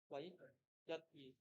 Lấy chất gì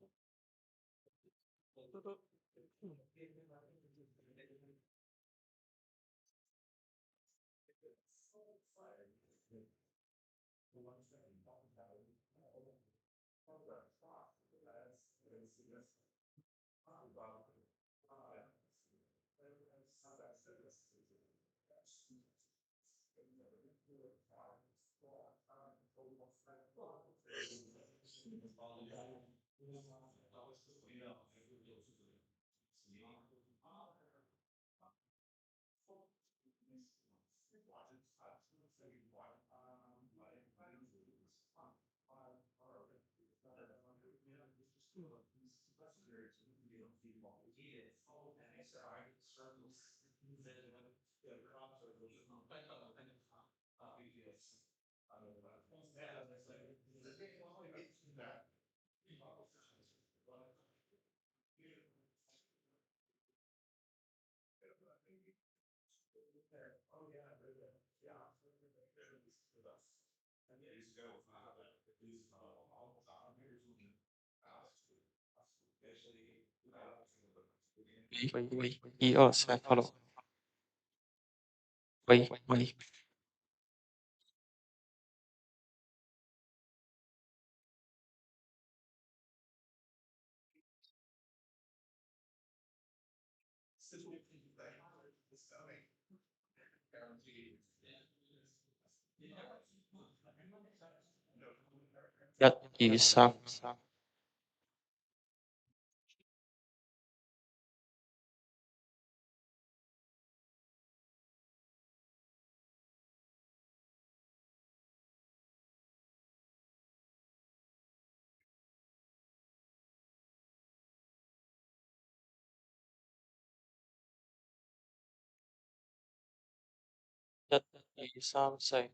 Wait, EOS, follow. Wait. That is that is say.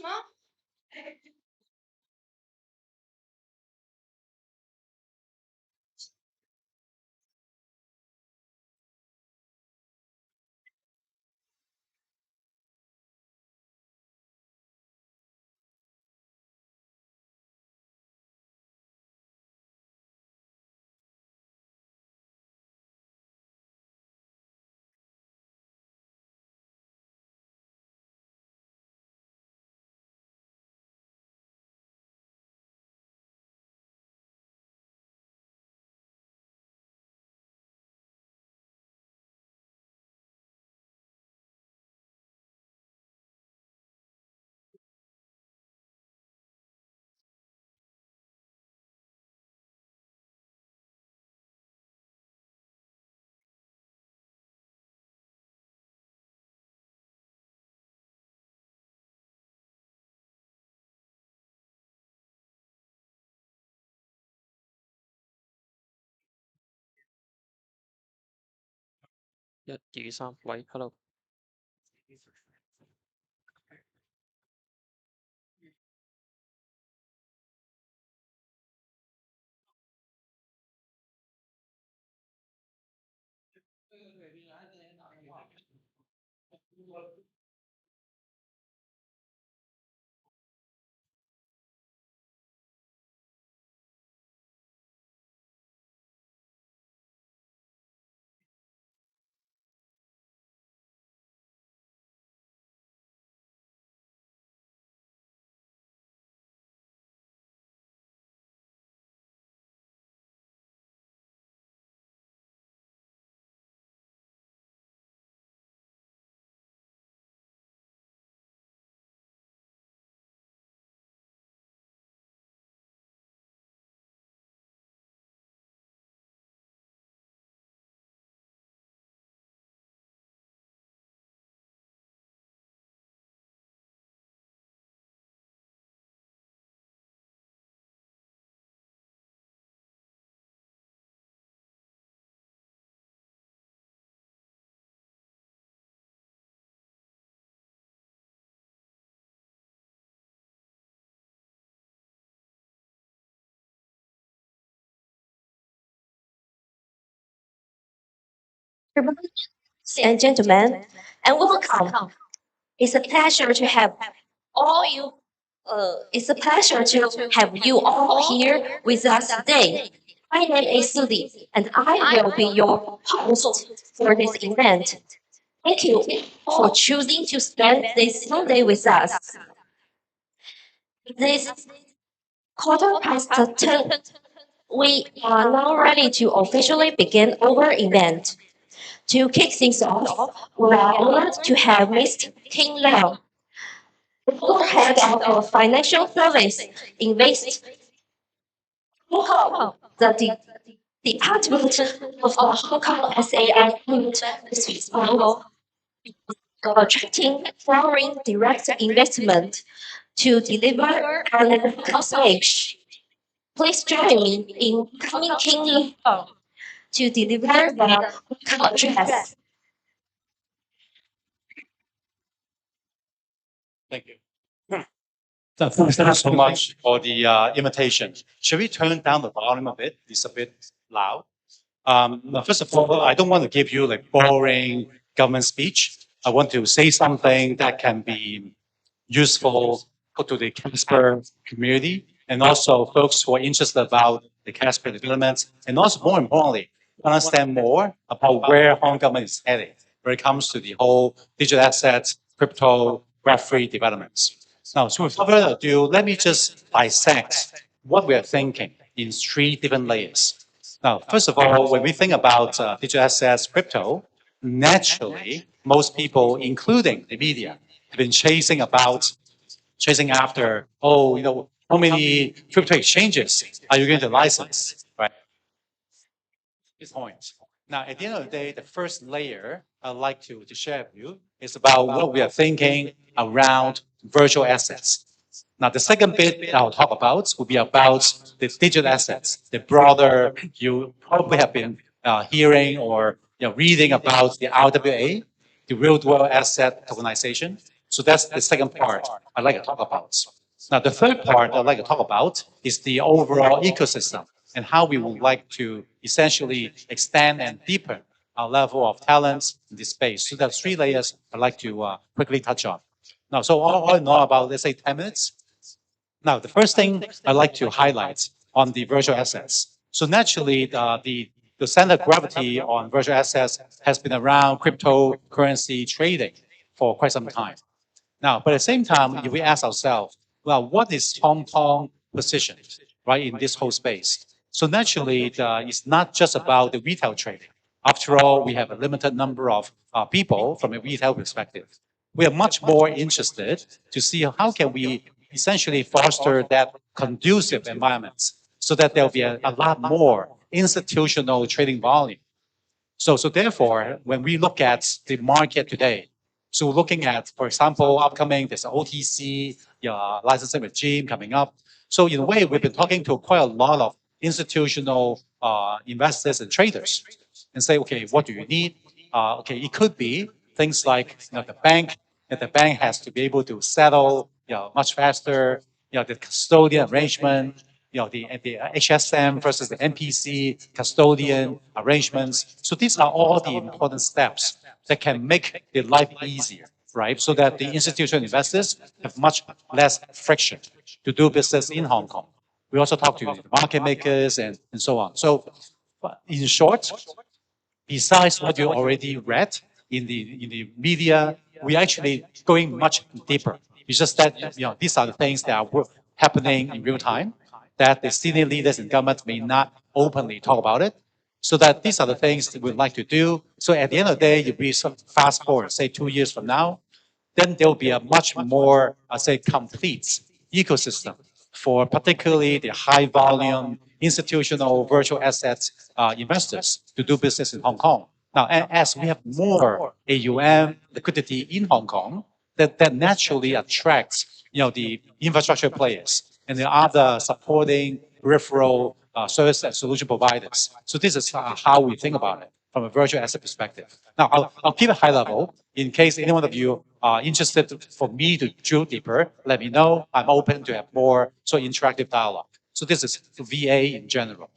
1 2 3 4 hello Ladies and gentlemen, and welcome. It's a pleasure to have all you. It's a pleasure to have you all here with us today. My name is Sudi, and I will be your host for this event. Thank you for choosing to spend this Sunday with us. This quarter past 10, we are now ready to officially begin our event. To kick things off, we are honored to have Ms. King Liao, the head of our financial service, Invest Hong the ultimate of the Hong Kong SAI group is responsible for attracting foreign direct investment to deliver on the Hong stage. Please join me in coming King Liao to deliver the Hong Kong address. Thank you. So thank you so much for the invitation. Should we turn down the volume a bit? It's a bit loud. First of all, I don't want to give you like boring government speech. I want to say something that can be useful to the Casper community and also folks who are interested about the Casper developments, and also more importantly, understand more about where Hong Kong government is heading when it comes to the whole digital assets, crypto, Web3 developments. Now, so without further ado, let me just dissect what we are thinking in 3 different layers. Now, first of all, when we think about digital assets, crypto, naturally, most people, including the media, have been chasing after, oh, how many crypto exchanges are you going to license, right? This point. Now, at the end of the day, the first layer I'd like to share with you is about what we are thinking around virtual assets. Now, the second bit I'll talk about will be about the digital assets, the broader, you probably have been hearing or reading about the RWA, the real world asset tokenization. So that's the second part I'd like to talk about. Now, the third part I'd like to talk about is the overall ecosystem and how we would like to essentially extend and deepen our level of talents in this space. So there's three layers I'd like to quickly touch on. Now, so all in all, about, let's say, 10 minutes. Now, the first thing I'd like to highlight on the virtual assets. So naturally, the center of gravity on virtual assets has been around cryptocurrency trading for quite some time. Now, but at the same time, if we ask ourselves, well, what is Hong Kong position, right, in this whole space? So naturally, it's not just about the retail trading. After all, we have a limited number of people from a retail perspective. We are much more interested to see how can we essentially foster that conducive environment so that there'll be a lot more institutional trading volume. So therefore, when we look at the market today, so looking at, for example, upcoming, there's an OTC licensing regime coming up. So in a way, we've been talking to quite a lot of institutional investors and traders and say, okay, what do you need? Okay, it could be things like the bank, that the bank has to be able to settle much faster, the custodian arrangement, the HSM versus the MPC custodian arrangements. So these are all the important steps that can make the life easier, right? So that the institutional investors have much less friction to do business in Hong Kong. We also talk to the market makers and so on. So in short, besides what you already read in the media, we're actually going much deeper. It's just that these are the things that are happening in real time, that the senior leaders in government may not openly talk about it. So that these are the things that we'd like to do. So at the end of the day, if we fast forward, say 2 years from now, then there'll be a much more, say, complete ecosystem for particularly the high volume institutional virtual assets investors to do business in Hong Kong. Now, as we have more AUM liquidity in Hong Kong, that naturally attracts the infrastructure players and the other supporting peripheral service and solution providers. So this is how we think about it from a virtual asset perspective. Now, I'll keep it high level. In case any one of you are interested for me to drill deeper, let me know. I'm open to have more interactive dialogue. So this is VA in general.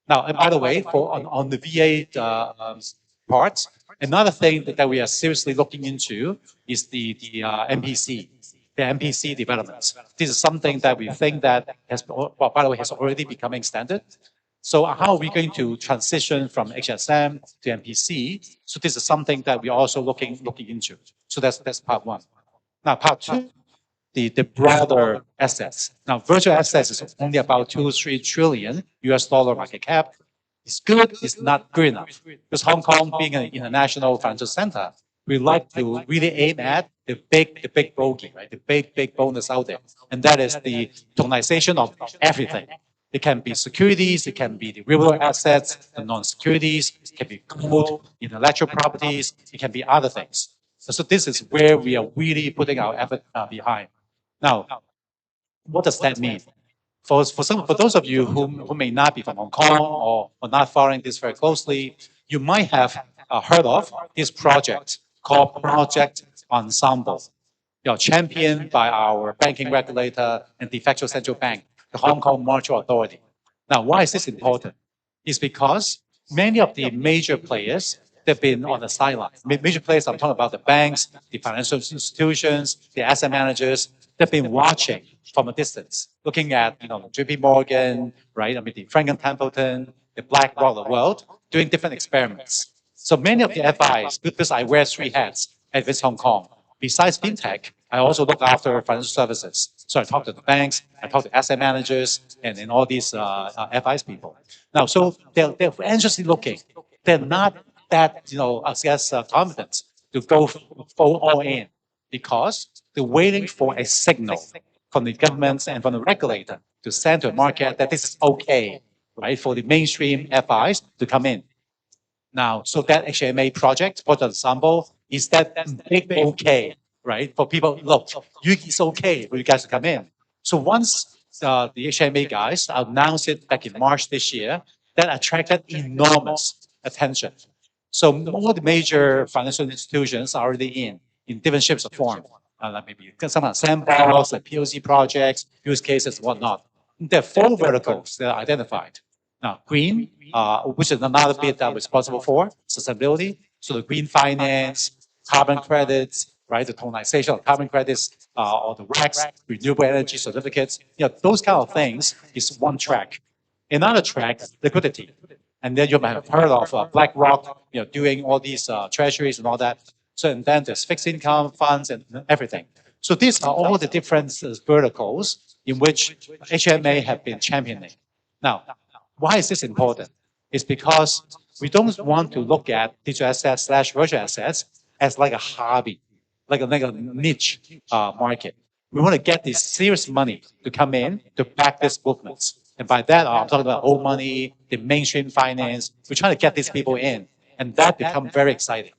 Now, and by the way, on the VA part, another thing that we are seriously looking into is the MPC. The MPC development. This is something that we think that has, well, by the way, has already becoming standard. So how are we going to transition from HSM to MPC? So this is something that we're also looking into. So that's part one. Now, part two, the broader assets. Now, virtual assets is only about 2-3 trillion US dollar market cap. It's good, it's not good enough. Because Hong Kong being an international financial center, we like to really aim at the big bogey, right? The big bonus out there. And that is the tokenization of everything. It can be securities, it can be the real assets, the non-securities, it can be gold, intellectual properties, it can be other things. So this is where we are really putting our effort behind. Now, what does that mean? For those of you who may not be from Hong Kong or not following this very closely, you might have heard of this project called Project Ensemble, championed by our banking regulator and de facto central bank, the Hong Kong Monetary Authority. Now, why is this important? It's because many of the major players, they've been on the sidelines. Major players, I'm talking about the banks, the financial institutions, the asset managers, they've been watching from a distance, looking at, JP Morgan, right? I mean, the Franklin Templeton, the BlackRock of the world, doing different experiments. So many of the FIs, because I wear 3 hats at Visit Hong Kong, besides fintech, I also look after financial services. So I talk to the banks, I talk to asset managers, and all these FIs people. Now, so they're anxiously looking. They're not that, I guess, confident to go all in because they're waiting for a signal from the governments and from the regulator to send to the market that this is okay, right, for the mainstream FIs to come in. Now, so that HMA project, for example, is that big okay, right? For people, look, it's okay for you guys to come in. So once the HMA guys announced it back in March this year, that attracted enormous attention. So all the major financial institutions are already in different shapes of form. like maybe some sandbox, like POC projects, use cases, whatnot. There are 4 verticals that are identified. Now, green, which is another bit that we're responsible for, sustainability. So the green finance, carbon credits, right? The tokenization of carbon credits, or the RECs, renewable energy certificates. Those kind of things is one track. Another track, liquidity. And then you might have heard of BlackRock, doing all these treasuries and all that. So and then there's fixed income funds and everything. So these are all the different verticals in which HMA have been championing. Now, why is this important? It's because we don't want to look at digital assets slash virtual assets as like a hobby, like a niche market. We want to get this serious money to come in to back these movements. And by that, I'm talking about old money, the mainstream finance. We're trying to get these people in, and that becomes very exciting.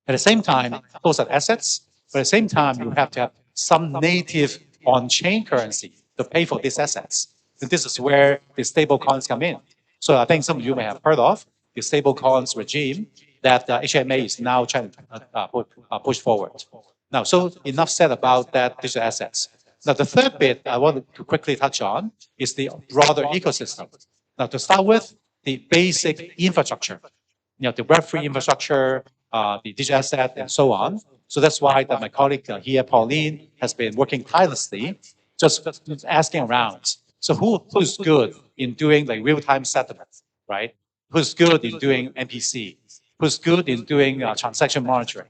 At the same time, those are assets, but at the same time, you have to have some native on-chain currency to pay for these assets. And this is where the stable coins come in. So I think some of you may have heard of the stable coins regime that HMA is now trying to push forward. Now, so enough said about that digital assets. Now, the third bit I want to quickly touch on is the broader ecosystem. Now, to start with, the basic infrastructure, the Web3 infrastructure, the digital asset, and so on. So that's why my colleague here, Pauline, has been working tirelessly, just asking around. So who's good in doing like real-time settlement, right? Who's good in doing MPC? Who's good in doing transaction monitoring,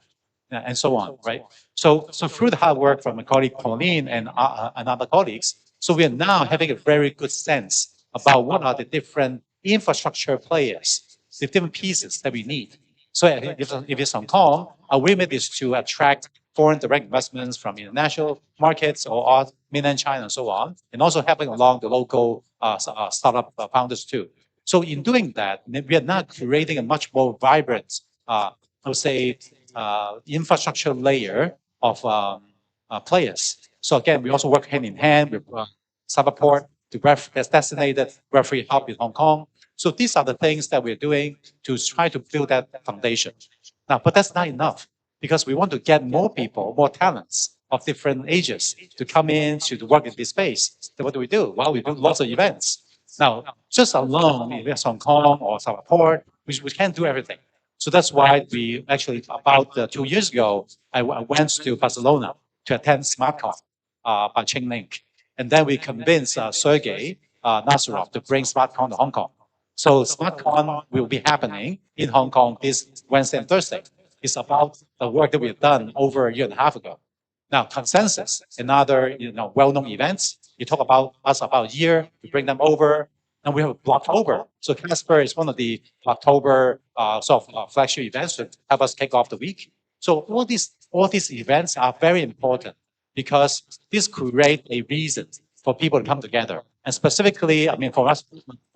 and so on, right? So through the hard work from my colleague Pauline and other colleagues, so we are now having a very good sense about what are the different infrastructure players, the different pieces that we need. So if it's Hong Kong, our remit is to attract foreign direct investments from international markets or mainland China and so on, and also helping along the local startup founders too. So in doing that, we are now creating a much more vibrant, I would say, infrastructure layer of players. So again, we also work hand in hand with Cyberport to has designated Web3 hub in Hong Kong. So these are the things that we're doing to try to build that foundation. Now, but that's not enough because we want to get more people, more talents of different ages to come in to work in this space. So what do? Well, we do lots of events. Now, just alone in Hong Kong or Cyberport, we can't do everything. So that's why we actually, about 2 years ago, I went to Barcelona to attend SmartCon by Chainlink. And then we convinced Sergey Nazarov to bring SmartCon to Hong Kong. So SmartCon will be happening in Hong Kong this Wednesday and Thursday. It's about the work that we've done over a year and a half ago. Now, Consensus and other well-known events, you talk about us about a year, we bring them over, and we have Blocktober. So Kaspa is one of the Blocktober flagship events to help us kick off the week. So all these events are very important because this create a reason for people to come together. And specifically, I mean, for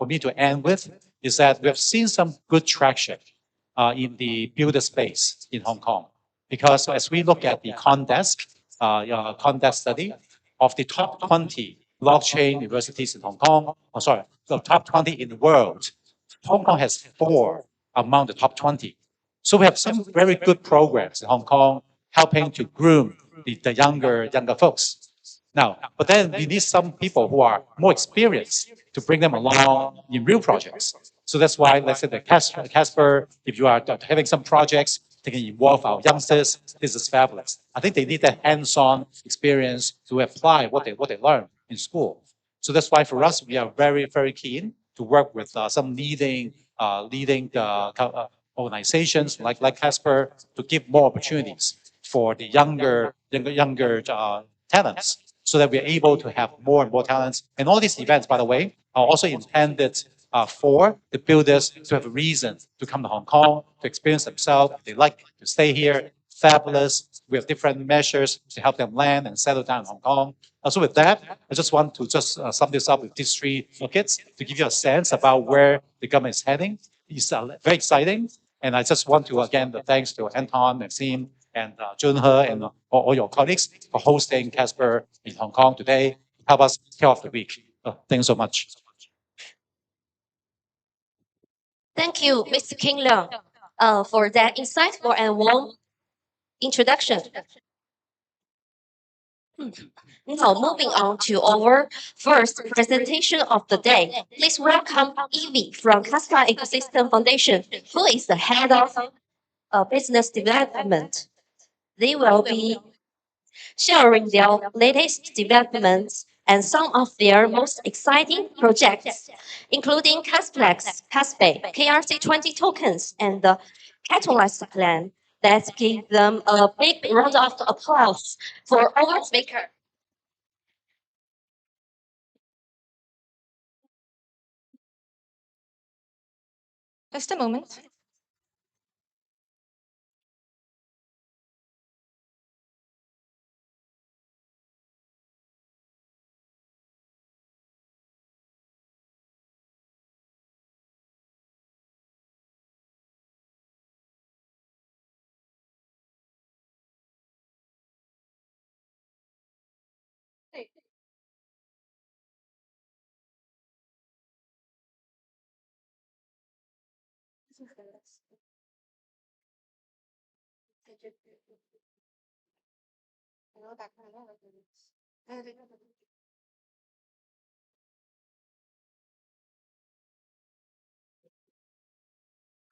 me to end with, is that we have seen some good traction in the builder space in Hong Kong. Because as we look at the Condesk study, of the top 20 blockchain universities in Hong Kong, the top 20 in the world, Hong Kong has 4 among the top 20. So we have some very good programs in Hong Kong helping to groom the younger folks. Now, but then we need some people who are more experienced to bring them along in real projects. So that's why, let's say the Kaspa, if you are having some projects that can involve our youngsters, this is fabulous. I think they need that hands-on experience to apply what they learn in school. So that's why for us, we are very, very keen to work with some leading organizations like Kaspa to give more opportunities for the younger talents, so that we're able to have more and more talents. And all these events, by the way, are also intended for the builders to have a reason to come to Hong Kong, to experience themselves. They like to stay here. Fabulous. We have different measures to help them land and settle down in Hong Kong. So with that, I just want to sum this up with these 3 buckets to give you a sense about where the government is heading. It's very exciting. And I just want to, again, thanks to Anton, Maksim, and Junhe and all your colleagues for hosting Kaspa in Hong Kong today to help us kick off the week. Thanks so much. Thank you, Mr. King Leung, for that insightful and warm introduction. Now, moving on to our first presentation of the day. Please welcome Evie from Kaspa Ecosystem Foundation, who is the head of business development. They will be sharing their latest developments and some of their most exciting projects, including Kasplex, Kaspa, KRC20 tokens, and the Katalvst plan. Let's give them a big round of applause for our speaker. Just a moment.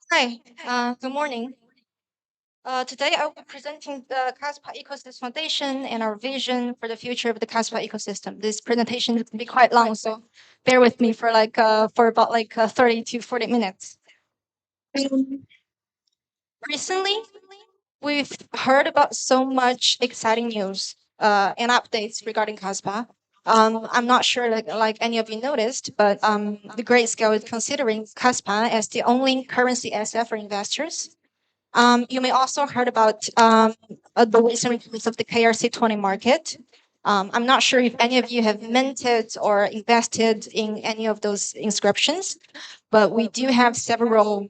Hi, good morning. Today I will be presenting the Kaspa Ecosystem Foundation and our vision for the future of the Kaspa ecosystem. This presentation is going to be quite long, so bear with me for for about 30 to 40 minutes. Recently, we've heard about so much exciting news and updates regarding Kaspa. I'm not sure like any of you noticed, but the Grayscale is considering Kaspa as the only currency asset for investors. You may also heard about the recent release of the KRC20 market. I'm not sure if any of you have minted or invested in any of those inscriptions, but we do have several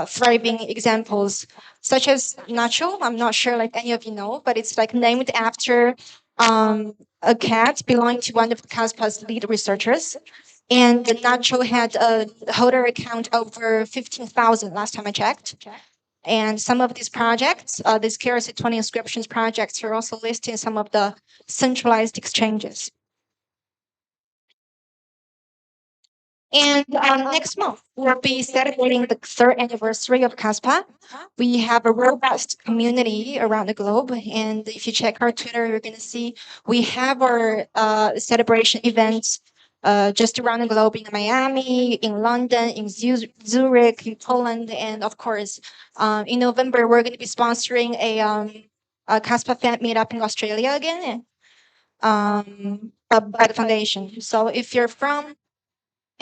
thriving examples, such as Nacho. I'm not sure like any of you know, but it's like named after a cat belonging to one of Kaspa's lead researchers. And Nacho had a holder account over 15,000 last time I checked. And some of these projects, these KRC20 inscriptions projects, are also listed in some of the centralized exchanges. And next month, we'll be celebrating the third anniversary of Kaspa. We have a robust community around the globe. And if you check our Twitter, you're going to see we have our celebration events just around the globe in Miami, in London, in Zurich, in Poland. And of course, in November, we're going to be sponsoring a Kaspa fan meetup in Australia again by the foundation. So if you're from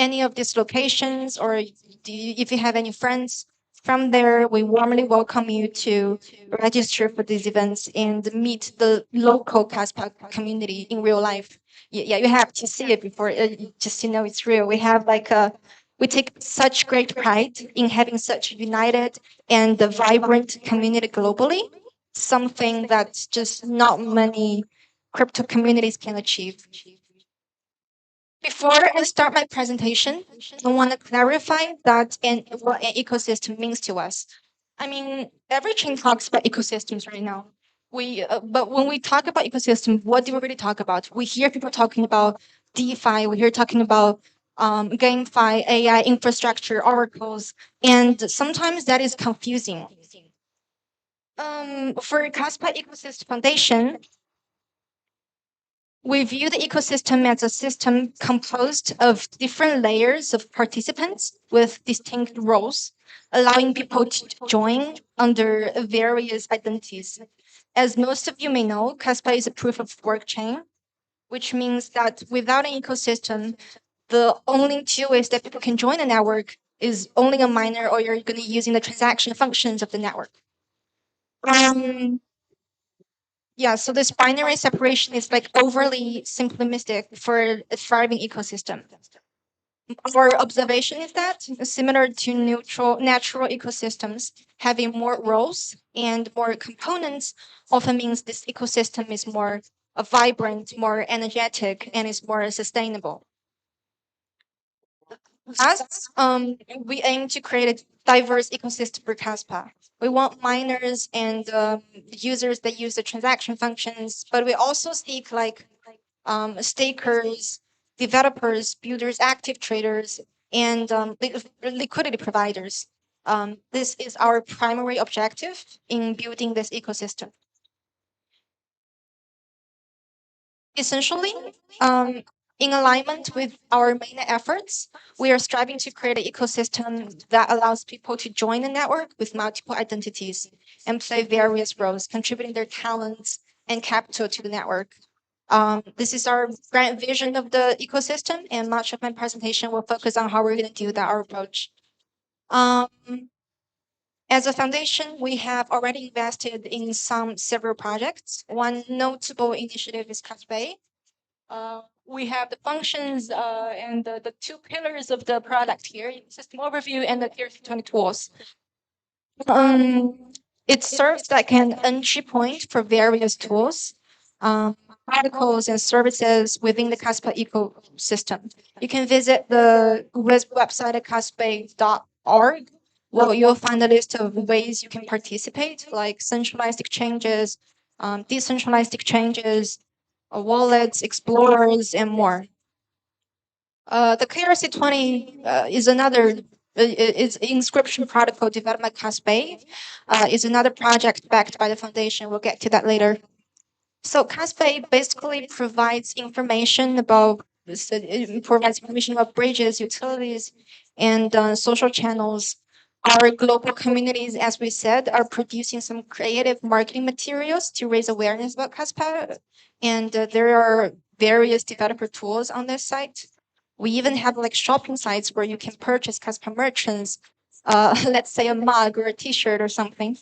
any of these locations, or if you have any friends from there, we warmly welcome you to register for these events and meet the local Kaspa community in real life. Yeah, you have to see it before just to know it's real. We have we take such great pride in having such a united and a vibrant community globally, something that just not many crypto communities can achieve. Before I start my presentation, I want to clarify what an ecosystem means to us. I mean, every chain talks about ecosystems right now. But when we talk about ecosystem, what do we really talk about? We hear people talking about DeFi. We hear talking about GameFi, AI infrastructure, oracles, and sometimes that is confusing. For Kaspa Ecosystem Foundation, we view the ecosystem as a system composed of different layers of participants with distinct roles, allowing people to join under various identities. As most of you may know, Kaspa is a proof of work chain, which means that without an ecosystem, the only two ways that people can join a network is only a miner, or you're going to be using the transaction functions of the network. Yeah, so this binary separation is like overly simplistic for a thriving ecosystem. Our observation is that similar to natural ecosystems, having more roles and more components often means this ecosystem is more vibrant, more energetic, and is more sustainable. As we aim to create a diverse ecosystem for Kaspa. We want miners and users that use the transaction functions, but we also seek like stakers, developers, builders, active traders, and liquidity providers. This is our primary objective in building this ecosystem. Essentially, um, in alignment with our main efforts, we are striving to create an ecosystem that allows people to join a network with multiple identities and play various roles, contributing their talents and capital to the network. This is our grand vision of the ecosystem, and much of my presentation will focus on how we're going to do that, our approach. Um, as a foundation, we have already invested in several projects. One notable initiative is Kaspay. We have the functions and the two pillars of the product here: system overview and the tier 20 tools. Um, it serves like an entry point for various tools, articles, and services within the Kaspa ecosystem. You can visit the website at kaspa.org. Well, you'll find a list of ways you can participate, like centralized exchanges, decentralized exchanges, wallets, explorers, and more. The KRC20 is another is inscription protocol developed by Kaspa. Is another project backed by the foundation. We'll get to that later. So Kaspa basically provides information about it provides information about bridges, utilities, and social channels. Our global communities, as we said, are producing some creative marketing materials to raise awareness about Kaspa, and there are various developer tools on this site. We even have like shopping sites where you can purchase Kaspa merchants, let's say a mug or a T-shirt or something.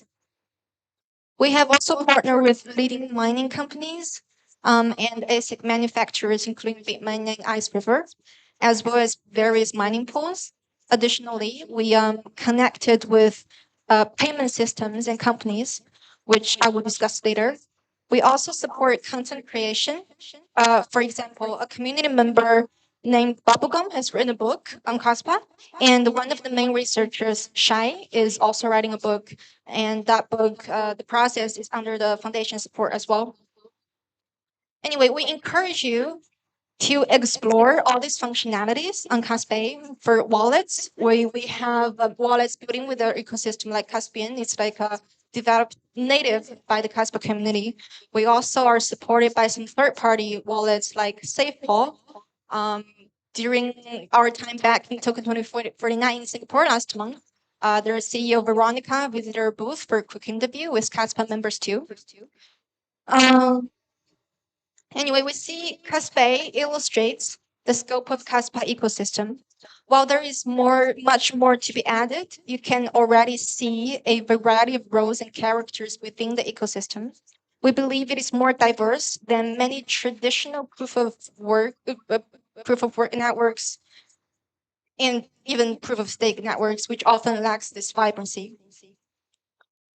We have also partnered with leading mining companies and ASIC manufacturers, including Bitmain and Ice River, as well as various mining pools. Additionally, we connected with payment systems and companies, which I will discuss later. We also support content creation. For example, a community member named Bubblegum has written a book on Kaspa, and one of the main researchers, Shai, is also writing a book. And that book, the process is under the foundation support as well. Anyway, we encourage you to explore all these functionalities on Kaspa for wallets. We have wallets building with our ecosystem like Caspian. It's like developed native by the Kaspa community. We also are supported by some third-party wallets like SafePaw. During our time back in Token 2049 in Singapore last month, their CEO Veronica visited our booth for a quick interview with Kaspa members too. Um, Anyway, we see Kaspa illustrates the scope of Kaspa ecosystem. While there is much more to be added, you can already see a variety of roles and characters within the ecosystem. We believe it is more diverse than many traditional proof of work networks and even proof of stake networks, which often lacks this vibrancy.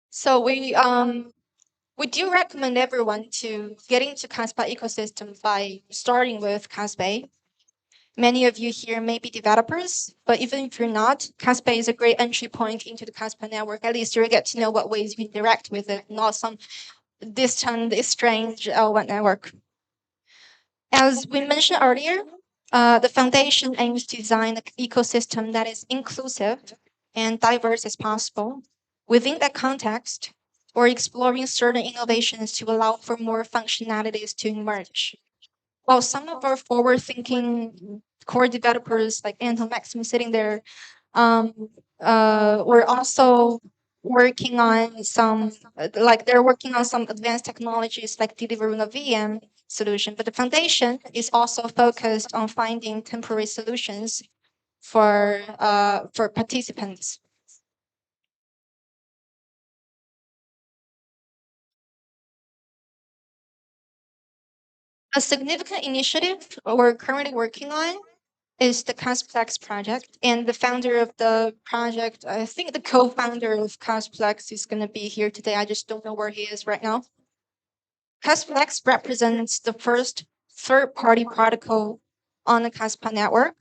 So we do recommend everyone to get into Kaspa ecosystem by starting with Kaspa. Many of you here may be developers, but even if you're not, Kaspa is a great entry point into the Kaspa network. At least you'll get to know what ways you can interact with it, not some distant, strange L1 network. As we mentioned earlier, the foundation aims to design an ecosystem that is inclusive and diverse as possible. Within that context, we're exploring certain innovations to allow for more functionalities to emerge. While some of our forward-thinking core developers like Anton, Maksim sitting there, we're also working on they're working on some advanced technologies like delivering a VM solution. But the foundation is also focused on finding temporary solutions for participants. A significant initiative we're currently working on is the Kasplex project. And the founder of the project, I think the co-founder of Kasplex is going to be here today. I just don't know where he is right now. Kasplex represents the first third-party protocol on the Kaspa network.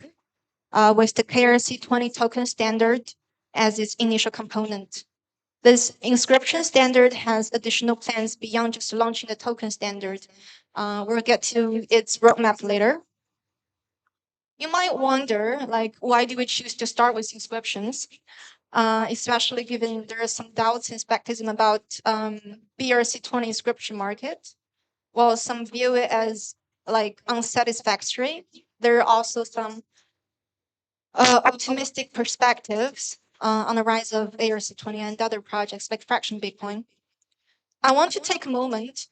with the KRC20 token standard as its initial component. This inscription standard has additional plans beyond just launching the token standard. We'll get to its roadmap later. You might wonder, like, why do we choose to start with inscriptions? Especially given there are some doubts and skepticism about BRC20 inscription market. While some view it as like unsatisfactory, there are also some optimistic perspectives on the rise of ARC20 and other projects like Fraction Bitcoin. I want to take a moment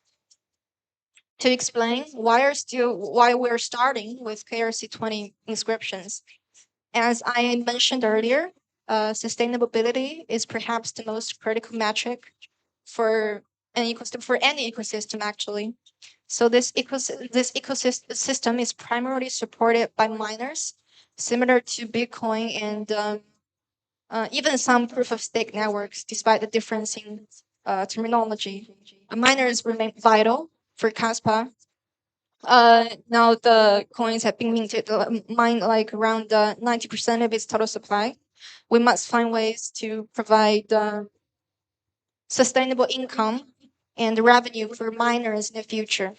to explain why we're starting with KRC20 inscriptions. As I mentioned earlier, sustainability is perhaps the most critical metric for any ecosystem actually. So this ecosystem is primarily supported by miners, similar to Bitcoin and even some proof of stake networks, despite the difference in terminology. Miners remain vital for Kaspa. Now the coins have been minted, mined like around 90% of its total supply. We must find ways to provide sustainable income and revenue for miners in the future.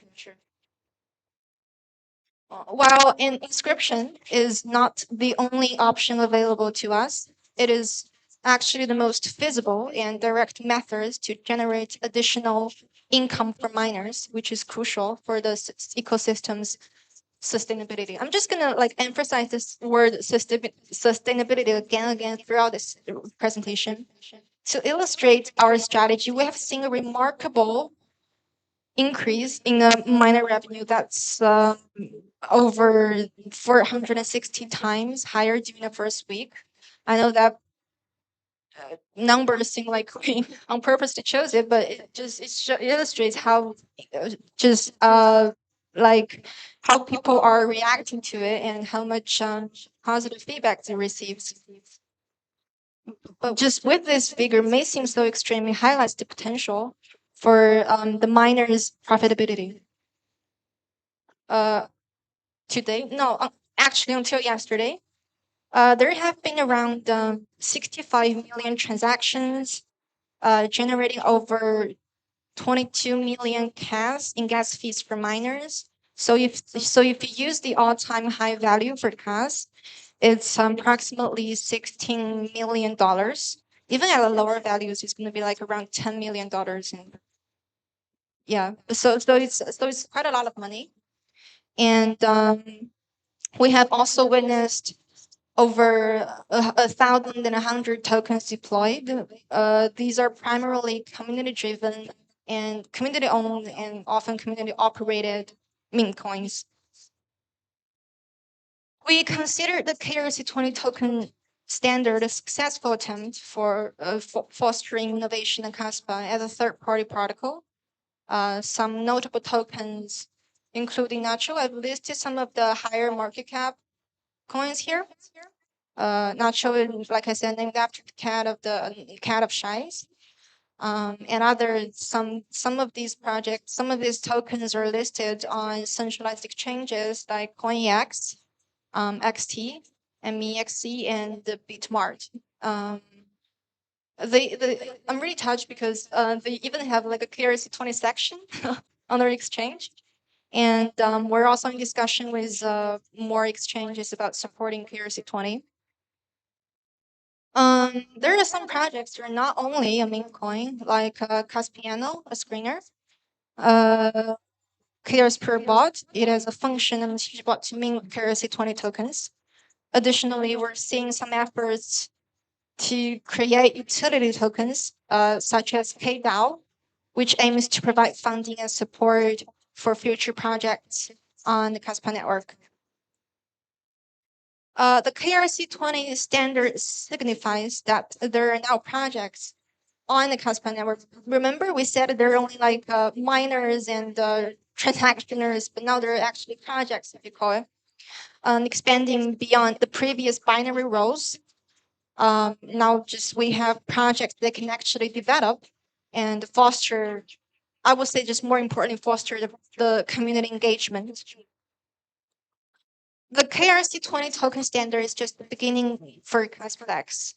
While an inscription is not the only option available to us, it is actually the most feasible and direct methods to generate additional income for miners, which is crucial for the ecosystem's sustainability. I'm just gonna like emphasize this word sustainability again and again throughout this presentation. To illustrate our strategy, we have seen a remarkable increase in the miner revenue that's over 460 times higher during the first week. I know that numbers seem like we on purpose to choose it, but it illustrates how just like how people are reacting to it and how much positive feedback it receives. But just with this figure may seem so extreme, it highlights the potential for the miners' profitability. Today, no, actually until yesterday, there have been around 65 million transactions, generating over 22 million CAS in gas fees for miners. So if you use the all-time high value for CAS, it's approximately $16 million. Even at the lower values, it's going to be like around $10 million. And yeah, so it's quite a lot of money. And we have also witnessed over 1,100 tokens deployed. These are primarily community-driven and community-owned and often community-operated meme coins. We consider the KRC20 token standard a successful attempt for fostering innovation in Kaspa as a third-party protocol. Some notable tokens, including Nacho, I've listed some of the higher market cap coins here. Nacho is, like I said, named after the cat of Shies. And some of these projects, some of these tokens are listed on centralized exchanges like CoinEx, XT, MEXC, and the Bitmart. I'm really touched because they even have like a KRC20 section on their exchange. And we're also in discussion with more exchanges about supporting KRC20. There are some projects that are not only a meme coin, like Caspiano, a screener, Clears per bot. It has a function and bot to mint KRC20 tokens. Additionally, we're seeing some efforts to create utility tokens, such as KDAO, which aims to provide funding and support for future projects on the Kaspa network. The KRC20 standard signifies that there are now projects on the Kaspa network. Remember, we said there are only like miners and transactioners, but now there are actually projects, if you call it, expanding beyond the previous binary roles. Now just we have projects that can actually develop and foster, I would say just more importantly, foster the community engagement. The KRC20 token standard is just the beginning for Kasplex.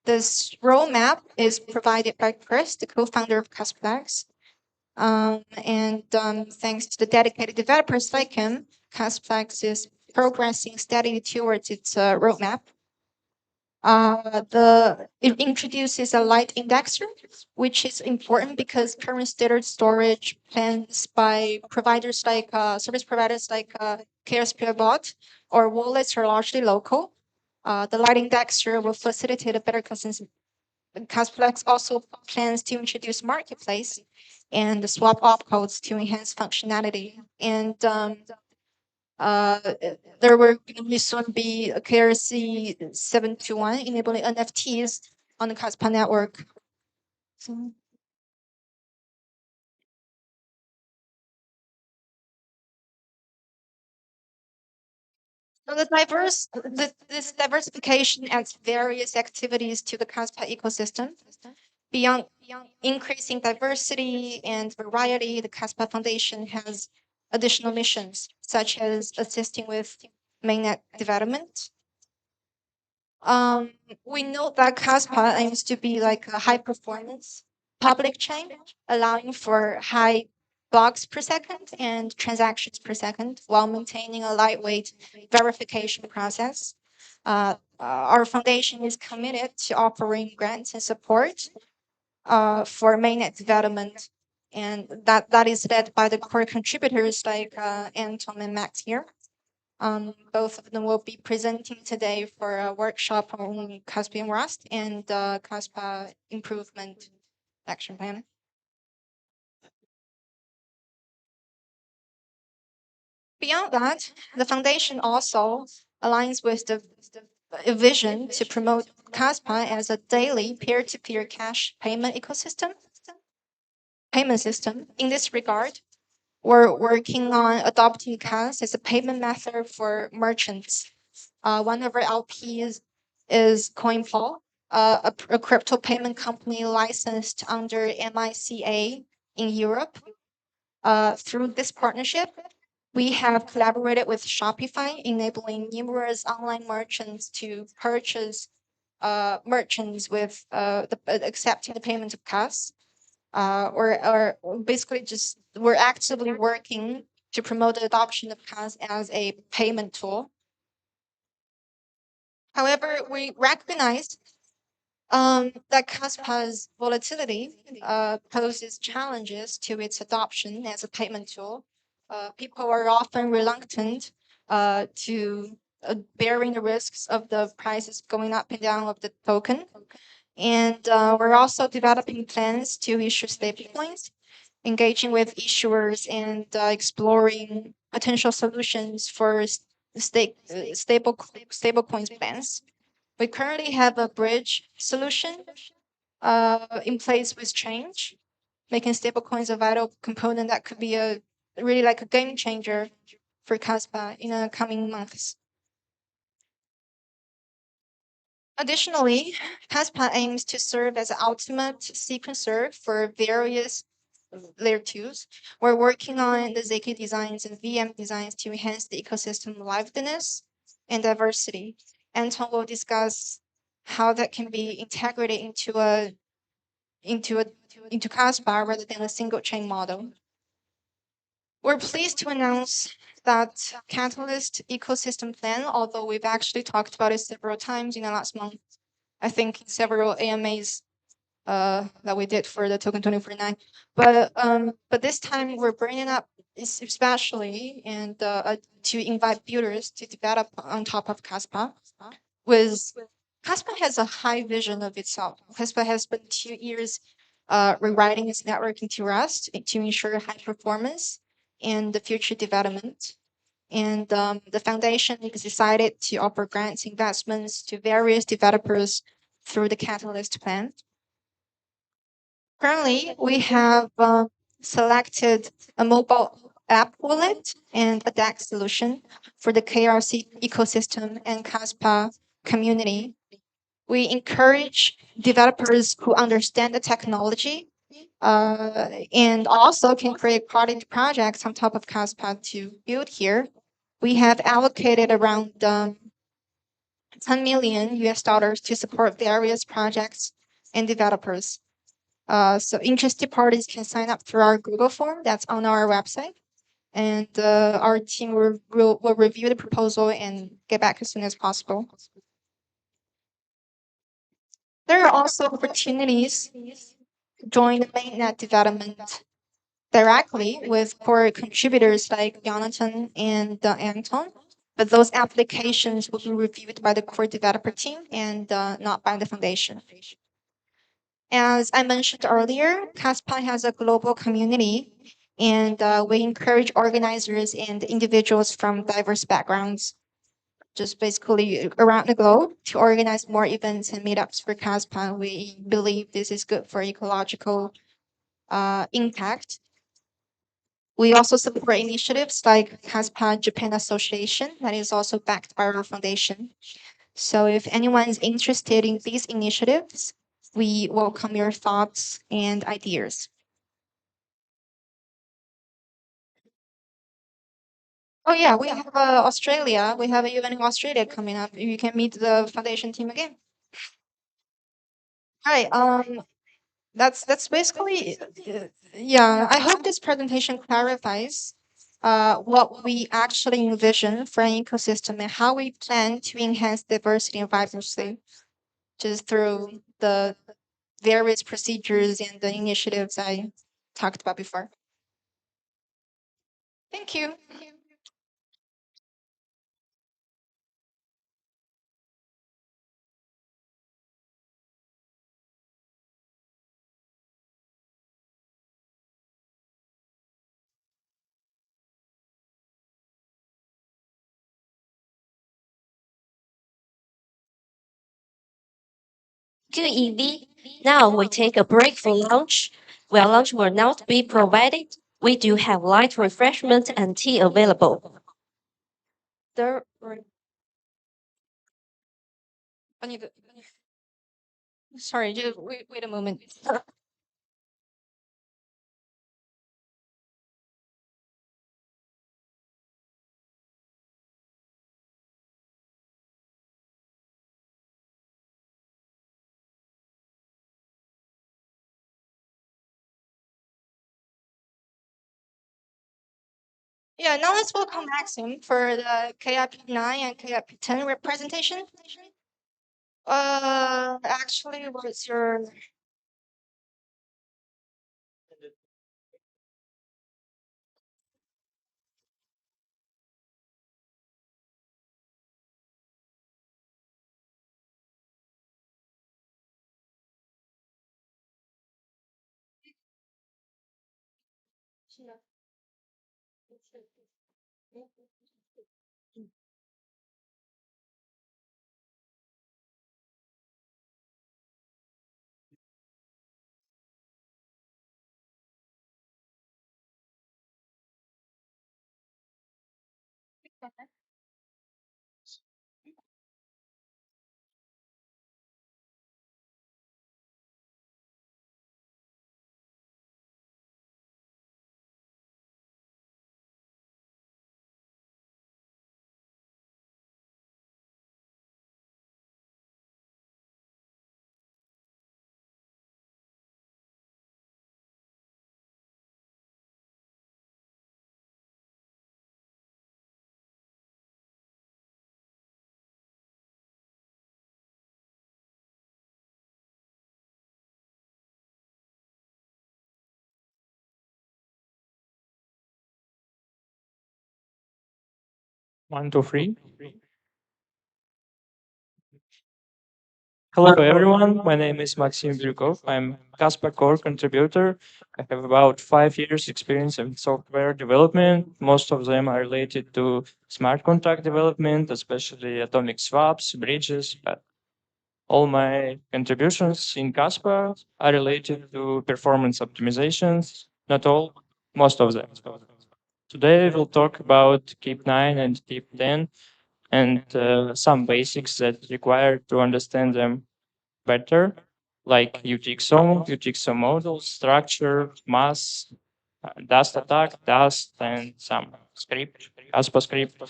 This roadmap is provided by Chris, the co-founder of Kasplex. Thanks to the dedicated developers like him, Kasplex is progressing steadily towards its roadmap. It introduces a light indexer, which is important because current standard storage plans by providers like service providers like KSPbot or wallets are largely local. The light indexer will facilitate a better consensus. Kasplex also plans to introduce marketplace and swap opcodes to enhance functionality. There will really soon be a KRC 721 enabling NFTs on the Kaspa network. So this diversification adds various activities to the Kaspa ecosystem. Beyond increasing diversity and variety, the Kaspa Foundation has additional missions, such as assisting with mainnet development. We know that Kaspa aims to be like a high performance public chain, allowing for high blocks per second and transactions per second while maintaining a lightweight verification process. Our foundation is committed to offering grants and support for mainnet development, and that is led by the core contributors like Anton and Max here. Both of them will be presenting today for a workshop on Caspian Rust and Kaspa improvement action plan. Beyond that, the foundation also aligns with the vision to promote Kaspa as a daily peer-to-peer cash payment system. In this regard, we're working on adopting Kas as a payment method for merchants. One of our LPs is CoinPol, a crypto payment company licensed under MICA in Europe. Through this partnership, we have collaborated with Shopify, enabling numerous online merchants to purchase merchants with accepting the payment of Kas. Or basically just we're actively working to promote the adoption of Kas as a payment tool. However, we recognize that Kaspa's volatility poses challenges to its adoption as a payment tool. People are often reluctant to bearing the risks of the prices going up and down of the token. And we're also developing plans to issue stablecoins, engaging with issuers, and exploring potential solutions for stablecoins plans. We currently have a bridge solution in place with Change, making stablecoins a vital component that could be a really like a game changer for Kaspa in the coming months. Additionally, Kaspa aims to serve as an ultimate sequencer for various layer 2s. We're working on the ZK designs and VM designs to enhance the ecosystem liveliness and diversity. Anton will discuss how that can be integrated into Kaspa rather than a single chain model. We're pleased to announce that Katalvst ecosystem plan, although we've actually talked about it several times in the last month, I think in several AMAs that we did for the token 2049. But this time we're bringing up especially and to invite builders to develop on top of Kaspa. Kaspa has a high vision of itself. Kaspa has spent 2 years rewriting its network into Rust to ensure high performance and the future development. And the foundation is decided to offer grants investments to various developers through the Katalvst plan. Currently, we have selected a mobile app wallet and a DEX solution for the KRC ecosystem and Kaspa community. We encourage developers who understand the technology and also can create product projects on top of Kaspa to build here. we have allocated around $10 million US to support various projects and developers. So interested parties can sign up through our Google form that's on our website, and our team will review the proposal and get back as soon as possible. There are also opportunities to join the mainnet development directly with core contributors like Jonathan and Anton, but those applications will be reviewed by the core developer team and not by the foundation. As I mentioned earlier, Kaspa has a global community, and we encourage organizers and individuals from diverse backgrounds, just basically around the globe, to organize more events and meetups for Kaspa. We believe this is good for ecological impact. We also support initiatives like Kaspa Japan Association, that is also backed by our foundation. So if anyone is interested in these initiatives, we welcome your thoughts and ideas. Oh yeah, we have Australia. We have an event in Australia coming up. You can meet the foundation team again. Hi. That's basically yeah. I hope this presentation clarifies what we actually envision for an ecosystem and how we plan to enhance diversity and vibrancy, just through the various procedures and the initiatives I talked about before. Thank you. Good evening. Now we take a break for lunch. Where lunch will not be provided, we do have light refreshment and tea available. The Sorry, just wait a moment. Yeah, now let's welcome Maxim for the KIP9 and KIP10 representation. Actually, what's your One, two, three. Hello, everyone. My name is Maksim. I'm Kaspa core contributor. I have about 5 years experience in software development. Most of them are related to smart contract development, especially atomic swaps, bridges. But all my contributions in Kaspa are related to performance optimizations. Not all, most of them. Today we'll talk about Keep 9 and Keep 10 and some basics that require to understand them better, like UTXO model, structure, mass, Dust attack, Dust, and some script, Kaspa script.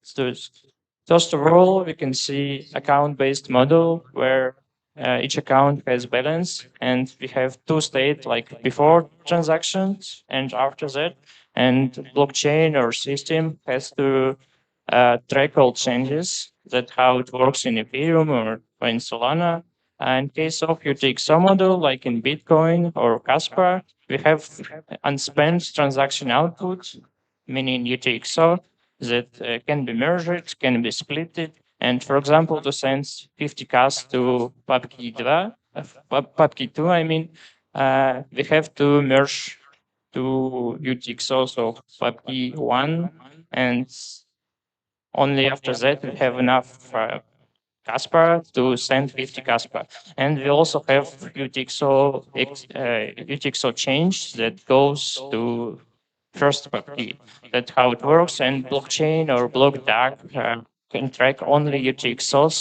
So first of all, we can see account-based model where each account has balance, and we have two states like before transactions and after that. And blockchain or system has to track all changes. That's how it works in Ethereum or in Solana. In case of UTXO model, like in Bitcoin or Kaspa, we have unspent transaction output, meaning UTXO, that can be merged, can be splitted. And for example, to send 50 cas to PubKey 2, PubKey 2, I mean, we have to merge to UTXOs of PubKey 1, and only after that we have enough Kaspa to send 50 Kaspa. And we also have UTXO change that goes to first key. That's how it works. And blockchain or block dark can track only UTXO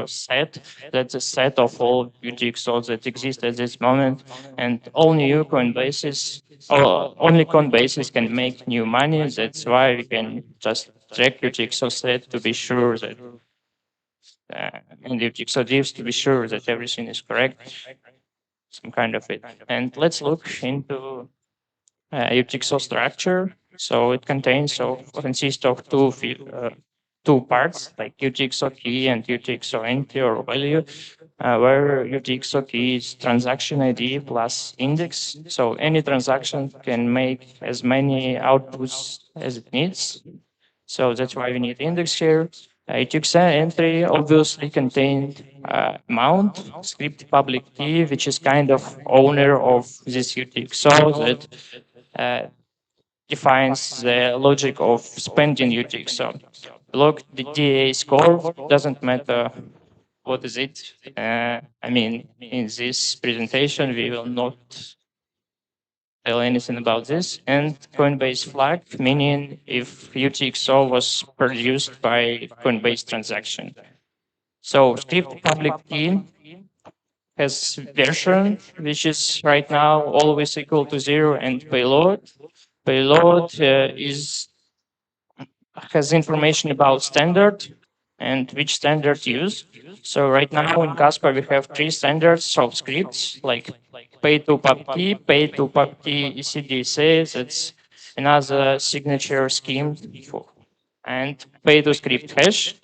set. That's a set of all UTXOs that exist at this moment. And all new Coinbases, or only Coinbases can make new money. That's why we can just track UTXO set to be sure that and UTXO divs to be sure that everything is correct, some kind of it. And let's look into UTXO structure. So it consists of two parts, like UTXO key and UTXO entry or value, where UTXO key is transaction ID plus index. So any transaction can make as many outputs as it needs. So that's why we need index here. UTXO entry obviously contained amount, script public key, which is kind of owner of this UTXO that defines the logic of spending UTXO. Block the DA score doesn't matter what is it. I mean, in this presentation, we will not tell anything about this. And Coinbase flag, meaning if UTXO was produced by Coinbase transaction. So script public key has version, which is right now always equal to 0, and payload. Payload has information about standard and which standard use. So right now in Kaspa we have three standards of scripts, like pay to PubKey, pay to PubKey ECDSA, that's another signature scheme for, and pay to script hash.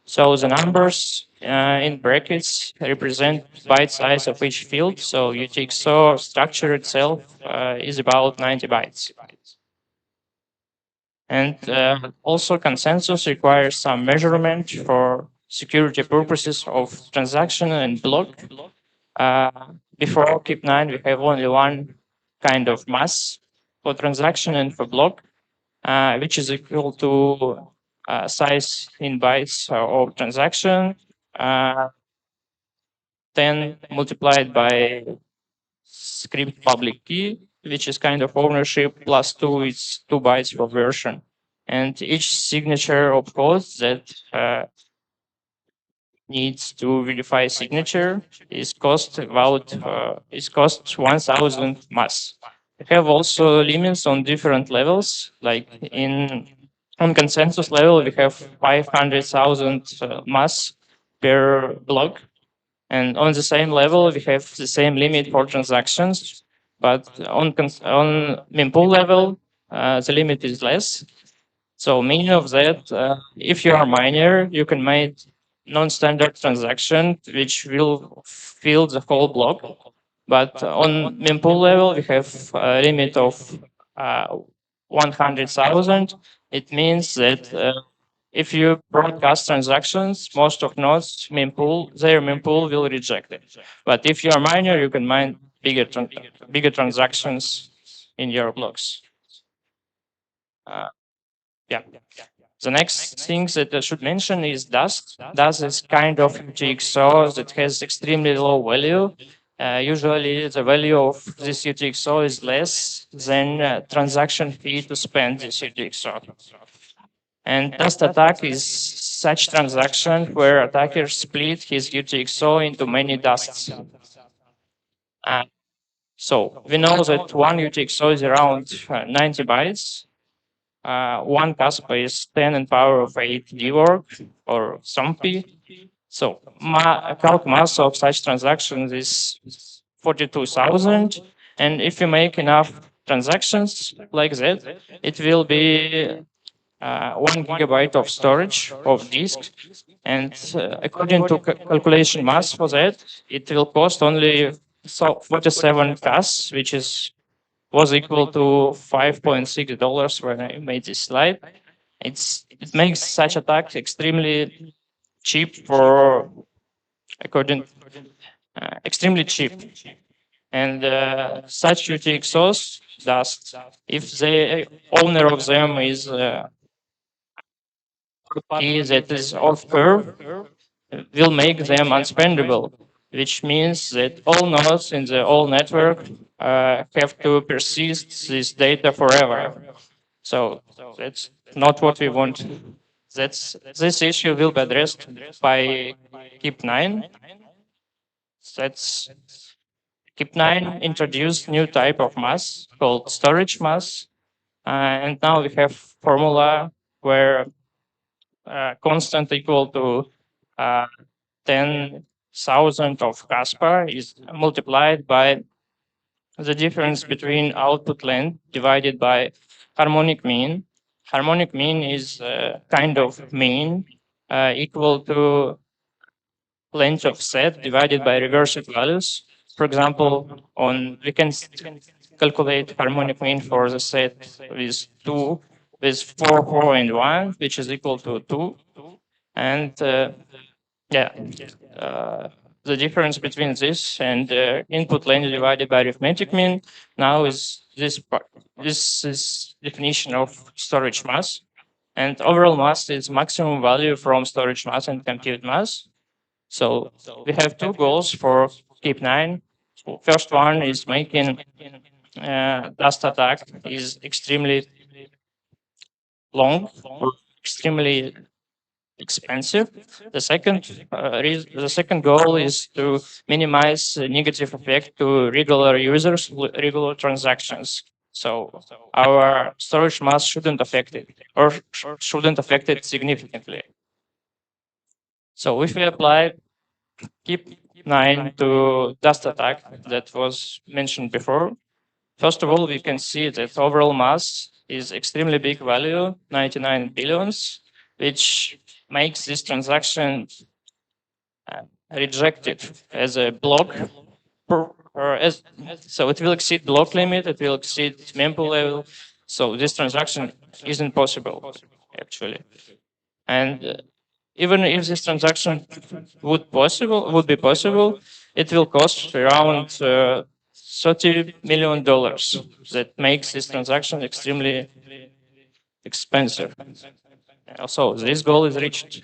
So the numbers in brackets represent byte size of each field. So UTXO structure itself is about 90 bytes. And also consensus requires some measurement for security purposes of transaction and block. Before KEEP9, we have only one kind of mass for transaction and for block, which is equal to size in bytes of transaction, 10 multiplied by script public key, which is kind of ownership, plus 2 is 2 bytes for version. And each signature of code that needs to verify signature is cost 1,000 mass. We have also limits on different levels, like on consensus level, we have 500,000 mass per block. And on the same level, we have the same limit for transactions, but on mempool level, the limit is less. So meaning of that, if you are a miner, you can make non-standard transaction, which will fill the whole block. But on mempool level, we have a limit of 100,000. It means that if you broadcast transactions, most of nodes their mempool will reject it. But if you're a miner, you can mine bigger transactions in your blocks. Yeah. The next thing that I should mention is Dust. Dust is kind of UTXO that has extremely low value. Usually the value of this UTXO is less than transaction fee to spend this UTXO. And Dust attack is such transaction where attacker split his UTXO into many dusts. So we know that one UTXO is around 90 bytes. One Kaspa is 10 in power of 8 dwork or SOMPy. So calc mass of such transactions is 42,000. And if you make enough transactions like that, it will be 1 gigabyte of storage of disk. And according to calculation mass for that, it will cost only 47 Kas, which was equal to $5.6 when I made this slide. It makes such attack extremely cheap for extremely cheap. And such UTXOs, thus, if the owner of them is that is off curve, will make them unspendable, which means that all nodes in the whole network have to persist this data forever. So that's not what we want. This issue will be addressed by KEEP9. That's KEEP9 introduced new type of mass called storage mass, and now we have formula where constant equal to 10,000 of Kaspa is multiplied by the difference between output length divided by harmonic mean. Harmonic mean is kind of mean equal to length of set divided by reversed values. For example, we can calculate harmonic mean for the set with 2, with 4, 4, and 1, which is equal to 2. And yeah, the difference between this and input length divided by arithmetic mean now is this part. This is definition of storage mass. And overall mass is maximum value from storage mass and compute mass. So we have two goals for KEEP9. First one is making dust attack is extremely long, or extremely expensive. The second goal is to minimize the negative effect to regular users, regular transactions. So our storage mass shouldn't affect it, or shouldn't affect it significantly. So if we apply KEEP9 to dust attack that was mentioned before, first of all, we can see that overall mass is extremely big value, 99 billions, which makes this transaction rejected as a block. So it will exceed block limit, it will exceed mempool level. So this transaction isn't possible, actually. And even if this transaction would be possible, it will cost around $30 million. That makes this transaction extremely expensive. So this goal is reached.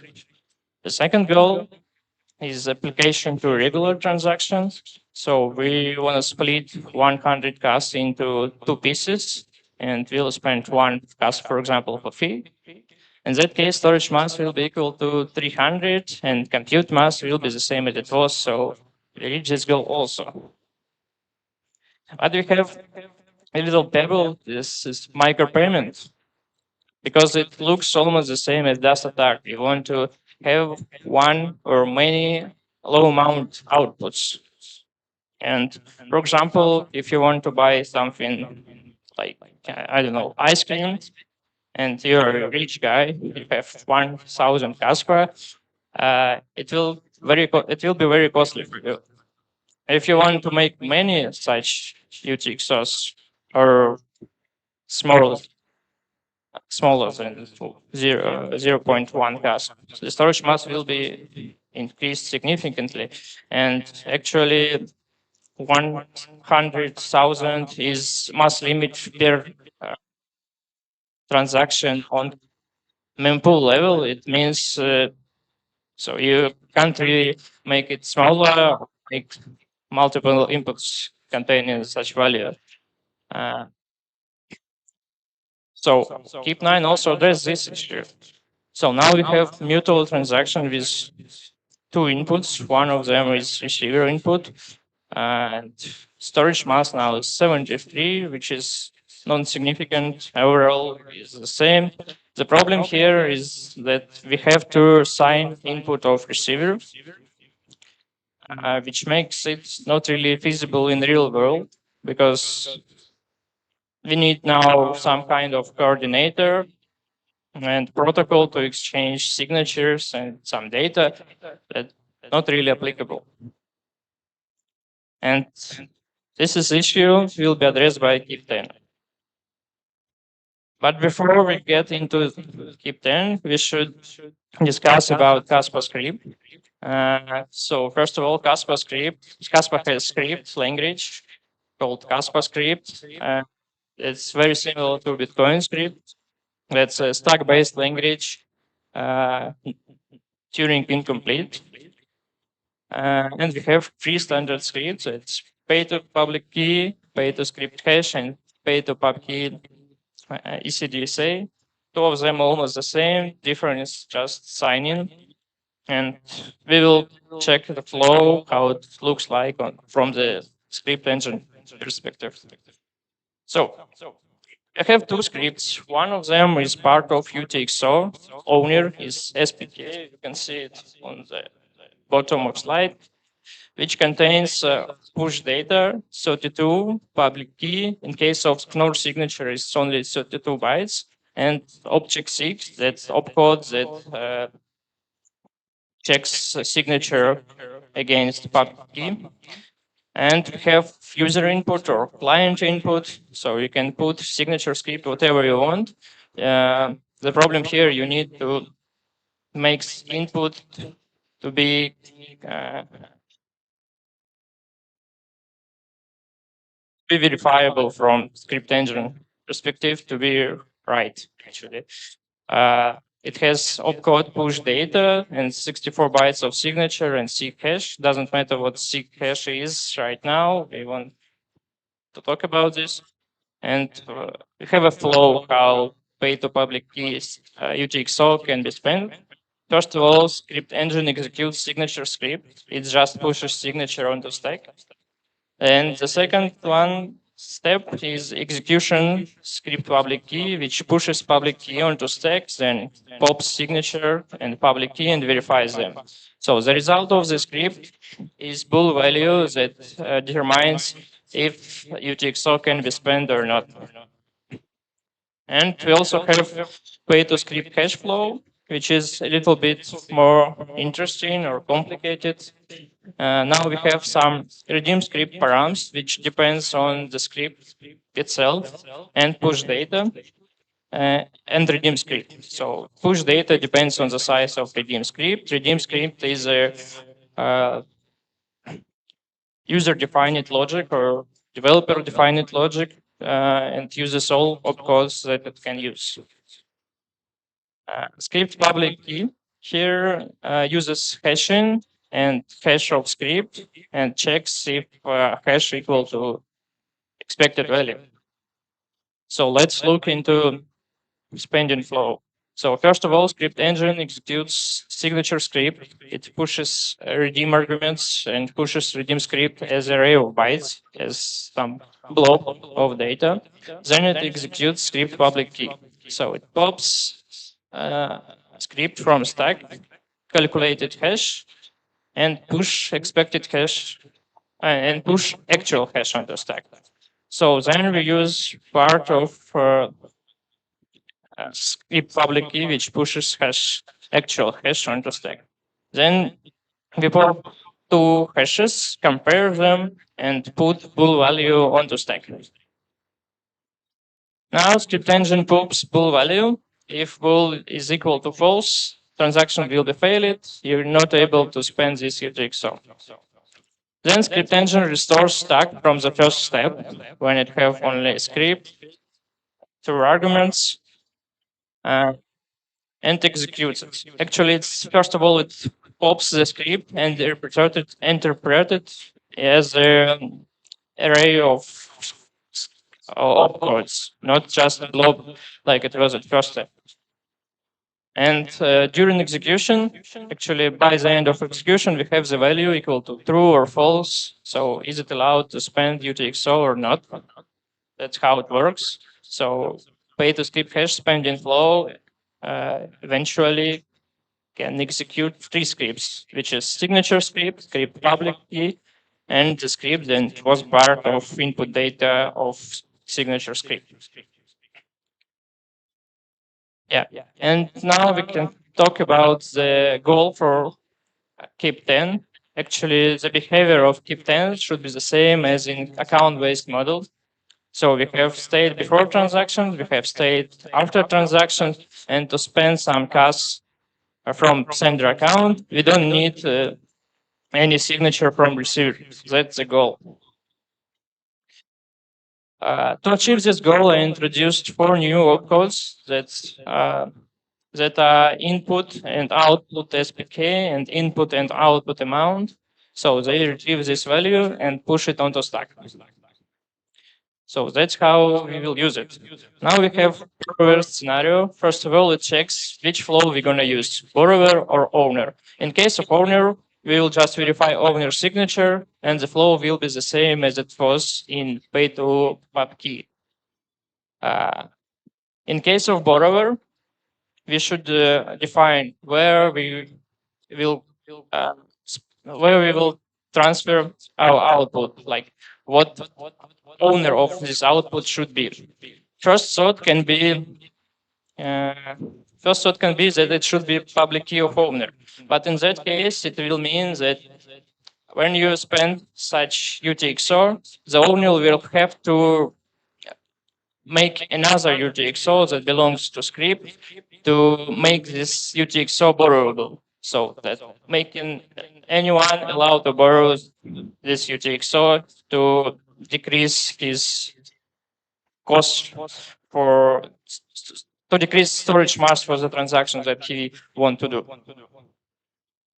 The second goal is application to regular transactions. So we want to split 100 Kas into two pieces, and we'll spend one Kas, for example, for fee. In that case, storage mass will be equal to 300, and compute mass will be the same as it was. So we reach this goal also. But we have a little pebble. This is micropayment, because it looks almost the same as dust attack. You want to have one or many low amount outputs. And for example, if you want to buy something like, I don't know, ice cream, and you're a rich guy, you have 1,000 Kaspa, it will be very costly for you. If you want to make many such UTXOs or smaller than 0.1 Kas, the storage mass will be increased significantly. And actually, 100,000 is mass limit per transaction on mempool level. It means so you can't really make it smaller, make multiple inputs containing such value. So KEEP9 also addresses this issue. So now we have mutual transaction with two inputs. One of them is receiver input, And storage mass now is 73, which is non-significant. Overall is the same. The problem here is that we have to sign input of receiver, which makes it not really feasible in the real world, because we need now some kind of coordinator and protocol to exchange signatures and some data that not really applicable. And this is issue will be addressed by KIP 10. But before we get into KIP 10, we should discuss about Kaspa script. So first of all, Kaspa has script language called Kaspa script. It's very similar to Bitcoin script. That's a stack-based language, Turing incomplete. And we have three standard scripts. It's pay to public key, pay to script hash, and pay to pub key ECDSA. Two of them almost the same. Difference just sign in. And we will check the flow, how it looks like from the script engine perspective. So I have two scripts. One of them is part of UTXO. Owner is SPK. You can see it on the bottom of slide, which contains push data, 32 public key. In case of Knorr signature, it's only 32 bytes, and object 6, that's opcode that checks signature against public key. And we have user input or client input, so you can put signature script whatever you want. The problem here, you need to make input to be verifiable from script engine perspective to be right, actually. It has opcode push data and 64 bytes of signature and seek hash. Doesn't matter what seek hash is right now. We want to talk about this. And we have a flow how pay to public keys UTXO can be spent. First of all, script engine executes signature script. It just pushes signature onto stack. And the second one step is execution script public key, which pushes public key onto stacks, then pops signature and public key and verifies them. So the result of the script is bool value that determines if UTXO can be spent or not. And we also have way to script cash flow, which is a little bit more interesting or complicated. Now we have some redeem script params, which depends on the script itself, and push data and redeem script. So push data depends on the size of redeem script. Redeem script is a user-defined logic or developer-defined logic, and uses all opcodes that it can use. Script public key here uses hashing and hash of script and checks if hash equal to expected value. So let's look into spending flow. So first of all, script engine executes signature script. It pushes redeem arguments and pushes redeem script as array of bytes, as some block of data. Then it executes script public key. So it pops script from stack, calculated hash, and push expected hash, and push actual hash on the stack. So then we use part of script public key, which pushes hash actual hash onto stack. Then we put two hashes, compare them, and put bool value onto stack. Now script engine poops bool value. If bool is equal to false, transaction will be failed. You're not able to spend this UTXO. Then script engine restores stack from the first step when it have only a script, two arguments, and executes it. Actually, it's first of all, it pops the script and interpret it as an array of opcodes, not just a blob like it was at first step. And during execution, actually by the end of execution, we have the value equal to true or false. So is it allowed to spend UTXO or not? That's how it works. So pay to script hash spending flow eventually can execute three scripts, which is signature script public key, and the script that was part of input data of signature script. Yeah, and now we can talk about the goal for keep 10. Actually, the behavior of keep 10 should be the same as in account-based model. So we have state before transactions, we have state after transactions, and to spend some cash from sender account, we don't need any signature from receiver. That's the goal. To achieve this goal, I introduced 4 new opcodes that are input and output SPK and input and output amount. So they retrieve this value and push it onto stack. So that's how we will use it. Now we have borrower scenario. First of all, it checks which flow we're going to use, borrower or owner. In case of owner, we will just verify owner signature, and the flow will be the same as it was in pay to pub key. In case of borrower, we should define where we will transfer our output, like what owner of this output should be. First thought can be that it should be public key of owner, but in that case, it will mean that when you spend such UTXO, the owner will have to make another UTXO that belongs to script to make this UTXO borrowable. So that making anyone allowed to borrow this UTXO to decrease his cost for to decrease storage mass for the transactions that he want to do.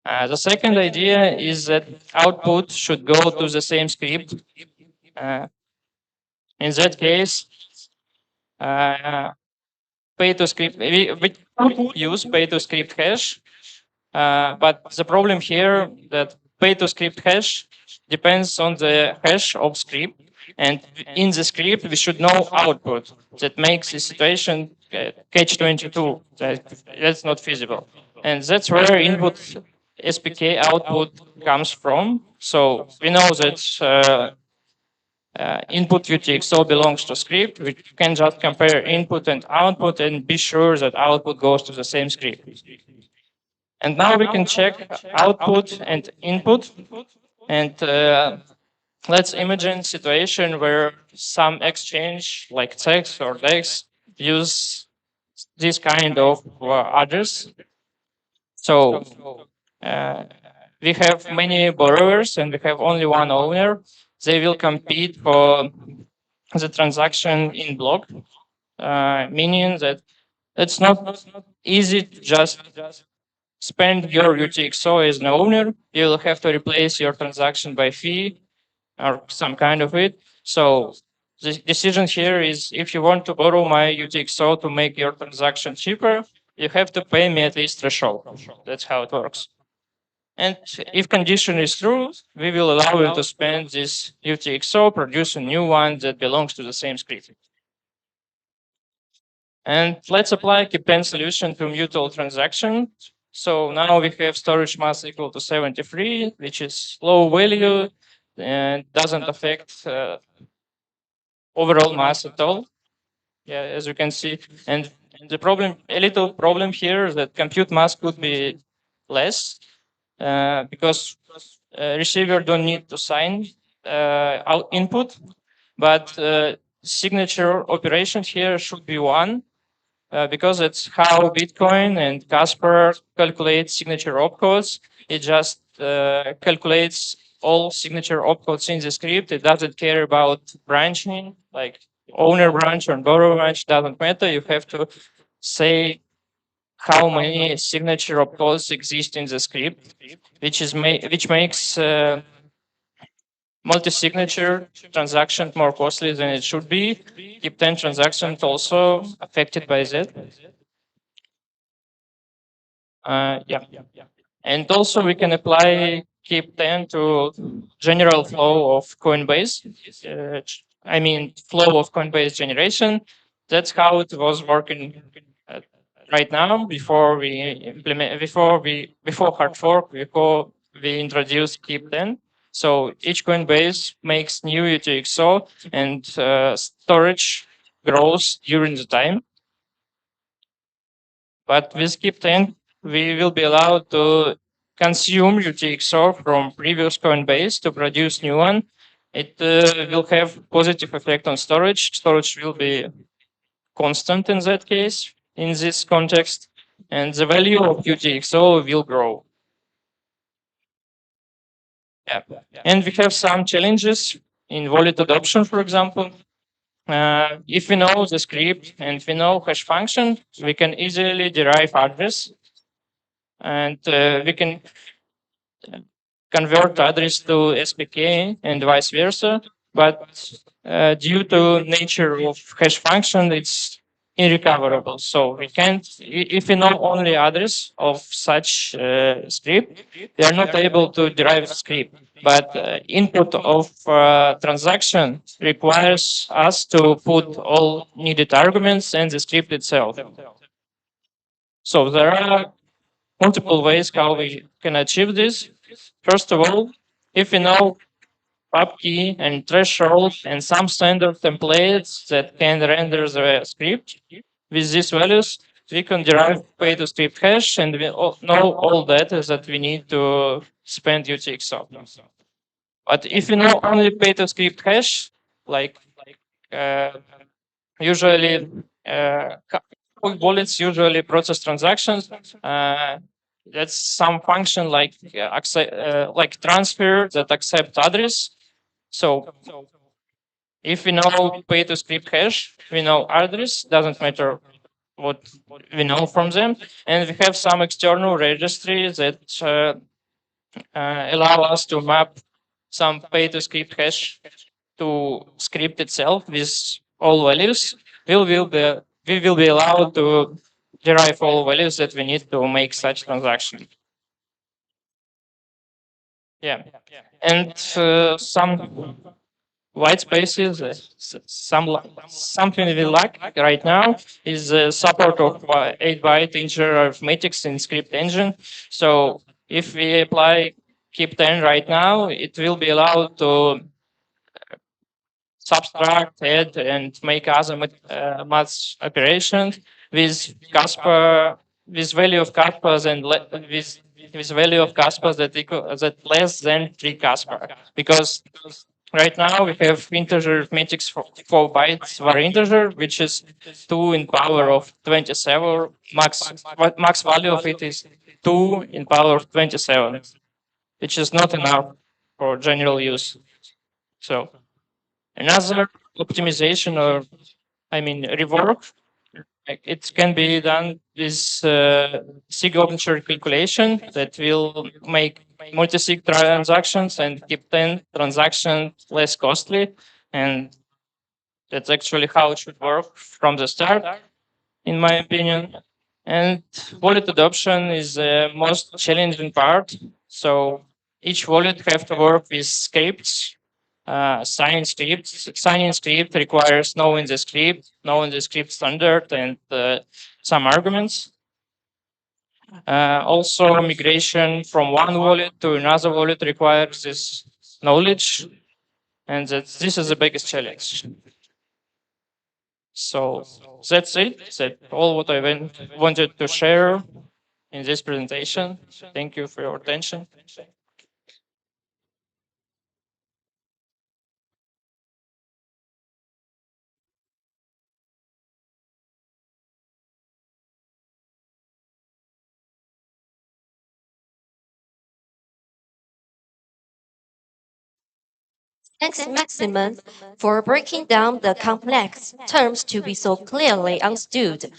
The second idea is that output should go to the same script. In that case, pay to script we could use pay to script hash, but the problem here that pay to script hash depends on the hash of script, and in the script we should know output. That makes the situation catch-22. That's not feasible, and that's where input SPK output comes from. So we know that input UTXO belongs to script. We can just compare input and output and be sure that output goes to the same script. And now we can check output and input. And let's imagine situation where some exchange like text or DEX use this kind of address. So we have many borrowers and we have only one owner. They will compete for the transaction in block, meaning that it's not easy to just spend your UTXO as an owner. You'll have to replace your transaction by fee or some kind of it. So the decision here is if you want to borrow my UTXO to make your transaction cheaper, you have to pay me at least threshold. That's how it works. And if condition is true, we will allow you to spend this UTXO, produce a new one that belongs to the same script. And let's apply keep10 solution to mutual transaction. So now we have storage mass equal to 73, which is low value and doesn't affect overall mass at all. Yeah, as you can see. And the problem, a little problem here is that compute mass could be less because receiver don't need to sign out input, but signature operation here should be 1. Because it's how Bitcoin and Kaspa calculate signature opcodes. It just calculates all signature opcodes in the script. It doesn't care about branching, like owner branch or borrower branch, doesn't matter. You have to say how many signature opcodes exist in the script, which makes multi-signature transaction more costly than it should be. Keep10 transactions also affected by that. Yeah. And also we can apply keep 10 to general flow of Coinbase. I mean, flow of Coinbase generation. That's how it was working right now before we implement, before hard fork, before we introduced keep 10. So each Coinbase makes new UTXO and storage grows during the time. But with keep 10, we will be allowed to consume UTXO from previous Coinbase to produce new one. It will have positive effect on storage. Storage will be constant in that case, in this context, and the value of UTXO will grow. Yeah. And we have some challenges in wallet adoption, for example. If we know the script and we know hash function, we can easily derive address, and we can convert address to SPK and vice versa. But due to nature of hash function, it's irrecoverable. So we can't, if we know only address of such script, we are not able to derive script. But input of transaction requires us to put all needed arguments and the script itself. So there are multiple ways how we can achieve this. First of all, if we know pub key and threshold and some standard templates that can render the script with these values, we can derive pay to script hash, and we know all data that we need to spend UTXO. But if we know only pay to script hash, like uh, usually wallets usually process transactions. That's some function like transfer that accept address. So if we know pay to script hash, we know address, doesn't matter what we know from them, and we have some external registry that allow us to map some pay to script hash to script itself with all values. We will be allowed to derive all values that we need to make such transaction. Yeah, and some white spaces, something we lack right now is support of 8-byte integer arithmetics in script engine. So if we apply keep 10 right now, it will be allowed to subtract, add, and make other math operations with Kaspa, with value of Kaspa and with value of Kaspa that less than 3 Kaspa, because right now we have integer arithmetics for 4 bytes var integer, which is 2 in power of 27. Max value of it is 2 in power of 27, which is not enough for general use. So another optimization, or I mean rework, it can be done with SIG signature calculation that will make multi-sig transactions and keep 10 transactions less costly. And that's actually how it should work from the start, in my opinion. And wallet adoption is the most challenging part. So each wallet have to work with scripts, signing scripts. Signing script requires knowing the script standard, and some arguments. Also, migration from one wallet to another wallet requires this knowledge, and this is the biggest challenge. So that's it. That's all what I wanted to share in this presentation. Thank you for your attention. Thanks, Maximum, for breaking down the complex terms to be so clearly understood.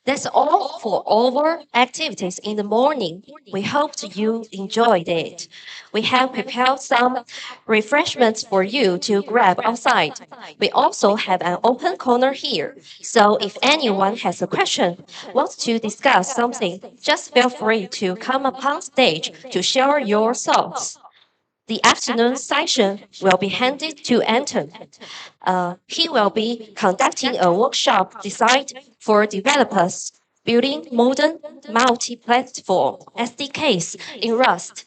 That's all for our activities in the morning. We hope you enjoyed it. We have prepared some refreshments for you to grab outside. We also have an open corner here. So if anyone has a question, wants to discuss something, just feel free to come up on stage to share your thoughts. The afternoon session will be handed to Anton. He will be conducting a workshop designed for developers building modern multi-platform SDKs in Rust.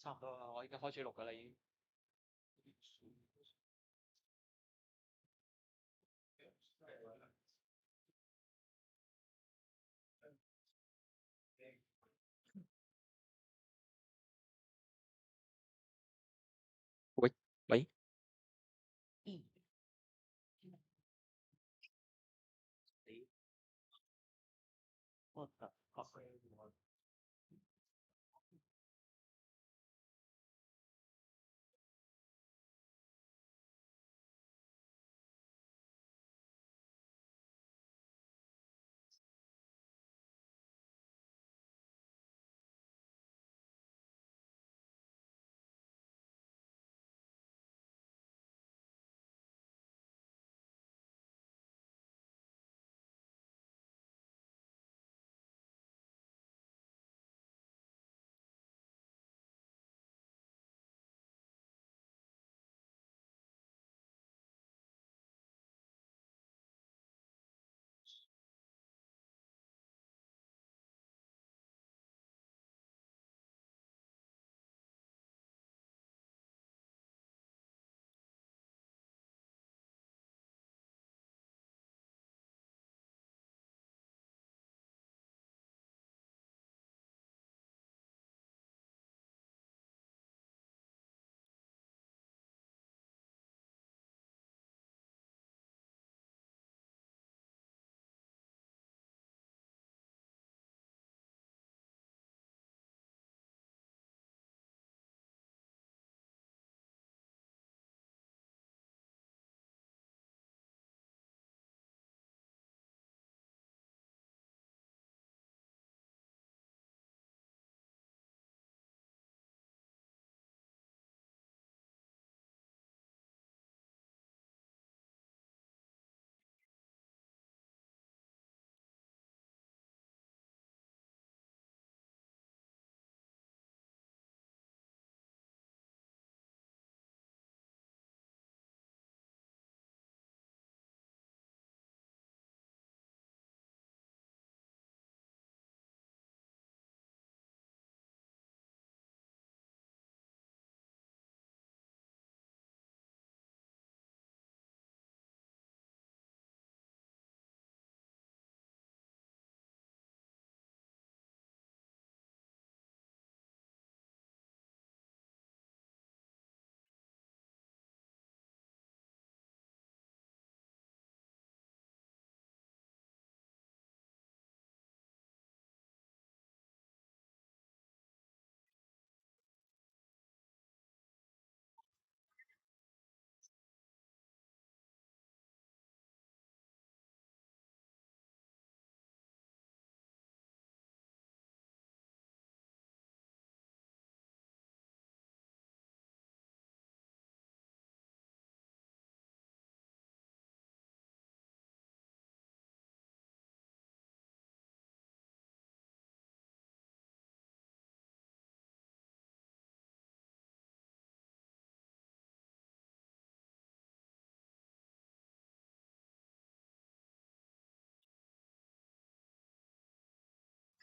差唔多啦，我已經開始錄㗎啦，已經。喂喂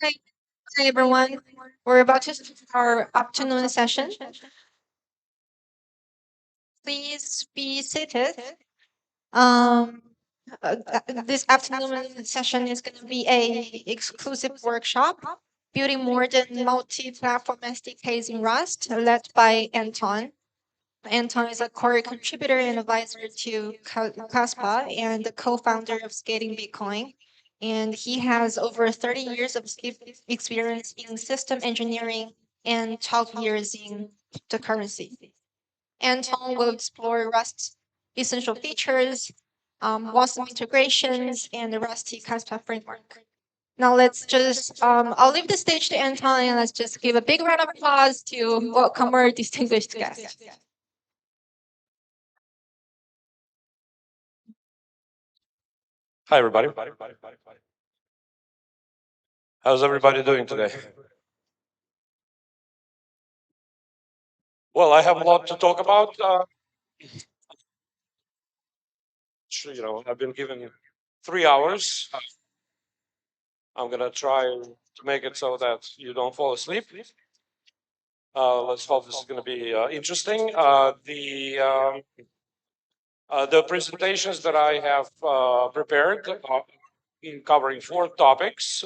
，Hi, hi everyone. We're about to start our afternoon session. Please be seated. Um, this afternoon session is going to be a exclusive workshop building more than multi-platform SDKs in Rust, led by Anton. Anton is a core contributor and advisor to Kaspa and the co-founder of Scaling Bitcoin. And he has over 30 years of experience in system engineering and 12 years in the currency. Anton will explore Rust's essential features, WASM integrations, and the Rusty Kaspa framework. Now let's just, I'll leave the stage to Anton and let's just give a big round of applause to welcome our distinguished guest. Hi, everybody. How's everybody doing today? Well, I have a lot to talk about. I've been given 3 hours. I'm gonna try to make it so that you don't fall asleep. Let's hope this is going to be interesting. The presentations that I have prepared in covering 4 topics.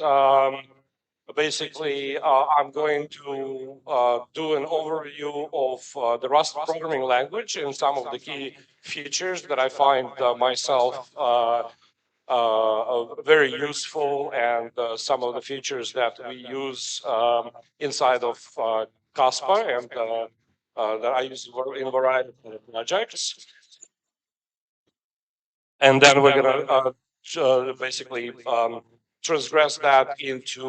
Basically, I'm going to do an overview of the Rust programming language and some of the key features that I find myself very useful, and some of the features that we use inside of Kaspa and that I use in a variety of projects. And then we're going to basically transgress that into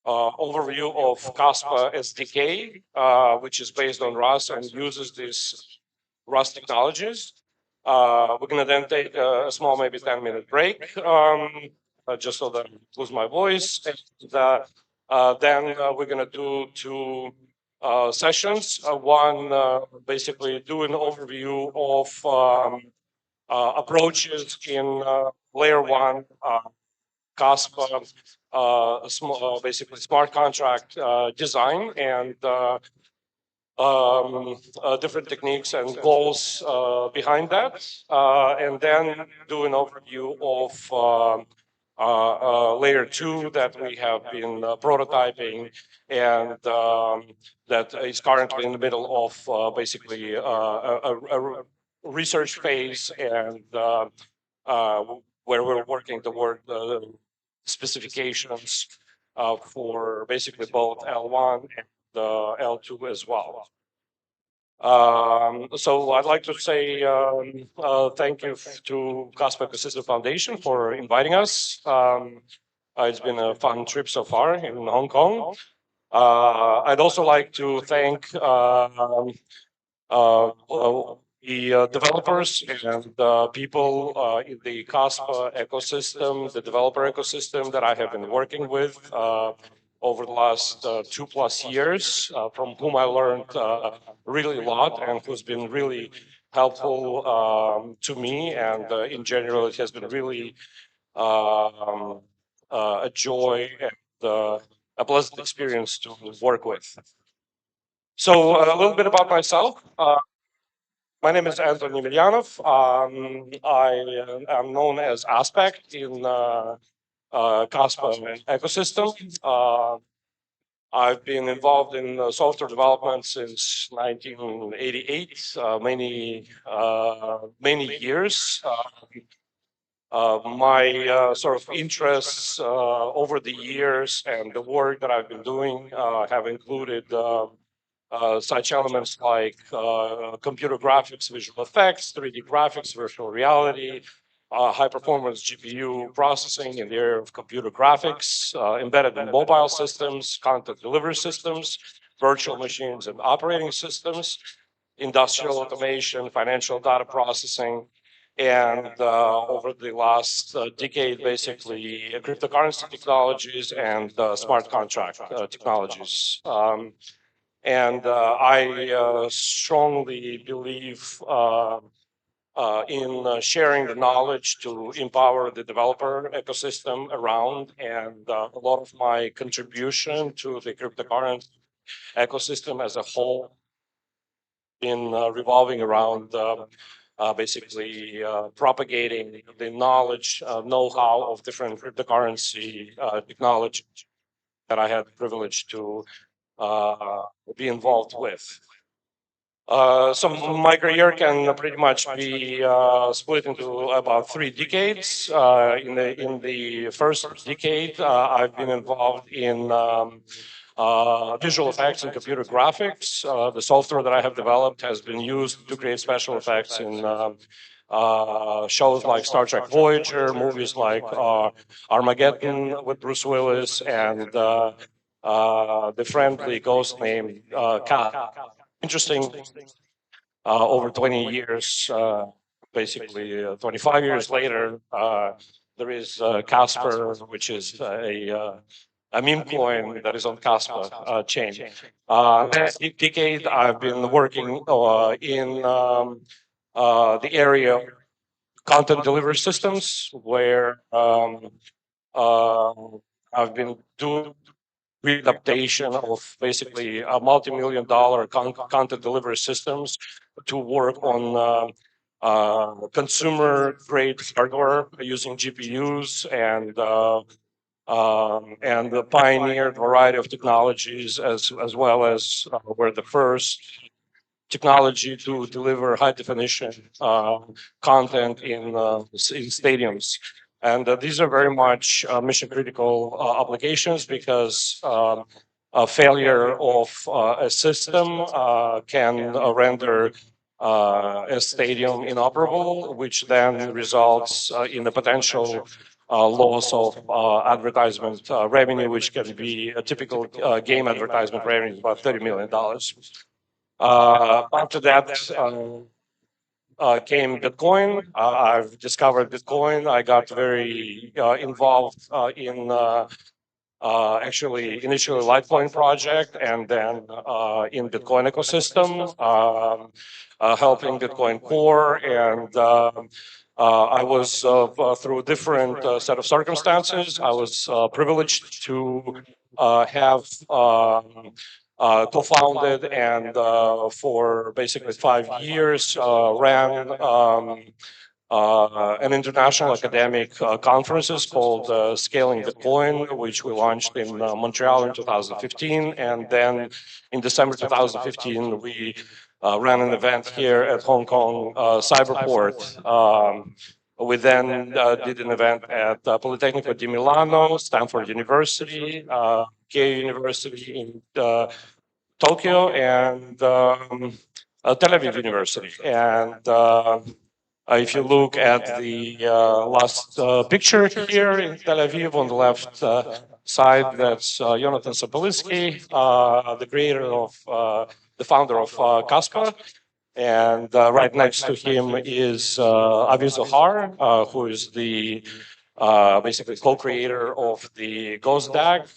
overview of Kaspa SDK, which is based on Rust and uses these Rust technologies. We're going to then take a small, maybe 10-minute break, just so that I don't lose my voice. And then we're going to do 2 sessions. One, basically do an overview of approaches in layer 1 Kaspa, basically smart contract design, and different techniques and goals behind that, and then do an overview of layer 2 that we have been prototyping, and that is currently in the middle of basically a research phase, and where we're working toward specifications for basically both L1 and L2 as well. So I'd like to say thank you to Kaspa Ecosystem Foundation for inviting us. It's been a fun trip so far in Hong Kong. I'd also like to thank the developers and people in the Kaspa ecosystem, the developer ecosystem that I have been working with over the last 2+ years, from whom I learned really a lot, and who's been really helpful to me. And in general, it has been really a joy and a pleasant experience to work with. So a little bit about myself. My name is Anton. I am known as Aspect in Kaspa ecosystem. I've been involved in software development since 1988, many years. My sort of interests over the years and the work that I've been doing have included such elements like computer graphics, visual effects, 3D graphics, virtual reality, high performance GPU processing in the area of computer graphics, embedded in mobile systems, content delivery systems, virtual machines and operating systems, industrial automation, financial data processing, and over the last decade, basically cryptocurrency technologies and smart contract technologies. And I strongly believe in sharing the knowledge to empower the developer ecosystem around, and a lot of my contribution to the cryptocurrency ecosystem as a whole in revolving around basically propagating the knowledge, know-how of different cryptocurrency technology that I had the privilege to be involved with. So my career can pretty much be split into about 3 decades. In the first decade, I've been involved in visual effects and computer graphics. The software that I have developed has been used to create special effects in shows like Star Trek Voyager, movies like Armageddon with Bruce Willis, and the friendly ghost named Kat. Interesting, over 20 years, basically 25 years later, there is Casper, which is a meme coin that is on Kaspa chain. Next decade, I've been working in the area of content delivery systems, where I've been doing readaptation of basically a multi-million-dollar content delivery systems to work on consumer-grade hardware using GPUs and pioneered a variety of technologies as well as were the first technology to deliver high definition content in stadiums. And these are very much mission critical applications because a failure of a system can render a stadium inoperable, which then results in the potential loss of advertisement revenue, which can be a typical game advertisement revenue, about $30 million. After that came Bitcoin. I've discovered Bitcoin. I got very involved in actually initially Litecoin project and then in Bitcoin ecosystem, helping Bitcoin Core. And I was through different set of circumstances. I was privileged to have co-founded and for basically 5 years ran an international academic conferences called Scaling Bitcoin, which we launched in Montreal in 2015. And then in December 2015, we ran an event here at Hong Kong Cyberport. We then did an event at Politecnico di Milano, Stanford University, Keio University in Tokyo, and Tel Aviv University. And if you look at the last picture here in Tel Aviv on the left side, that's Jonathan Sapolsky, the creator of, the founder of Kaspa. And right next to him is Avi Zohar, who is the basically co-creator of the Ghost DAG.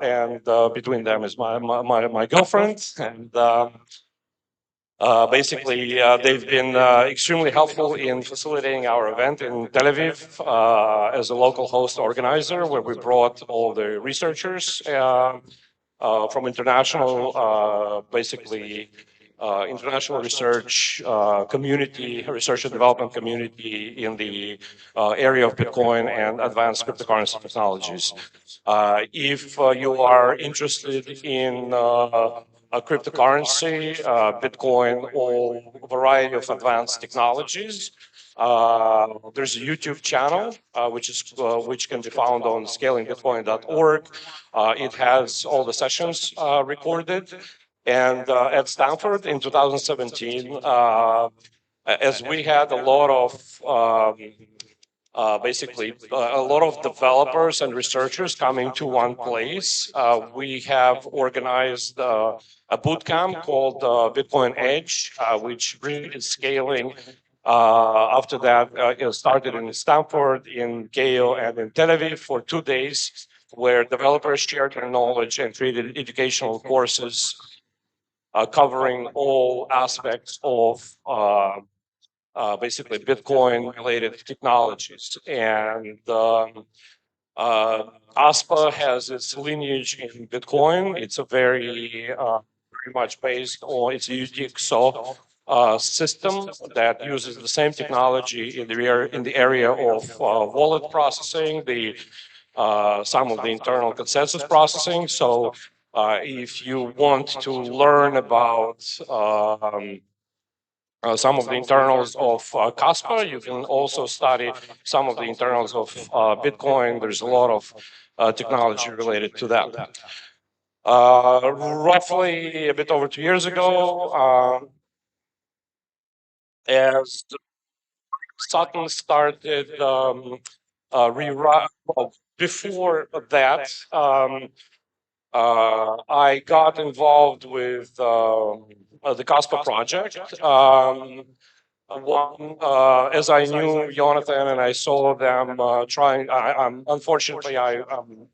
And between them is my girlfriend. And basically, they've been extremely helpful in facilitating our event in Tel Aviv as a local host organizer, where we brought all the researchers from international, basically international research community, research and development community in the area of Bitcoin and advanced cryptocurrency technologies. If you are interested in a cryptocurrency, Bitcoin, or a variety of advanced technologies, there's a YouTube channel which can be found on scalingbitcoin.org. It has all the sessions recorded. And at Stanford in 2017, as we had a lot of basically a lot of developers and researchers coming to one place, we have organized a bootcamp called Bitcoin Edge, which really is scaling. After that, it started in Stanford, in Keio, and in Tel Aviv for 2 days, where developers shared their knowledge and created educational courses covering all aspects of basically Bitcoin-related technologies. And Kaspa has its lineage in Bitcoin. It's a very much based on its UTXO system that uses the same technology in the area of wallet processing, some of the internal consensus processing. So if you want to learn about some of the internals of Kaspa, you can also study some of the internals of Bitcoin. There's a lot of technology related to that. Roughly a bit over 2 years ago, as Sutton started rewrite, well, before that, I got involved with the Kaspa project. As I knew Jonathan and I saw them trying, unfortunately,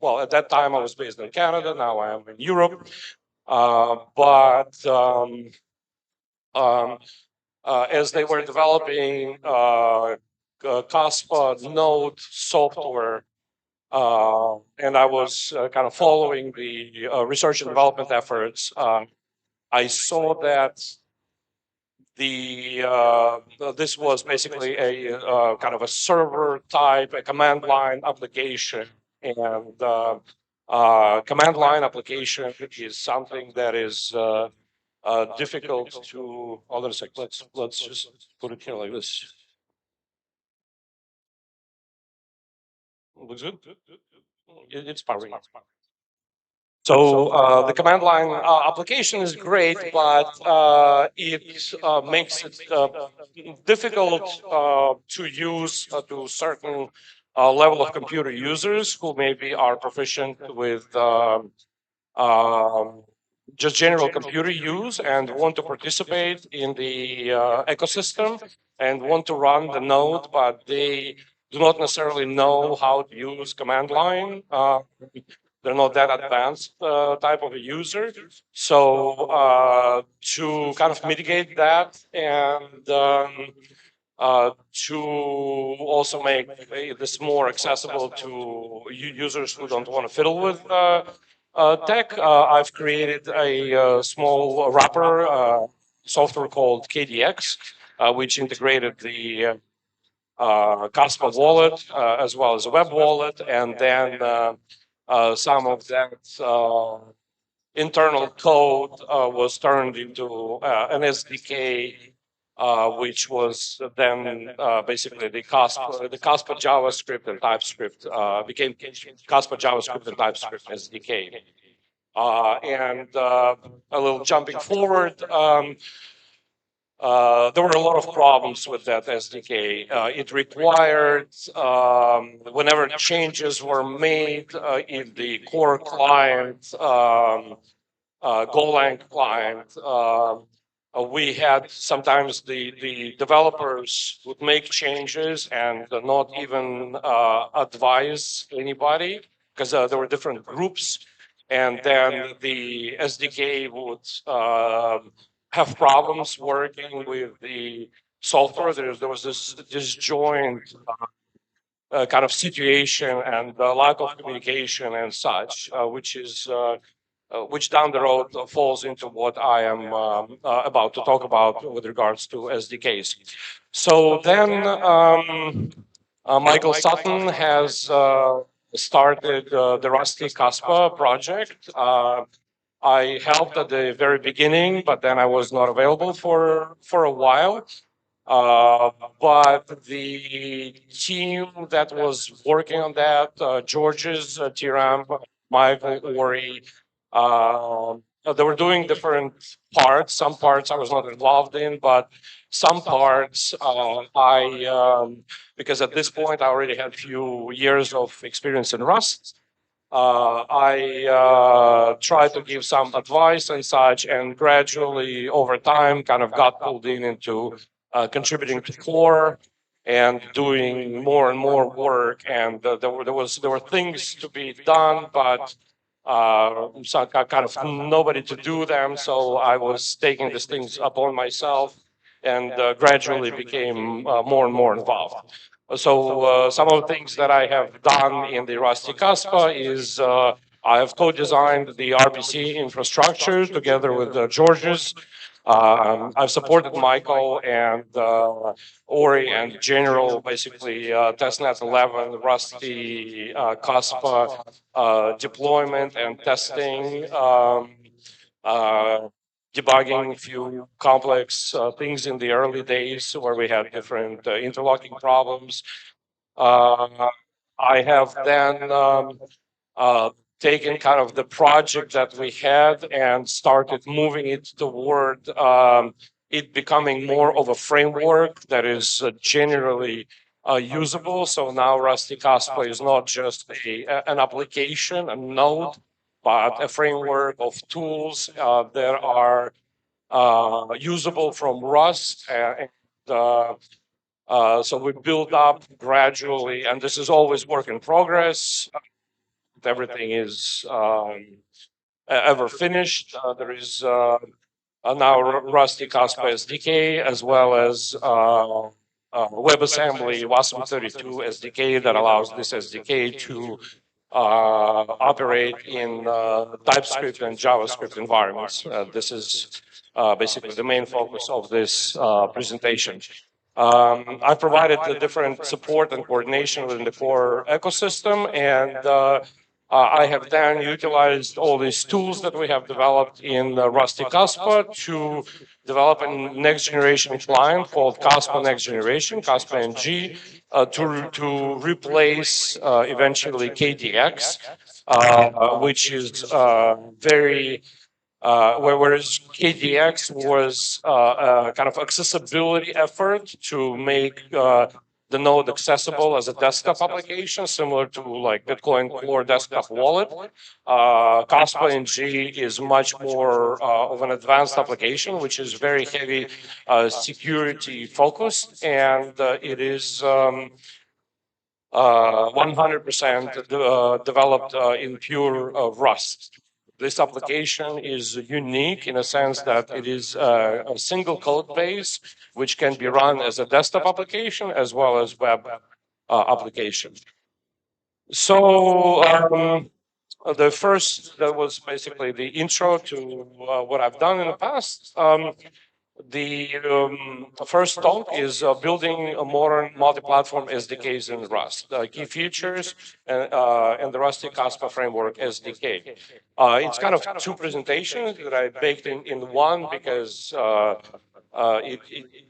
well, at that time I was based in Canada, now I am in Europe. But as they were developing Kaspa node software and I was kind of following the research and development efforts. I saw that this was basically a kind of a server type, a command line application, and command line application is something that is difficult to. Hold on a sec. Let's just put it here like this. Looks good. It's powering. So the command line application is great, but it makes it difficult to use to certain level of computer users who maybe are proficient with just general computer use and want to participate in the ecosystem and want to run the node, but they do not necessarily know how to use command line. They're not that advanced type of a user. So to kind of mitigate that and to also make this more accessible to users who don't want to fiddle with tech, I've created a small wrapper software called KDX, which integrated the Kaspa wallet as well as a web wallet, and then some of that internal code was turned into an SDK, which was then basically the Kaspa JavaScript and TypeScript became Kaspa JavaScript and TypeScript SDK. And a little jumping forward, there were a lot of problems with that SDK. It required, whenever changes were made in the core client, Golang client, we had sometimes the developers would make changes and not even advise anybody because there were different groups. And then the SDK would have problems working with the software. There was this disjoint kind of situation and lack of communication and such, which down the road falls into what I am about to talk about with regards to SDKs. So then Michael Sutton has started the Rusty Kaspa project. I helped at the very beginning, but then I was not available for a while. But the team that was working on that, George's, Tiram, Michael, Ori, they were doing different parts. Some parts I was not involved in, but some parts because at this point I already had a few years of experience in Rust. I tried to give some advice and such, and gradually over time kind of got pulled into contributing to core and doing more and more work. And there were things to be done, but so kind of nobody to do them. So I was taking these things upon myself and gradually became more and more involved. So some of the things that I have done in the Rusty Kaspa is I have co-designed the RPC infrastructure together with George's. I've supported Michael and Ori and General, basically testnet 11, Rusty Kaspa deployment and testing. Debugging a few complex things in the early days where we had different interlocking problems. I have then taken kind of the project that we had and started moving it toward it becoming more of a framework that is generally usable. So now Rusty Kaspa is not just an application, a node, but a framework of tools that are usable from Rust. So we build up gradually, and this is always work in progress. Everything is ever finished. There is now Rusty Kaspa SDK as well as WebAssembly WASM32 SDK that allows this SDK to operate in TypeScript and JavaScript environments. This is basically the main focus of this presentation. I provided the different support and coordination within the core ecosystem, and I have then utilized all these tools that we have developed in Rusty Kaspa to develop a next generation client called Kaspa Next Generation, Kaspa NG, to replace eventually KDX, which is very whereas KDX was a kind of accessibility effort to make the node accessible as a desktop application, similar to like Bitcoin Core desktop wallet. Kaspa NG is much more of an advanced application, which is very heavy security focused, and it is 100% developed in pure Rust. This application is unique in a sense that it is a single code base, which can be run as a desktop application as well as web application. So that was basically the intro to what I've done in the past. The first talk is building a modern multi-platform SDKs in Rust. Key features and the Rusty Kaspa Framework SDK. It's kind of two presentations that I baked in one because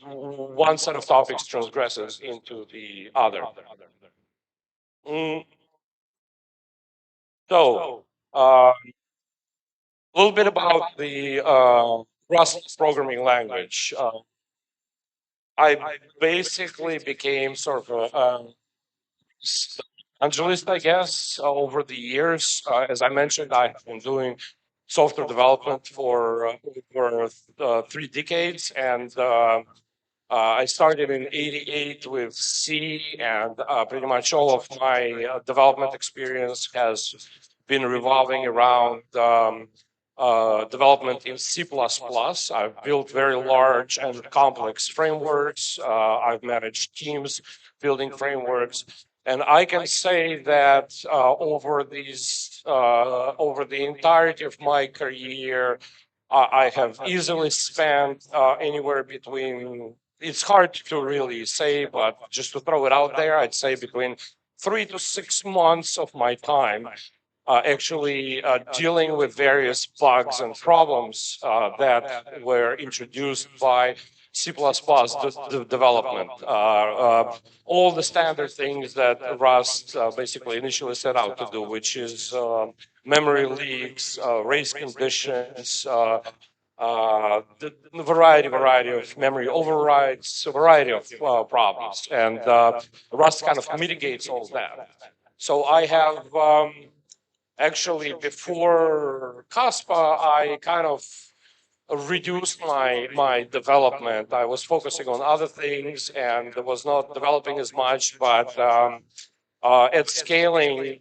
one set of topics transgresses into the other. So, a little bit about the Rust programming language. I basically became sort of a evangelist, I guess, over the years. As I mentioned, I have been doing software development for 3 decades, and I started in '88 with C, and pretty much all of my development experience has been revolving around development in C++. I've built very large and complex frameworks. I've managed teams building frameworks. And I can say that over the entirety of my career, I have easily spent anywhere between, it's hard to really say, but just to throw it out there, I'd say between 3 to 6 months of my time actually dealing with various bugs and problems that were introduced by C++ development. All the standard things that Rust basically initially set out to do, which is memory leaks, race conditions, the variety of memory overrides, a variety of problems. And Rust kind of mitigates all that. So I have actually, before Kaspa, I kind of reduced my development. I was focusing on other things and was not developing as much, but at scaling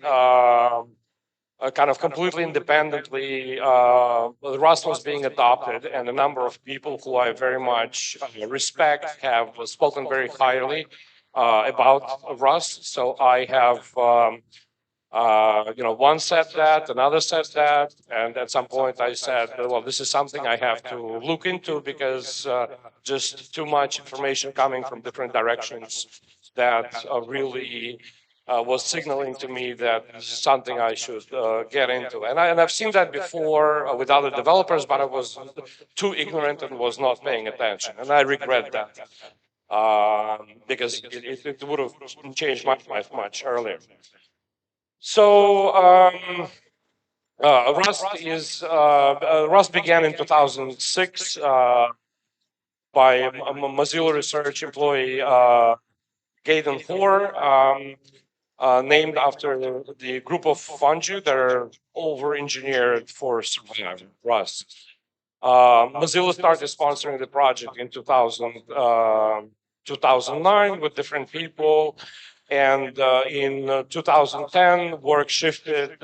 kind of completely independently, Rust was being adopted, and a number of people who I very much respect have spoken very highly about Rust. So I have one said that, another said that, and at some point I said, well, this is something I have to look into because just too much information coming from different directions that really was signaling to me that this is something I should get into. And I've seen that before with other developers, but I was too ignorant and was not paying attention. And I regret that because it would have changed much earlier. So Rust began in 2006 by a Mozilla research employee, Gaydon Hoare, named after the group of fungi that are over-engineered for surviving Rust. Mozilla started sponsoring the project in 2009 with different people. And in 2010, work shifted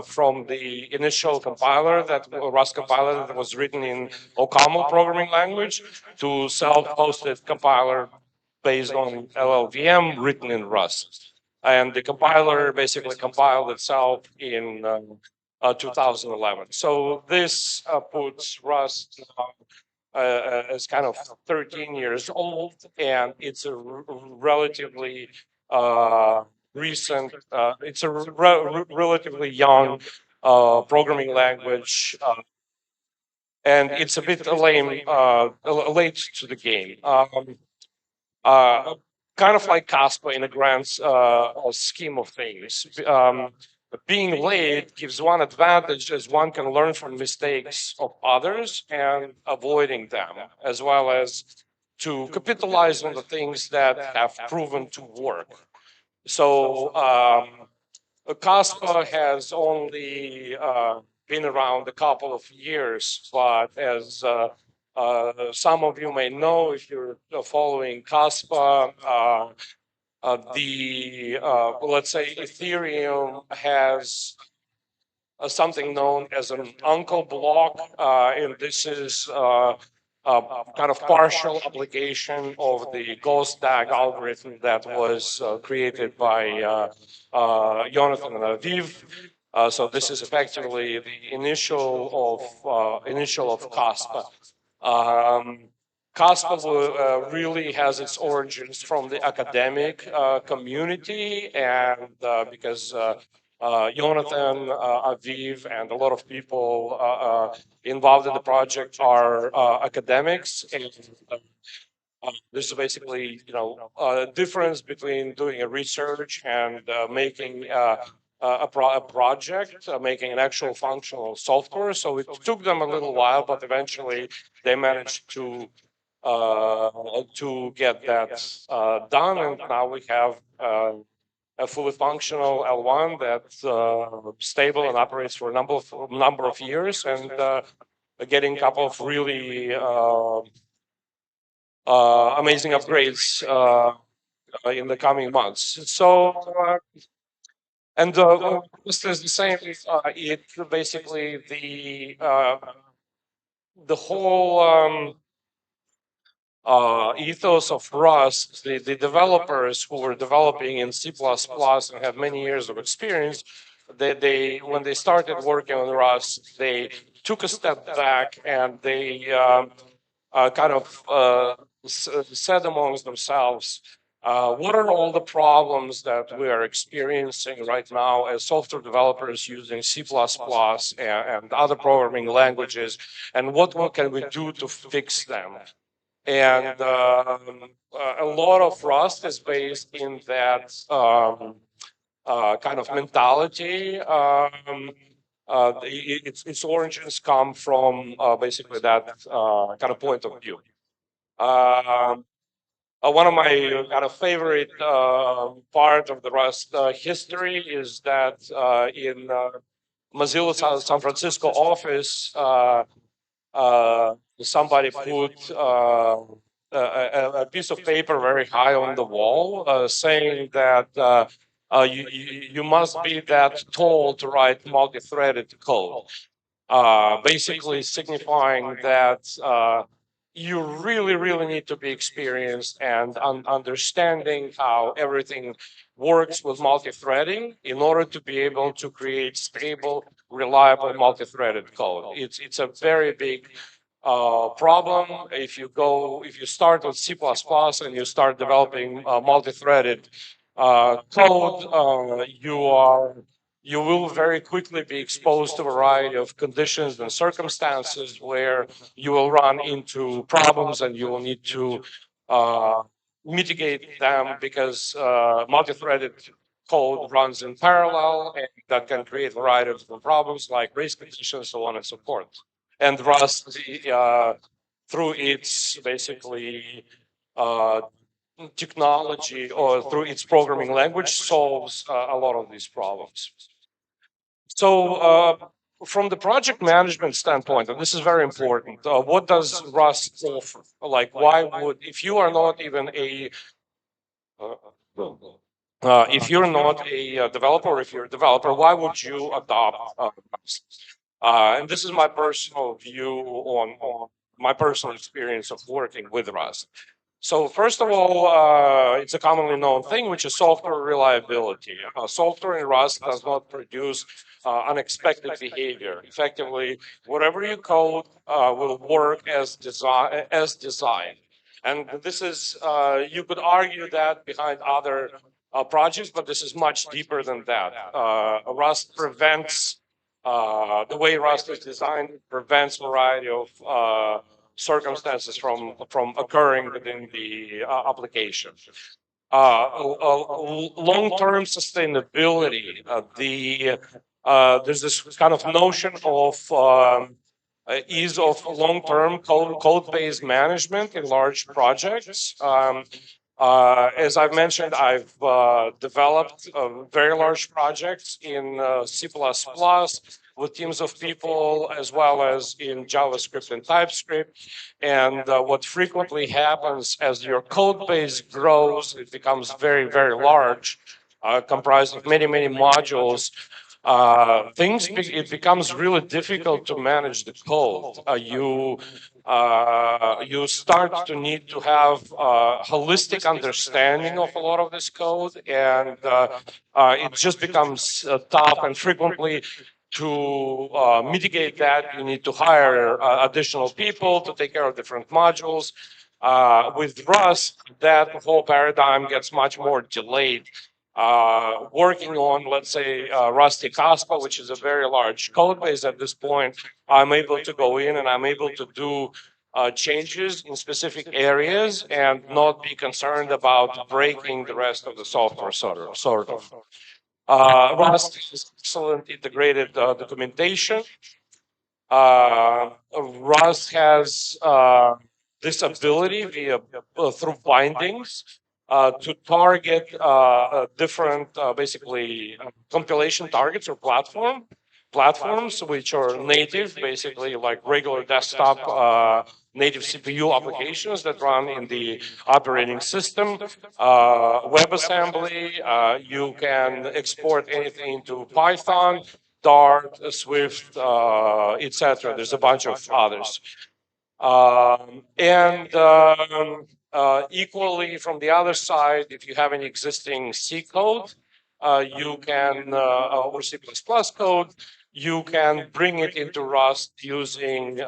from the initial compiler, that Rust compiler that was written in OCaml programming language, to self-hosted compiler based on LLVM written in Rust. and the compiler basically compiled itself in 2011. So this puts Rust as kind of 13 years old, and it's a relatively recent, it's a relatively young programming language, and it's a bit late to the game. Kind of like Kaspa in a grand scheme of things. Being late gives one advantage, as one can learn from mistakes of others and avoiding them, as well as to capitalize on the things that have proven to work. So Kaspa has only been around a couple of years, but as some of you may know, if you're following Kaspa, let's say Ethereum has something known as an uncle block, and this is kind of partial application of the ghost tag algorithm that was created by Jonathan and Aviv. So this is effectively the initial of Kaspa. Kaspa really has its origins from the academic community, and because Jonathan, Aviv, and a lot of people involved in the project are academics, and this is basically, a difference between doing a research and making a project, making an actual functional software. So it took them a little while, but eventually they managed to get that done, and now we have a fully functional L1 that's stable and operates for a number of years, and getting a couple of really amazing upgrades in the coming months. So, and this is the same. It basically the whole ethos of Rust. The developers who were developing in C++ and have many years of experience, they when they started working on Rust, they took a step back and they kind of said amongst themselves, what are all the problems that we are experiencing right now as software developers using C++ and other programming languages, and what can we do to fix them? And a lot of Rust is based in that kind of mentality. Its origins come from basically that kind of point of view. One of my kind of favorite part of the Rust history is that in Mozilla San Francisco office, somebody put a piece of paper very high on the wall saying that you must be that tall to write multi-threaded code, basically signifying that you really need to be experienced and understanding how everything works with multi-threading in order to be able to create stable, reliable multi-threaded code. It's a very big problem. If you start with C++ and you start developing multi-threaded code, you will very quickly be exposed to a variety of conditions and circumstances where you will run into problems and you will need to mitigate them, because multi-threaded code runs in parallel, and that can create a variety of problems like race conditions, so on and so forth. And Rust, through its basically technology or through its programming language, solves a lot of these problems. So from the project management standpoint, and this is very important, what does Rust offer? Like, why would, if you are not even a if you're not a developer, or if you're a developer, why would you adopt Rust? And this is my personal view on my personal experience of working with Rust. So first of all, it's a commonly known thing, which is software reliability. Software in Rust does not produce unexpected behavior. Effectively, whatever you code will work as designed. And this is, you could argue that behind other projects, but this is much deeper than that. Rust prevents, the way Rust is designed prevents a variety of circumstances from occurring within the application. Long-term sustainability. There's this kind of notion of ease of long-term code-based management in large projects. As I've mentioned, I've developed very large projects in C++ with teams of people, as well as in JavaScript and TypeScript. And what frequently happens as your code base grows, it becomes very, very large, comprised of many, many modules. It becomes really difficult to manage the code. You start to need to have a holistic understanding of a lot of this code, and it just becomes tough. And frequently, to mitigate that, you need to hire additional people to take care of different modules. With Rust, that whole paradigm gets much more delayed. Working on, let's say, Rusty Kaspa, which is a very large code base at this point, I'm able to go in and I'm able to do changes in specific areas and not be concerned about breaking the rest of the software, sort of. Rust has excellent integrated documentation. Rust has this ability through bindings to target different, basically, compilation targets or platforms which are native, basically like regular desktop native CPU applications that run in the operating system. WebAssembly, you can export anything to Python, Dart, Swift, etc. There's a bunch of others. Equally, from the other side, if you have any existing C code, you can, or C++ code, you can bring it into Rust using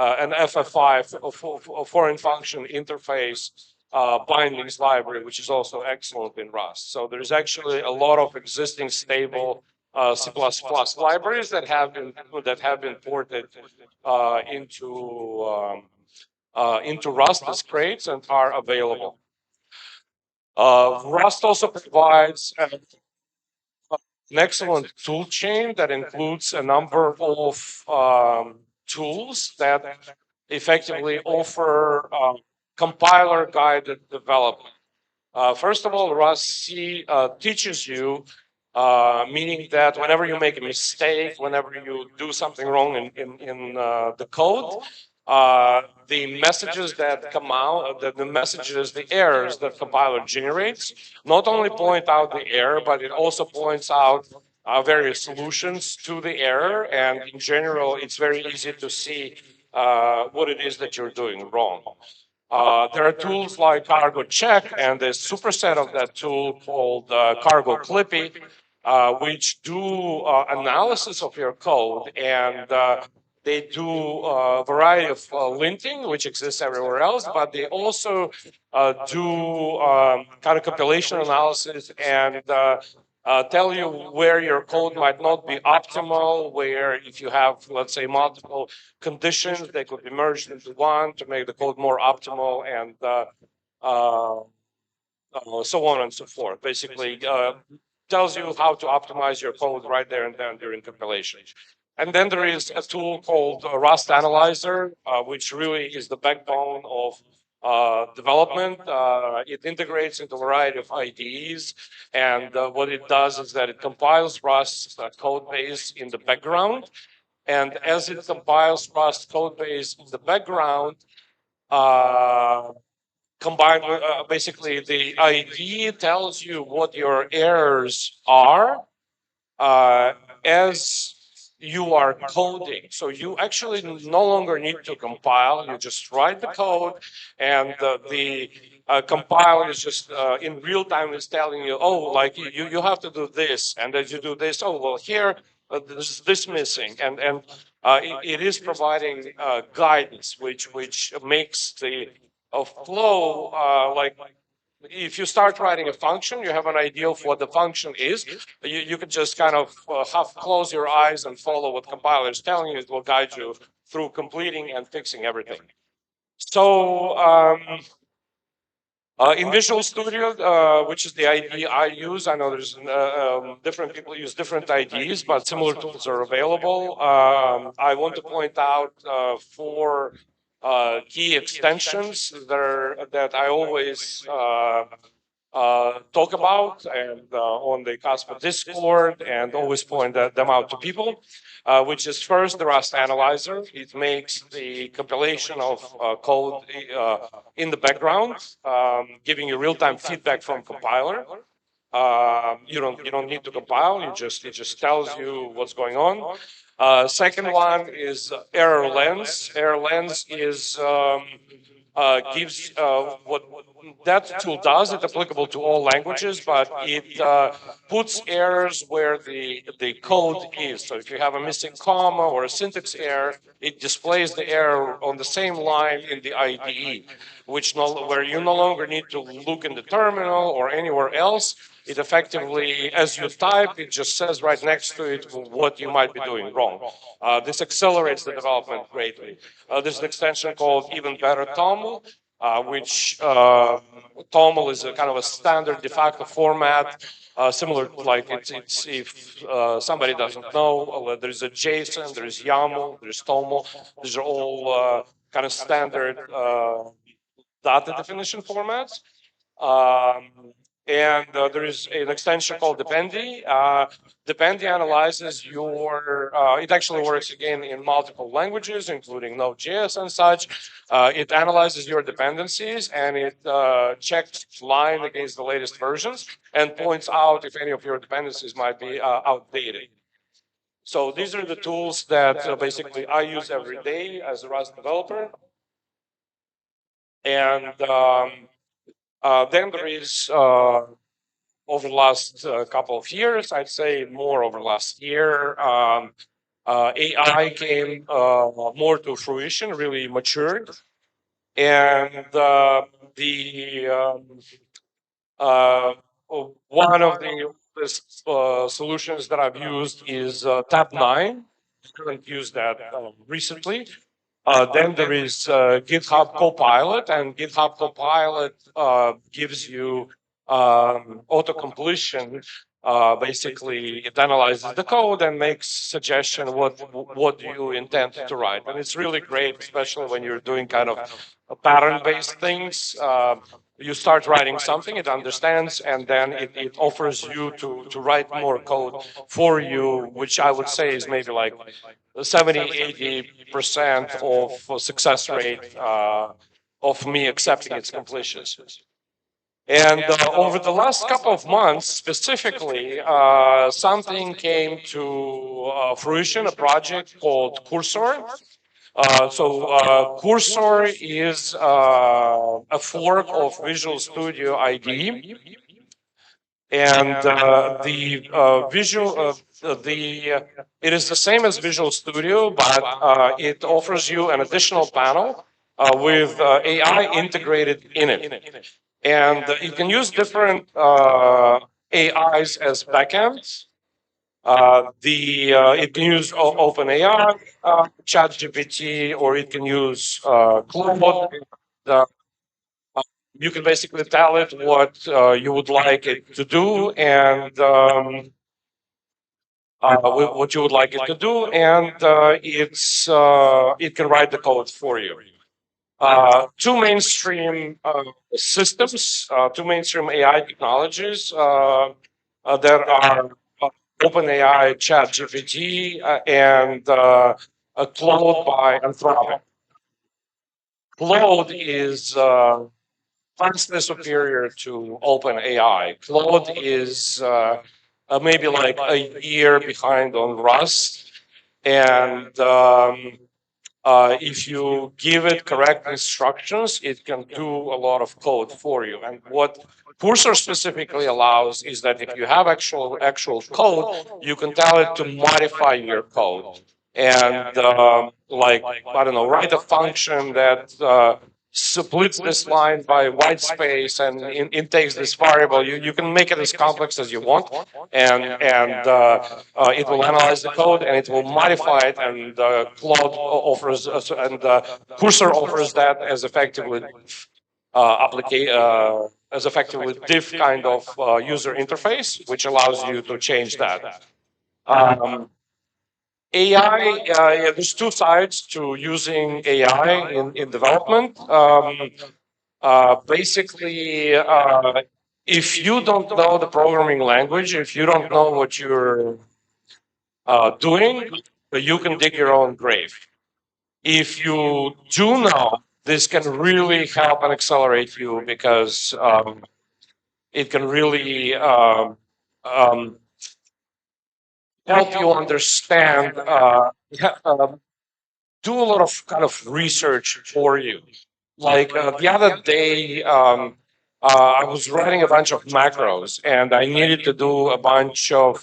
an FF5 foreign function interface bindings library, which is also excellent in Rust. So there's actually a lot of existing stable C++ libraries that have been ported into Rust as crates and are available. Rust also provides an excellent tool chain that includes a number of tools that effectively offer compiler-guided development. First of all, Rust C teaches you, meaning that whenever you make a mistake, whenever you do something wrong in the code, the messages that come out, the errors that compiler generates, not only point out the error, but it also points out various solutions to the error. And in general, it's very easy to see what it is that you're doing wrong. There are tools like Cargo Check and a superset of that tool called Cargo Clippy, which do analysis of your code, and they do a variety of linting, which exists everywhere else, but they also do kind of compilation analysis and tell you where your code might not be optimal, where if you have, let's say, multiple conditions, they could be merged into one to make the code more optimal, and so on and so forth. Basically, tells you how to optimize your code right there and then during compilation. And then there is a tool called Rust Analyzer, which really is the backbone of development. It integrates into a variety of IDEs, and what it does is that it compiles Rust code base in the background. And as it compiles Rust code base in the background, combined with basically the IDE tells you what your errors are as you are coding. So you actually no longer need to compile. You just write the code, and the compiler is just in real time is telling you, oh, like you have to do this, and as you do this, oh well, here there's this missing, and it is providing guidance, which makes the flow like if you start writing a function, you have an idea of what the function is. You can just kind of close your eyes and follow what compiler is telling you. It will guide you through completing and fixing everything. So in Visual Studio, which is the IDE I use, I know there's different people use different IDEs, but similar tools are available. I want to point out 4 key extensions that I always talk about and on the Kaspa Discord, and always point them out to people, which is first the Rust Analyzer. It makes the compilation of code in the background, giving you real-time feedback from compiler. You don't need to compile. It just tells you what's going on. Second one is Error Lens. Error Lens is gives what that tool does. It's applicable to all languages, but it puts errors where the code is. So if you have a missing comma or a syntax error, it displays the error on the same line in the IDE, where you no longer need to look in the terminal or anywhere else. It effectively, as you type, it just says right next to it what you might be doing wrong. This accelerates the development greatly. There's an extension called Even Better TOML, which TOML is a kind of a standard de facto format, similar to like it's if somebody doesn't know, there's a JSON, there's YAML, there's TOML. These are all kind of standard data definition formats. And there is an extension called Dependy. Dependy analyzes your, it actually works again in multiple languages, including Node.js and such. It analyzes your dependencies, and it checks line against the latest versions and points out if any of your dependencies might be outdated. So these are the tools that basically I use every day as a Rust developer. And then there is, over the last couple of years, I'd say more over last year, AI came more to fruition, really matured. And one of the solutions that I've used is Tab9. I haven't used that recently. Then there is GitHub Copilot, and GitHub Copilot gives you auto-completion. Basically, it analyzes the code and makes suggestion what do you intend to write. And it's really great, especially when you're doing kind of pattern-based things. You start writing something, it understands, and then it offers you to write more code for you, which I would say is maybe like 70–80% of success rate of me accepting its completions. And over the last couple of months, specifically, something came to fruition, a project called Cursor. Cursor is a fork of Visual Studio IDE, and it is the same as Visual Studio, but it offers you an additional panel with AI integrated in it. And you can use different AIs as backends. It can use OpenAI, ChatGPT, or it can use Claude. You can basically tell it what you would like it to do, and what you would like it to do, and it can write the code for you. Two mainstream systems, two mainstream AI technologies that are OpenAI, ChatGPT, and Claude by Anthropic. Claude is vastly superior to OpenAI. Claude is maybe like a year behind on Rust. And if you give it correct instructions, it can do a lot of code for you. And what Cursor specifically allows is that if you have actual code, you can tell it to modify your code. And like, I don't know, write a function that splits this line by white space and it takes this variable. You can make it as complex as you want, and it will analyze the code and it will modify it. And Claude offers and Cursor offers that as effectively as effectively diff kind of user interface, which allows you to change that. AI, there's two sides to using AI in development. Basically, if you don't know the programming language, if you don't know what you're doing, you can dig your own grave. If you do know, this can really help and accelerate you because it can really help you understand, do a lot of kind of research for you. Like the other day, I was writing a bunch of macros and I needed to do a bunch of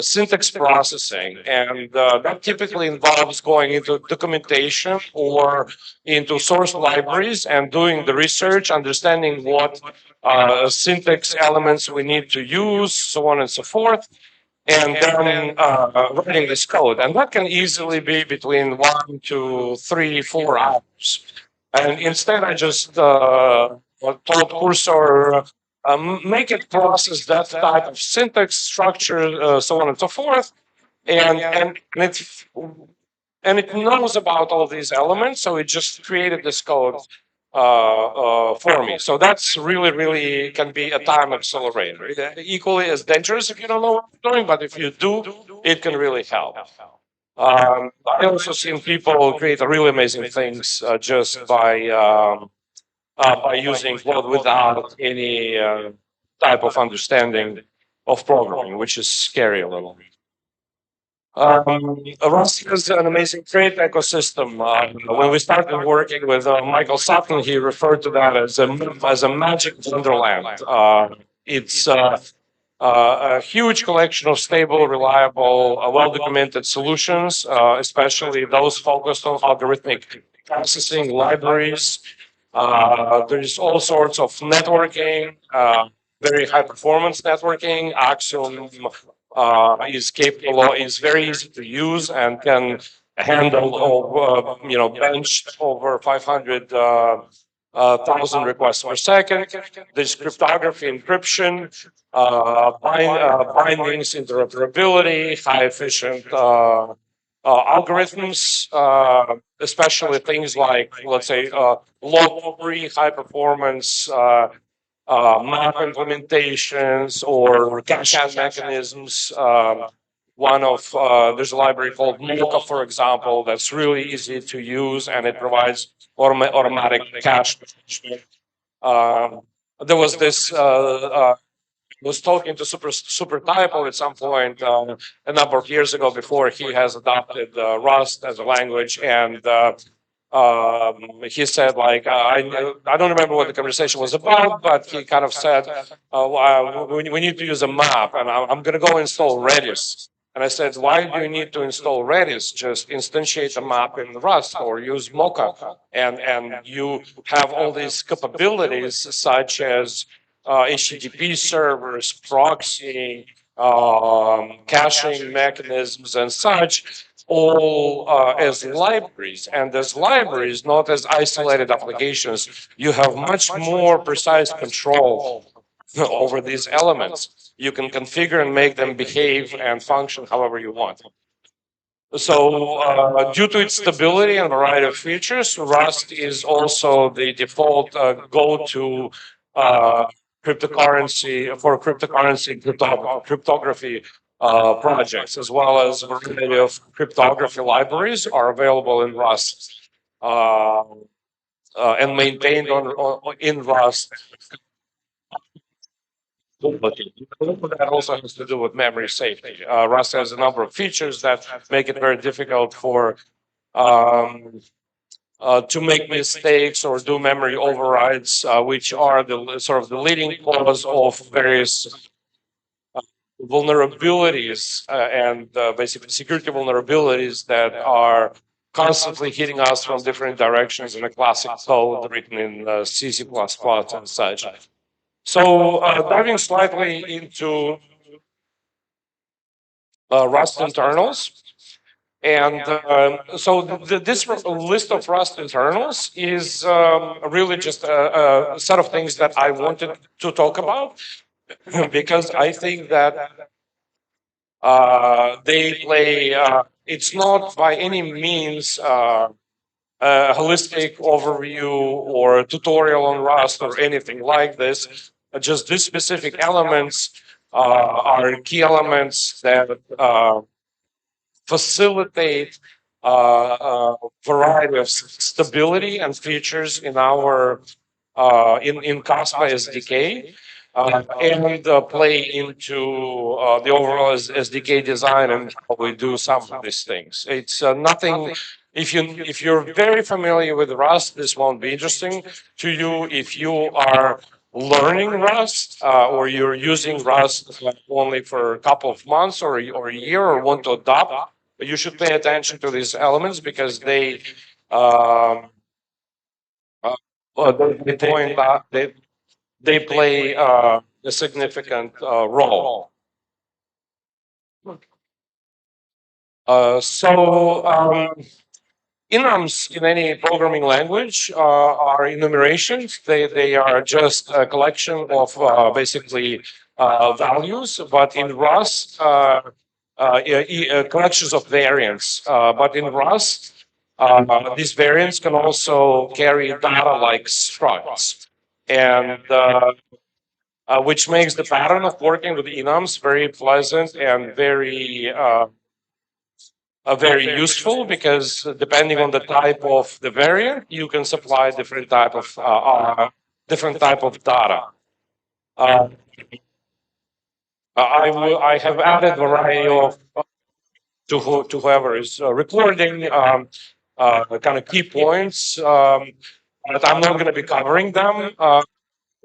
syntax processing. And that typically involves going into documentation or into source libraries and doing the research, understanding what syntax elements we need to use, so on and so forth, and then writing this code. And that can easily be between 1 to 3, 4 hours. And instead, I just told Cursor, make it process that type of syntax structure, so on and so forth. And it knows about all these elements, so it just created this code for me. So that's really can be a time accelerator. Equally as dangerous if you don't know what you're doing, but if you do, it can really help. I also seen people create really amazing things just by using Claude without any type of understanding of programming, which is scary a little. Rust is an amazing trade ecosystem. When we started working with Michael Sutton, he referred to that as a magic wonderland. It's a huge collection of stable, reliable, well-documented solutions, especially those focused on algorithmic processing libraries. There's all sorts of networking, very high-performance networking. Axiom is capable, is very easy to use, and can handle, bench over 500,000 requests per second. There's cryptography, encryption, bindings, interoperability, high efficient algorithms, especially things like, let's say, low-free, high-performance map implementations or cache mechanisms. There's a library called Mocha, for example, that's really easy to use, and it provides automatic cache management. There was this. Was talking to Super Typo at some point a number of years ago before he has adopted Rust as a language, and he said, like, I don't remember what the conversation was about, but he kind of said, we need to use a map, and I'm going to go install Redis. And I said, why do you need to install Redis? Just instantiate a map in Rust or use Mocha. And you have all these capabilities such as HTTP servers, proxy, caching mechanisms, and such, all as libraries. And as libraries, not as isolated applications, you have much more precise control over these elements. You can configure and make them behave and function however you want. So due to its stability and variety of features, Rust is also the default go-to cryptocurrency for cryptography projects, as well as a variety of cryptography libraries are available in Rust and maintained in Rust. That also has to do with memory safety. Rust has a number of features that make it very difficult for to make mistakes or do memory overrides, which are the sort of the leading cause of various vulnerabilities and basically security vulnerabilities that are constantly hitting us from different directions in a classic code written in C, C++ and such. So diving slightly into Rust internals. And so this list of Rust internals is really just a set of things that I wanted to talk about because I think that they play, it's not by any means a holistic overview or a tutorial on Rust or anything like this. Just these specific elements are key elements that facilitate a variety of stability and features in our in Kaspa SDK and play into the overall SDK design and how we do some of these things. It's nothing. If you're very familiar with Rust, this won't be interesting to you. If you are learning Rust or you're using Rust only for a couple of months or a year or want to adopt, you should pay attention to these elements because they point out they play a significant role. Enums in any programming language are enumerations. They are just a collection of basically values, but in Rust, collections of variants. But in Rust, these variants can also carry data like structs, and which makes the pattern of working with enums very pleasant and very useful because depending on the type of the variant, you can supply different type of data. I have added variety of to whoever is recording kind of key points, but I'm not going to be covering them.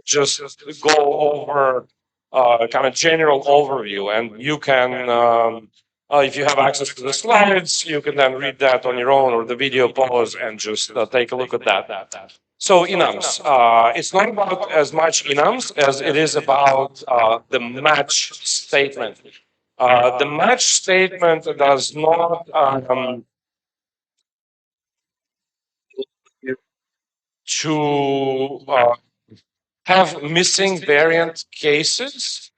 Just go over kind of general overview, and you can. If you have access to the slides, you can then read that on your own or the video pause and just take a look at that. So enums, it's not about as much enums as it is about the match statement. The match statement does not to have missing variant cases.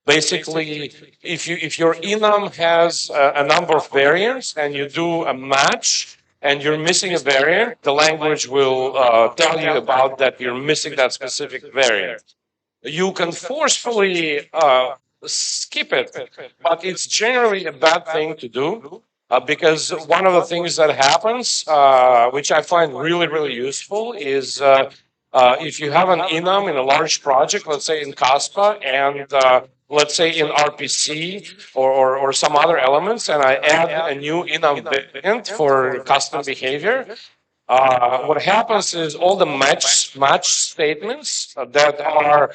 Basically, if your enum has a number of variants and you do a match and you're missing a variant, the language will tell you about that you're missing that specific variant. You can forcefully skip it, but it's generally a bad thing to do because one of the things that happens, which I find really, really useful, is if you have an enum in a large project, let's say in Kaspa, and let's say in RPC or some other elements, and I add a new enum variant for custom behavior, what happens is all the match statements that are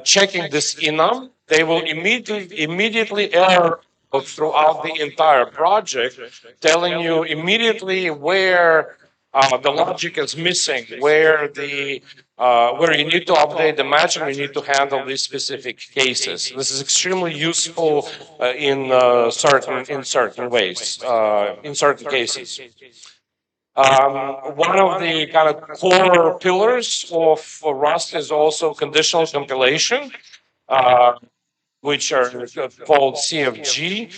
checking this enum, they will immediately error throughout the entire project, telling you immediately where the logic is missing, where you need to update the match and you need to handle these specific cases. This is extremely useful in certain ways, in certain cases. One of the kind of core pillars of Rust is also conditional compilation, which are called CFG.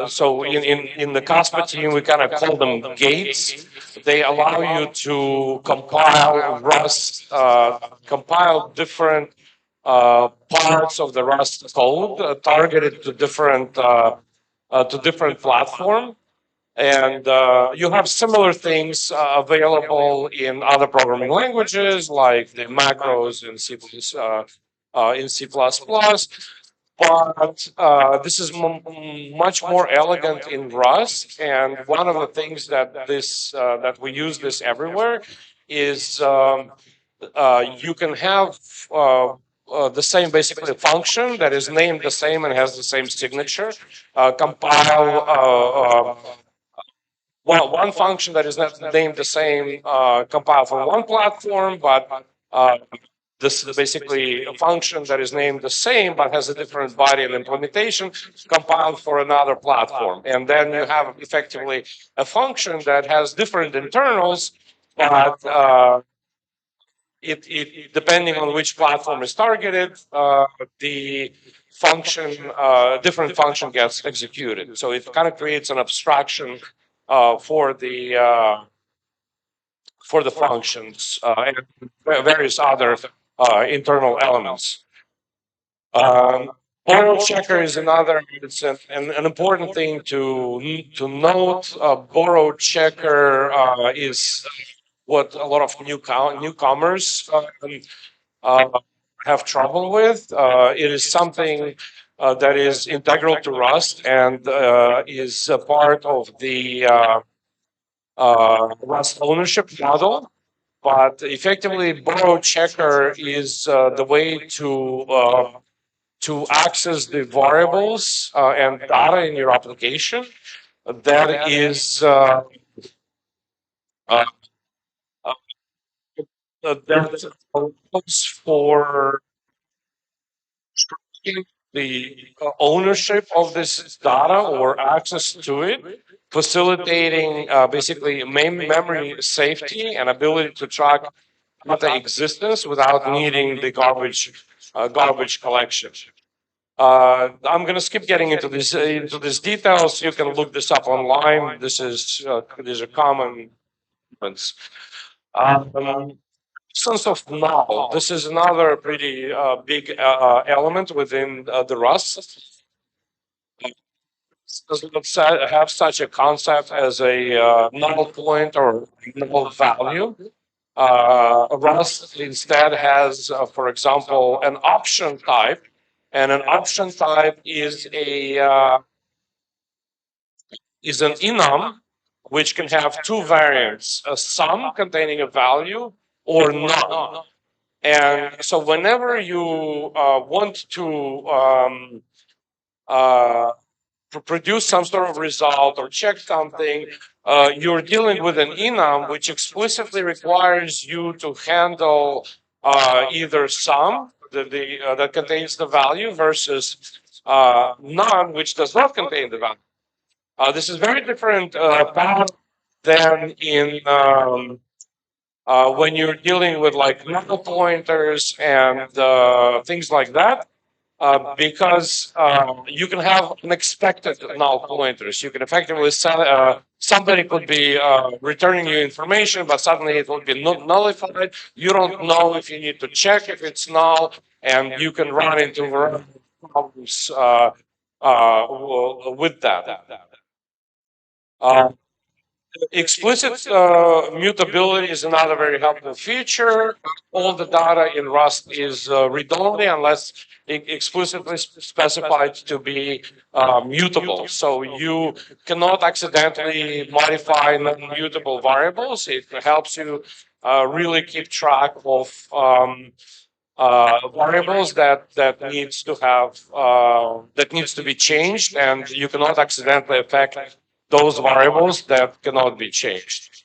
So in the Kaspa team, we kind of call them gates. They allow you to compile Rust, compile different parts of the Rust code targeted to different platform. And you have similar things available in other programming languages, like the macros in C++. But this is much more elegant in Rust. And one of the things that that we use this everywhere is you can have the same basically function that is named the same and has the same signature. Compile one function that is not named the same compile for one platform, but this is basically a function that is named the same but has a different body and implementation compiled for another platform. And then you have effectively a function that has different internals, but depending on which platform is targeted, the function, different function gets executed. So it kind of creates an abstraction for the functions and various other internal elements. Borrow checker is another. It's an important thing to note. Borrow checker is what a lot of newcomers have trouble with. It is something that is integral to Rust and is a part of the Rust ownership model. But effectively, borrow checker is the way to access the variables and data in your application. That is that allows for the ownership of this data or access to it, facilitating basically memory safety and ability to track data existence without needing the garbage collection. I'm going to skip getting into these details. You can look this up online. These are common ones. Absence of null. This is another pretty big element within the Rust. Does not have such a concept as a null point or null value. Rust instead has, for example, an option type, and an option type is an enum which can have two variants: a sum containing a value or none. And so whenever you want to produce some sort of result or check something, you're dealing with an enum which explicitly requires you to handle either sum that contains the value versus none, which does not contain the value. This is very different path than in when you're dealing with like null pointers and things like that, because you can have unexpected null pointers. You can effectively somebody could be returning you information, but suddenly it will be nullified. You don't know if you need to check if it's null, and you can run into problems with that. Explicit mutability is another very helpful feature. All the data in Rust is read-only unless explicitly specified to be mutable. So you cannot accidentally modify non-mutable variables. It helps you really keep track of variables that needs to be changed, and you cannot accidentally affect those variables that cannot be changed.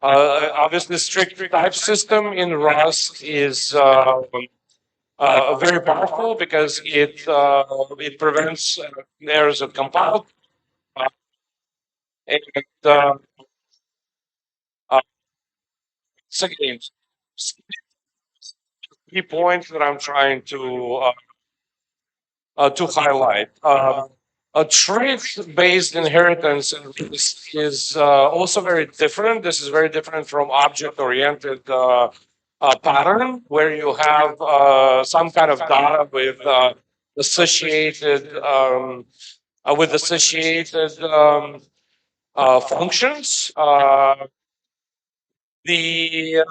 Obviously, strict type system in Rust is very powerful because it prevents errors at compile. And again, key point that I'm trying to highlight. A trait-based inheritance is also very different. This is very different from object-oriented pattern, where you have some kind of data with associated functions. The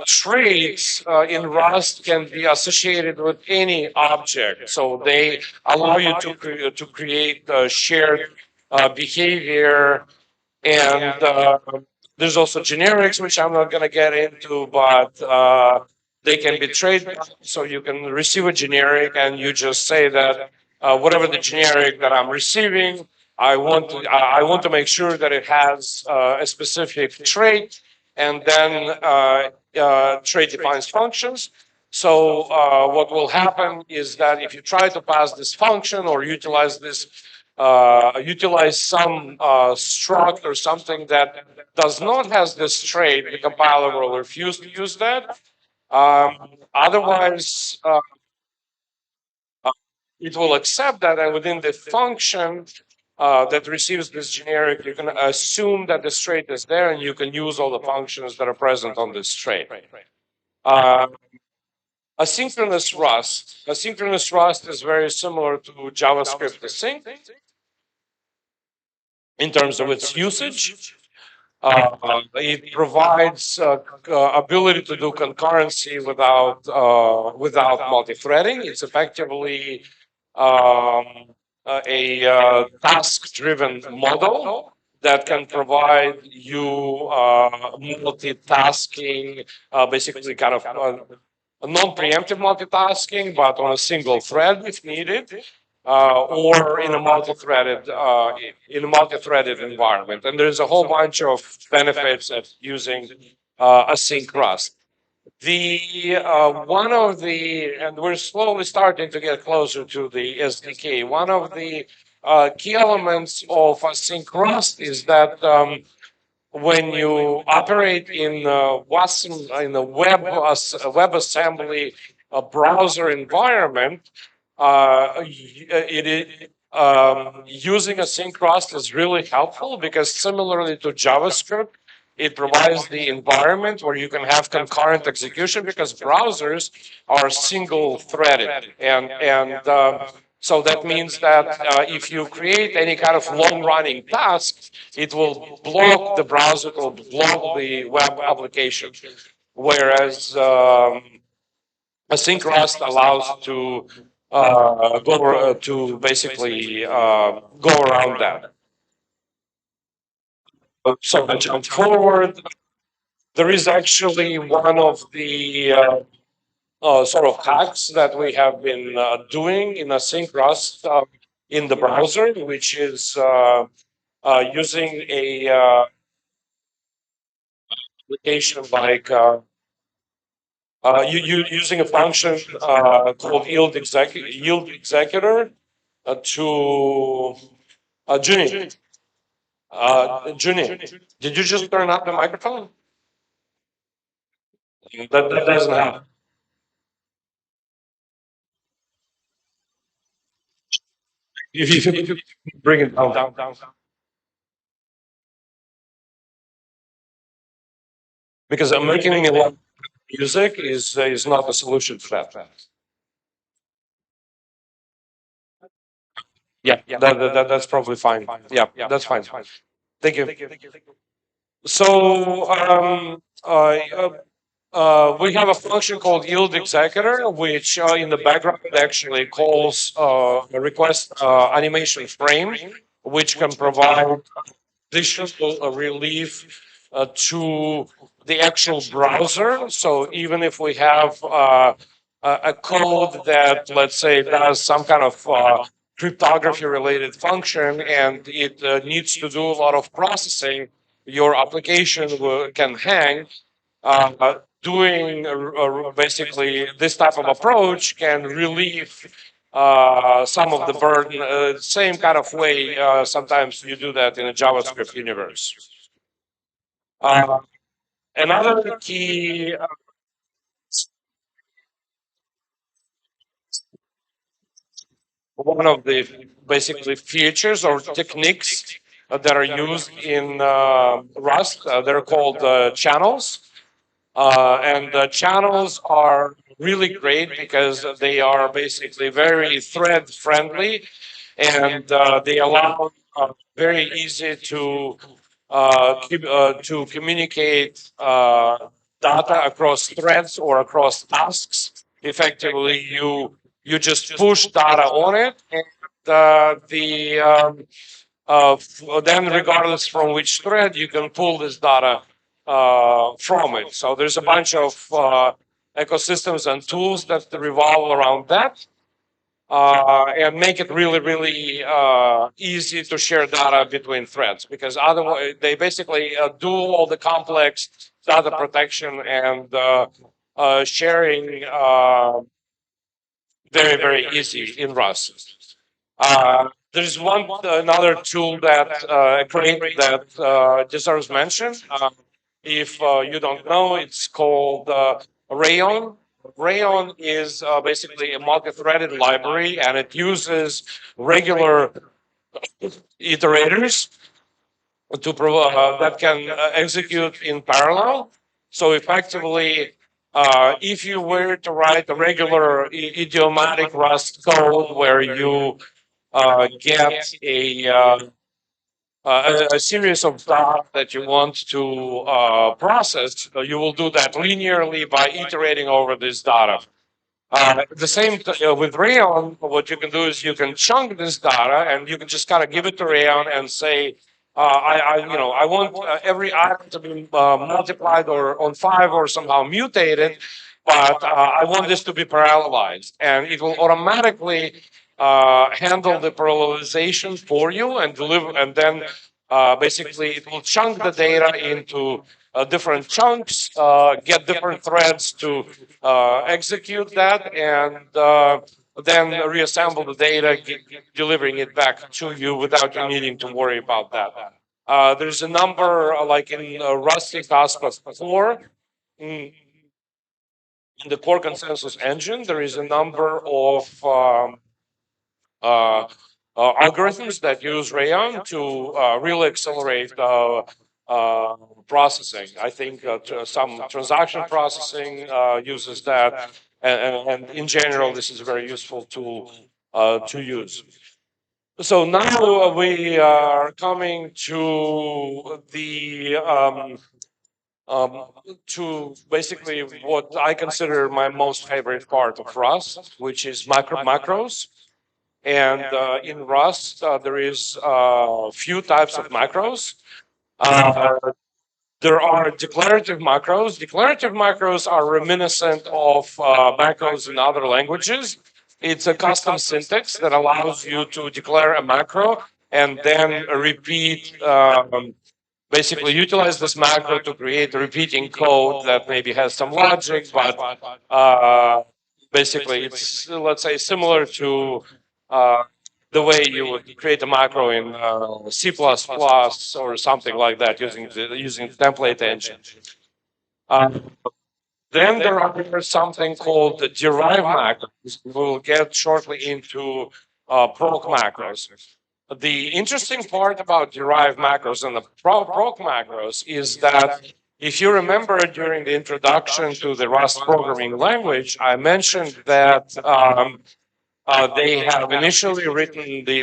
traits in Rust can be associated with any object, so they allow you to create shared behavior. And there's also generics, which I'm not going to get into, but they can be trademarked. So you can receive a generic and you just say that whatever the generic that I'm receiving, I want to make sure that it has a specific trait, and then trait defines functions. So what will happen is that if you try to pass this function or utilize this utilize some struct or something that does not has this trait, the compiler will refuse to use that. Otherwise, it will accept that, and within the function that receives this generic, you can assume that the trait is there, and you can use all the functions that are present on this trait. Asynchronous Rust. Asynchronous Rust is very similar to JavaScript async in terms of its usage. It provides ability to do concurrency without multi-threading. It's effectively a task-driven model that can provide you multitasking, basically kind of non-preemptive multitasking, but on a single thread if needed. Or in a multi-threaded environment, and there's a whole bunch of benefits of using async Rust. One of the, and we're slowly starting to get closer to the SDK. One of the key elements of async Rust is that when you operate in WASM, in a WebAssembly browser environment, using async Rust is really helpful because similarly to JavaScript, it provides the environment where you can have concurrent execution because browsers are single-threaded, and so that means that if you create any kind of long-running task, it will block the browser, it will block the web application. Whereas async Rust allows to to basically go around that. So I jump forward. There is actually one of the sort of hacks that we have been doing in async Rust in the browser, which is using a application like using a function called yield executor to Junie. Junie, did you just turn up the microphone? That doesn't happen. If you bring it down. Because I'm making a lot of music is not a solution for that. Yeah, that's probably fine. Yeah, that's fine. Thank you. So we have a function called yield executor, which in the background actually calls a request animation frame, which can provide additional relief to the actual browser. So even if we have a code that, let's say, does some kind of cryptography related function and it needs to do a lot of processing, your application can hang. Doing basically this type of approach can relieve some of the burden, same kind of way sometimes you do that in a JavaScript universe. Another key one of the basically features or techniques that are used in Rust, they're called channels. And channels are really great because they are basically very thread friendly, and they allow very easy to communicate data across threads or across tasks. Effectively, you just push data on it, and then regardless from which thread, you can pull this data from it. So there's a bunch of ecosystems and tools that revolve around that. And make it really, really easy to share data between threads, because otherwise they basically do all the complex data protection and sharing very, very easy in Rust. There's another tool that deserves mention. If you don't know, it's called Rayon. Rayon is basically a multi-threaded library, and it uses regular iterators to that can execute in parallel. So effectively, if you were to write a regular idiomatic Rust code where you get a series of data that you want to process, you will do that linearly by iterating over this data. The same with Rayon, what you can do is you can chunk this data, and you can just kind of give it to Rayon and say, I want every item to be multiplied or on 5 or somehow mutated, but I want this to be parallelized, and it will automatically handle the parallelization for you and deliver, and then basically it will chunk the data into different chunks, get different threads to execute that, and then reassemble the data, delivering it back to you without you needing to worry about that. There's a number, like in Rusty Kaspa 4, in the core consensus engine, there is a number of algorithms that use Rayon to really accelerate processing. I think some transaction processing uses that, and in general, this is a very useful tool to use. So now we are coming to the to basically what I consider my most favorite part of Rust, which is macros. And in Rust, there is a few types of macros. There are declarative macros. Declarative macros are reminiscent of macros in other languages. It's a custom syntax that allows you to declare a macro and then repeat, basically utilize this macro to create a repeating code that maybe has some logic, but basically it's, let's say, similar to the way you would create a macro in C++ or something like that using the template engine. Then there are something called the derived macros. We'll get shortly into proc macros. The interesting part about derived macros and the proc macros is that if you remember during the introduction to the Rust programming language, I mentioned that they have initially written the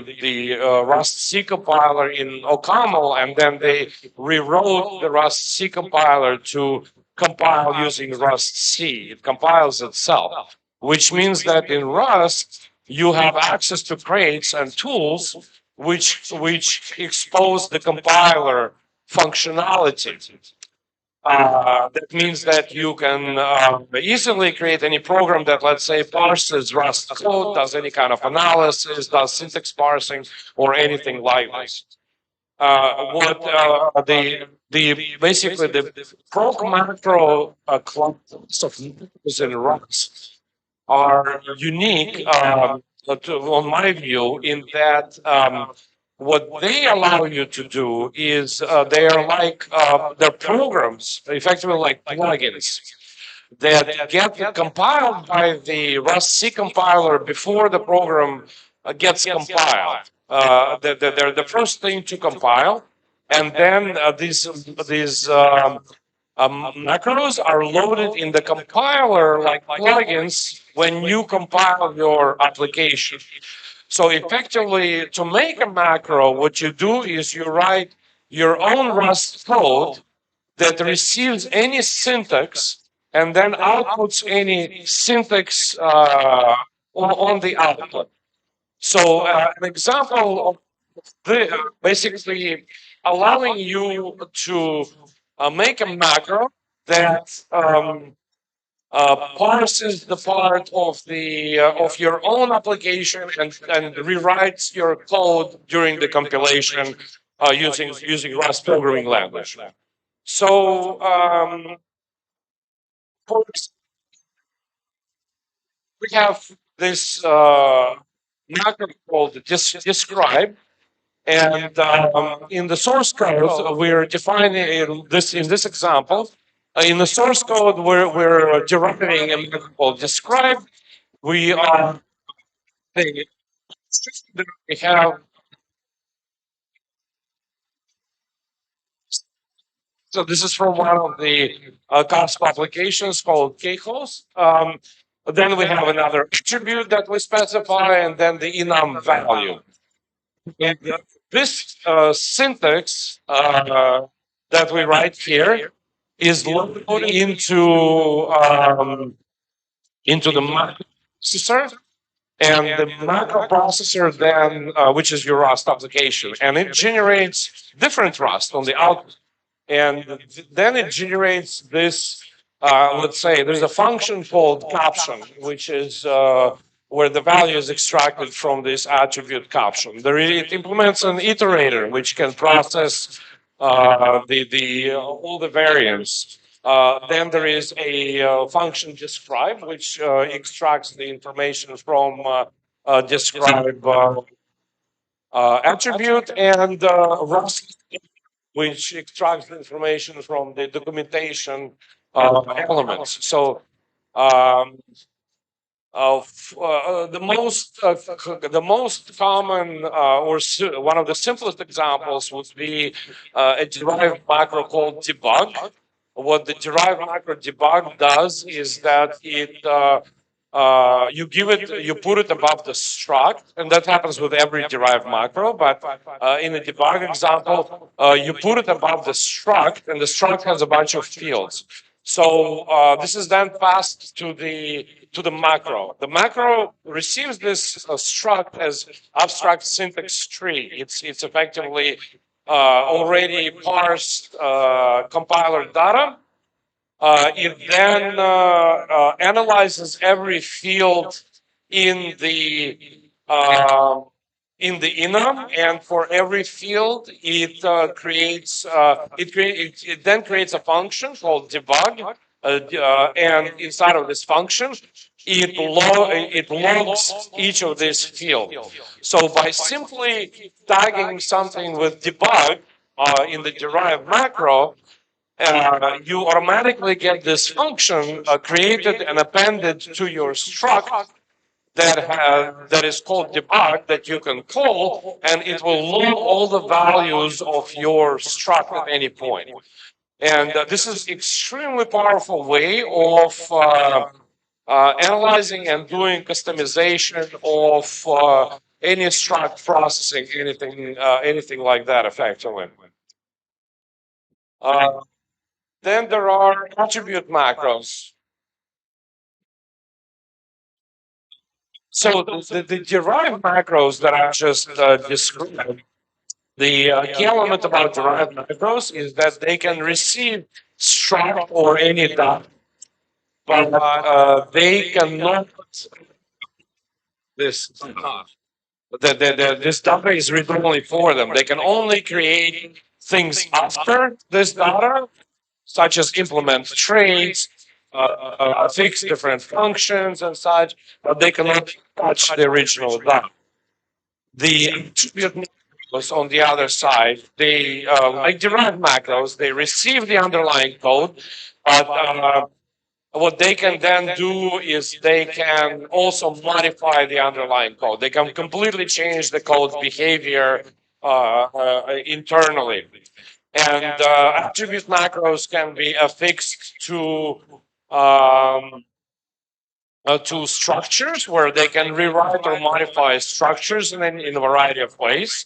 Rust C compiler in OCaml, and then they rewrote the Rust C compiler to compile using Rust C. It compiles itself, which means that in Rust, you have access to crates and tools which expose the compiler functionality. That means that you can easily create any program that, let's say, parses Rust code, does any kind of analysis, does syntax parsing, or anything like this. Basically the proc macro class of macros in Rust are unique, on my view, in that what they allow you to do is they are like they're programs, effectively like plugins that get compiled by the Rust C compiler before the program gets compiled. They're the first thing to compile, and then these macros are loaded in the compiler like plugins when you compile your application. So effectively, to make a macro, what you do is you write your own Rust code that receives any syntax and then outputs any syntax on the output. So an example of basically allowing you to make a macro that parses the part of your own application and rewrites your code during the compilation using Rust programming language. So we have this macro called describe. And in the source code, we're defining this in this example. In the source code, we're deriving a method called describe. We are we have so this is from one of the Kaspa applications called Kehos. Then we have another attribute that we specify, and then the enum value. And this syntax that we write here is loaded into the macro processor, and the macro processor then, which is your Rust application, and it generates different Rust on the output, and then it generates this. Let's say there's a function called caption, which is where the value is extracted from this attribute caption. It implements an iterator which can process all the variants. Then there is a function describe, which extracts the information from describe attribute, and Rust, which extracts the information from the documentation elements. So the most common or one of the simplest examples would be a derived macro called debug. What the derived macro debug does is that you put it above the struct, and that happens with every derived macro. But in a debug example, you put it above the struct, and the struct has a bunch of fields. So this is then passed to the macro. The macro receives this struct as abstract syntax tree. It's effectively already parsed compiler data. It then analyzes every field in the enum, and for every field, it then creates a function called debug, and inside of this function, it logs each of these fields. So by simply tagging something with debug in the derived macro, you automatically get this function created and appended to your struct that is called debug, that you can call, and it will load all the values of your struct at any point. And this is extremely powerful way of analyzing and doing customization of any struct processing, anything like that, effectively. Then there are attribute macros. So the derived macros that I just described, the key element about derived macros is that they can receive struct or any data, but they cannot. This data is read-only for them. They can only create things after this data, such as implement traits, fix different functions and such, but they cannot touch the original data. The attribute macros, on the other side, they like derived macros, they receive the underlying code, but what they can then do is they can also modify the underlying code. They can completely change the code's behavior internally. And attribute macros can be affixed to to structures where they can rewrite or modify structures in a variety of ways.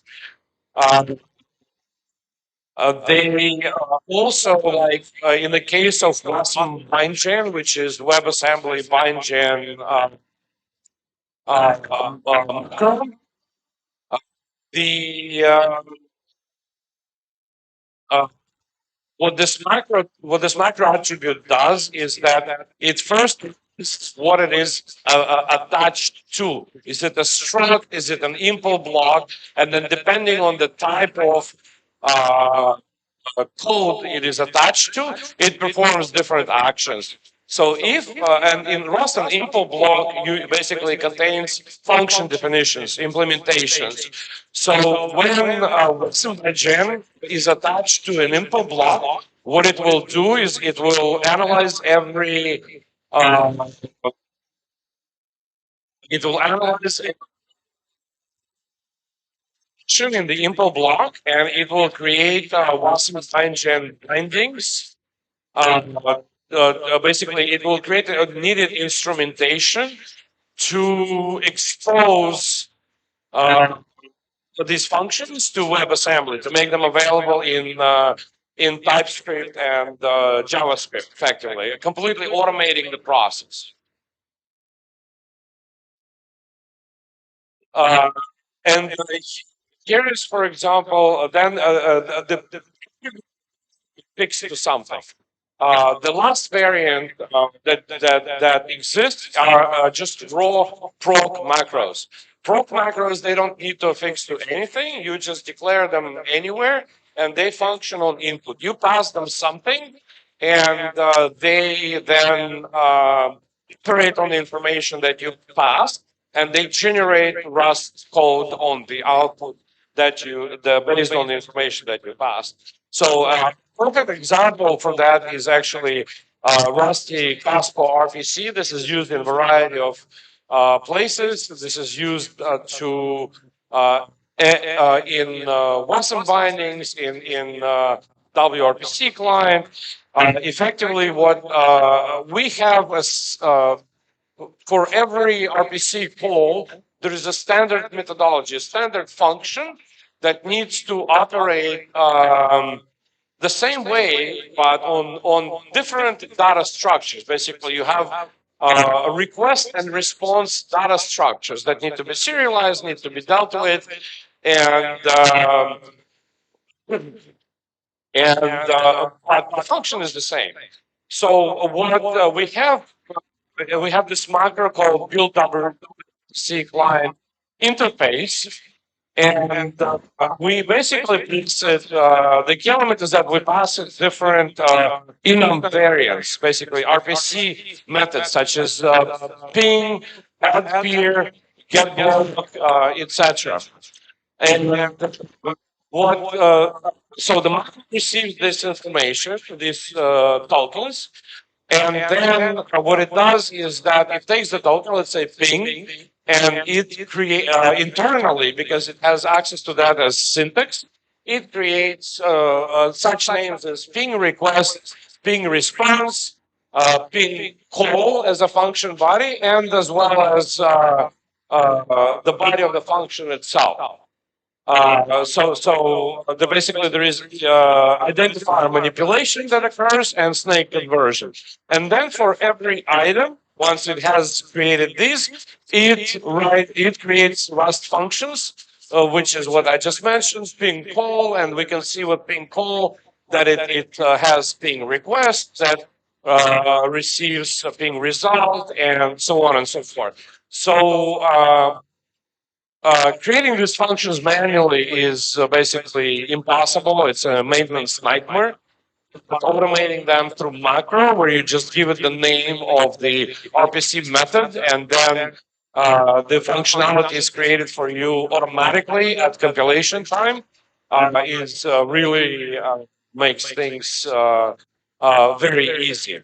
They also, like in the case of Maksim bindgen, which is WebAssembly bindgen macro, the uh, what this macro attribute does is that it first lists what it is attached to. Is it a struct? Is it an impl block? And then depending on the type of code it is attached to, it performs different actions. So if, and in Rust, an impl block you basically contains function definitions, implementations. So when Maksim is attached to an impl block, what it will do is it will analyze every, it will analyze action in the impl block, and it will create Maksim bindings. Basically, it will create a needed instrumentation to expose these functions to WebAssembly, to make them available in TypeScript and JavaScript, effectively, completely automating the process. And here is, for example, then the fix to something. The last variant that exists are just raw proc macros. Proc macros, they don't need to affix to anything. You just declare them anywhere, and they function on input. You pass them something, and they then iterate on the information that you passed, and they generate Rust code on the output based on the information that you passed. So perfect example for that is actually Rusty Kaspa RPC. This is used in a variety of places. This is used in WASM bindings, in WRPC client. Effectively, what we have as for every RPC call, there is a standard methodology, a standard function that needs to operate the same way, but on different data structures. Basically, you have a request and response data structures that need to be serialized, need to be dealt with, and but the function is the same. So what we have this macro called build WC client interface. And we basically fix it. The key element is that we pass it different enum variants, basically RPC methods such as ping, add peer, get block, etc. And so the market receives this information, these tokens, and then what it does is that it takes the token, let's say ping, and it create internally, because it has access to that as syntax, it creates such names as ping request, ping response, ping call as a function body, and as well as the body of the function itself. Basically there is identifier manipulation that occurs and snake conversion. And then for every item, once it has created these, it creates Rust functions, which is what I just mentioned, ping call, and we can see with ping call that it has ping request that receives a ping result, and so on and so forth. So creating these functions manually is basically impossible. It's a maintenance nightmare. But automating them through macro, where you just give it the name of the RPC method, and then the functionality is created for you automatically at compilation time, is really makes things very easy.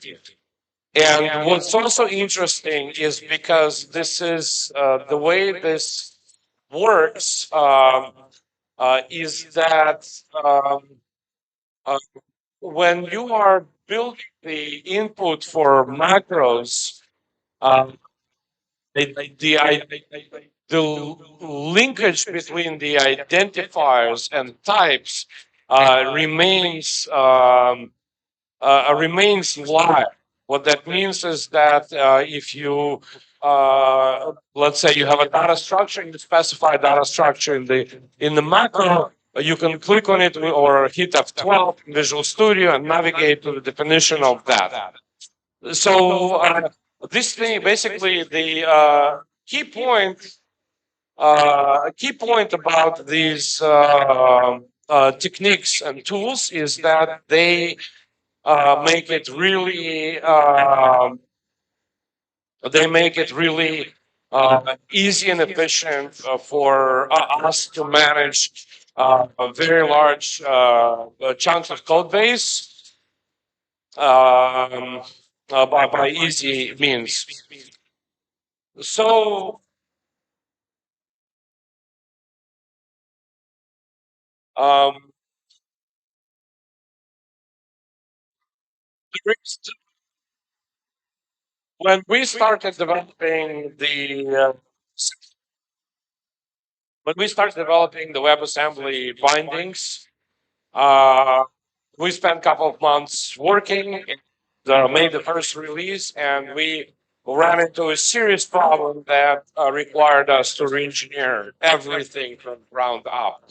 And what's also interesting is because this is the way this works is that uh, when you are building the input for macros, the linkage between the identifiers and types remains live. What that means is that if you let's say you have a data structure, you specify data structure in the macro, you can click on it or hit F12 in Visual Studio and navigate to the definition of that. So this thing, basically, the key point about these techniques and tools is that they make it really easy and efficient for us to manage a very large chunks of code base by easy means. So when we started developing the WebAssembly bindings, we spent a couple of months working and made the first release, and we ran into a serious problem that required us to re-engineer everything from ground up.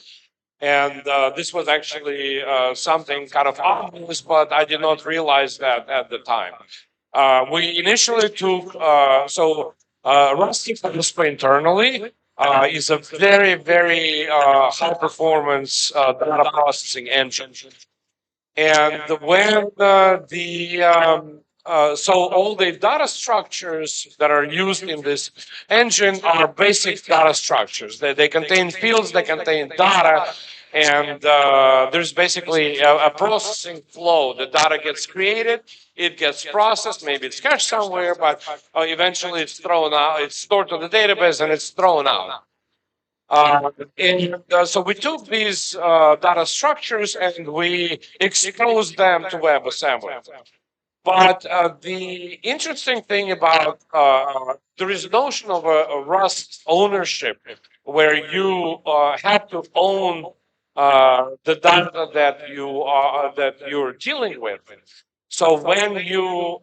And this was actually something kind of obvious, but I did not realize that at the time. We initially took, Rusty Kaspa internally is a very, very high performance data processing engine. And when so all the data structures that are used in this engine are basic data structures. They contain fields, they contain data, and there's basically a processing flow. The data gets created, it gets processed, maybe it's cached somewhere, but eventually it's thrown out, it's stored to the database and it's thrown out. So we took these data structures and we exposed them to WebAssembly. But the interesting thing about there is a notion of a Rust ownership, where you have to own the data that you're dealing with. So when you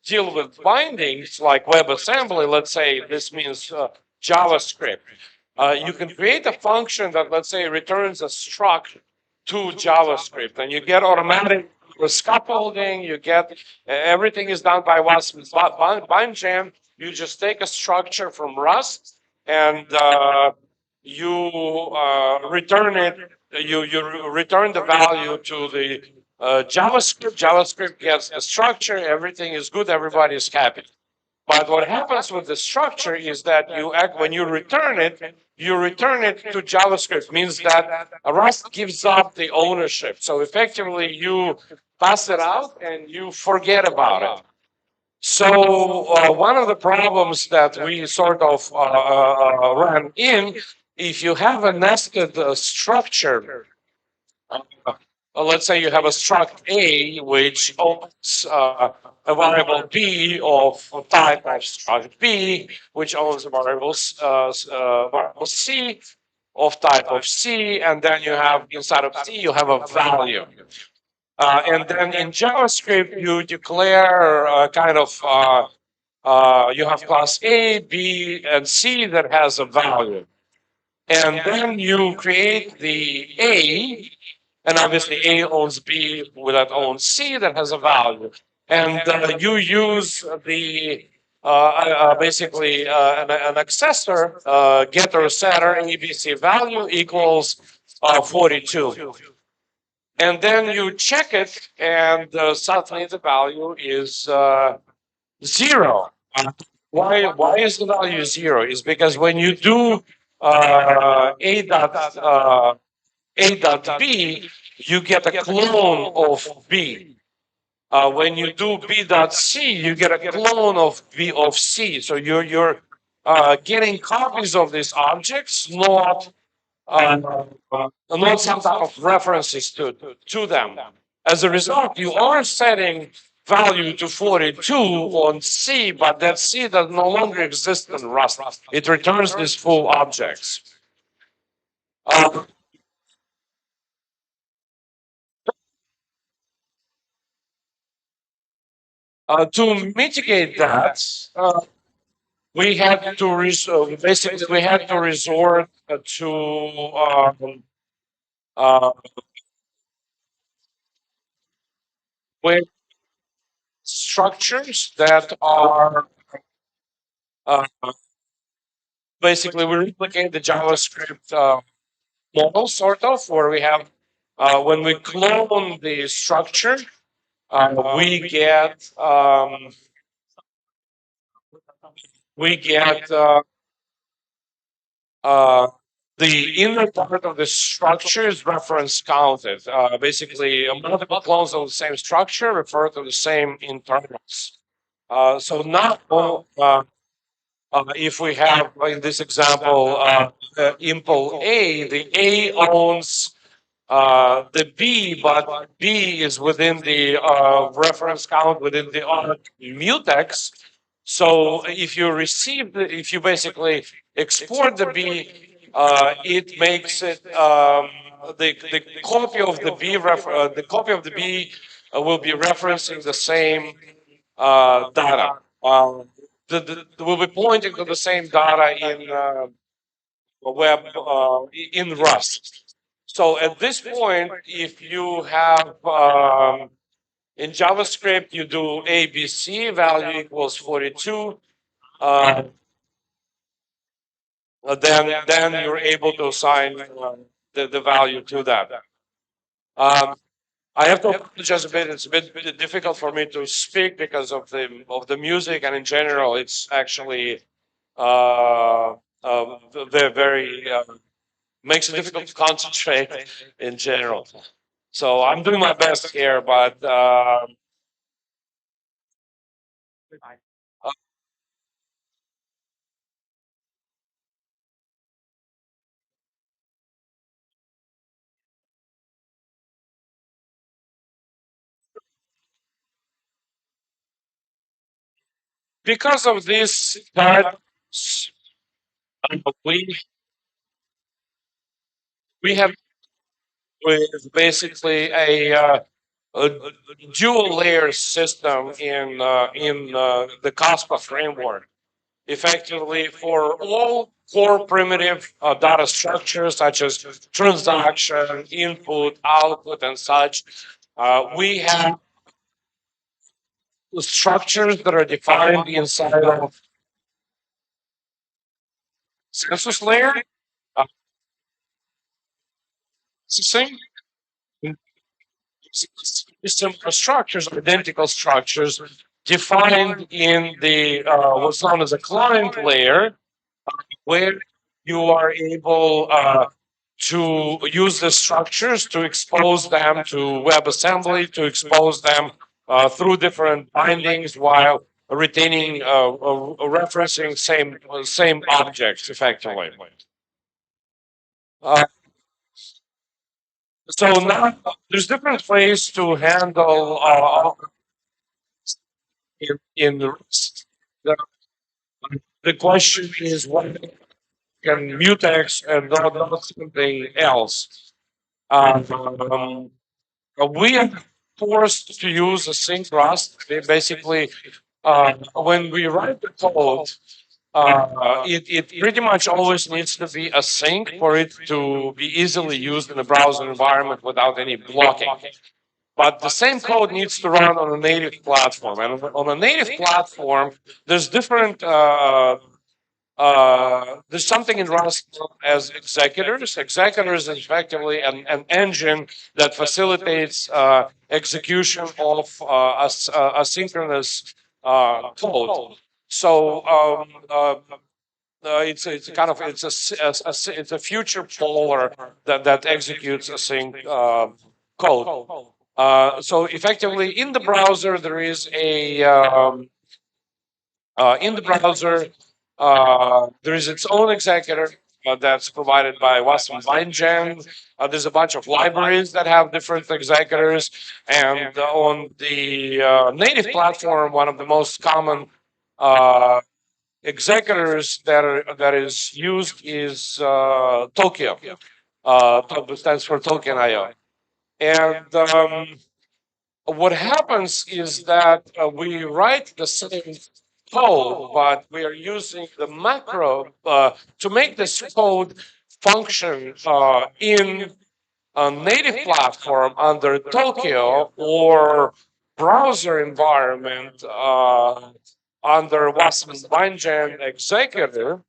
deal with bindings like WebAssembly, let's say this means JavaScript, you can create a function that, let's say, returns a struct to JavaScript, and you get automatic scaffolding. You get everything is done by bind jam. You just take a structure from Rust and you return it. You return the value to the JavaScript. JavaScript gets a structure. Everything is good. Everybody is happy. But what happens with the structure is that when you return it to JavaScript. Means that Rust gives up the ownership. So effectively, you pass it out and you forget about it. So one of the problems that we sort of ran in, if you have a nested structure, let's say you have a struct A, which owns a variable B of type of struct B, which owns a variable C of type of C, and then you have inside of C, you have a value. And then in JavaScript, you declare kind of, you have class A, B, and C that has a value. And then you create the A, and obviously A owns B that owns C that has a value. And you use the basically an accessor, getter setter, ABC value equals 42. And then you check it, and suddenly the value is 0. Why is the value 0? Is because when you do A dot B, you get a clone of B. When you do B dot C, you get a clone of B of C. So you're getting copies of these objects, not some type of references to them. As a result, you are setting value to 42 on C, but that C does no longer exist in Rust. It returns these full objects. To mitigate that, we had to basically we had to resort to with structures that are uh, basically we replicate the JavaScript model, sort of, where we have when we clone the structure, we get uh, the inner part of the structure is reference counted. Basically, multiple clones of the same structure refer to the same internals. So now, if we have in this example impl A, the A owns the B, but B is within the reference count within the mutex. So if you receive, if you basically export the B, it makes it the copy of the B the copy of the B will be referencing the same data. Will be pointing to the same data in web in Rust. So at this point, if you have in JavaScript, you do ABC, value equals 42. Then you're able to assign the value to that. I have to apologize a bit. It's a bit difficult for me to speak because of the music, and in general, it's actually very makes it difficult to concentrate in general. So I'm doing my best here, but because of this, we we have with basically a dual layer system in the Kaspa framework. Effectively, for all core primitive data structures such as transaction, input, output, and such, we have structures that are defined inside of census layer, uh, same similar structures, identical structures defined in the what's known as a client layer, where you are able to use the structures to expose them to WebAssembly, to expose them through different bindings while retaining referencing same objects effectively. Uh, so now there's different ways to handle in the rest. The question is what can mutex and not something else. We are forced to use async Rust. Basically, when we write the code, it pretty much always needs to be async for it to be easily used in a browser environment without any blocking. But the same code needs to run on a native platform. And on a native platform, there's different there's something in Rust as executors. Executors is effectively an engine that facilitates execution of asynchronous code. So it's kind of it's a future poller that executes async code. So effectively, in the browser, there is a in the browser there is its own executor. that's provided by Wasm Bindgen. There's a bunch of libraries that have different executors, and on the native platform, one of the most common executors that is used is Tokyo. Stands for Token IO. And what happens is that we write the same code, but we are using the macro to make this code function in a native platform under Tokyo or browser environment under Wasm Bindgen executor.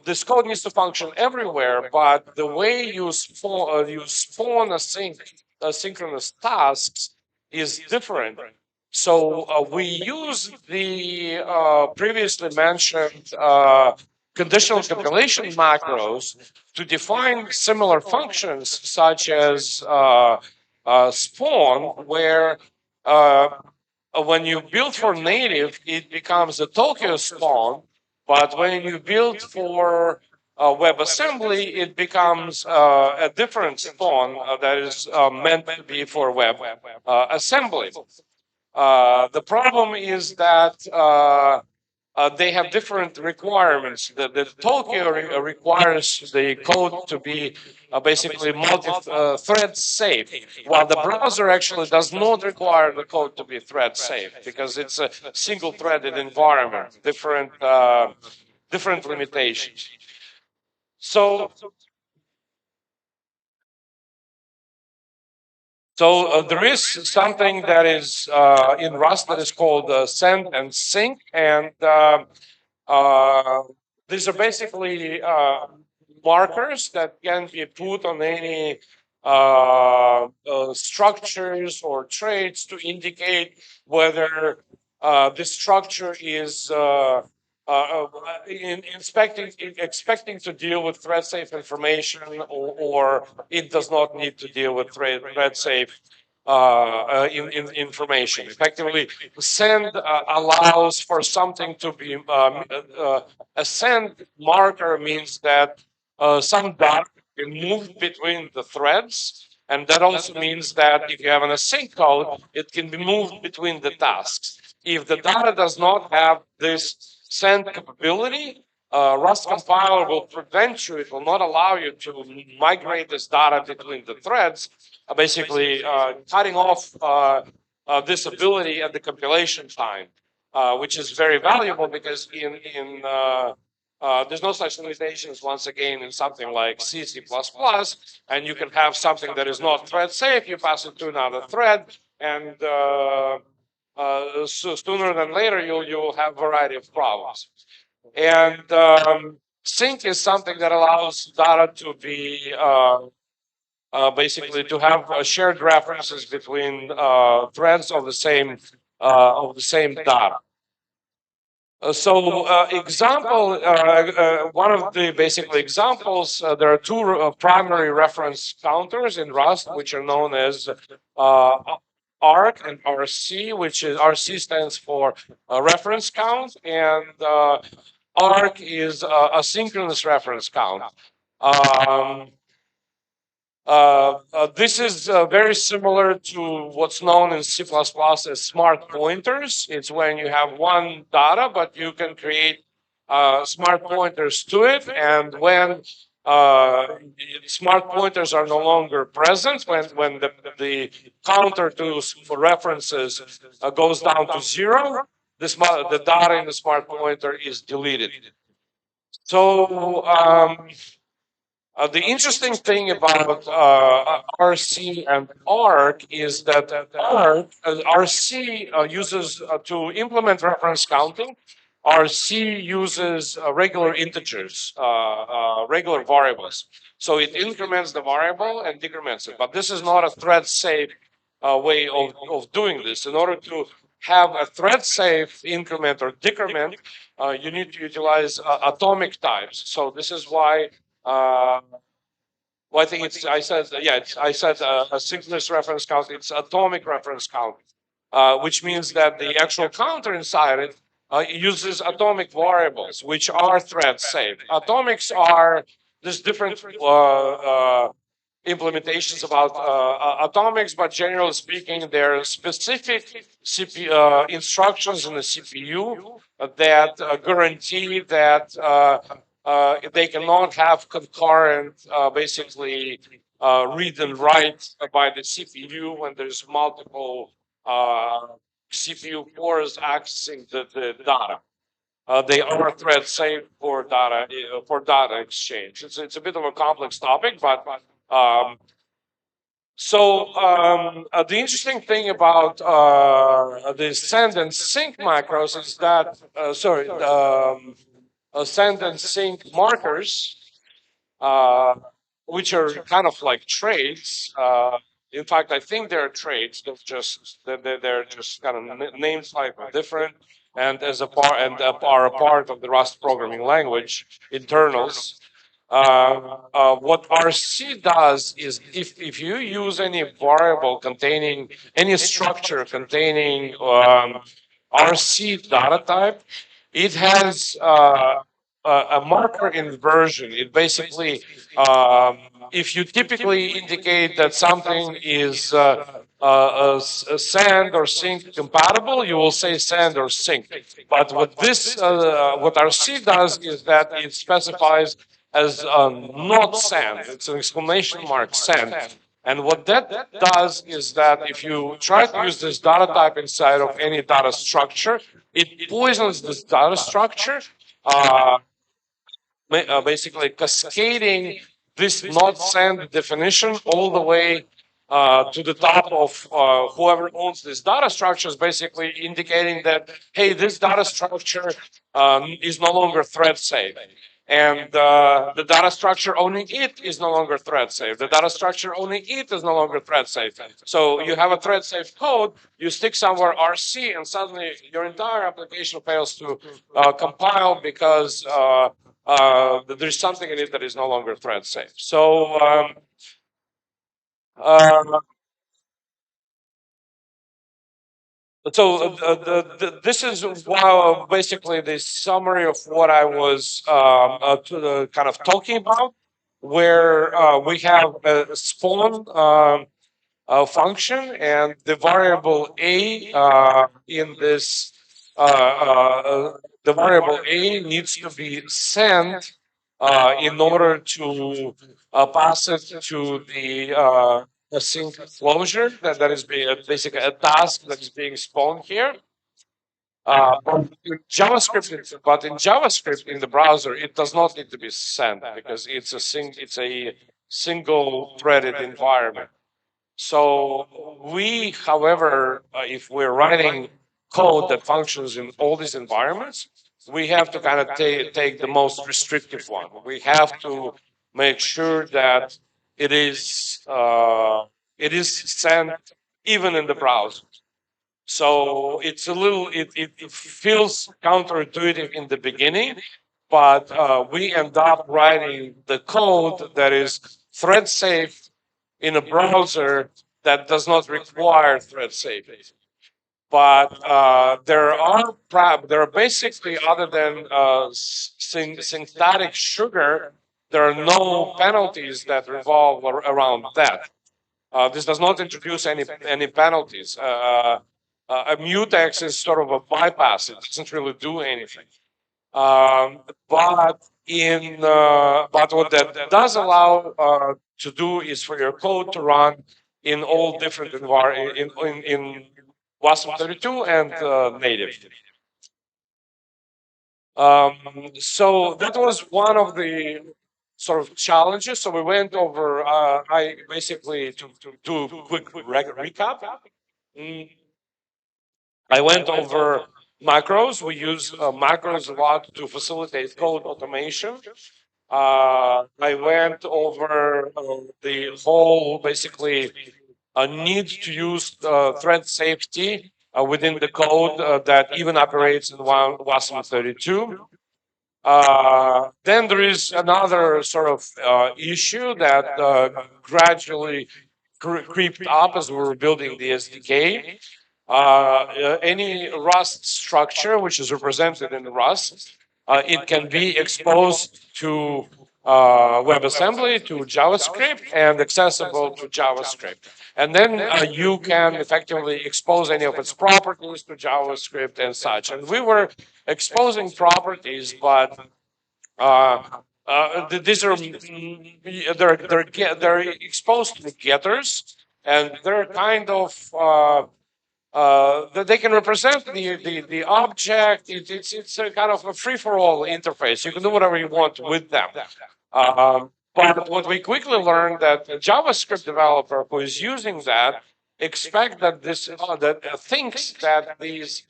This code needs to function everywhere, but the way you spawn asynchronous tasks is different. So we use the previously mentioned conditional compilation macros to define similar functions, such as spawn, where when you build for native, it becomes a Tokyo spawn. But when you build for WebAssembly, it becomes a different spawn that is meant to be for WebAssembly. The problem is that they have different requirements. The Tokyo requires the code to be basically multi-thread safe, while the browser actually does not require the code to be thread safe because it's a single-threaded environment, different limitations. So there is something that is in Rust that is called send and sync, and these are basically markers that can be put on any structures or traits to indicate whether the structure is expecting to deal with thread safe information, or it does not need to deal with thread safe information. Effectively, send allows for something to be a send marker means that some data can move between the threads. And that also means that if you have an async code, it can be moved between the tasks. If the data does not have this send capability, Rust compiler will prevent you, it will not allow you to migrate this data between the threads, basically cutting off this ability at the compilation time, which is very valuable because there's no such limitations, once again, in something like C, C++, and you can have something that is not thread safe, you pass it to another thread, and so sooner than later, you'll have a variety of problems. And sync is something that allows data to be basically to have shared references between threads of the same data. One of the basically examples, there are two primary reference counters in Rust, which are known as ARC and RC, which is RC stands for reference count, and ARC is asynchronous reference count. This is very similar to what's known in C++ as smart pointers. It's when you have one data, but you can create smart pointers to it. And when smart pointers are no longer present, when the counter to references goes down to 0, the data in the smart pointer is deleted. So the interesting thing about RC and ARC is that RC uses to implement reference counting. RC uses regular integers, regular variables. So it increments the variable and decrements it. But this is not a thread-safe way of doing this. In order to have a thread-safe increment or decrement, you need to utilize atomic types. So this is why. Well, I think I said a synchronous reference count. It's atomic reference count, which means that the actual counter inside it uses atomic variables, which are thread safe. Atomics are there's different implementations about atomics, but generally speaking, there are specific instructions in the CPU that guarantee that they cannot have concurrent, basically, read and write by the CPU when there's multiple CPU cores accessing the data. They are thread safe for data exchange. It's a bit of a complex topic, but the interesting thing about the send and sync macros is that send and sync markers, which are kind of like trades. In fact, I think they're trades. They're just kind of named slightly different, and are a part of the Rust programming language internals. What RC does is if you use any variable containing any structure containing RC data type, it has a marker inversion. It basically, if you typically indicate that something is send or sync compatible, you will say send or sync. But what RC does is that it specifies as not send. It's an exclamation mark send. And what that does is that if you try to use this data type inside of any data structure, it poisons this data structure, basically cascading this not send definition all the way to the top of whoever owns this data structure, is basically indicating that, hey, this data structure is no longer thread safe. And the data structure owning it is no longer thread safe. The data structure owning it is no longer thread safe. So you have a thread safe code, you stick somewhere RC, and suddenly your entire application fails to compile because there's something in it that is no longer thread safe. So this is basically the summary of what I was kind of talking about, where we have a spawn function, and the variable a in this the variable a needs to be sent in order to pass it to the async closure that is being basically a task that is being spawned here. But in JavaScript in the browser, it does not need to be sent because it's a single threaded environment. So we, however, if we're writing code that functions in all these environments, we have to kind of take the most restrictive one. We have to make sure that it is sent even in the browser. So it's a little, it feels counterintuitive in the beginning, but we end up writing the code that is thread safe in a browser that does not require thread safety. But there are basically, other than syntactic sugar, there are no penalties that revolve around that. This does not introduce any penalties. A mutex is sort of a bypass; it doesn't really do anything. But what that does allow to do is for your code to run in all different in WASM32 and native. So that was one of the sort of challenges. So we went over. I basically to do a quick recap. I went over macros. We use macros a lot to facilitate code automation. I went over the whole basically need to use thread safety within the code that even operates in WASM32. Then there is another sort of issue that gradually creeped up as we were building the SDK. any Rust structure which is represented in Rust, it can be exposed to WebAssembly, to JavaScript, and accessible to JavaScript. And then you can effectively expose any of its properties to JavaScript and such. And we were exposing properties, but these are they're exposed to getters, and they're kind of they can represent the object. It's a kind of a free-for-all interface. You can do whatever you want with them. But what we quickly learned that a JavaScript developer who is using that expect that this thinks that these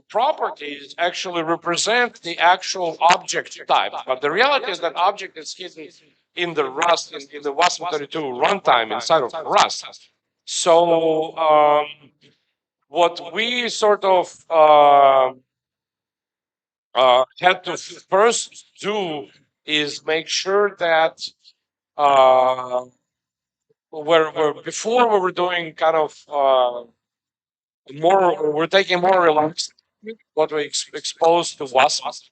properties actually represent the actual object type. But the reality is that object is hidden in the Rust, in the WASM32 runtime inside of Rust. So what we sort of had to first do is make sure that before we were doing kind of we're taking more relaxed what we exposed to WASP.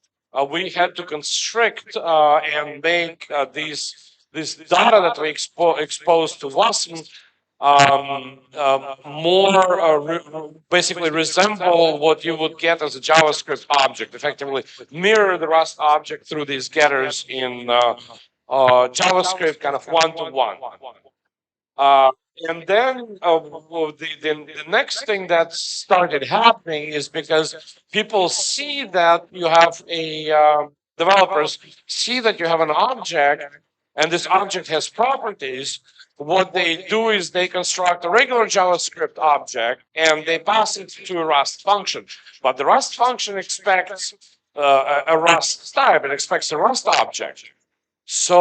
We had to constrict and make this data that we exposed to WASP more basically resemble what you would get as a JavaScript object, effectively mirror the Rust object through these getters in JavaScript kind of one-to-one. And then the next thing that started happening is because people see that you have a developers see that you have an object and this object has properties. What they do is they construct a regular JavaScript object and they pass it to a Rust function. But the Rust function expects a Rust type. It expects a Rust object. So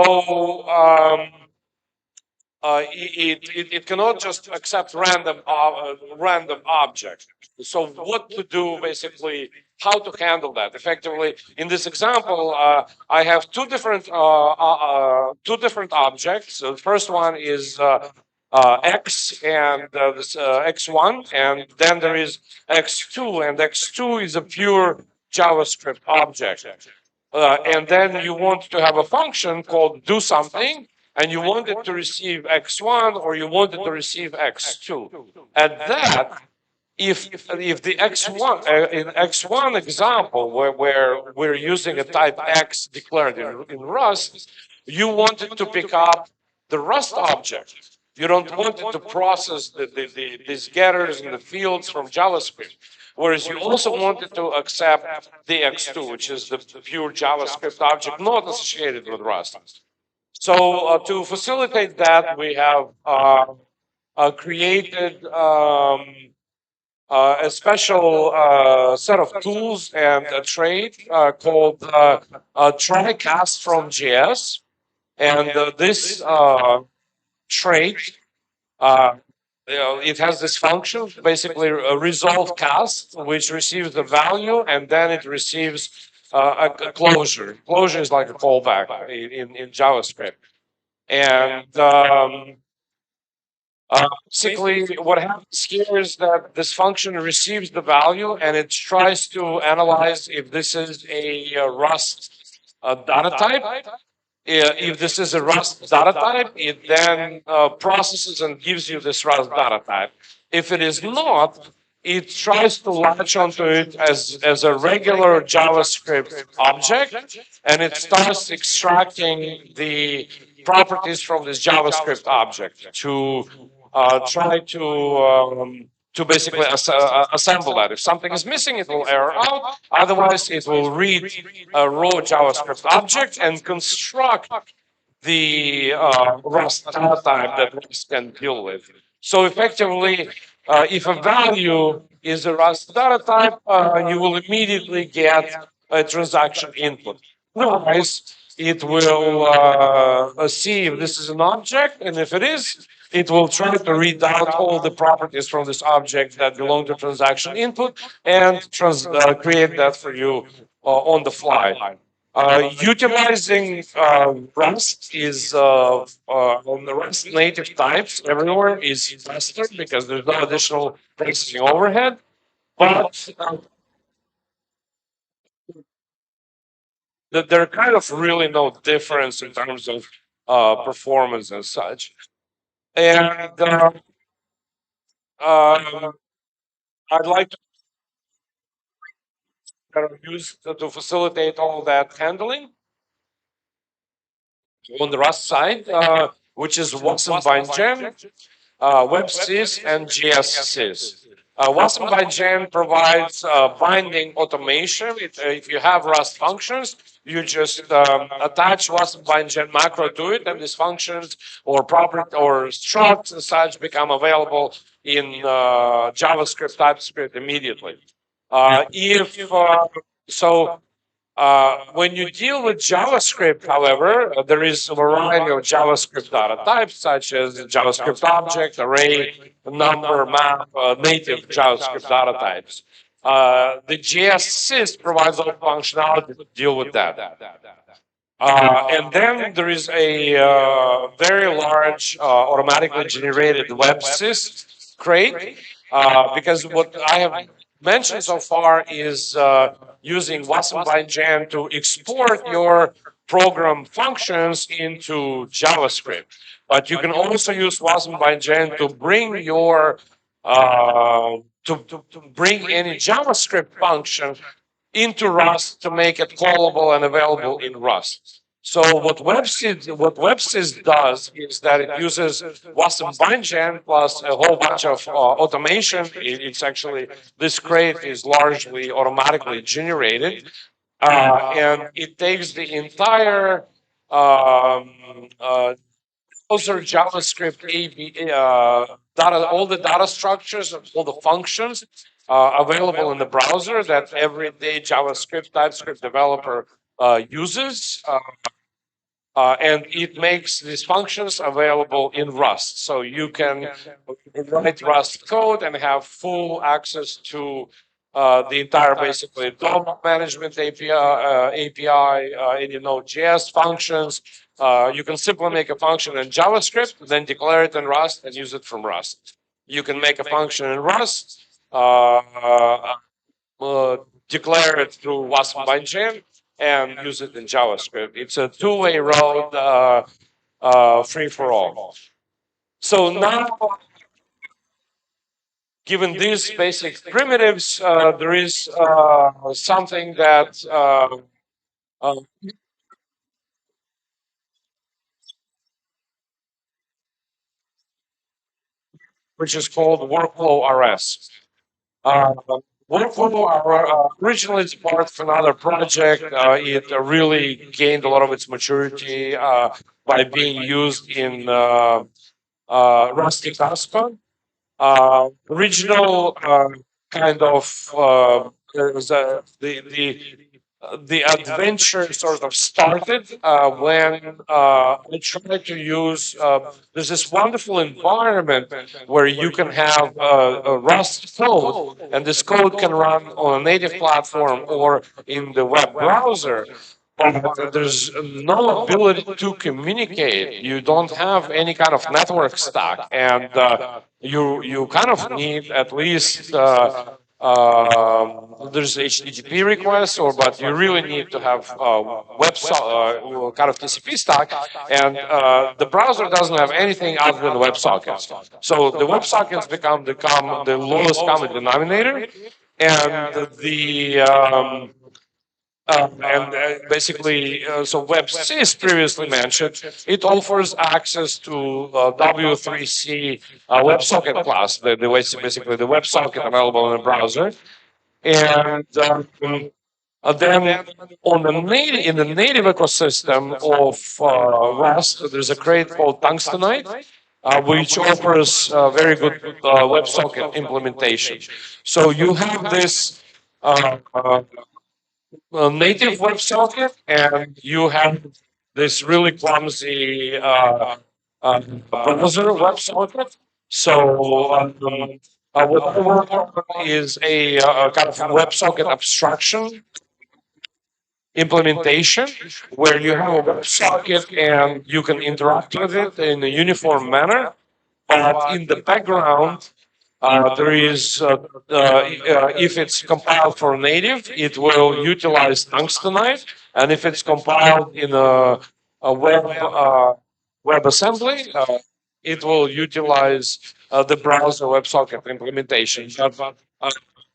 it cannot just accept random objects. So what to do, basically, how to handle that effectively? In this example, I have two different objects. So the first one is x and this x1, and then there is x2, and x2 is a pure JavaScript object. And then you want to have a function called do something, and you want it to receive x1 or you want it to receive x2. At that, if the x1 in x1 example where we're using a type x declared in Rust, you want it to pick up the Rust object. You don't want it to process these getters and the fields from JavaScript. Whereas you also want it to accept the x2, which is the pure JavaScript object not associated with Rust. So to facilitate that, we have created a special set of tools and a trait called try-cast from JS. And this trait, it has this function, basically resolve cast, which receives the value and then it receives a closure. Closure is like a callback in JavaScript. And basically what happens here is that this function receives the value and it tries to analyze if this is a Rust data type. If this is a Rust data type, it then processes and gives you this Rust data type. If it is not, it tries to latch onto it as a regular JavaScript object, and it starts extracting the properties from this JavaScript object to try to basically assemble that. If something is missing, it will error out. Otherwise, it will read a raw JavaScript object and construct the Rust data type that Rust can deal with. So effectively, if a value is a Rust data type, you will immediately get a transaction input. Otherwise, it will see if this is an object, and if it is, it will try to read out all the properties from this object that belong to transaction input and create that for you on the fly. Utilizing Rust is on the Rust native types everywhere is faster because there's no additional processing overhead. But there are kind of really no difference in terms of performance and such. And I'd like to kind of use to facilitate all that handling on the Rust side, which is Watson BindGen, WebSys, and GSSys. Watson BindGen provides binding automation. If you have Rust functions, you just attach Watson BindGen macro to it, and these functions or property or structs and such become available in JavaScript, TypeScript immediately. When you deal with JavaScript, however, there is a variety of JavaScript data types, such as JavaScript object, array, number, map, native JavaScript data types. The GSSys provides all functionality to deal with that. And then there is a very large automatically generated WebSys crate, because what I have mentioned so far is using Watson BindGen to export your program functions into JavaScript. But you can also use Watson BindGen to bring your to bring any JavaScript function into Rust to make it callable and available in Rust. So what WebSys does is that it uses Watson BindGen plus a whole bunch of automation. It's actually, this crate is largely automatically generated, and it takes the entire browser JavaScript data, all the data structures, all the functions available in the browser that everyday JavaScript, TypeScript developer uses. And it makes these functions available in Rust. So you can write Rust code and have full access to the entire, basically, DOM management API, any Node.js functions. You can simply make a function in JavaScript, then declare it in Rust and use it from Rust. You can make a function in Rust, declare it through Watson BindGen, and use it in JavaScript. It's a two-way road, free for all. So now, given these basic primitives, there is something that which is called Workflow RS. Workflow originally it's part of another project. It really gained a lot of its maturity by being used in Rusty Kaspa. Original kind of the adventure sort of started when I tried to use. There's this wonderful environment where you can have a Rust code, and this code can run on a native platform or in the web browser. But there's no ability to communicate. You don't have any kind of network stack, and you kind of need at least there's HTTP requests, but you really need to have kind of TCP stack, and the browser doesn't have anything other than WebSockets. So the WebSockets become the lowest common denominator, and basically, so WebSys previously mentioned, it offers access to W3C WebSocket class, basically the WebSocket available in the browser. And then in the native ecosystem of Rust, there's a crate called Tungstenite, which offers very good WebSocket implementation. So you have this native WebSocket, and you have this really clumsy browser WebSocket. So what I work on is a kind of WebSocket abstraction. implementation where you have a WebSocket and you can interact with it in a uniform manner. But in the background, there is, if it's compiled for native, it will utilize Tungstenite. And if it's compiled in a WebAssembly, it will utilize the browser WebSocket implementation. But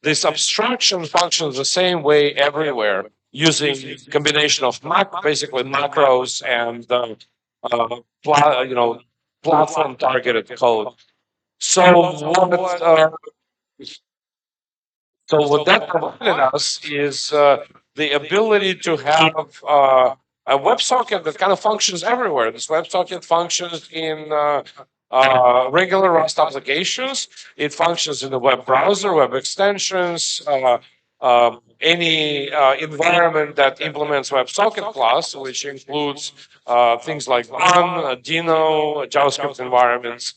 this abstraction functions the same way everywhere, using combination of basically macros and platform targeted code. So what that provided us is the ability to have a WebSocket that kind of functions everywhere. This WebSocket functions in regular Rust applications. It functions in the web browser, web extensions, any environment that implements WebSocket class, which includes things like Run, Dino, JavaScript environments.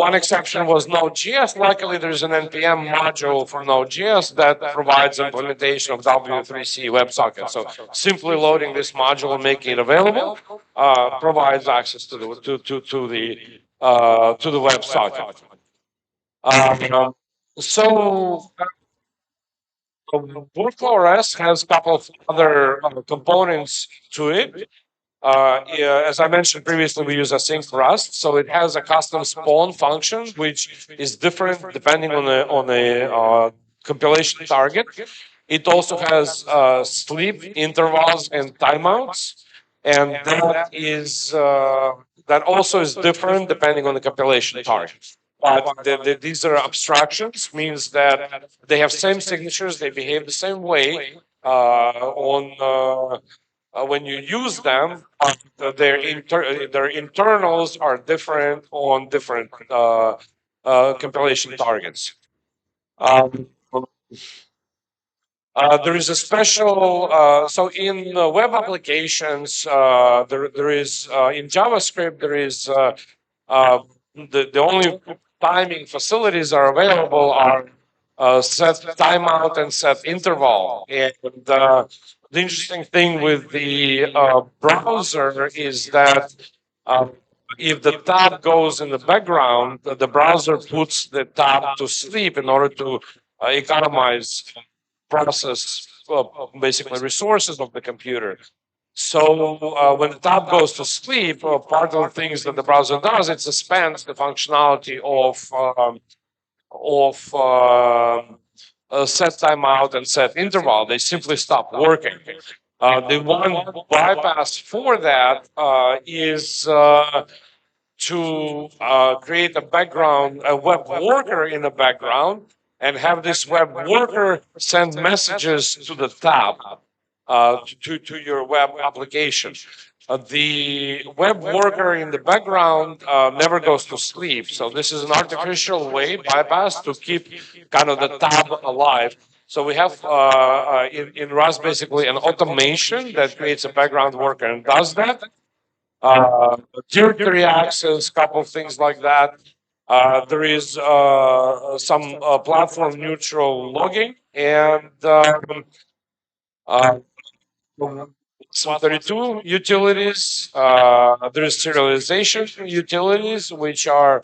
One exception was Node.js. Luckily, there's an NPM module for Node.js that provides implementation of W3C WebSocket. So simply loading this module and making it available provides access to the WebSocket. So WorkflowRS has a couple of other components to it. As I mentioned previously, we use async Rust, so it has a custom spawn function, which is different depending on the compilation target. It also has sleep intervals and timeouts, and that also is different depending on the compilation target. But these are abstractions, means that they have same signatures, they behave the same way when you use them, their internals are different on different compilation targets. There is a special, so in web applications, there is, in JavaScript, there is, the only timing facilities are available are set timeout and set interval. And the interesting thing with the browser is that if the tab goes in the background, the browser puts the tab to sleep in order to economize process, basically resources of the computer. So when the tab goes to sleep, part of the things that the browser does, it suspends the functionality of set timeout and set interval. They simply stop working. The one bypass for that is to create a background, a web worker in the background, and have this web worker send messages to the tab, to your web application. The web worker in the background never goes to sleep. So this is an artificial way, bypass, to keep kind of the tab alive. So we have in Rust basically an automation that creates a background worker and does that. Directory access, couple of things like that. There is some platform neutral logging and some 32 utilities. There is serialization utilities, which are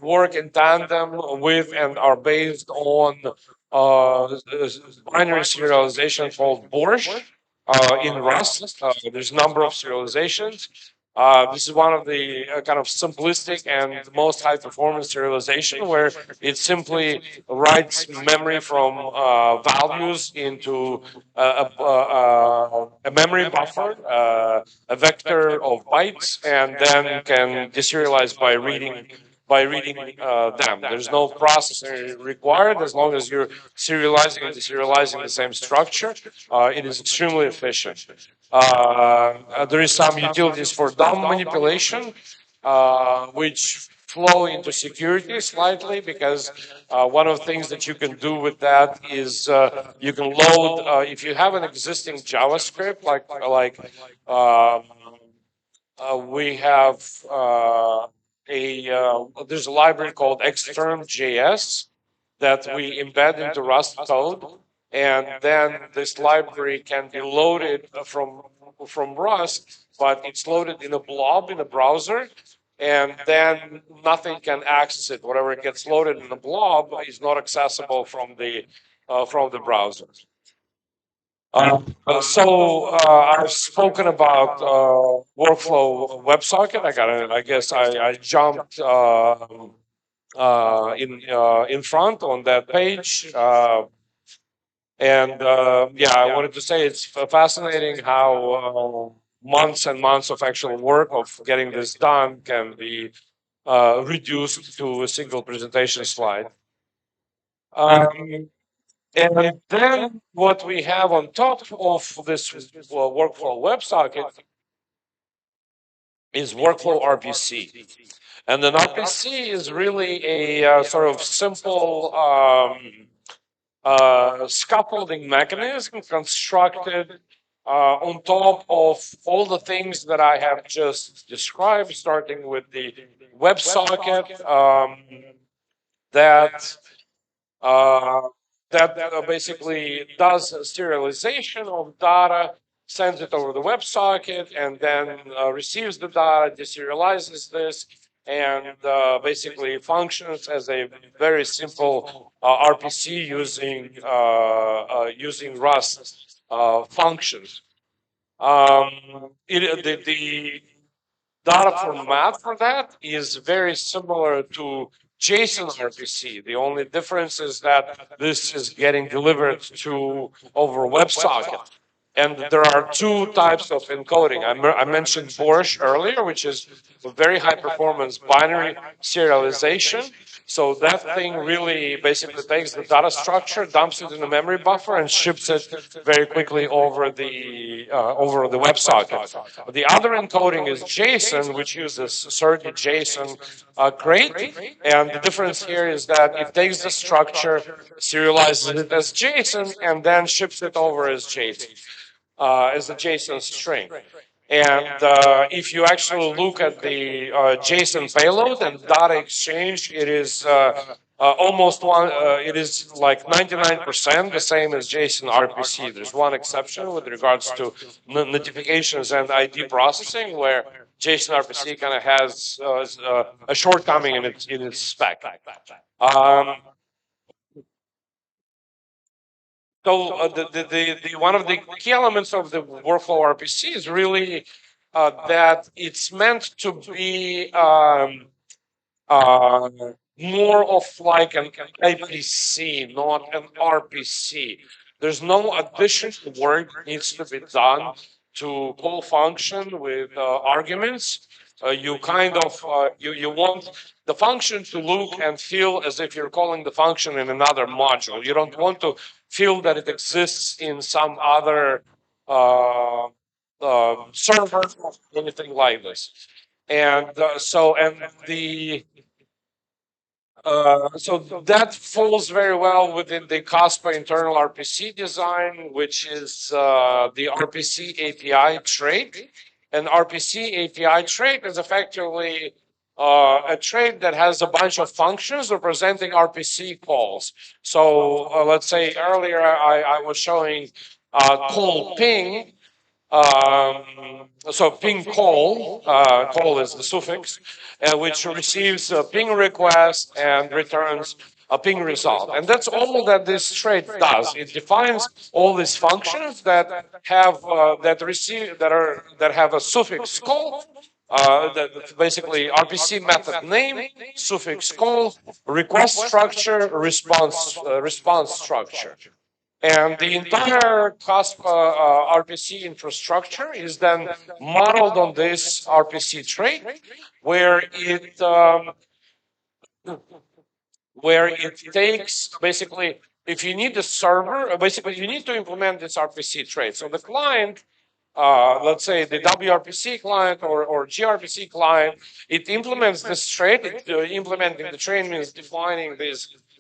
work in tandem with and are based on binary serialization called Borscht in Rust. There's a number of serializations. This is one of the kind of simplistic and most high performance serialization where it simply writes memory from values into a memory buffer, a vector of bytes, and then can deserialize by reading them. There's no processor required as long as you're serializing and deserializing the same structure. It is extremely efficient. There is some utilities for DOM manipulation, which flow into security slightly because one of the things that you can do with that is you can load, if you have an existing JavaScript, we have there's a library called extern.js, that we embed into Rust code, and then this library can be loaded from Rust, but it's loaded in a blob in a browser, and then nothing can access it. Whatever gets loaded in the blob is not accessible from the browser. I've spoken about workflow WebSocket. I guess I jumped in front on that page. Yeah, I wanted to say it's fascinating how months and months of actual work of getting this done can be reduced to a single presentation slide. And then what we have on top of this workflow WebSocket is workflow RPC. And an RPC is really a sort of simple scaffolding mechanism constructed on top of all the things that I have just described, starting with the WebSocket that basically does serialization of data, sends it over the WebSocket, and then receives the data, deserializes this, and basically functions as a very simple RPC using Rust functions. The data format for that is very similar to JSON RPC. The only difference is that this is getting delivered to over WebSocket. And there are two types of encoding. I mentioned Borscht earlier, which is a very high performance binary serialization. So that thing really basically takes the data structure, dumps it in the memory buffer, and ships it very quickly over the WebSocket. The other encoding is JSON, which uses certain JSON crate. And the difference here is that it takes the structure, serializes it as JSON, and then ships it over as JSON. As a JSON string. And if you actually look at the JSON payload and data exchange, it is almost one. It is like 99% the same as JSON RPC. There's one exception with regards to notifications and ID processing, where JSON RPC kind of has a shortcoming in its spec. So the one of the key elements of the workflow RPC is really that it's meant to be more of like an IPC, not an RPC. There's no additional work needs to be done to call function with arguments. You kind of you want the function to look and feel as if you're calling the function in another module. You don't want to feel that it exists in some other server or anything like this. And so that falls very well within the Kaspa internal RPC design, which is the RPC API trait. And RPC API trait is effectively a trait that has a bunch of functions representing RPC calls. So let's say earlier I was showing call ping. So ping call, call is the suffix, which receives a ping request and returns a ping result. And that's all that this trait does. It defines all these functions that have that have a suffix call. That basically RPC method name, suffix call, request structure, response structure. And the entire Kaspa RPC infrastructure is then modeled on this RPC trait, where it takes basically, if you need a server, basically you need to implement this RPC trait. So the client, let's say the WRPC client or gRPC client, it implements this trait. Implementing the trait means defining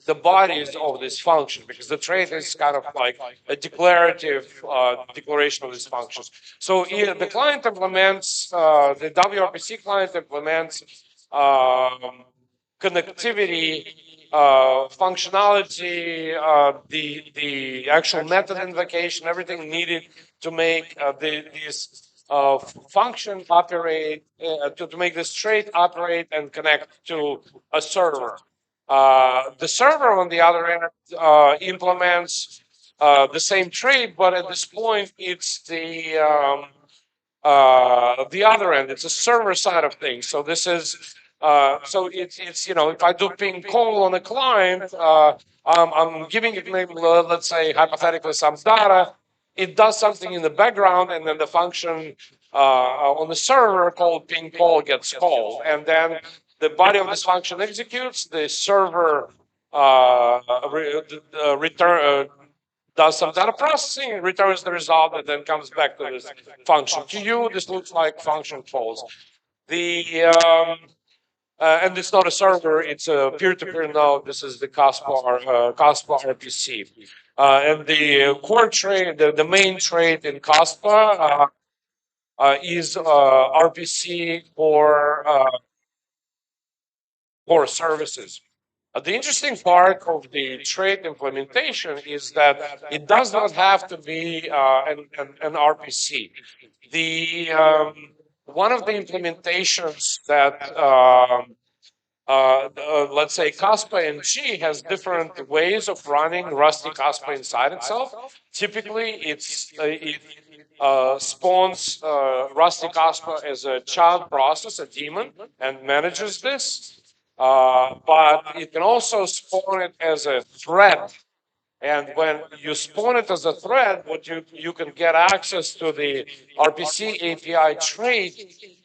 the bodies of this function, because the trait is kind of like a declarative declaration of these functions. So the client implements, the WRPC client implements connectivity functionality, the actual method invocation, everything needed to make this function operate, to make this trait operate and connect to a server. The server, on the other hand, implements the same trait, but at this point, it's the other end. It's a server side of things. So this is so it's if I do ping call on a client, I'm giving it maybe let's say hypothetically some data. It does something in the background, and then the function on the server called ping call gets called, and then the body of this function executes. The server return does some data processing, returns the result, and then comes back to this function. To you, this looks like function calls. And it's not a server; it's a peer-to-peer node. This is the Kaspa RPC, and the core trait, the main trait in Kaspa is RPC for services. The interesting part of the trait implementation is that it does not have to be an RPC. The one of the implementations that let's say Kaspa NG has different ways of running Rusty Kaspa inside itself. Typically, it spawns Rusty Kaspa as a child process, a daemon, and manages this. But it can also spawn it as a thread. And when you spawn it as a thread, what you can get access to the RPC API trait,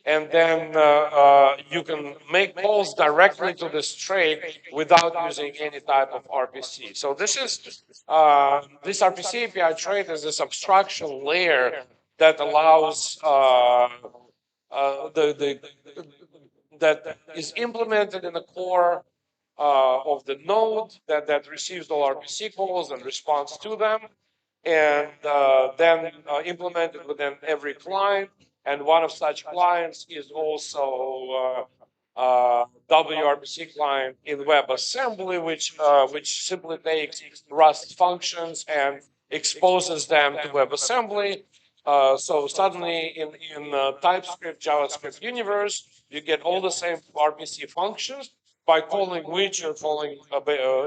and then you can make calls directly to this trait without using any type of RPC. So this is this RPC API trait is this abstraction layer that allows that is implemented in the core of the node that receives all RPC calls and responds to them, and then implemented within every client. And one of such clients is also WRPC client in WebAssembly, which simply takes Rust functions and exposes them to WebAssembly. So suddenly in TypeScript, JavaScript universe, you get all the same RPC functions, by calling which you're calling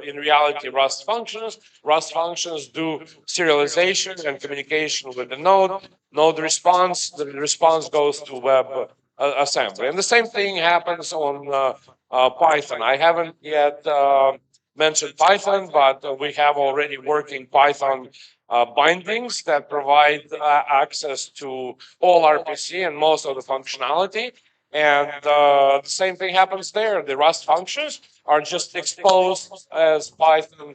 in reality Rust functions. Rust functions do serialization and communication with the node. Node response, the response goes to web assembly. And the same thing happens on Python. I haven't yet mentioned Python, but we have already working Python bindings that provide access to all RPC and most of the functionality. And the same thing happens there. The Rust functions are just exposed as Python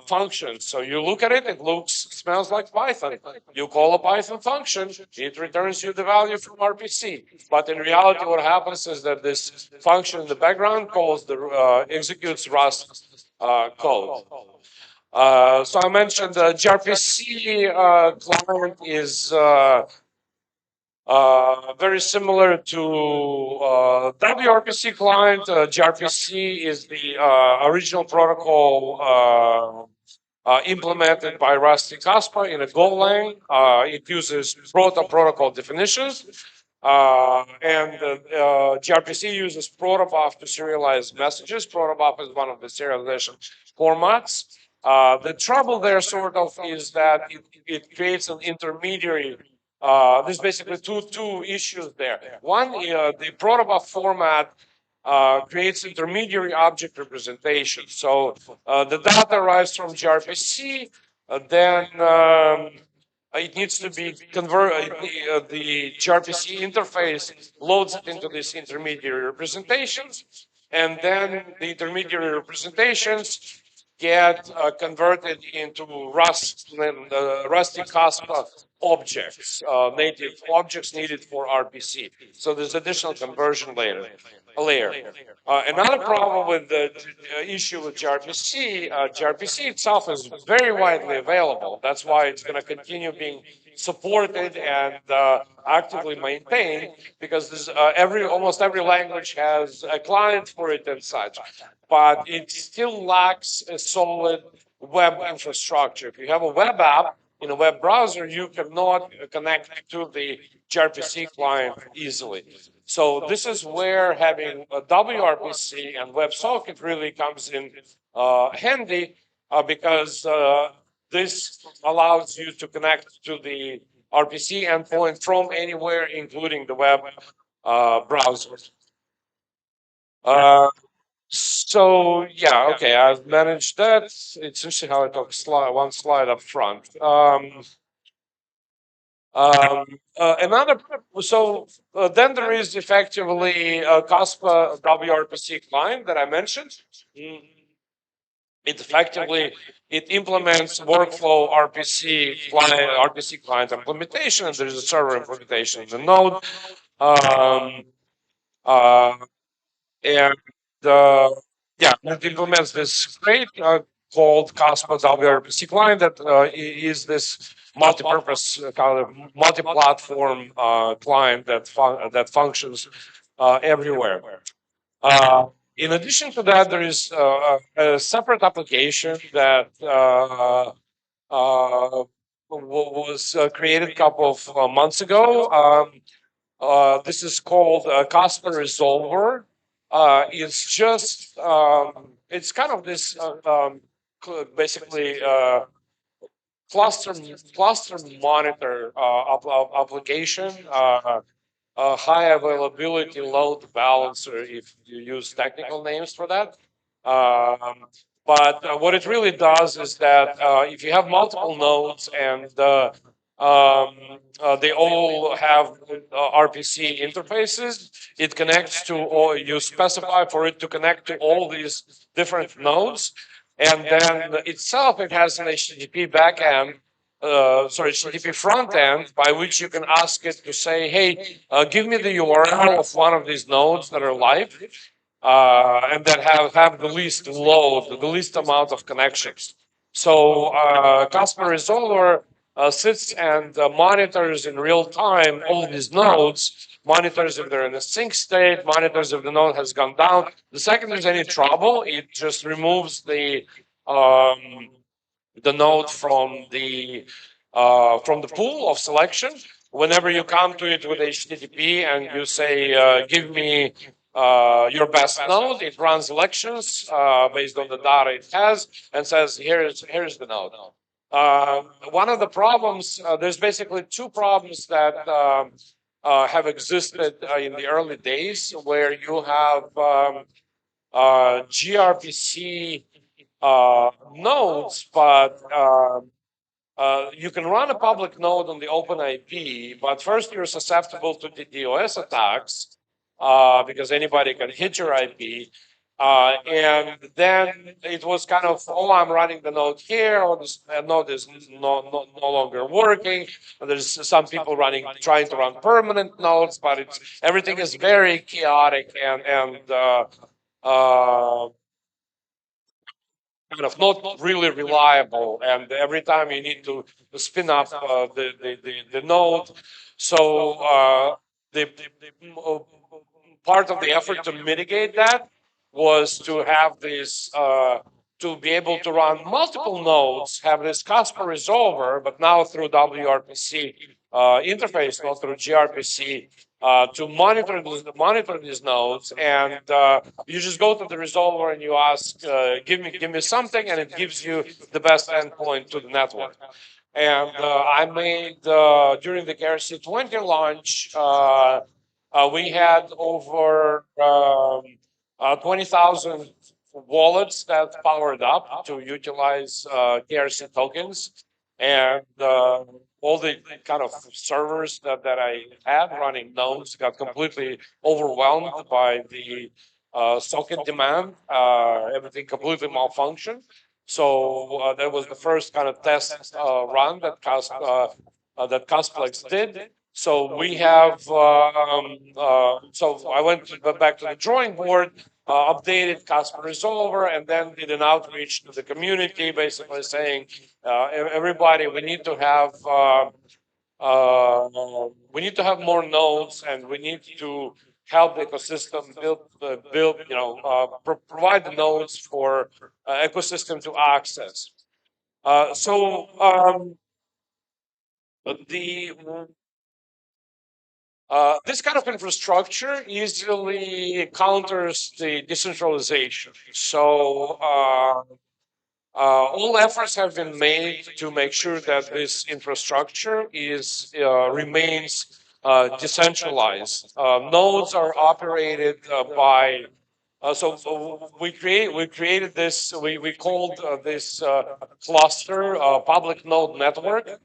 functions. So you look at it, it smells like Python. You call a Python function, it returns you the value from RPC. But in reality, what happens is that this function in the background executes Rust code. So I mentioned the gRPC client is very similar to WRPC client. gRPC is the original protocol implemented by Rusty Kaspa in a Golang. It uses protocol definitions. And gRPC uses protobuf to serialize messages. Protobuf is one of the serialization formats. The trouble there sort of is that it creates an intermediary. There's basically two issues there. One, the protobuf format creates intermediary object representation. So the data arrives from gRPC, then it needs to be converted. The gRPC interface loads it into these intermediary representations, and then the intermediary representations get converted into Rusty Kaspa objects, native objects needed for RPC. So there's additional conversion layer. Another problem with the issue with gRPC, gRPC itself is very widely available. That's why it's going to continue being supported and actively maintained, because there's, almost every language has a client for it and such, but it still lacks a solid web infrastructure. If you have a web app in a web browser, you cannot connect to the gRPC client easily. So this is where having a WRPC and WebSocket really comes in handy, because this allows you to connect to the RPC endpoint from anywhere, including the web browser. So yeah, okay, I've managed that. It's interesting how I talk one slide up front. Another, so then there is effectively a Kaspa WRPC client that I mentioned. It effectively, it implements workflow RPC client implementation, and there's a server implementation in the node. And yeah, it implements this crate called Kaspa WRPC client that is this multi-purpose kind of multi-platform client that functions everywhere. In addition to that, there is a separate application that was created a couple of months ago. This is called Kaspa Resolver. It's just, it's kind of this basically cluster monitor application, high availability load balancer, if you use technical names for that. But what it really does is that if you have multiple nodes and they all have RPC interfaces, it connects to, or you specify for it to connect to all these different nodes. And then itself, it has an HTTP backend, HTTP front end, by which you can ask it to say, hey, give me the URL of one of these nodes that are live, and that have the least load, the least amount of connections. So Kaspa Resolver sits and monitors in real time all these nodes, monitors if they're in a sync state, monitors if the node has gone down. The second there's any trouble, it just removes the node from the pool of selection. Whenever you come to it with HTTP and you say, give me your best node, it runs elections based on the data it has and says, here's the node. One of the problems, there's basically two problems that have existed in the early days, where you have gRPC nodes, but you can run a public node on the open IP, but first you're susceptible to the DDoS attacks because anybody can hit your IP. And then it was kind of, oh, I'm running the node here, or this node is no longer working. And there's some people trying to run permanent nodes, but everything is very chaotic and kind of not really reliable, and every time you need to spin up the node. So the part of the effort to mitigate that was to have this to be able to run multiple nodes, have this Kaspa resolver, but now through WRPC interface, not through gRPC, to monitor these nodes. And you just go to the resolver and you ask, give me something, and it gives you the best endpoint to the network. And I made during the KRC20 launch, we had over 20,000 wallets that powered up to utilize KRC tokens, and all the kind of servers that I had running nodes got completely overwhelmed by the socket demand. Everything completely malfunctioned. So that was the first kind of test run that Kasplex did. So we have, so I went back to the drawing board, updated Kaspa Resolver, and then did an outreach to the community, basically saying, everybody, we need to have We need to have more nodes, and we need to help the ecosystem build, provide the nodes for ecosystem to access. This kind of infrastructure easily counters the decentralization. So all efforts have been made to make sure that this infrastructure remains decentralized. Nodes are operated by. We created this. We called this cluster public node network.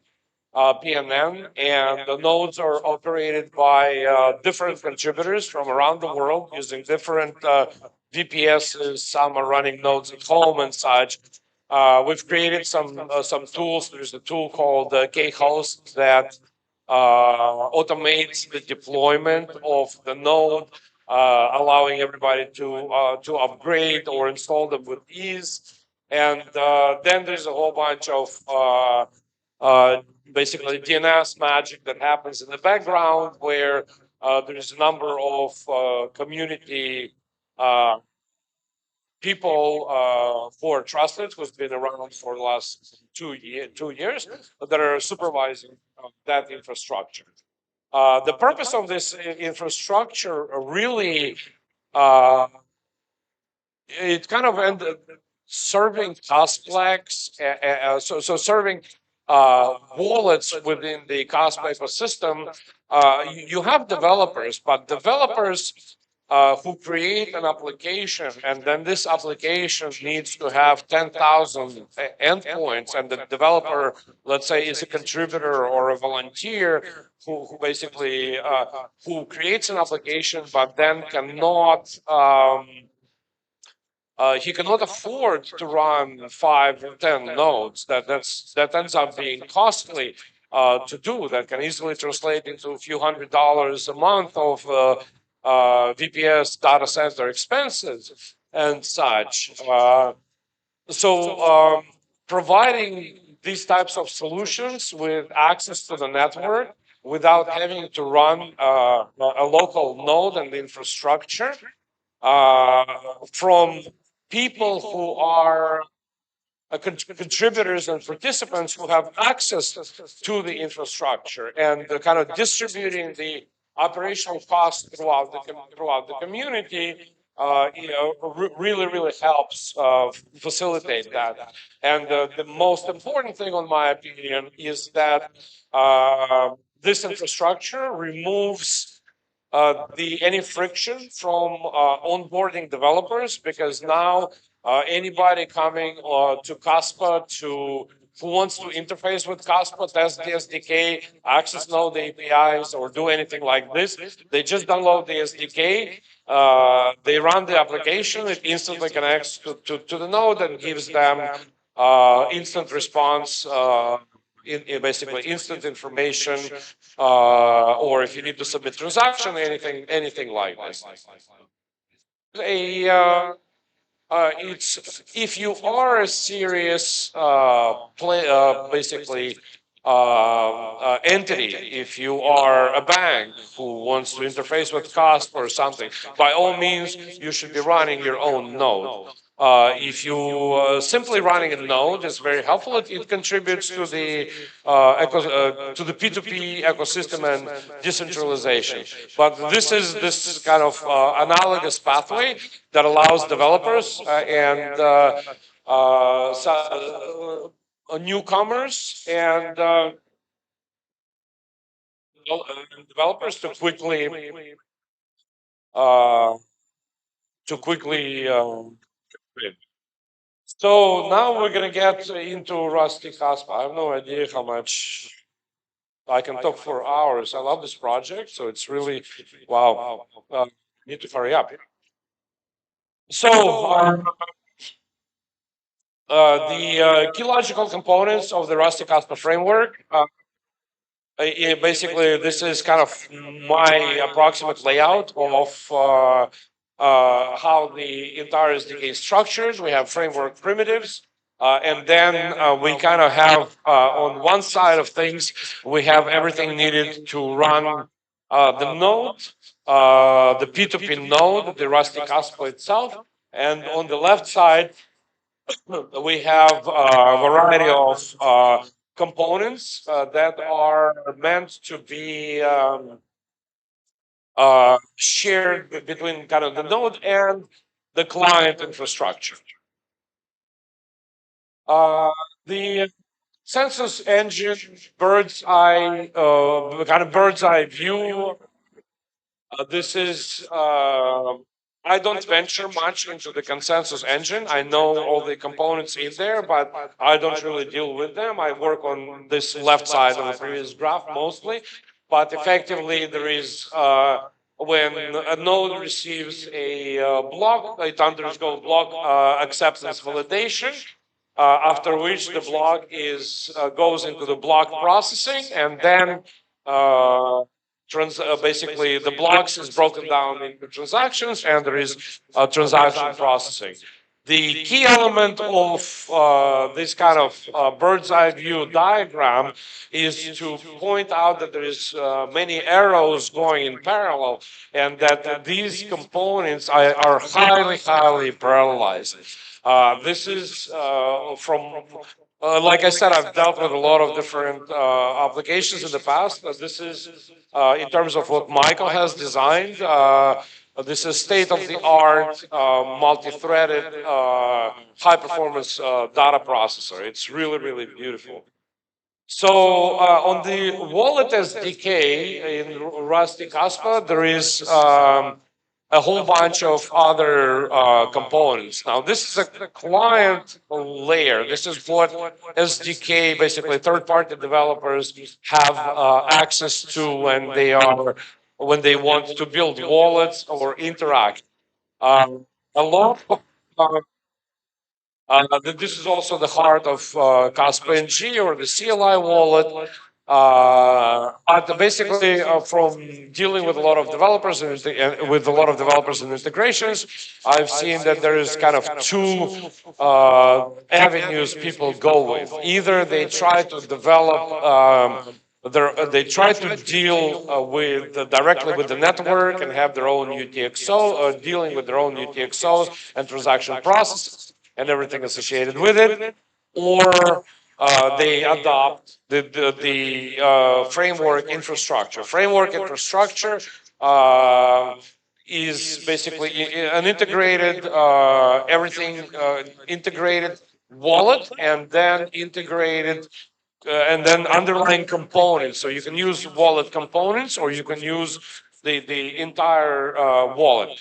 PNN, and the nodes are operated by different contributors from around the world using different VPSs. Some are running nodes at home and such. We've created some tools. There's a tool called Khost that automates the deployment of the node, allowing everybody to upgrade or install them with ease. And then there's a whole bunch of basically DNS magic that happens in the background where there's a number of community people who are trusted, who's been around for the last 2 years, that are supervising that infrastructure. The purpose of this infrastructure really, it kind of ended serving Kasplex, so serving wallets within the Kaspa ecosystem. You have developers, but developers who create an application, and then this application needs to have 10,000 endpoints, and the developer, let's say, is a contributor or a volunteer who basically who creates an application, but then cannot. He cannot afford to run 5 or 10 nodes. That ends up being costly to do. That can easily translate into a few $100s a month of VPS data center expenses and such. Providing these types of solutions with access to the network without having to run a local node and infrastructure from people who are contributors and participants who have access to the infrastructure, and kind of distributing the operational costs throughout the community, really helps facilitate that. And the most important thing, in my opinion, is that this infrastructure removes any friction from onboarding developers, because now anybody coming to Kaspa who wants to interface with Kaspa, test the SDK, access node APIs, or do anything like this, they just download the SDK, they run the application, it instantly connects to the node and gives them instant response, basically instant information, or if you need to submit transaction, anything like this. It's if you are a serious basically entity, if you are a bank who wants to interface with Kaspa or something, by all means you should be running your own node. If you simply running a node is very helpful. It contributes to the P2P ecosystem and decentralization. But this is kind of analogous pathway that allows developers and newcomers and developers to quickly. So now we're gonna get into Rusty Kaspa. I have no idea how much I can talk for hours. I love this project, so it's really wow. Need to hurry up. So the key logical components of the Rusty Kaspa framework. Basically, this is kind of my approximate layout of how the entire SDK is structured. We have framework primitives. And then we kind of have on one side of things, we have everything needed to run the node, the P2P node, the Rusty Kaspa itself. And on the left side, we have a variety of components that are meant to be shared between kind of the node and the client infrastructure. The census engine, bird's eye, kind of bird's eye view. This is, I don't venture much into the consensus engine. I know all the components in there, but I don't really deal with them. I work on this left side of the previous graph mostly. But effectively, there is, when a node receives a block, it undergoes block acceptance validation. After which the block is goes into the block processing, and then basically the blocks is broken down into transactions, and there is transaction processing. The key element of this kind of bird's eye view diagram is to point out that there is many arrows going in parallel, and that these components are highly parallelized. This is from, like I said, I've dealt with a lot of different applications in the past. This is in terms of what Michael has designed. This is state-of-the-art, multi-threaded, high-performance data processor. It's really beautiful. So on the wallet SDK in Rusty Kaspa, there is a whole bunch of other components. Now, this is a client layer. This is what SDK, basically third-party developers, have access to when they want to build wallets or interact. A lot of this is also the heart of Kaspa NG or the CLI wallet. But basically, from dealing with a lot of developers and with a lot of developers and integrations, I've seen that there is kind of two avenues people go with. Either they try to develop. They try to deal with directly with the network and have their own UTXO, dealing with their own UTXOs and transaction processes and everything associated with it, or they adopt the framework infrastructure. Framework infrastructure is basically an integrated everything integrated wallet, and then integrated and then underlying components. So you can use wallet components, or you can use the entire wallet.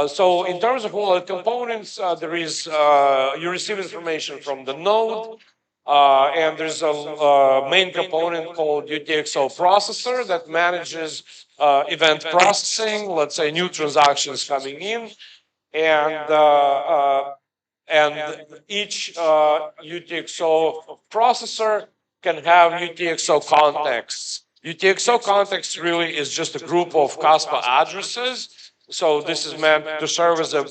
So in terms of wallet components, there is you receive information from the node, and there's a main component called UTXO processor that manages event processing. Let's say new transactions coming in, and each UTXO processor can have UTXO contexts. UTXO context really is just a group of Kaspa addresses. So this is meant to serve as a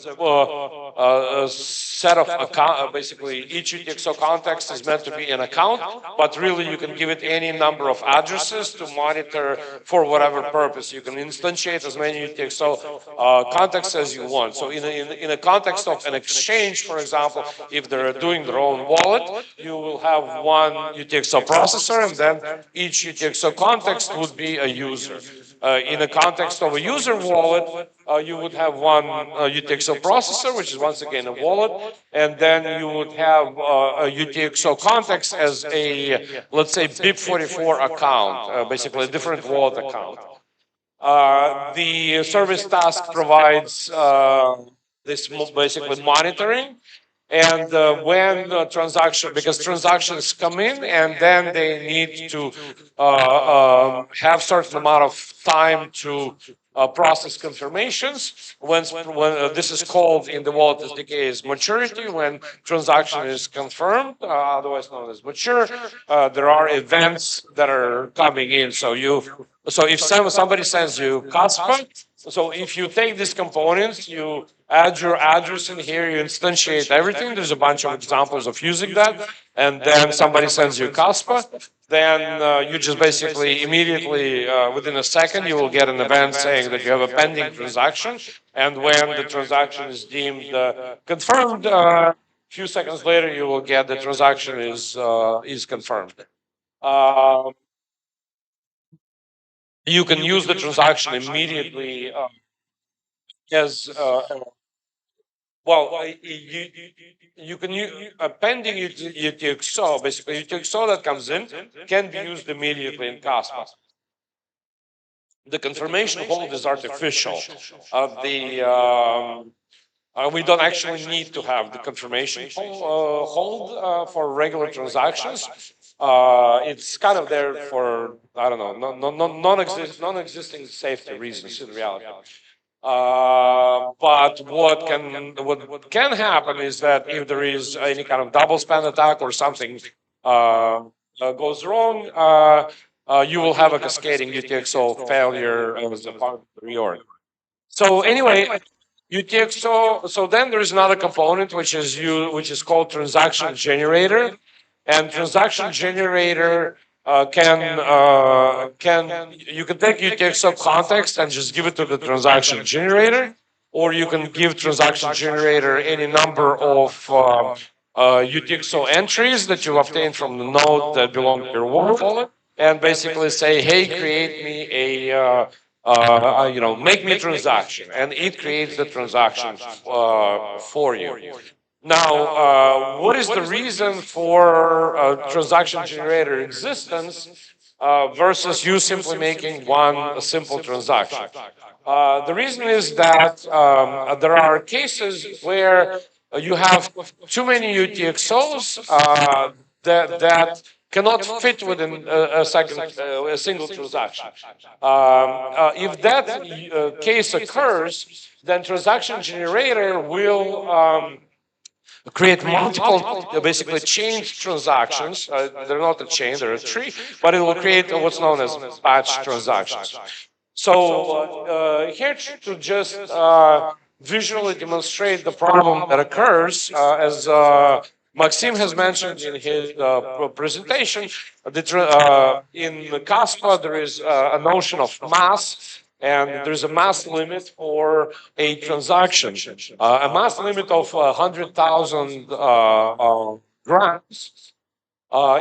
set of account. Basically, each UTXO context is meant to be an account, but really you can give it any number of addresses to monitor for whatever purpose. You can instantiate as many UTXO contexts as you want. So in a context of an exchange, for example, if they're doing their own wallet, you will have one UTXO processor, and then each UTXO context would be a user. In the context of a user wallet, you would have one UTXO processor, which is once again a wallet, and then you would have a UTXO context as a, let's say, BIP44 account, basically a different wallet account. The service task provides this basically monitoring. And when the transaction, because transactions come in and then they need to have certain amount of time to process confirmations. When this is called in the wallet SDK is maturity, when transaction is confirmed, otherwise known as mature, there are events that are coming in. So if somebody sends you Kaspa, so if you take these components, you add your address in here, you instantiate everything. There's a bunch of examples of using that. And then somebody sends you Kaspa. Then you just basically immediately, within a second, you will get an event saying that you have a pending transaction. And when the transaction is deemed confirmed, few seconds later, you will get the transaction is confirmed. You can use the transaction immediately as well. You can use a pending UTXO. Basically, UTXO that comes in can be used immediately in Kaspa. The confirmation hold is artificial. We don't actually need to have the confirmation hold for regular transactions. It's kind of there for, I don't know, non-existing safety reasons in reality. But what can happen is that if there is any kind of double spend attack or something goes wrong, you will have a cascading UTXO failure as a part of the reorg. So anyway, UTXO. So then there is another component which is called transaction generator, and transaction generator can you can take UTXO context and just give it to the transaction generator, or you can give transaction generator any number of UTXO entries that you obtained from the node that belong to your wallet, and basically say, hey, create me a make me a transaction, and it creates the transaction for you. Now, what is the reason for transaction generator existence versus you simply making one simple transaction? The reason is that there are cases where you have too many UTXOs that cannot fit within a single transaction. If that case occurs, then transaction generator will create multiple, basically chained transactions. They're not a chain, they're a tree, but it will create what's known as batch transactions. So here to just visually demonstrate the problem that occurs, as Maksim has mentioned in his presentation, in Kaspa there is a notion of mass, and there's a mass limit for a transaction, a mass limit of 100,000 grams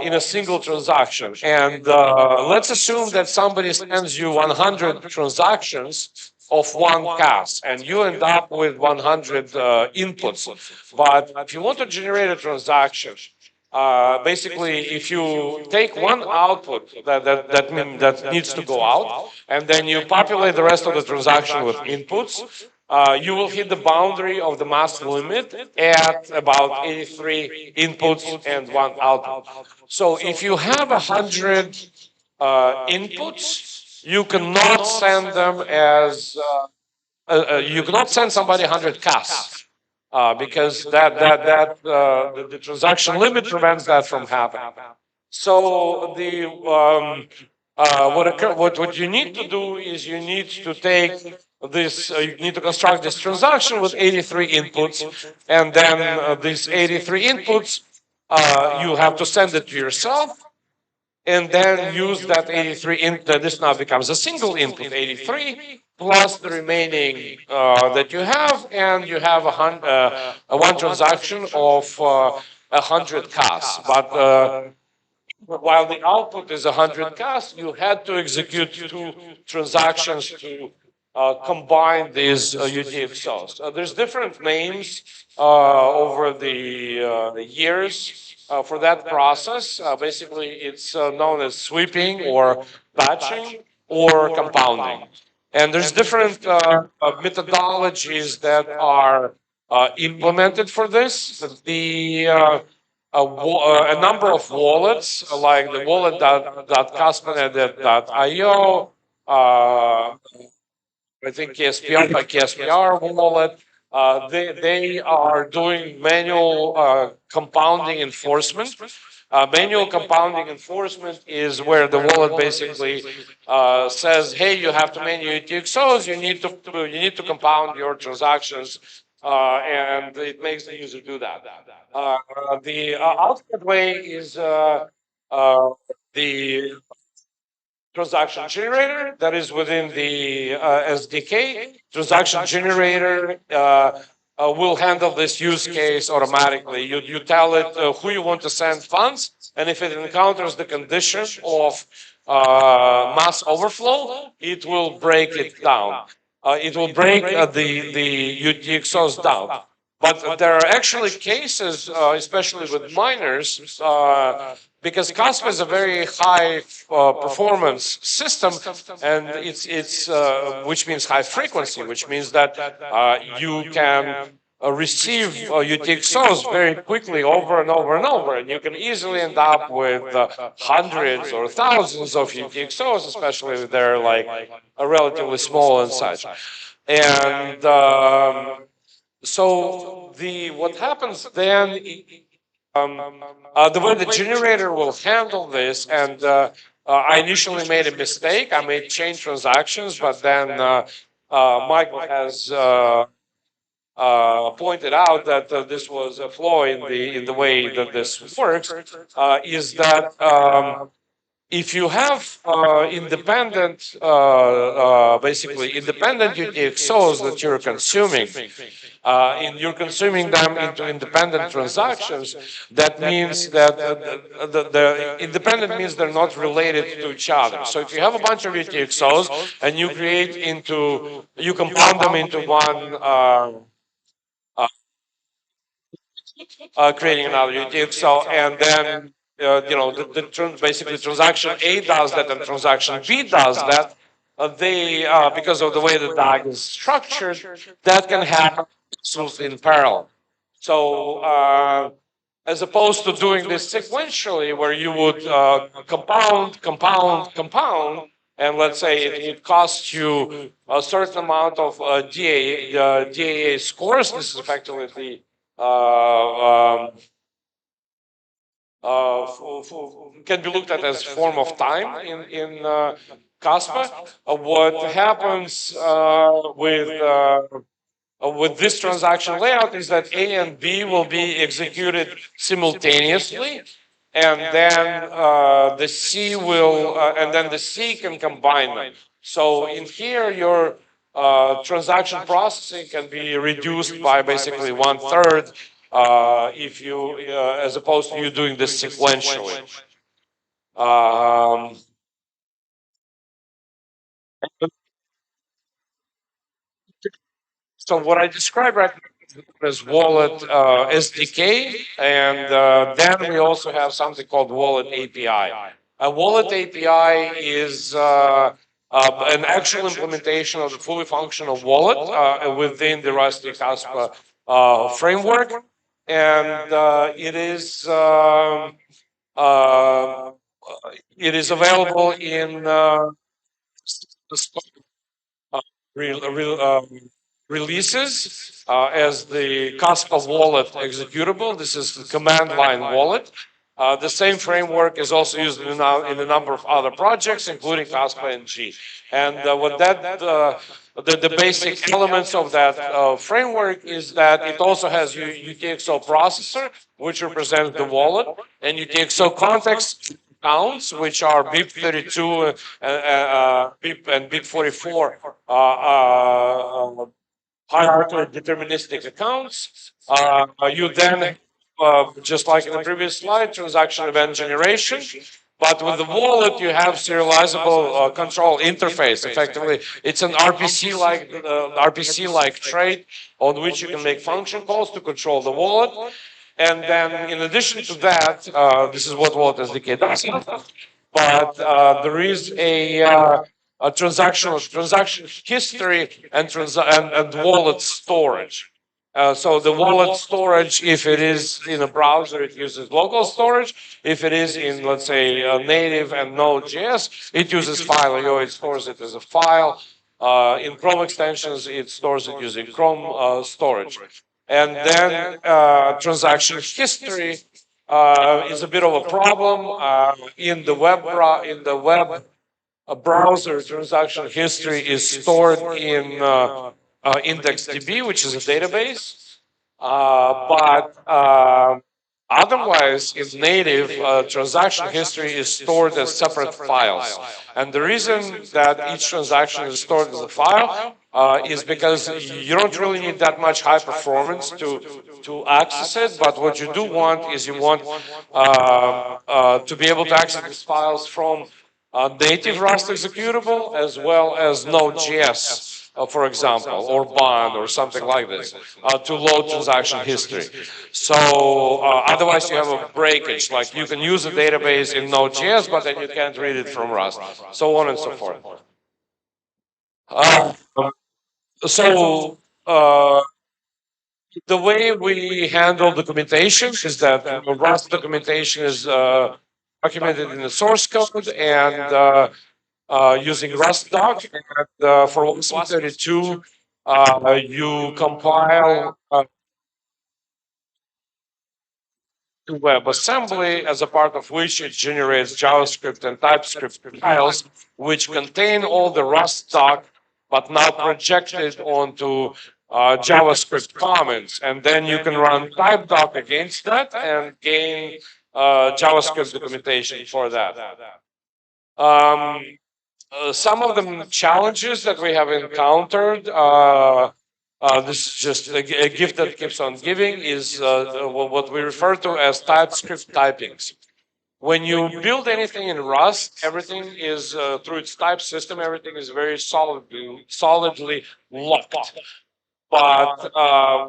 in a single transaction. And let's assume that somebody sends you 100 transactions of one Kas, and you end up with 100 inputs. But if you want to generate a transaction, basically, if you take one output that needs to go out, and then you populate the rest of the transaction with inputs, you will hit the boundary of the mass limit at about 83 inputs and one output. So if you have 100 inputs, you cannot send them as you cannot send somebody 100 Kas. Because the transaction limit prevents that from happening. So what you need to do is you need to take this, you need to construct this transaction with 83 inputs, and then these 83 inputs, you have to send it to yourself, and then use that 83 input. This now becomes a single input, 83, plus the remaining that you have, and you have one transaction of 100 Kas. But while the output is 100 Kas, you had to execute two transactions to combine these UTXOs. There's different names over the years for that process. Basically, it's known as sweeping or batching or compounding. And there's different methodologies that are implemented for this. A number of wallets, like the wallet.kaspa.io, I think KSPR wallet, they are doing manual compounding enforcement. Manual compounding enforcement is where the wallet basically says, "Hey, you have too many UTXOs. You need to compound your transactions and it makes the user do that. The ultimate way is the transaction generator that is within the SDK. Transaction generator will handle this use case automatically. You tell it who you want to send funds, and if it encounters the condition of mass overflow, it will break it down. It will break the UTXOs down. But there are actually cases, especially with miners, because Kaspa is a very high performance system, and it's which means high frequency, which means that you can receive UTXOs very quickly over and over and over, and you can easily end up with hundreds or thousands of UTXOs, especially if they're like relatively small and such. And so what happens then? The way the generator will handle this, and I initially made a mistake. I made chain transactions, but then Michael has pointed out that this was a flaw in the way that this works. Is that if you have independent, basically independent UTXOs that you're consuming, and you're consuming them into independent transactions, that means that the independent means they're not related to each other. So if you have a bunch of UTXOs and you you compound them into one, creating another UTXO, and then basically transaction A does that and transaction B does that. They because of the way the DAG is structured, that can happen absolutely in parallel. So as opposed to doing this sequentially, where you would compound, and let's say it costs you a certain amount of DAA scores. This is effectively the can be looked at as form of time in Kaspa. What happens with this transaction layout is that A and B will be executed simultaneously, and then the C will, and then the C can combine them. So in here, your transaction processing can be reduced by basically 1/3 if you, as opposed to you doing this sequentially. So what I described right now is wallet SDK, and then we also have something called wallet API. A wallet API is an actual implementation of the fully functional wallet within the Rusty Kaspa framework, and it is available in releases as the Kaspa wallet executable. This is the command line wallet. The same framework is also used in a number of other projects, including Kaspa NG. And what the basic elements of that framework is that it also has UTXO processor, which represents the wallet, and UTXO context counts, which are BIP32 BIP and BIP44 hierarchical deterministic accounts. You then, just like in the previous slide, transaction event generation. But with the wallet, you have serializable control interface. Effectively, it's an RPC-like trait on which you can make function calls to control the wallet. And then, in addition to that, this is what Wallet SDK does. But there is a transaction history and wallet storage. So the wallet storage, if it is in a browser, it uses local storage. If it is in, let's say, native and Node.js, it uses file.io. It stores it as a file. In Chrome extensions, it stores it using Chrome storage. And then transaction history is a bit of a problem in the web browser. Transaction history is stored in IndexedDB, which is a database. But otherwise, in native, transaction history is stored as separate files. And the reason that each transaction is stored as a file is because you don't really need that much high performance to access it. But what you do want is you want to be able to access these files from native Rust executable as well as Node.js. For example, or bond or something like this, to load transaction history. So otherwise you have a breakage, like you can use a database in Node.js, but then you can't read it from Rust, so on and so forth. So the way we handle documentation is that Rust documentation is documented in the source code and using RustDoc. And for 132, you compile to WebAssembly, as a part of which it generates JavaScript and TypeScript files, which contain all the RustDoc, but now projected onto JavaScript comments. And then you can run TypeDoc against that and gain JavaScript documentation for that. Some of the challenges that we have encountered, this is just a gift that keeps on giving, is what we refer to as TypeScript typings. When you build anything in Rust, everything is, through its type system, everything is very solidly locked. But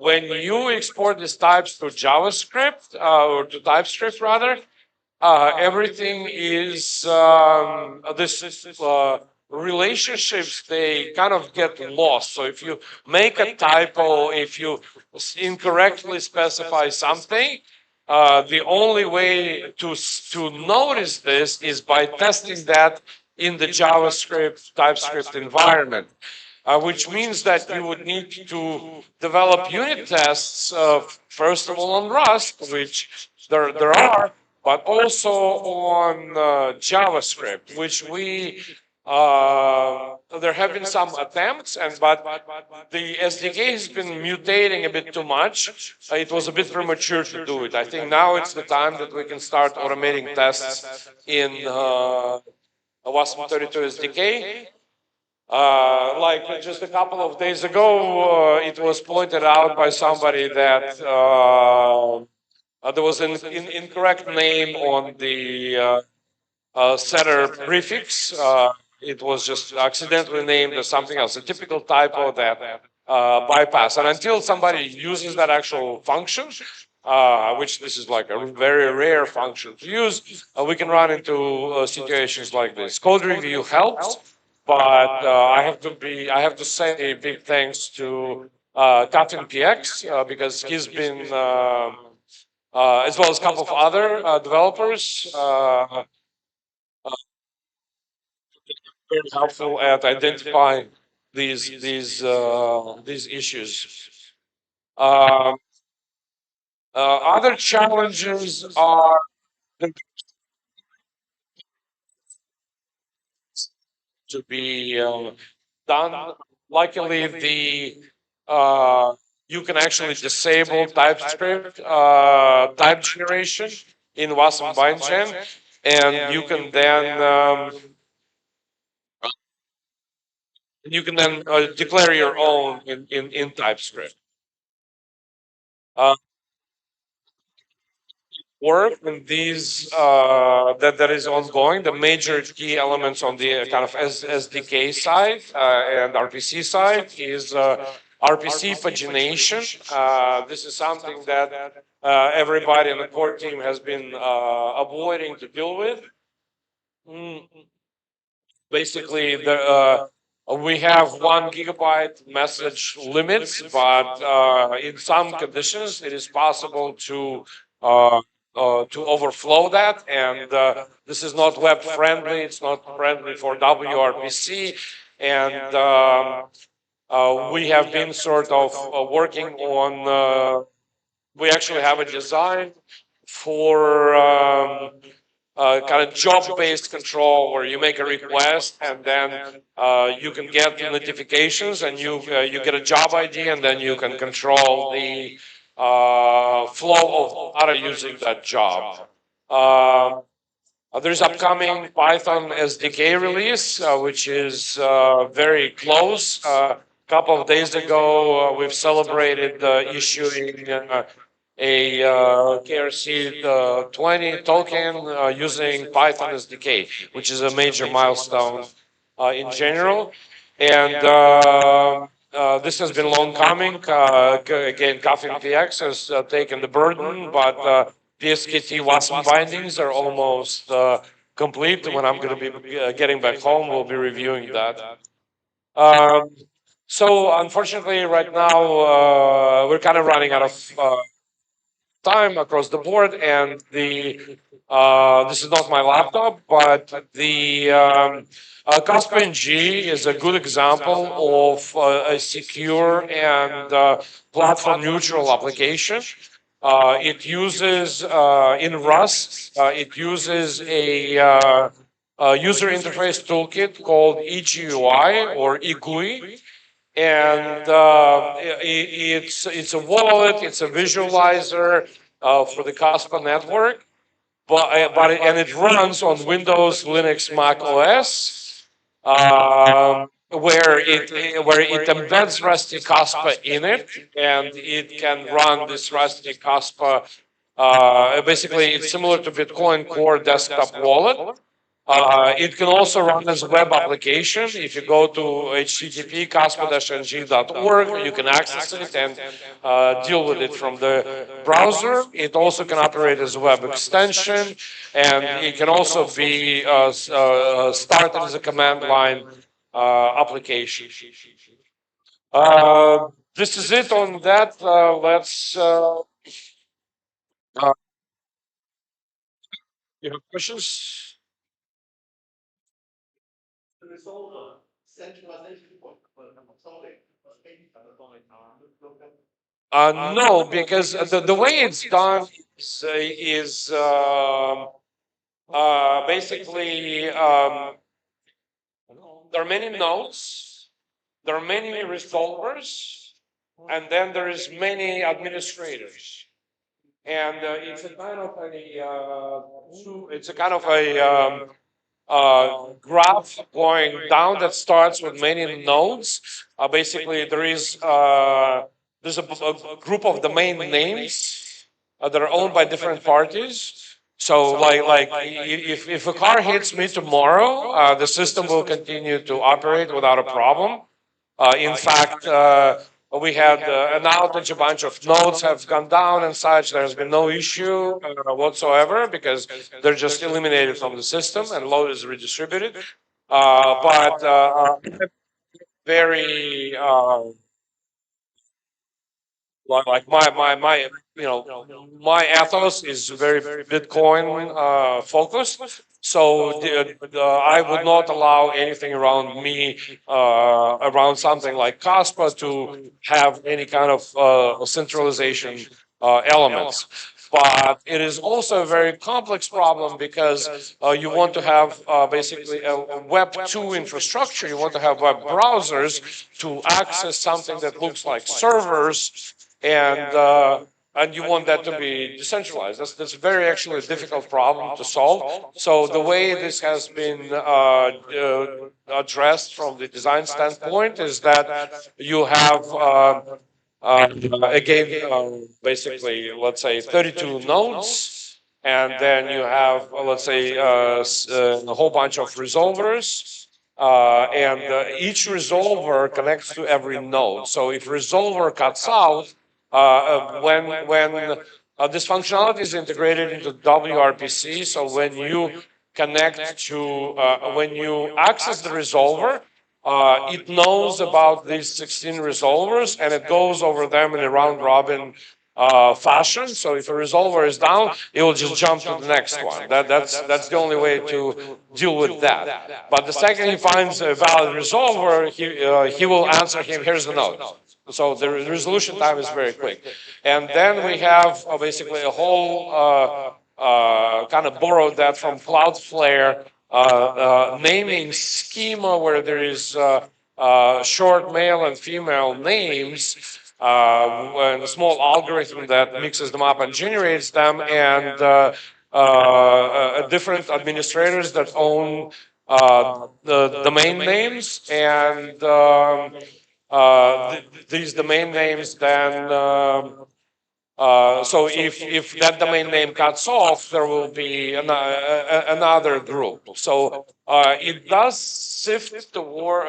when you export these types to JavaScript, or to TypeScript rather, everything is this relationships, they kind of get lost. So if you make a typo, if you incorrectly specify something, the only way to notice this is by testing that in the JavaScript TypeScript environment. Which means that you would need to develop unit tests, first of all on Rust, which there are, but also on JavaScript, which there have been some attempts, but the SDK has been mutating a bit too much. It was a bit premature to do it. I think now it's the time that we can start automating tests in WASM32 SDK. Like just a couple of days ago, it was pointed out by somebody that there was an incorrect name on the setter prefix. It was just accidentally named as something else, a typical typo that bypass. And until somebody uses that actual function, which this is like a very rare function to use, we can run into situations like this. Code review helps. But I have to say a big thanks to Captain PX because he's been, as well as a couple of other developers, very helpful at identifying these issues. Other challenges are to be done. Luckily, you can actually disable TypeScript type generation in WASM bindgen, and you can then declare your own in TypeScript. Work in these that is ongoing. The major key elements on the kind of SDK side and RPC side is RPC pagination. This is something that everybody in the core team has been avoiding to deal with. Basically, we have 1 gigabyte message limits, but in some conditions, it is possible to overflow that, and this is not web friendly. It's not friendly for WRPC, and we have been sort of working on. We actually have a design for kind of job-based control where you make a request and then you can get the notifications and you get a job ID and then you can control the flow of data using that job. There's upcoming Python SDK release, which is very close. A couple of days ago, we've celebrated issuing a KRC 20 token using Python SDK, which is a major milestone in general. And this has been long coming. Again, KafMPX has taken the burden, but PSKT WASM bindings are almost complete. When I'm going to be getting back home, we'll be reviewing that. So unfortunately, right now, we're kind of running out of time across the board, and this is not my laptop, but the Kaspa is a good example of a secure and platform neutral application. It uses in Rust. It uses a user interface toolkit called EGUI or EGUI, and it's a wallet. It's a visualizer for the Kaspa network, and it runs on Windows, Linux, Mac OS, where it embeds Rusty Kaspa in it, and it can run this Rusty Kaspa. Basically, it's similar to Bitcoin Core desktop wallet. It can also run as a web application. If you go to http kaspa-ng.org, you can access it and deal with it from the browser. It also can operate as a web extension, and it can also be started as a command line application. This is it on that. Let's. You have questions? No, because the way it's done is basically there are many nodes, there are many resolvers, and then there is many administrators, and it's a kind of a graph going down that starts with many nodes. Basically, there's a group of domain names that are owned by different parties. So, like if a car hits me tomorrow, the system will continue to operate without a problem. In fact, we had an outage, a bunch of nodes have gone down and such. There's been no issue whatsoever because they're just eliminated from the system and load is redistributed. But very like my my ethos is very Bitcoin focused. So I would not allow anything around me, around something like Kaspa, to have any kind of centralization elements. But it is also a very complex problem because you want to have basically a Web 2 infrastructure. You want to have web browsers to access something that looks like servers, and you want that to be decentralized. That's very actually a difficult problem to solve. So the way this has been addressed from the design standpoint is that you have again basically, let's say 32 nodes, and then you have let's say a whole bunch of resolvers. And each resolver connects to every node. So if resolver cuts out, when this functionality is integrated into WRPC, so when you connect to, when you access the resolver, it knows about these 16 resolvers and it goes over them in a round robin fashion. So if a resolver is down, it will just jump to the next one. That's the only way to deal with that. But the second he finds a valid resolver, he will answer him, here's the node. So the resolution time is very quick. And then we have basically a whole kind of borrowed that from Cloudflare naming schema where there is short male and female names, and a small algorithm that mixes them up and generates them, and different administrators that own the domain names, and these domain names then so if that domain name cuts off, there will be another group. So it does sift toward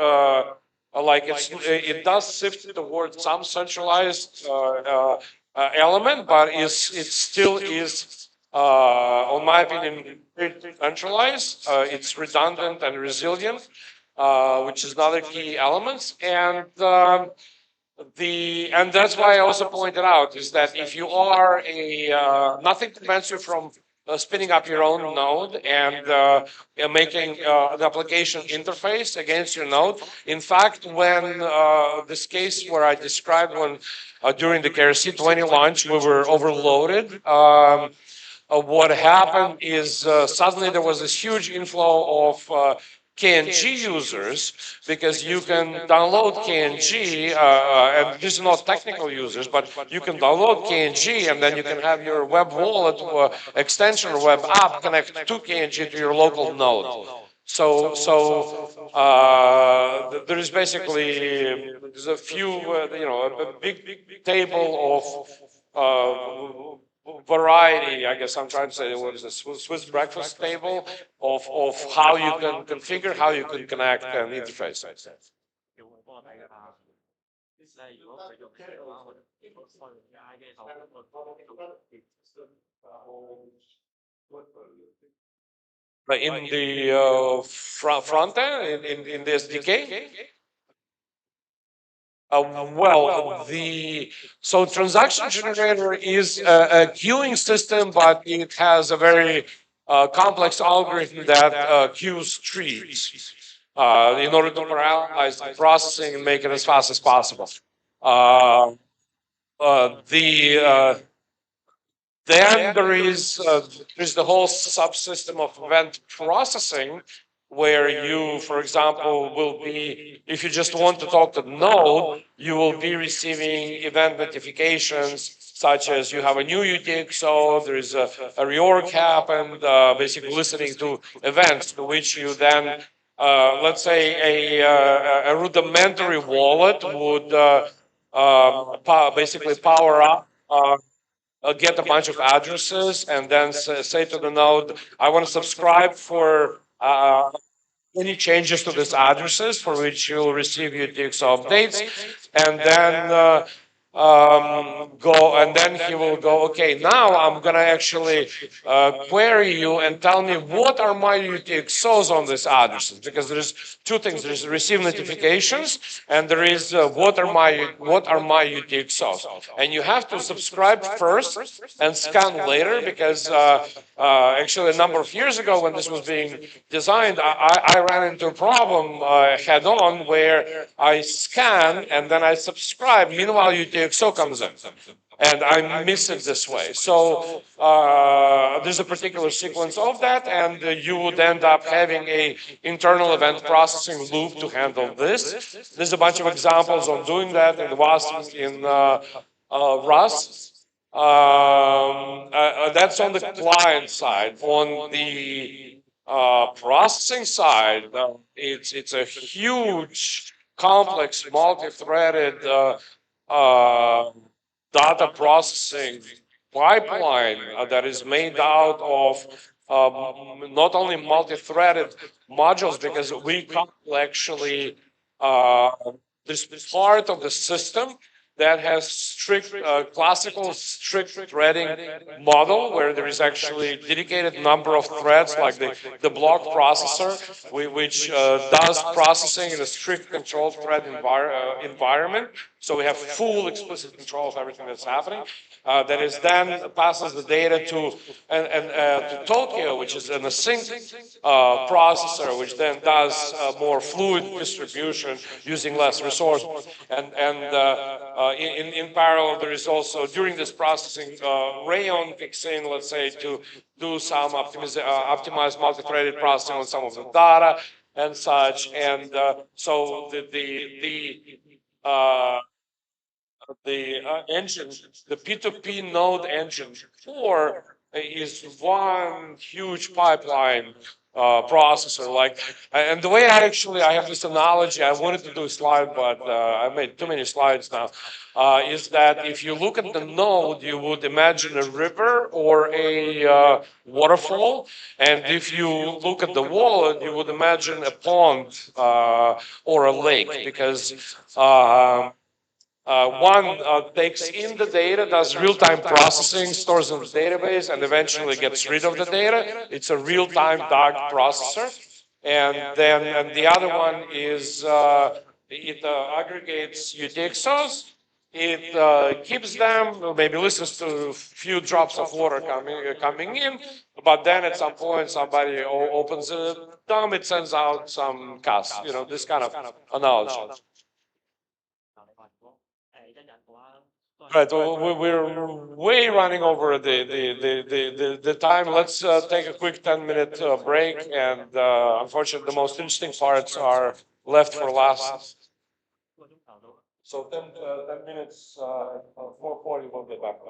it does sift towards some centralized element, but it still is, on my opinion, centralized. It's redundant and resilient, which is another key element, and that's why I also pointed out is that if you are nothing prevents you from spinning up your own node and making an application interface against your node. In fact, when this case where I described when during the KRC-20 launch we were overloaded, what happened is suddenly there was this huge inflow of KNG users, because you can download KNG, and these are not technical users, but you can download KNG and then you can have your web wallet extension or web app connect to KNG to your local node. So there is basically there's a few, a big table of variety, I guess I'm trying to say, what is a Swiss breakfast table of how you can configure, how you can connect and interface. But in the front end, in the SDK, so transaction generator is a queuing system, but it has a very complex algorithm that queues trees in order to parallelize the processing and make it as fast as possible. Then there's the whole subsystem of event processing, where you, for example, will be, if you just want to talk to the node, you will be receiving event notifications, such as you have a new UTXO, there is a reorg happened, basically listening to events, to which you then, let's say, a rudimentary wallet would basically power up. Get a bunch of addresses and then say to the node, I want to subscribe for any changes to these addresses for which you'll receive UTXO updates, and then he will go, okay, now I'm gonna actually query you and tell me what are my UTXOs on these addresses, because there's two things: there's receive notifications, and there is what are my UTXOs, and you have to subscribe first and scan later, because actually a number of years ago when this was being designed, I ran into a problem head on where I scan and then I subscribe. Meanwhile, UTXO comes in, and I miss it this way. So there's a particular sequence of that, and you would end up having a internal event processing loop to handle this. There's a bunch of examples of doing that in WASP, in Rust. That's on the client side. On the processing side, it's a huge, complex, multi-threaded data processing pipeline that is made out of not only multi-threaded modules, because we actually this part of the system that has strict, classical strict threading model, where there is actually dedicated number of threads, like the block processor, which does processing in a strict controlled thread environment. So we have full explicit control of everything that's happening. That is then passes the data to Tokyo, which is an async processor, which then does more fluid distribution using less resources. And in parallel, there is also during this processing, Rayon kicks in, let's say, to do some optimized multi-threaded processing on some of the data and such. And so the engine, the P2P node engine 4 is one huge pipeline processor. Like, and the way I have this analogy, I wanted to do a slide, but I made too many slides now, is that if you look at the node, you would imagine a river or a waterfall. And if you look at the wallet, you would imagine a pond or a lake, because one takes in the data, does real-time processing, stores in the database, and eventually gets rid of the data. It's a real-time DAG processor. And then the other one is it aggregates UTXOs. It keeps them, maybe listens to a few drops of water coming in, but then at some point somebody opens a dump, it sends out some CAS, this kind of analogy. Right, we're way running over the time. Let's take a quick 10-minute break, and unfortunately, the most interesting parts are left for last. So 10 minutes, 4:40, we'll be back.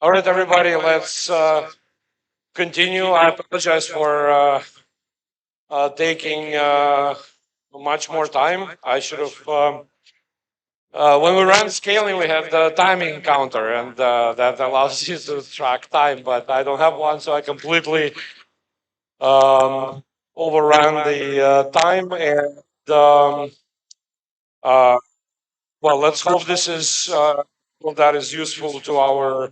All right, everybody, let's continue. I apologize for taking much more time. I should have. When we ran scaling, we had the timing counter, and that allows you to track time. But I don't have one, so I completely overran the time. And well, let's hope this is well, that is useful to our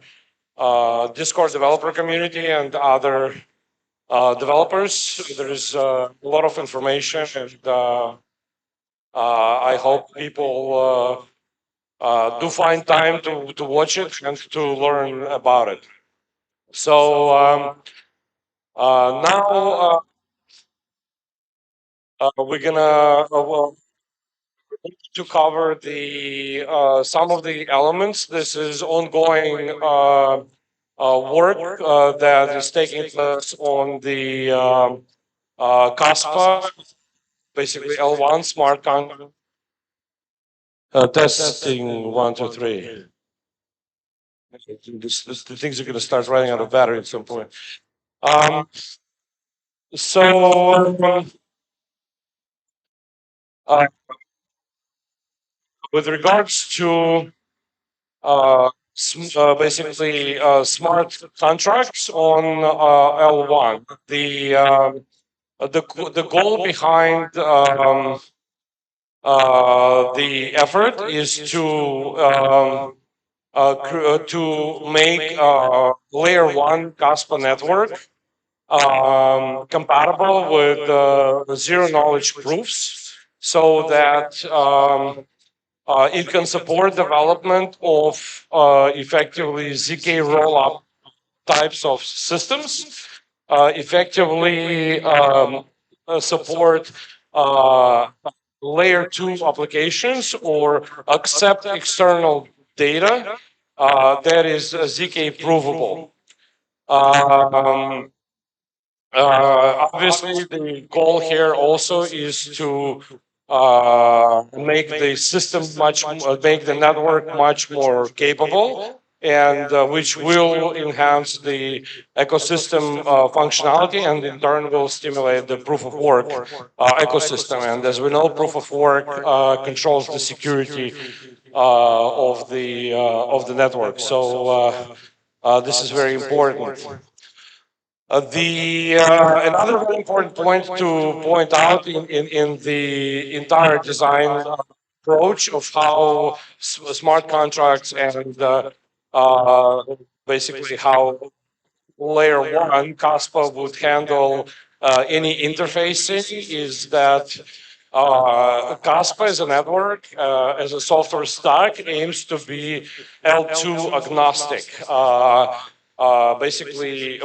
Discord developer community and other developers. There is a lot of information, and I hope people do find time to watch it and to learn about it. So now we're gonna well, to cover the some of the elements. This is ongoing work that is taking place on the Kaspa, basically L1 smart contract. Testing 1, 2, 3. The things are going to start running out of battery at some point. So, uh, with regards to basically smart contracts on L1, the goal behind the effort is to make layer one Kaspa network compatible with zero knowledge proofs, so that it can support development of effectively ZK rollup types of systems, effectively support layer two applications or accept external data that is ZK provable. Obviously, the goal here also is to make the system make the network much more capable, and which will enhance the ecosystem functionality, and in turn will stimulate the proof of work ecosystem. And as we know, proof of work controls the security of the network. So this is very important. Another very important point to point out in the entire design approach of how smart contracts and basically how layer one Kaspa would handle any interfacing is that Kaspa as a network, as a software stack, aims to be L2 agnostic. Basically,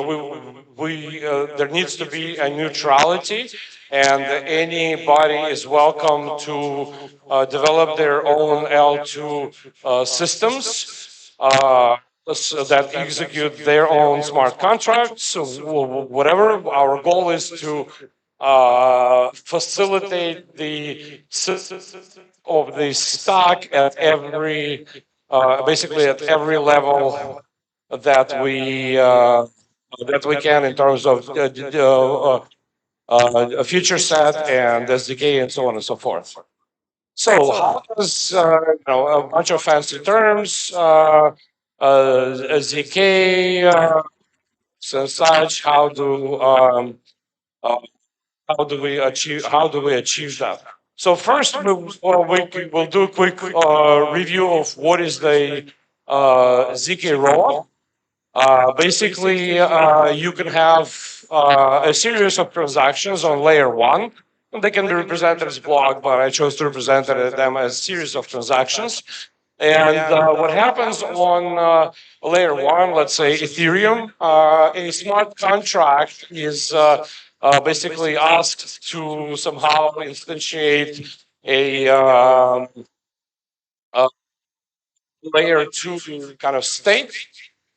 there needs to be a neutrality, and anybody is welcome to develop their own L2 systems that execute their own smart contracts. So whatever, our goal is to facilitate the system of the stack at every, basically at every level that we can in terms of a feature set and SDK and so on and so forth. So how does a bunch of fancy terms, SDK, so such? How do we achieve that? So first, we'll do a quick review of what is the ZK rollup. Basically, you can have a series of transactions on layer one. They can be represented as block, but I chose to represent them as series of transactions. And what happens on layer one, let's say Ethereum, a smart contract is basically asked to somehow instantiate a layer two kind of state.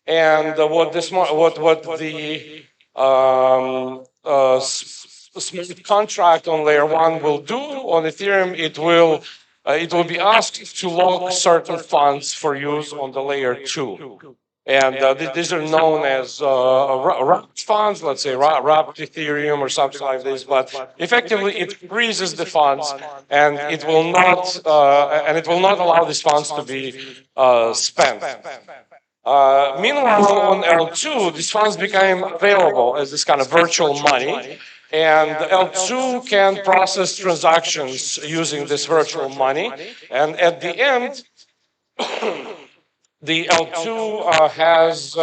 And what the smart contract on layer one will do on Ethereum, it will be asked to lock certain funds for use on the layer two. And these are known as wrapped funds, let's say wrapped Ethereum or something like this. But effectively, it freezes the funds, and it will not allow these funds to be spent. Meanwhile, on L2, these funds became available as this kind of virtual money, and L2 can process transactions using this virtual money. And at the end, the L2 has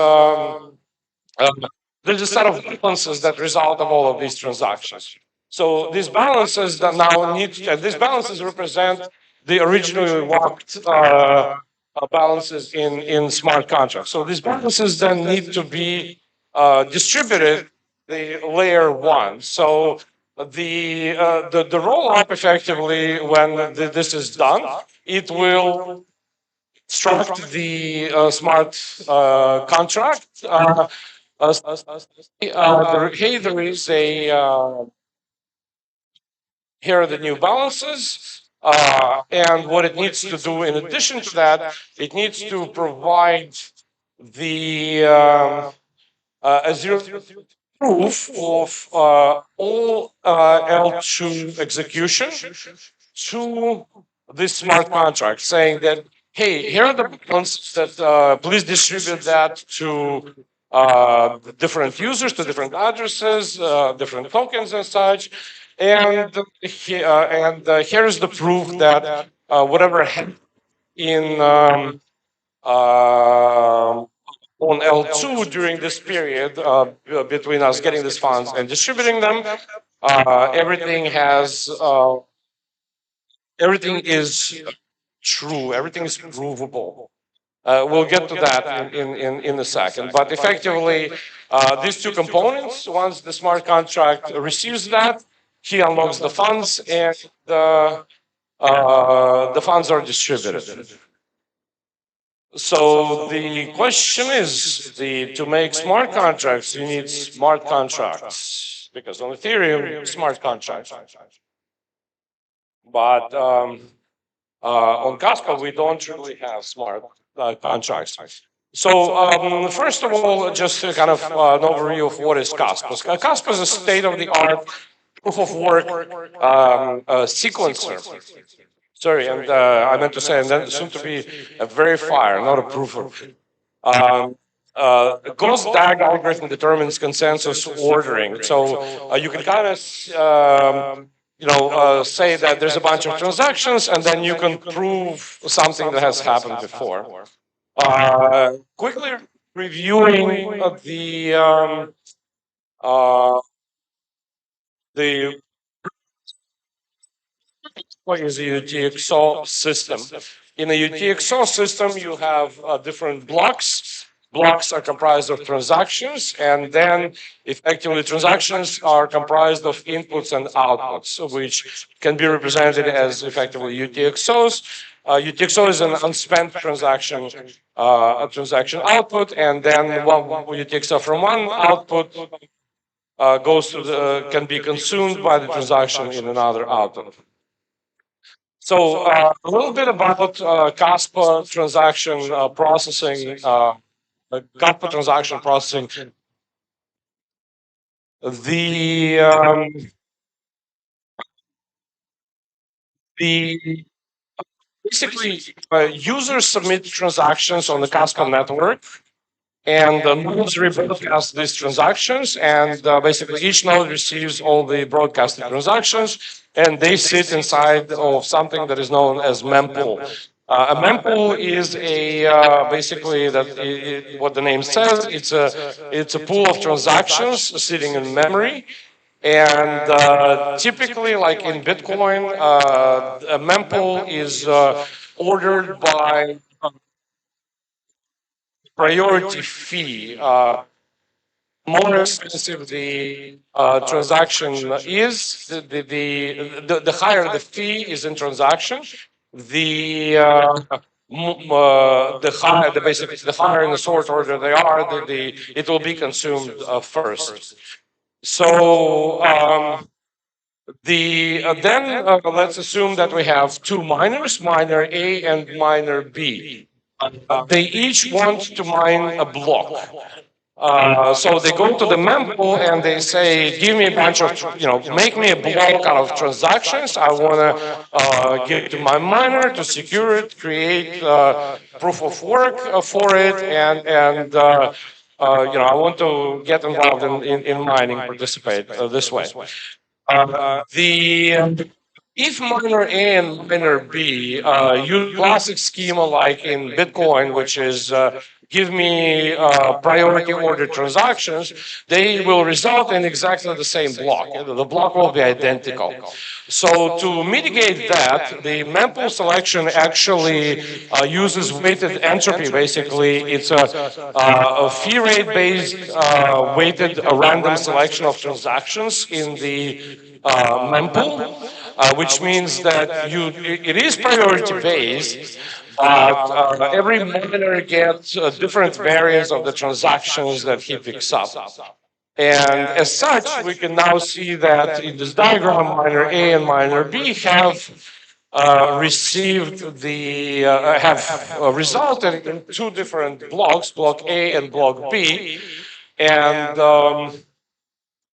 there's a set of balances that result of all of these transactions. So these balances that now these balances represent the originally locked balances in smart contracts. So these balances then need to be distributed the layer one. So the roll up effectively when this is done, it will struct the smart contract. Hey, there is a here are the new balances. And what it needs to do in addition to that, it needs to provide the a zero proof of all L2 execution to this smart contract, saying that, hey, here are the balances that please distribute that to different users, to different addresses, different tokens and such. And here is the proof that whatever happened in on L2 during this period between us getting these funds and distributing them, everything is true, everything is provable. We'll get to that in a second. But effectively, these two components, once the smart contract receives that, he unlocks the funds and the funds are distributed. So the question is, to make smart contracts, you need smart contracts, because on Ethereum, smart contracts. But on Kaspa, we don't really have smart contracts. So first of all, just kind of an overview of what is Kaspa. Kaspa is a state-of-the-art proof of work sequencer. Sorry, and I meant to say, and then soon to be a verifier, not a proofer. Gauss-DAG algorithm determines consensus ordering. So you can kind of say that there's a bunch of transactions, and then you can prove something that has happened before. Quickly reviewing the what is a UTXO system. In a UTXO system, you have different blocks. Blocks are comprised of transactions, and then effectively transactions are comprised of inputs and outputs, which can be represented as effectively UTXOs. UTXO is an unspent transaction, a transaction output, and then one UTXO from one output can be consumed by the transaction in another output. So a little bit about Kaspa transaction processing. Kaspa transaction processing. The basically users submit transactions on the Kaspa network, and the nodes rebroadcast these transactions, and basically each node receives all the broadcasted transactions, and they sit inside of something that is known as mempool. A mempool is basically what the name says. It's a pool of transactions sitting in memory, and typically, like in Bitcoin, a mempool is ordered by priority fee. More expensive the transaction is, the higher the fee is in transaction, the higher, basically the higher in the sort order they are, it will be consumed first. So then let's assume that we have two miners, miner A and miner B. they each want to mine a block. So they go to the mempool and they say, give me a bunch of, make me a block out of transactions. I want to give it to my miner to secure it, create proof of work for it, and I want to get involved in mining, participate this way. The if miner A and miner B use classic schema like in Bitcoin, which is give me priority order transactions, they will result in exactly the same block. The block will be identical. So to mitigate that, the mempool selection actually uses weighted entropy. Basically, it's a fee rate based weighted random selection of transactions in the mempool, which means that it is priority based, but every miner gets different variants of the transactions that he picks up. And as such, we can now see that in this diagram, miner A and miner B have resulted in two different blocks, block A and block B, and the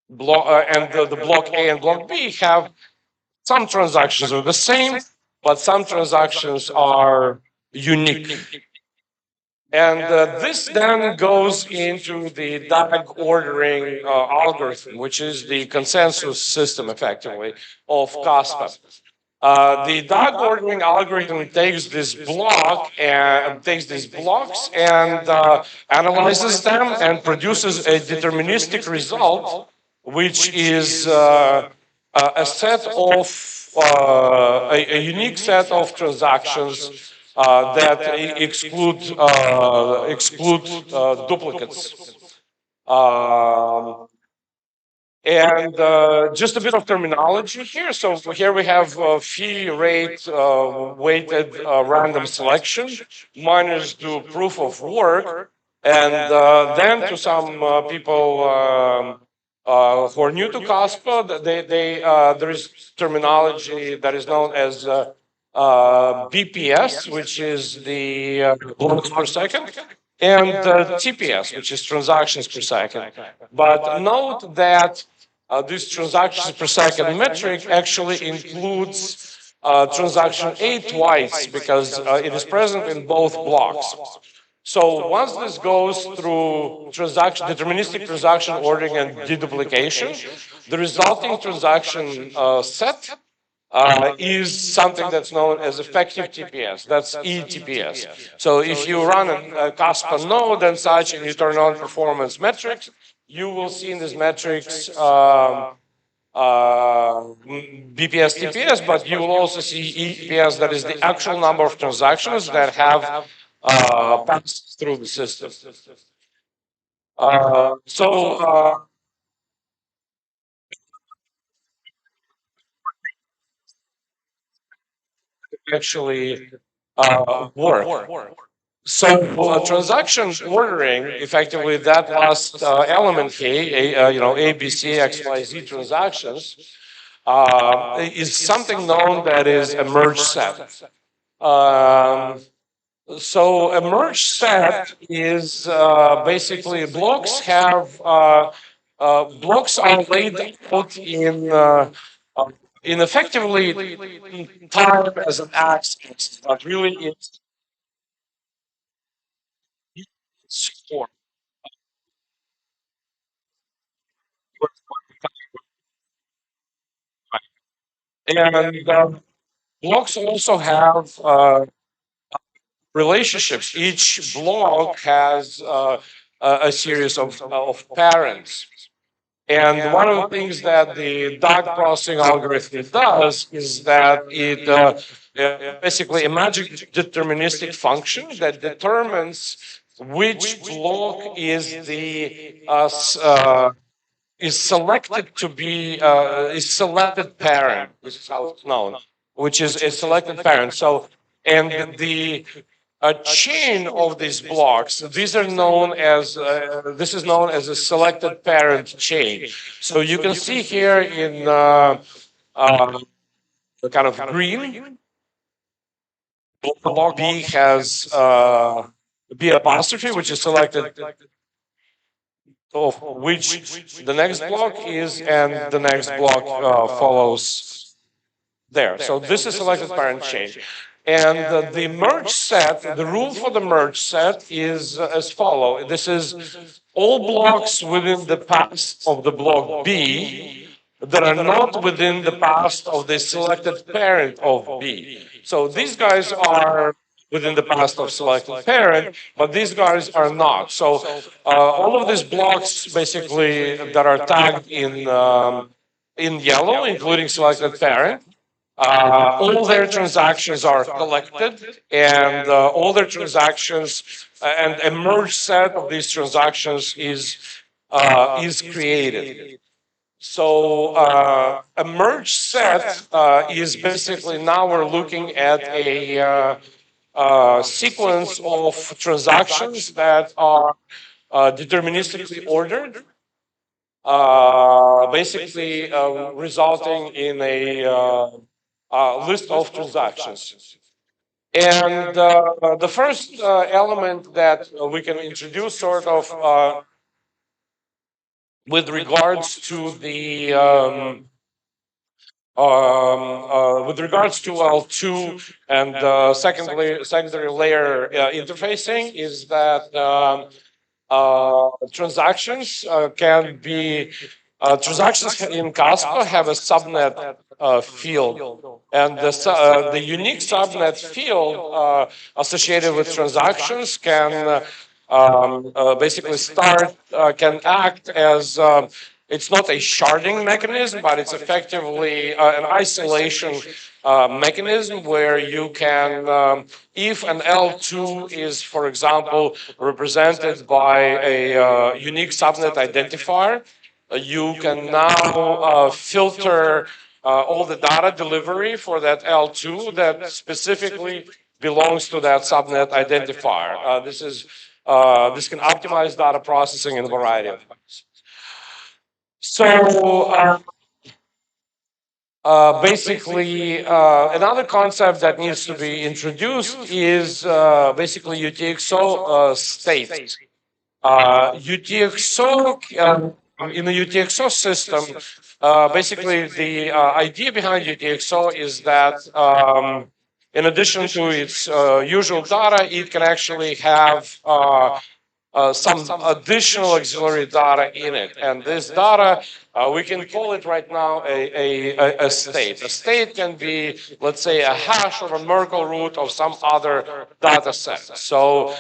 block A and block B have some transactions are the same, but some transactions are unique. And this then goes into the DAG ordering algorithm, which is the consensus system, effectively, of Kaspa. The DAG ordering algorithm takes this block and takes these blocks and analyzes them and produces a deterministic result, which is a set of a unique set of transactions that exclude duplicates. And just a bit of terminology here. So here we have fee rate weighted random selection. Miners do proof of work. And then to some people who are new to Kaspa, there is terminology that is known as BPS, which is the blocks per second, and TPS, which is transactions per second. But note that this transactions per second metric actually includes transaction A twice because it is present in both blocks. So once this goes through deterministic transaction ordering and deduplication, the resulting transaction set is something that's known as effective TPS. That's eTPS. So if you run a Kaspa node and such, and you turn on performance metrics, you will see in these metrics BPS, TPS, but you will also see eTPS, that is the actual number of transactions that have passed through the system. Actually work. So transaction ordering, effectively, that last element here, A, B, C, X, Y, Z transactions, is something known that is a merge set. So a merge set is basically blocks blocks are laid out in effectively time as an axis, but really it's form. And blocks also have relationships. Each block has a series of parents. And one of the things that the DAG processing algorithm does is that it basically a magic deterministic function that determines which block is selected to be is selected parent. This is how it's known, which is a selected parent. So, and the chain of these blocks, these are known as this is known as a selected parent chain. So you can see here in kind of green block B has B apostrophe, which is selected of which the next block is, and the next block follows there. So this is selected parent chain. And the merge set, the rule for the merge set is as follow. This is all blocks within the path of the block B that are not within the path of the selected parent of B. So these guys are within the path of selected parent, but these guys are not. So all of these blocks basically that are tagged in yellow, including selected parent, all their transactions are collected, and all their transactions and a merge set of these transactions is created. So a merge set is basically, now we're looking at a sequence of transactions that are deterministically ordered, basically resulting in a list of transactions. And the first element that we can introduce sort of with regards to the with regards to L2 and secondary layer interfacing is that transactions can be transactions in Kaspa have a subnet field, and the unique subnet field associated with transactions can basically can act as it's not a sharding mechanism, but it's effectively an isolation mechanism where you can, if an L2 is, for example, represented by a unique subnet identifier, you can now filter all the data delivery for that L2 that specifically belongs to that subnet identifier. This can optimize data processing in a variety of ways. So basically, another concept that needs to be introduced is basically UTXO state. UTXO, in the UTXO system, basically the idea behind UTXO is that in addition to its usual data, it can actually have some additional auxiliary data in it. And this data, we can call it right now a state. A state can be, let's say, a hash or a Merkle root of some other data set. So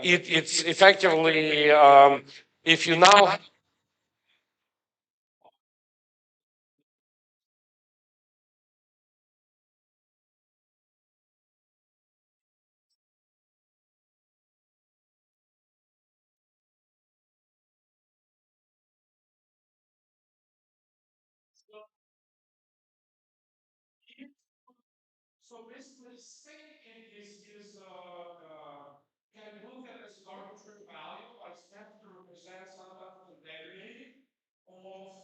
it's effectively, if you now so basically, state can be looked at as an arbitrary value, but it's meant to represent some type of integrity of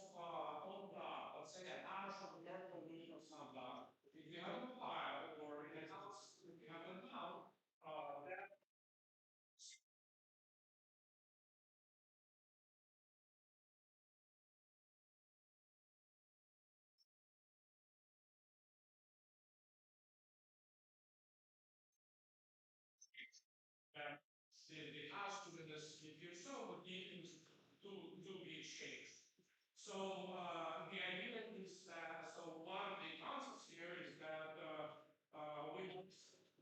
let's say a hash of the Merkle root of some data. If you have a file or in a house, if you have a now, that the hash to this, if you so would need to be exchanged. So the idea is that, so one of the concepts here is that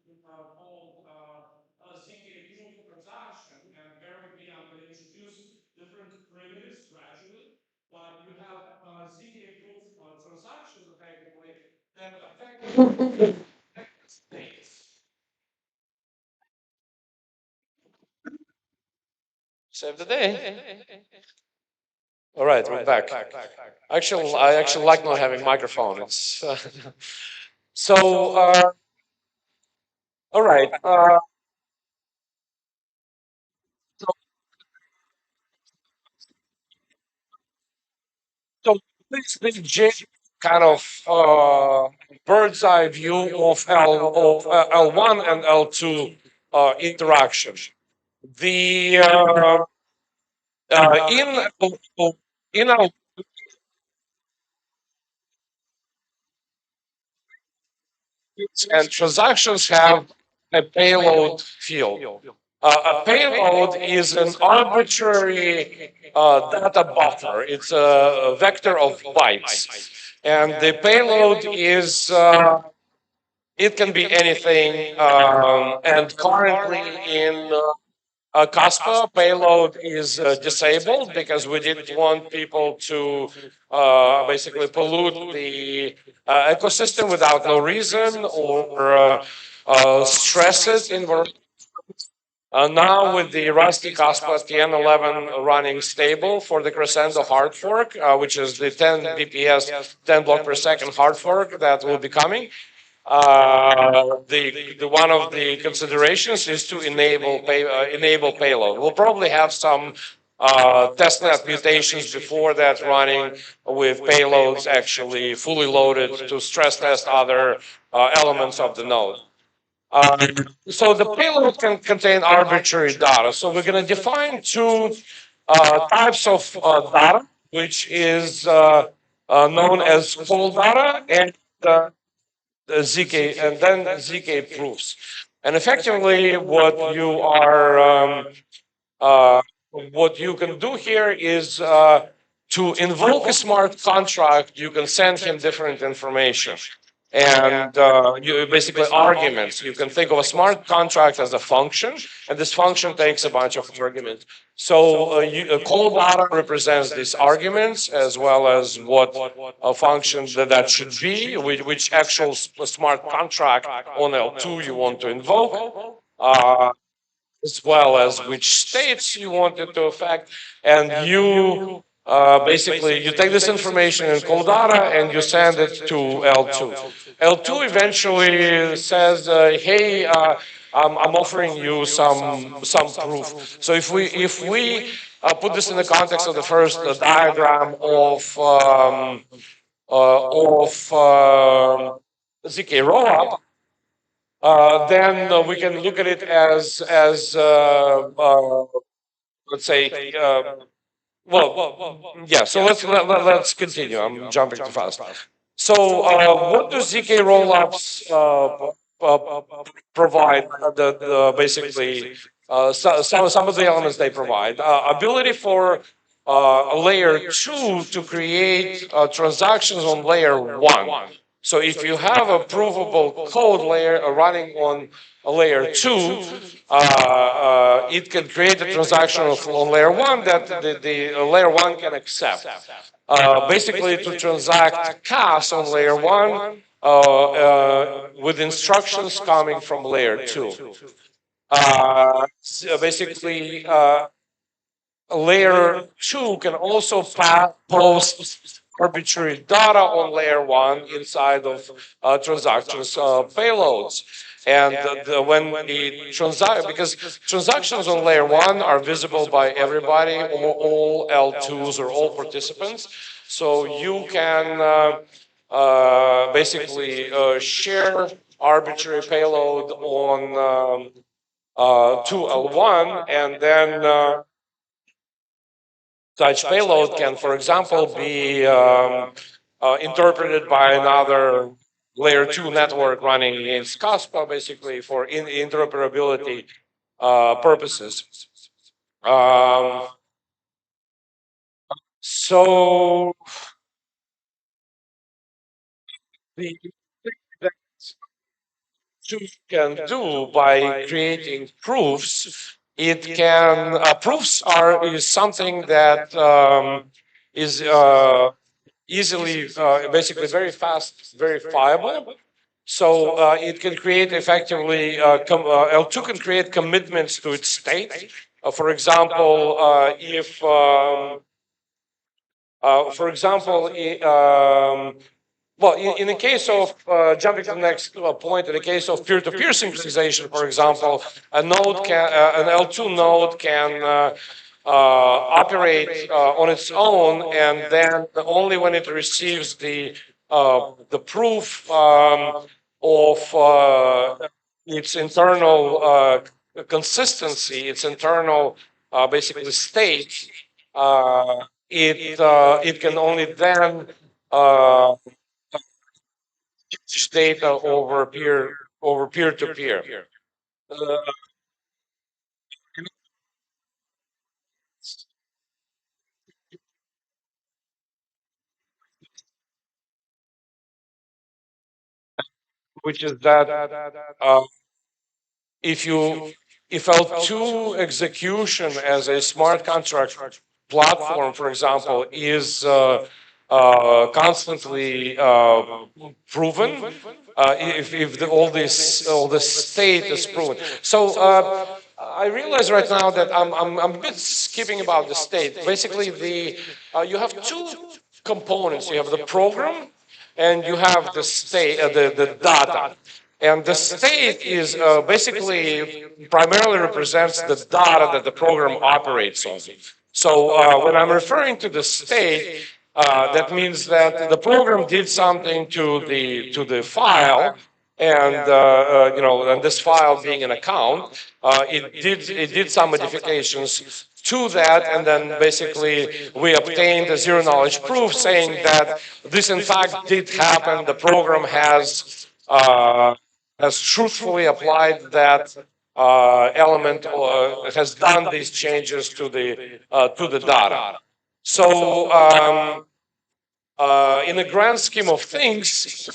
we called a ZK proof transaction, and bear with me, I'm going to introduce different primitives gradually, but you have ZK proof transactions effectively that affect states. Save the day. All right, we're back. Actually, I actually like not having microphone. It's so. All right. So this J kind of bird's eye view of L1 and L2 interaction. The in L and transactions have a payload field. A payload is an arbitrary data buffer. It's a vector of bytes. And the payload is, it can be anything. And currently in Kaspa, payload is disabled because we didn't want people to basically pollute the ecosystem without no reason or stress it in. Now with the Rusty Kaspa TN11 running stable for the Crescendo hard fork, which is the 10 BPS, 10 block per second hard fork that will be coming, the one of the considerations is to enable payload. We'll probably have some testnet mutations before that running with payloads actually fully loaded to stress test other elements of the node. So the payload can contain arbitrary data. So we're going to define two types of data, which is known as call data and ZK, and then ZK proofs. And effectively, what you can do here is to invoke a smart contract. You can send him different information. And you basically arguments. You can think of a smart contract as a function, and this function takes a bunch of arguments. So call data represents these arguments as well as what a function that should be, which actual smart contract on L2 you want to invoke, as well as which states you want it to affect, and you basically you take this information in call data and you send it to L2. L2 eventually says, "Hey, I'm offering you some proof." So if we put this in the context of the first diagram of ZK rollup, then we can look at it as let's say yeah. So let's continue. I'm jumping too fast. So what do ZK rollups provide? Basically some of the elements they provide. Ability for a layer 2 to create transactions on layer 1. So if you have a provable code layer running on a layer 2, it can create a transaction on layer 1 that the layer 1 can accept. Basically, to transact CAS on layer 1 with instructions coming from layer 2. Basically, layer 2 can also post arbitrary data on layer 1 inside of transactions payloads. And when the because transactions on layer 1 are visible by everybody, all L2s or all participants. So you can basically share arbitrary payload on to L1, and then such payload can, for example, be interpreted by another layer 2 network running against Kaspa, basically for interoperability purposes. So the that can do by creating proofs, it can proofs is something that is easily, basically very fast verifiable. So it can create effectively, L2 can create commitments to its state. For example, if, for example, well, in the case of, jumping to the next point, in the case of peer-to-peer synchronization, for example, a node can, an L2 node can operate on its own, and then only when it receives the the proof of its internal consistency, its internal basically state, it can only then exchange data over peer to peer. Which is that uh, if you if L2 execution as a smart contract platform, for example, is constantly proven, if all this state is proven. So I realize right now that I'm a bit skipping about the state. Basically, you have two components. You have the program, and you have the state, the data. And the state is basically primarily represents the data that the program operates on. So when I'm referring to the state, that means that the program did something to the file, and and this file being an account, it did some modifications to that, and then basically we obtained a zero knowledge proof saying that this in fact did happen. The program has truthfully applied that element, has done these changes to the data. So in the grand scheme of things,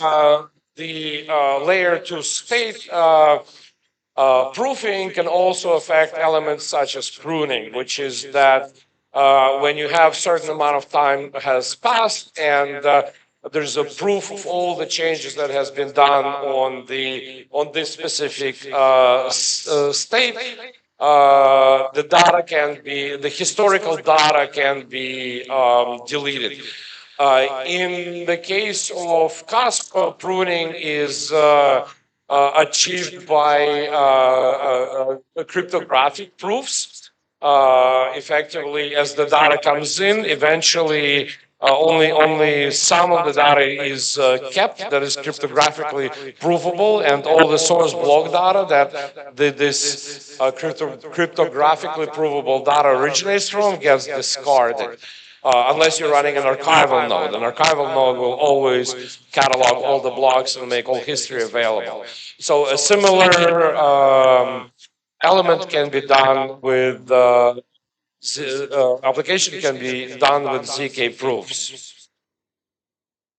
the layer 2 state proofing can also affect elements such as pruning, which is that when you have certain amount of time has passed and there's a proof of all the changes that has been done on this specific state. The historical data can be deleted. In the case of Kaspa, pruning is achieved by cryptographic proofs. Effectively, as the data comes in, eventually only some of the data is kept that is cryptographically provable, and all the source block data that this cryptographically provable data originates from gets discarded. Unless you're running an archival node. An archival node will always catalog all the blocks and make all history available. So a similar element can be done with application can be done with ZK proofs.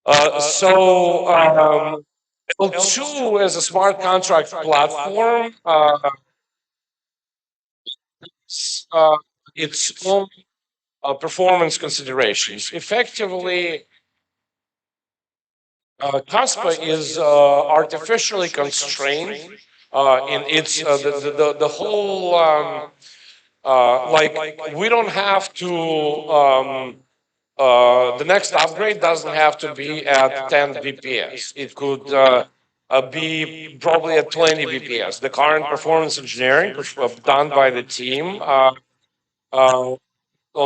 L2 as a smart contract platform, its own performance considerations. Effectively, Kaspa is artificially constrained in its the whole like we don't have to the next upgrade doesn't have to be at 10 bps. It could be probably at 20 bps. The current performance engineering done by the team, on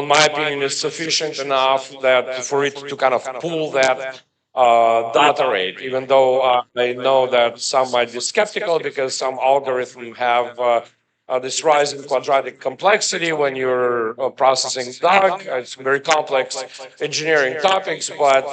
my opinion, is sufficient enough that for it to kind of pull that data rate, even though I know that some might be skeptical because some algorithms have this rise in quadratic complexity when you're processing DAG. It's very complex engineering topics, but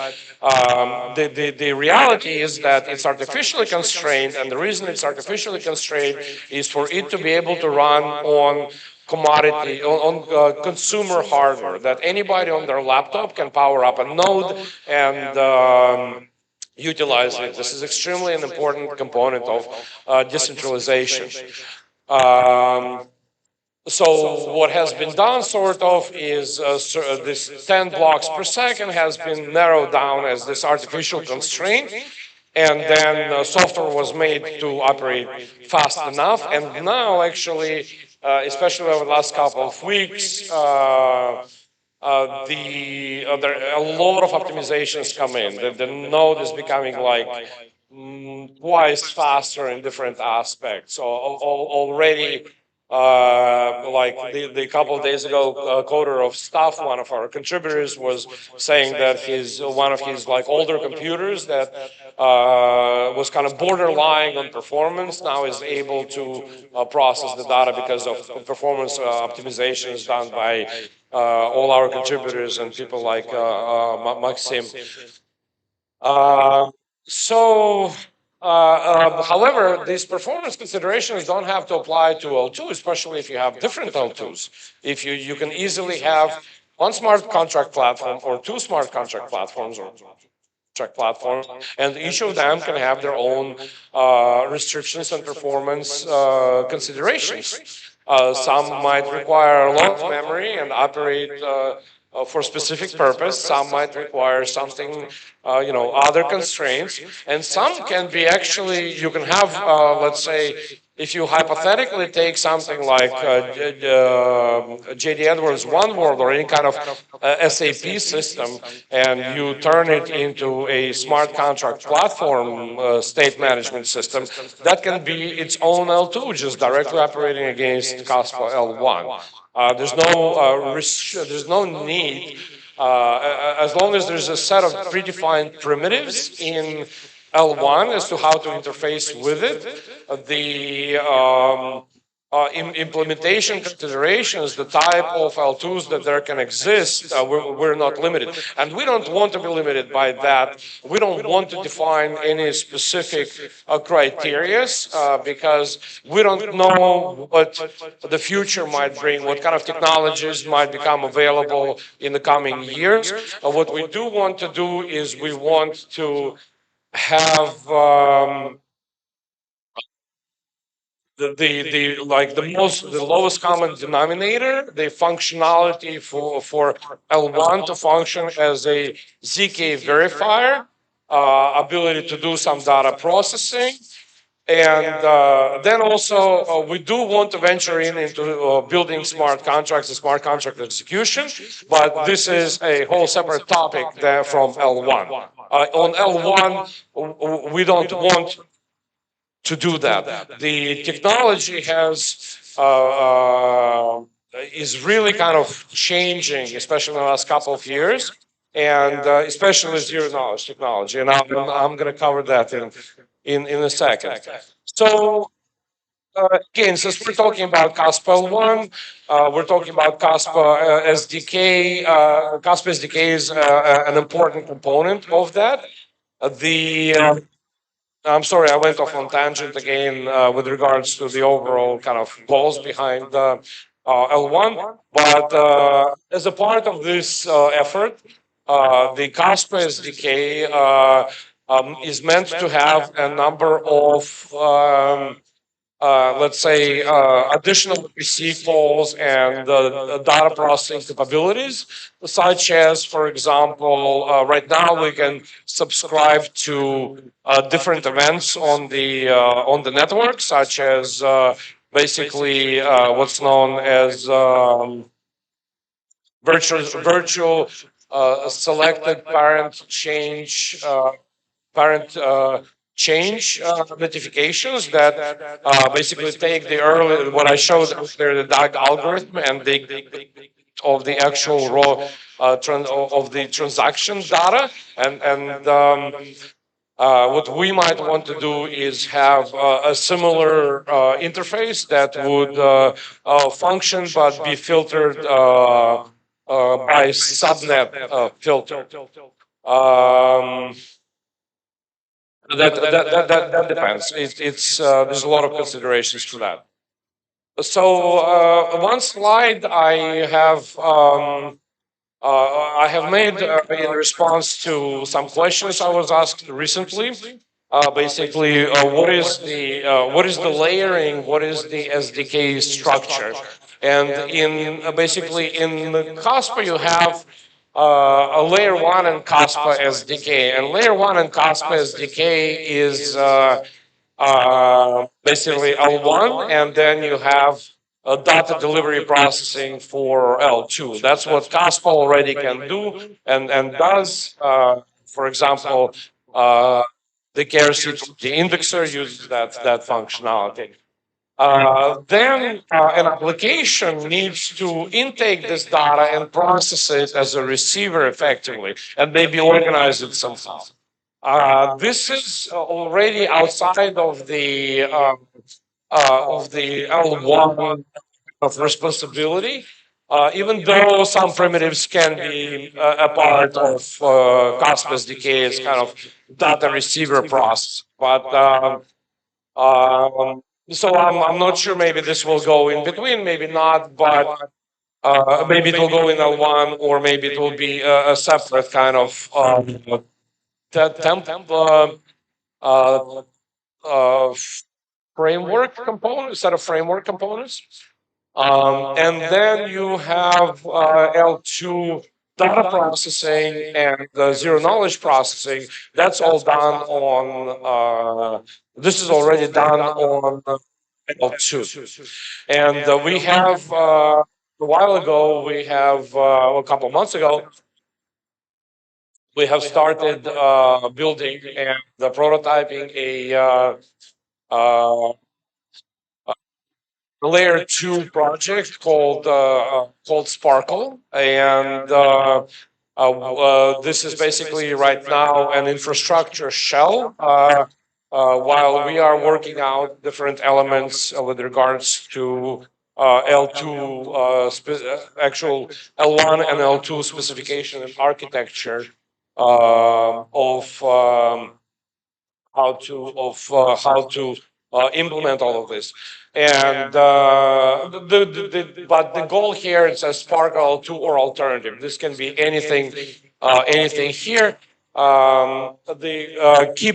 the reality is that it's artificially constrained, and the reason it's artificially constrained is for it to be able to run on commodity, on consumer hardware, that anybody on their laptop can power up a node and utilize it. This is extremely an important component of decentralization. So what has been done sort of is this 10 blocks per second has been narrowed down as this artificial constraint, and then software was made to operate fast enough, and now actually especially over the last couple of weeks, there are a lot of optimizations come in. The node is becoming like twice faster in different aspects. So already Like the couple of days ago, coder of stuff, one of our contributors was saying that one of his like older computers that was kind of borderline on performance now is able to process the data because of performance optimizations done by all our contributors and people like Maksim. However, these performance considerations don't have to apply to L2, especially if you have different L2s. If you can easily have one smart contract platform or two smart contract platforms or contract platforms, and each of them can have their own restrictions and performance considerations. Some might require a lot of memory and operate for specific purpose. Some might require something, other constraints. And some can be actually, you can have, let's say, if you hypothetically take something like J.D. Edwards One World or any kind of SAP system, and you turn it into a smart contract platform state management system, that can be its own L2, just directly operating against Kaspa L1. There's no need, as long as there's a set of predefined primitives in L1 as to how to interface with it. The implementation considerations, the type of L2s that there can exist, we're not limited. And we don't want to be limited by that. We don't want to define any specific criteria because we don't know what the future might bring, what kind of technologies might become available in the coming years. What we do want to do is we want to have the lowest common denominator, the functionality for L1 to function as a ZK verifier, ability to do some data processing. And then also, we do want to venture into building smart contracts and smart contract execution, but this is a whole separate topic there from L1. On L1, we don't want to do that. The technology is really kind of changing, especially in the last couple of years, and especially zero knowledge technology. And I'm going to cover that in a second. So again, since we're talking about Kaspa L1, we're talking about Kaspa SDK. Kaspa SDK is an important component of that. I'm sorry, I went off on tangent again with regards to the overall kind of goals behind L1. But as a part of this effort, the Kaspa SDK is meant to have a number of let's say, additional PC calls and data processing capabilities, such as, for example, right now we can subscribe to different events on the network, such as basically what's known as virtual selected parent change notifications that basically take the early, what I showed there, the DAG algorithm, and of the actual raw of the transaction data. And what we might want to do is have a similar interface that would function but be filtered by subnet filter. That depends. There's a lot of considerations to that. So one slide I have made in response to some questions I was asked recently. Basically, what is the layering? What is the SDK structure? And basically in Kaspa you have a layer 1 and Kaspa SDK. And layer 1 and Kaspa SDK is basically L1, and then you have data delivery processing for L2. That's what Kaspa already can do and does. For example, the KRC, the indexer uses that functionality. Then an application needs to intake this data and process it as a receiver effectively, and maybe organize it somehow. This is already outside of the L1 of responsibility, even though some primitives can be a part of Kaspa SDKs kind of data receiver process. But so I'm not sure, maybe this will go in between, maybe not, but maybe it will go in L1, or maybe it will be a separate kind of temp uh, framework component, set of framework components. And then you have L2 data processing and zero knowledge processing. That's all done on, this is already done on L2. And we have, a while ago, we have, a couple months ago, we have started building and prototyping uh, layer 2 project called Sparkle, and this is basically right now an infrastructure shell. While we are working out different elements with regards to L2 actual L1 and L2 specification and architecture of how to implement all of this. And but the goal here is a Sparkle 2 or alternative. This can be anything, anything here. The key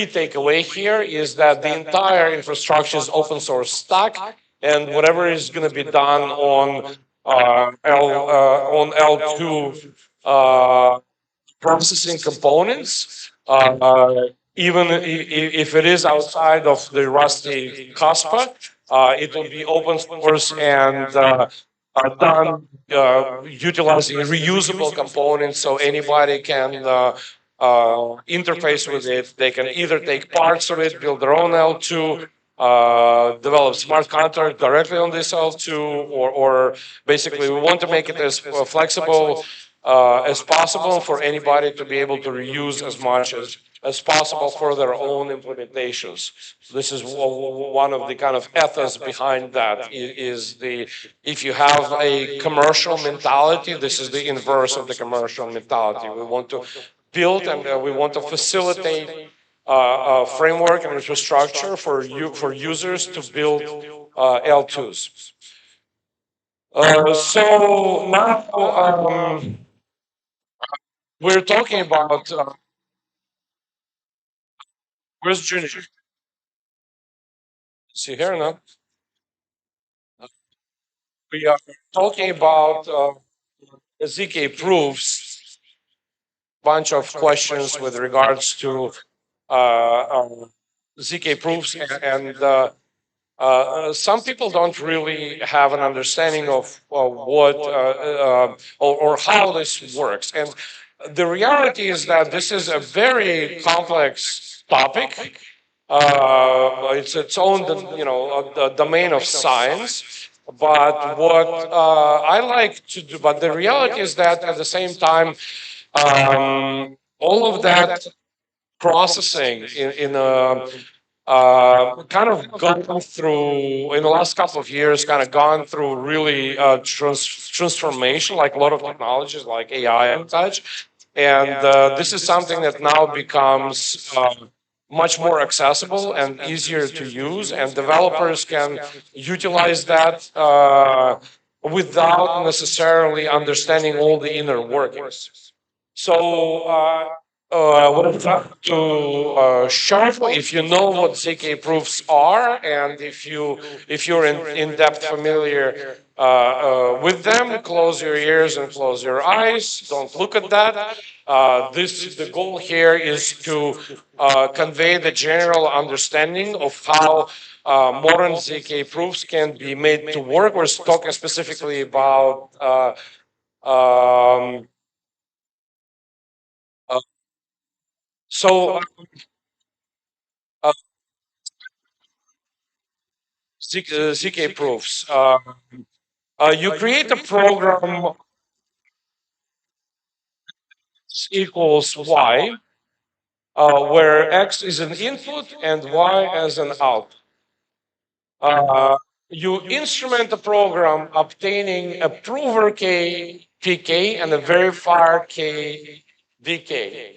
takeaway here is that the entire infrastructure is open source stack, and whatever is going to be done on L2 processing components, even if it is outside of the Rusty Kaspa, it will be open source and done utilizing reusable components, so anybody can interface with it. They can either take parts of it, build their own L2, develop smart contract directly on this L2, or basically we want to make it as flexible as possible for anybody to be able to reuse as much as possible for their own implementations. This is one of the kind of ethos behind that is the, if you have a commercial mentality, this is the inverse of the commercial mentality. We want to build and we want to facilitate a framework and infrastructure for users to build L2s. So now we're talking about where's Junior? Is he here now? We are talking about ZK proofs, bunch of questions with regards to ZK proofs, and some people don't really have an understanding of what or how this works. And the reality is that this is a very complex topic. It's its own, domain of science. But what I like to do, but the reality is that at the same time, all of that processing in a kind of gone through in the last couple of years, kind of gone through really transformation, like a lot of technologies like AI and such. And this is something that now becomes much more accessible and easier to use, and developers can utilize that without necessarily understanding all the inner workings. So what I'm trying to show, if you know what ZK proofs are, and if you're in depth familiar with them, close your ears and close your eyes. Don't look at that. The goal here is to convey the general understanding of how modern ZK proofs can be made to work. We're talking specifically about um, uh, so ZK proofs. You create a program equals y, where x is an input and y as an output. You instrument the program obtaining a prover k pk and a verifier k vk.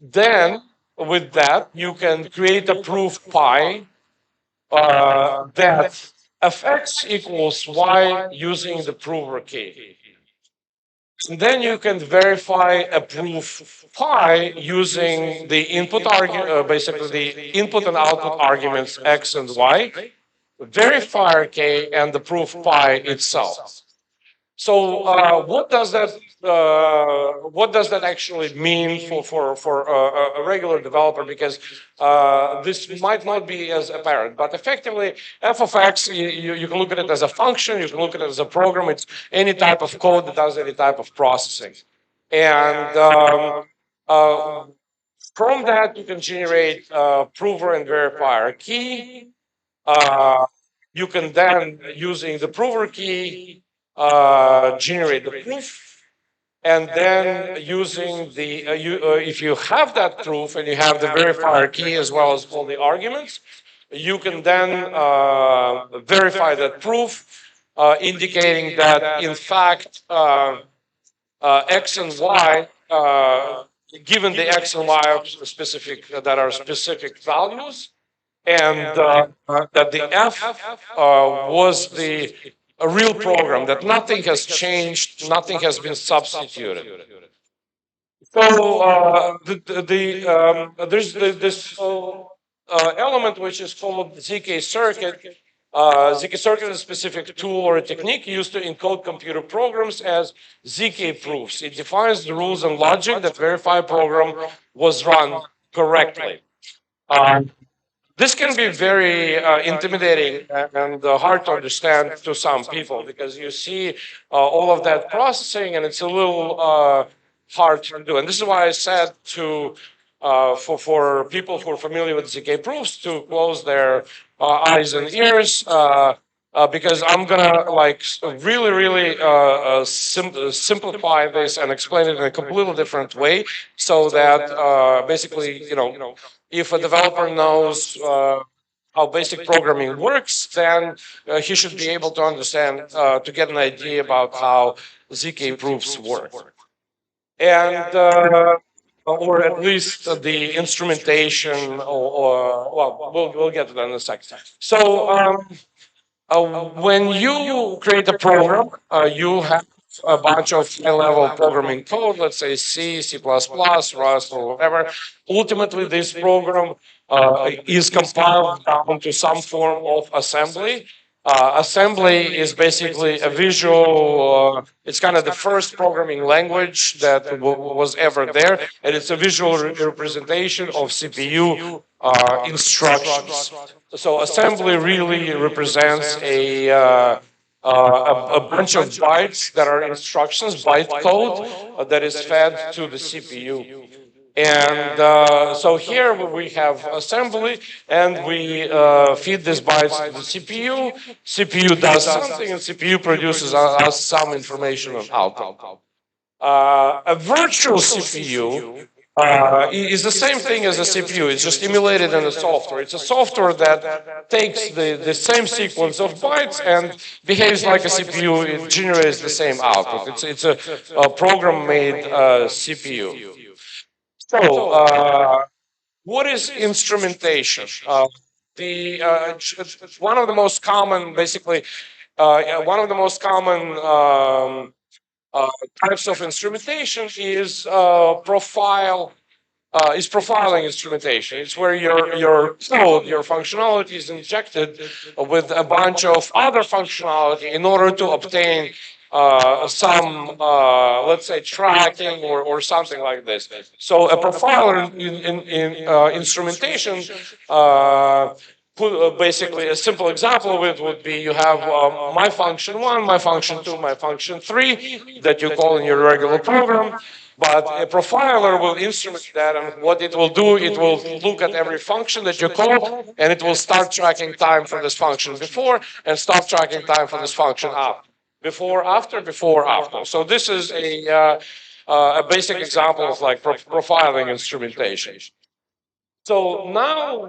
Then, with that, you can create a proof pi that fx equals y using the prover k. And then you can verify a proof pi using the input argument, basically the input and output arguments x and y, verifier k, and the proof pi itself. So what does that actually mean for a regular developer? Because this might not be as apparent, but effectively f of x, you can look at it as a function, you can look at it as a program. It's any type of code that does any type of processing, and from that you can generate prover and verifier key. You can then, using the prover key, generate the proof, and then using the if you have that proof and you have the verifier key as well as all the arguments, you can then verify that proof, indicating that in fact x and y, given the x and y of specific that are specific values, and that the F was a real program, that nothing has changed, nothing has been substituted. So there's this element which is called ZK circuit. ZK circuit is a specific tool or a technique used to encode computer programs as ZK proofs. It defines the rules and logic that verify a program was run correctly. This can be very intimidating and hard to understand to some people, because you see all of that processing and it's a little hard to do. And this is why I said to for people who are familiar with ZK proofs to close their eyes and ears, because I'm gonna really simplify this and explain it in a completely different way, so that basically, if a developer knows how basic programming works, then he should be able to understand, to get an idea about how ZK proofs work. And or at least the instrumentation, well, we'll get to that in a second. So when you create a program, you have a bunch of high-level programming code, let's say C, C++, Rust, or whatever. Ultimately, this program is compiled down to some form of assembly. Assembly is basically a visual, it's kind of the first programming language that was ever there, and it's a visual representation of CPU instructions. So assembly really represents a bunch of bytes that are instructions, byte code that is fed to the CPU. And so here we have assembly, and we feed these bytes to the CPU. CPU does something, and CPU produces us some information on output. A virtual CPU is the same thing as a CPU. It's just emulated in the software. It's a software that takes the same sequence of bytes and behaves like a CPU. It generates the same output. It's a program-made CPU. So, what is instrumentation? One of the most common, basically, one of the most common types of instrumentation is profiling instrumentation. It's where your code, your functionality is injected with a bunch of other functionality in order to obtain some, let's say, tracking or something like this. So a profiler in instrumentation basically a simple example of it would be you have my function 1, my function 2, my function 3 that you call in your regular program. But a profiler will instrument that, and what it will do, it will look at every function that you call, and it will start tracking time for this function before and stop tracking time for this function after. Before, after, before, after. So this is a basic example of like profiling instrumentation. So now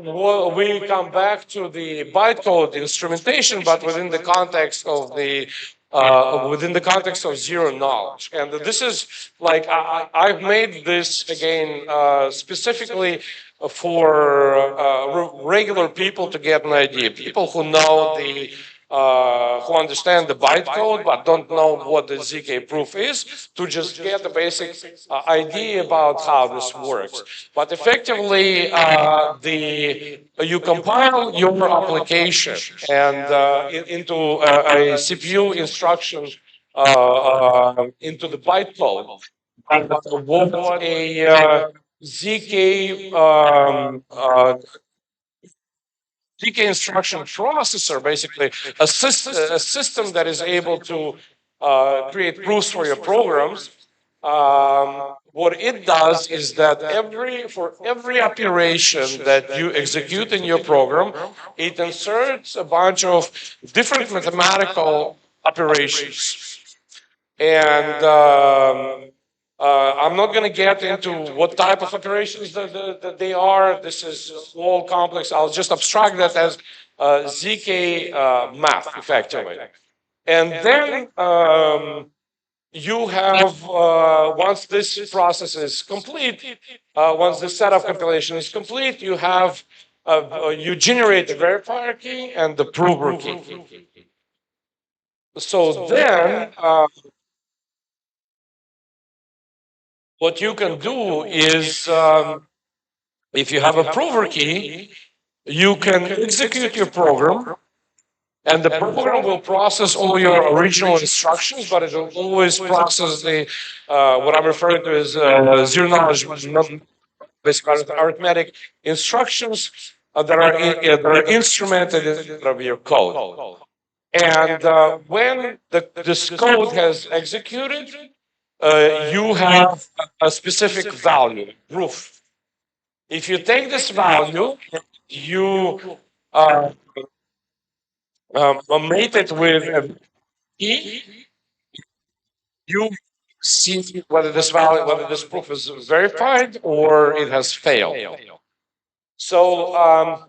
we come back to the bytecode instrumentation, but within the context of zero knowledge. And this is like I've made this again specifically for regular people to get an idea. People who know who understand the bytecode but don't know what the ZK proof is, to just get a basic idea about how this works. But effectively, you compile your application and into a CPU instruction into the bytecode. And what a ZK ZK instruction processor, basically a system that is able to create proofs for your programs. What it does is that for every operation that you execute in your program, it inserts a bunch of different mathematical operations. And I'm not going to get into what type of operations that they are. This is all complex. I'll just abstract that as ZK math, effectively. And then you have, once this process is complete, once the set of compilation is complete, you have, you generate the verifier key and the prover key. So then, what you can do is, if you have a prover key, you can execute your program, and the program will process all your original instructions, but it will always process the what I'm referring to as zero knowledge, basic arithmetic instructions that are instrumented in your code. And when this code has executed, you have a specific value, proof. If you take this value, you mate it with a key, you see whether this value, whether this proof is verified or it has failed. So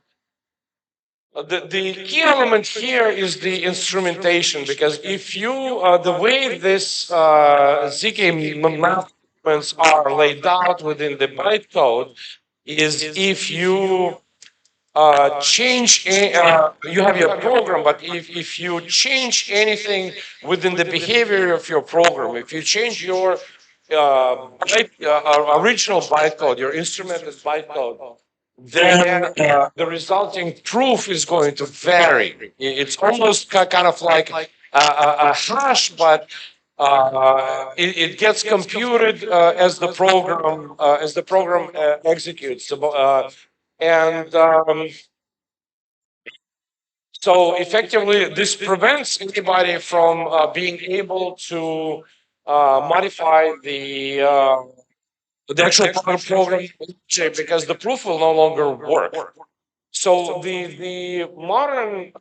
the key element here is the instrumentation, because if you, the way this ZK movements are laid out within the bytecode is if you change, you have your program, but if you change anything within the behavior of your program, if you change your original bytecode, your instrumented bytecode, then the resulting proof is going to vary. It's almost kind of like a hash, but it gets computed as the program executes. And so effectively, this prevents anybody from being able to modify the actual program because the proof will no longer work. So the modern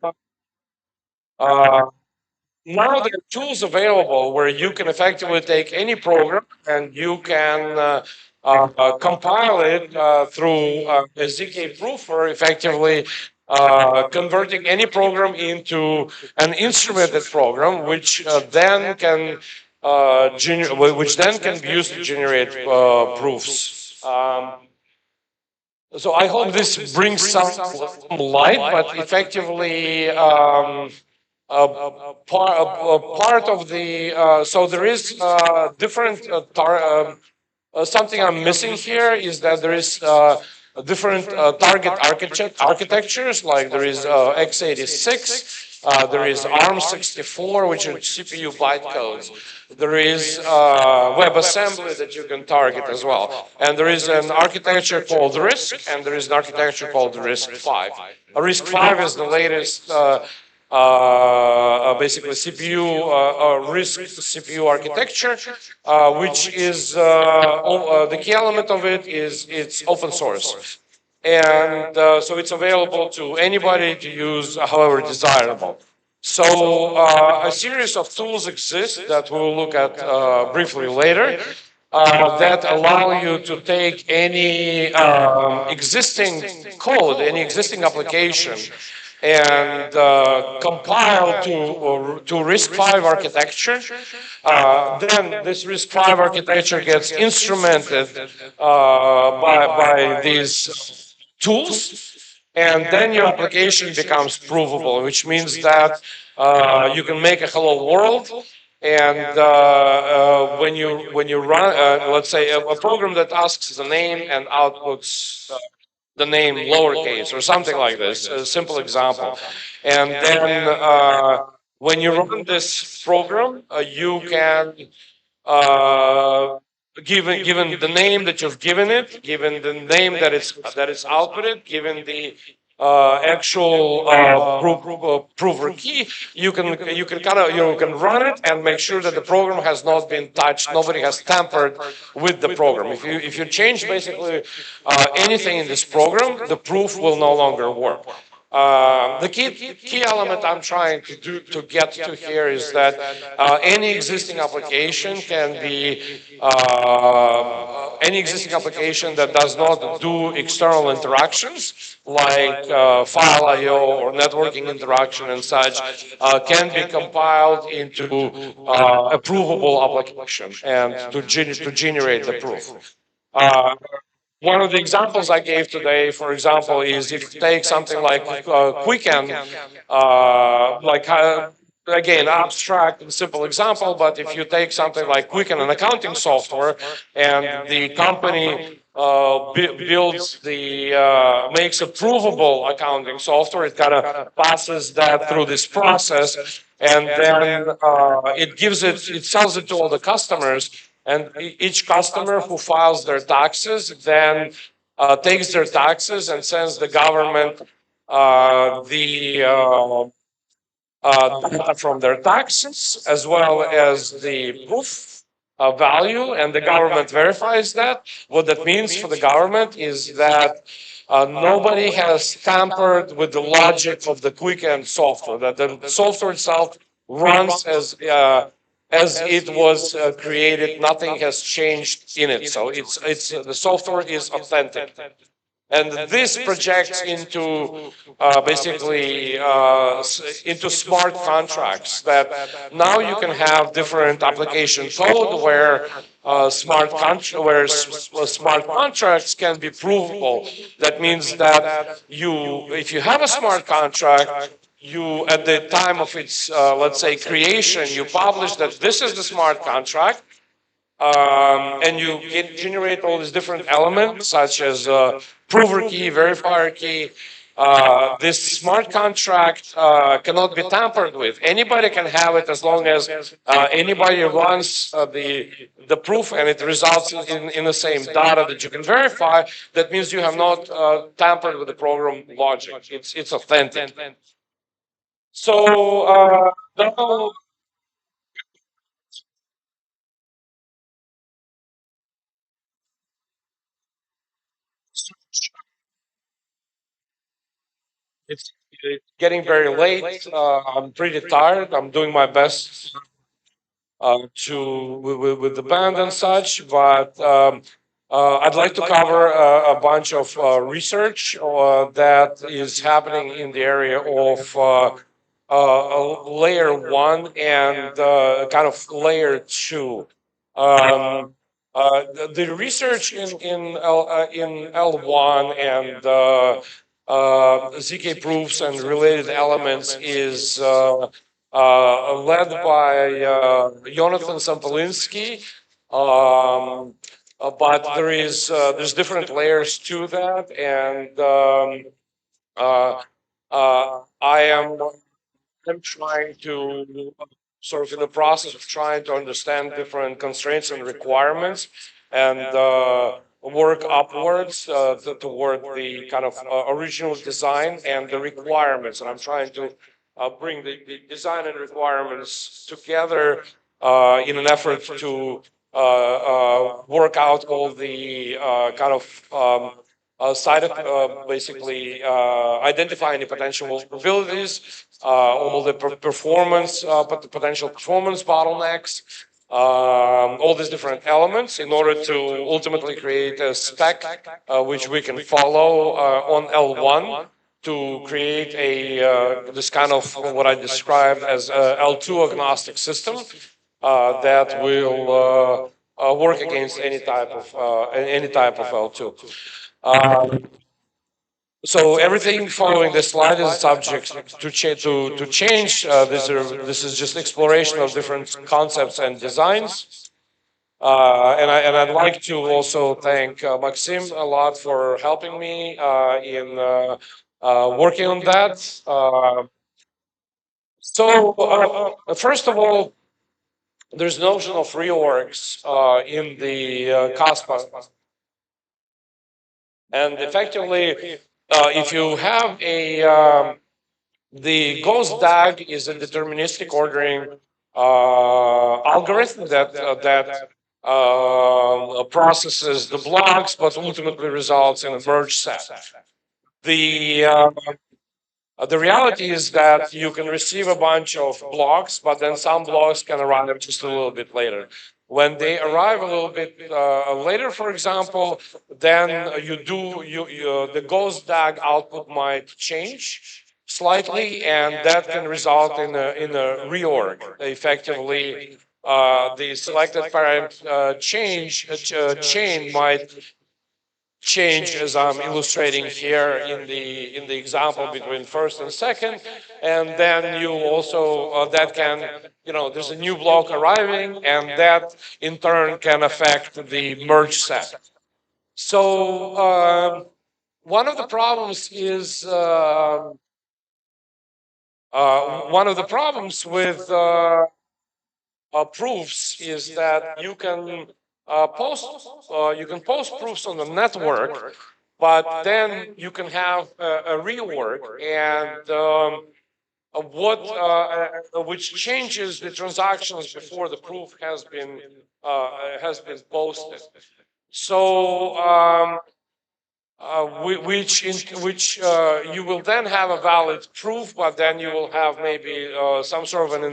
now there are tools available where you can effectively take any program and you can compile it through a ZK proofer, effectively converting any program into an instrumented program, which then can be used to generate proofs. So I hope this brings some light, but effectively. Part of the so there is different something I'm missing here is that there is different target architectures, like there is x86, There is ARM64, which are CPU bytecodes. There is WebAssembly that you can target as well. And there is an architecture called RISC, and there is an architecture called RISC-V. RISC-V is the latest basically RISC CPU architecture, which is the key element of it is it's open source. And so it's available to anybody to use however desirable. So a series of tools exist that we'll look at briefly later that allow you to take any existing code, any existing application, and compile to RISC-V architecture. Then this RISC-V architecture gets instrumented by these tools, and then your application becomes provable, which means that you can make a hello world. And when you run, let's say a program that asks the name and outputs the name lowercase or something like this, a simple example. And then when you run this program, you can, given the name that you've given it, given the name that it's outputted, given the actual prover key, you can run it and make sure that the program has not been touched, nobody has tampered with the program. If you change basically anything in this program, the proof will no longer work. The key element I'm trying to get to here is that any existing application can be any existing application that does not do external interactions like file I/O or networking interaction and such can be compiled into a provable application and to generate the proof. One of the examples I gave today, for example, is if you take something like Quicken, again, abstract and simple example, but if you take something like Quicken, an accounting software, and the company builds makes a provable accounting software, it kind of passes that through this process, and then it sells it to all the customers. And each customer who files their taxes then takes their taxes and sends the government the data from their taxes as well as the proof value, and the government verifies that. What that means for the government is that nobody has tampered with the logic of the Quicken software, that the software itself runs as it was created, nothing has changed in it. So the software is authentic. And this projects into basically into smart contracts, that now you can have different application code where smart contracts can be provable. That means that if you have a smart contract, you, at the time of its, let's say, creation, you publish that this is the smart contract, and you generate all these different elements, such as prover key, verifier key. This smart contract cannot be tampered with. Anybody can have it as long as anybody runs the proof and it results in the same data that you can verify. That means you have not tampered with the program logic. It's authentic. So now it's getting very late. I'm pretty tired. I'm doing my best with the band and such, but I'd like to cover a bunch of research that is happening in the area of layer 1 and kind of layer 2. The research in L1 and ZK proofs and related elements is led by Jonathan Sampolinsky, but there's different layers to that, and I am I'm trying to sort of in the process of trying to understand different constraints and requirements and work upwards toward the kind of original design and the requirements. And I'm trying to bring the design and requirements together in an effort to work out all the kind of basically identify any potential vulnerabilities, all the performance, potential performance bottlenecks, all these different elements in order to ultimately create a spec which we can follow on L1 to create a this kind of what I described as a L2 agnostic system that will work against any type of L2. So everything following this slide is subject to change. This is just exploration of different concepts and designs. And I'd like to also thank Maksim a lot for helping me in working on that. First of all, there's notion of reorgs in the Kaspa. And effectively, if you have a the ghost DAG is a deterministic ordering algorithm that processes the blocks, but ultimately results in a merge set. The reality is that you can receive a bunch of blocks, but then some blocks can arrive just a little bit later. When they arrive a little bit later, for example, then the ghost DAG output might change slightly, and that can result in a reorg. Effectively, the selected parent chain might change as I'm illustrating here in the example between first and second, and then you also that can there's a new block arriving, and that in turn can affect the merge set. So one of the problems is one of the problems with proofs is that you can post proofs on the network, but then you can have a reorg and which changes the transactions before the proof has been posted. So which you will then have a valid proof, but then you will have maybe some sort of an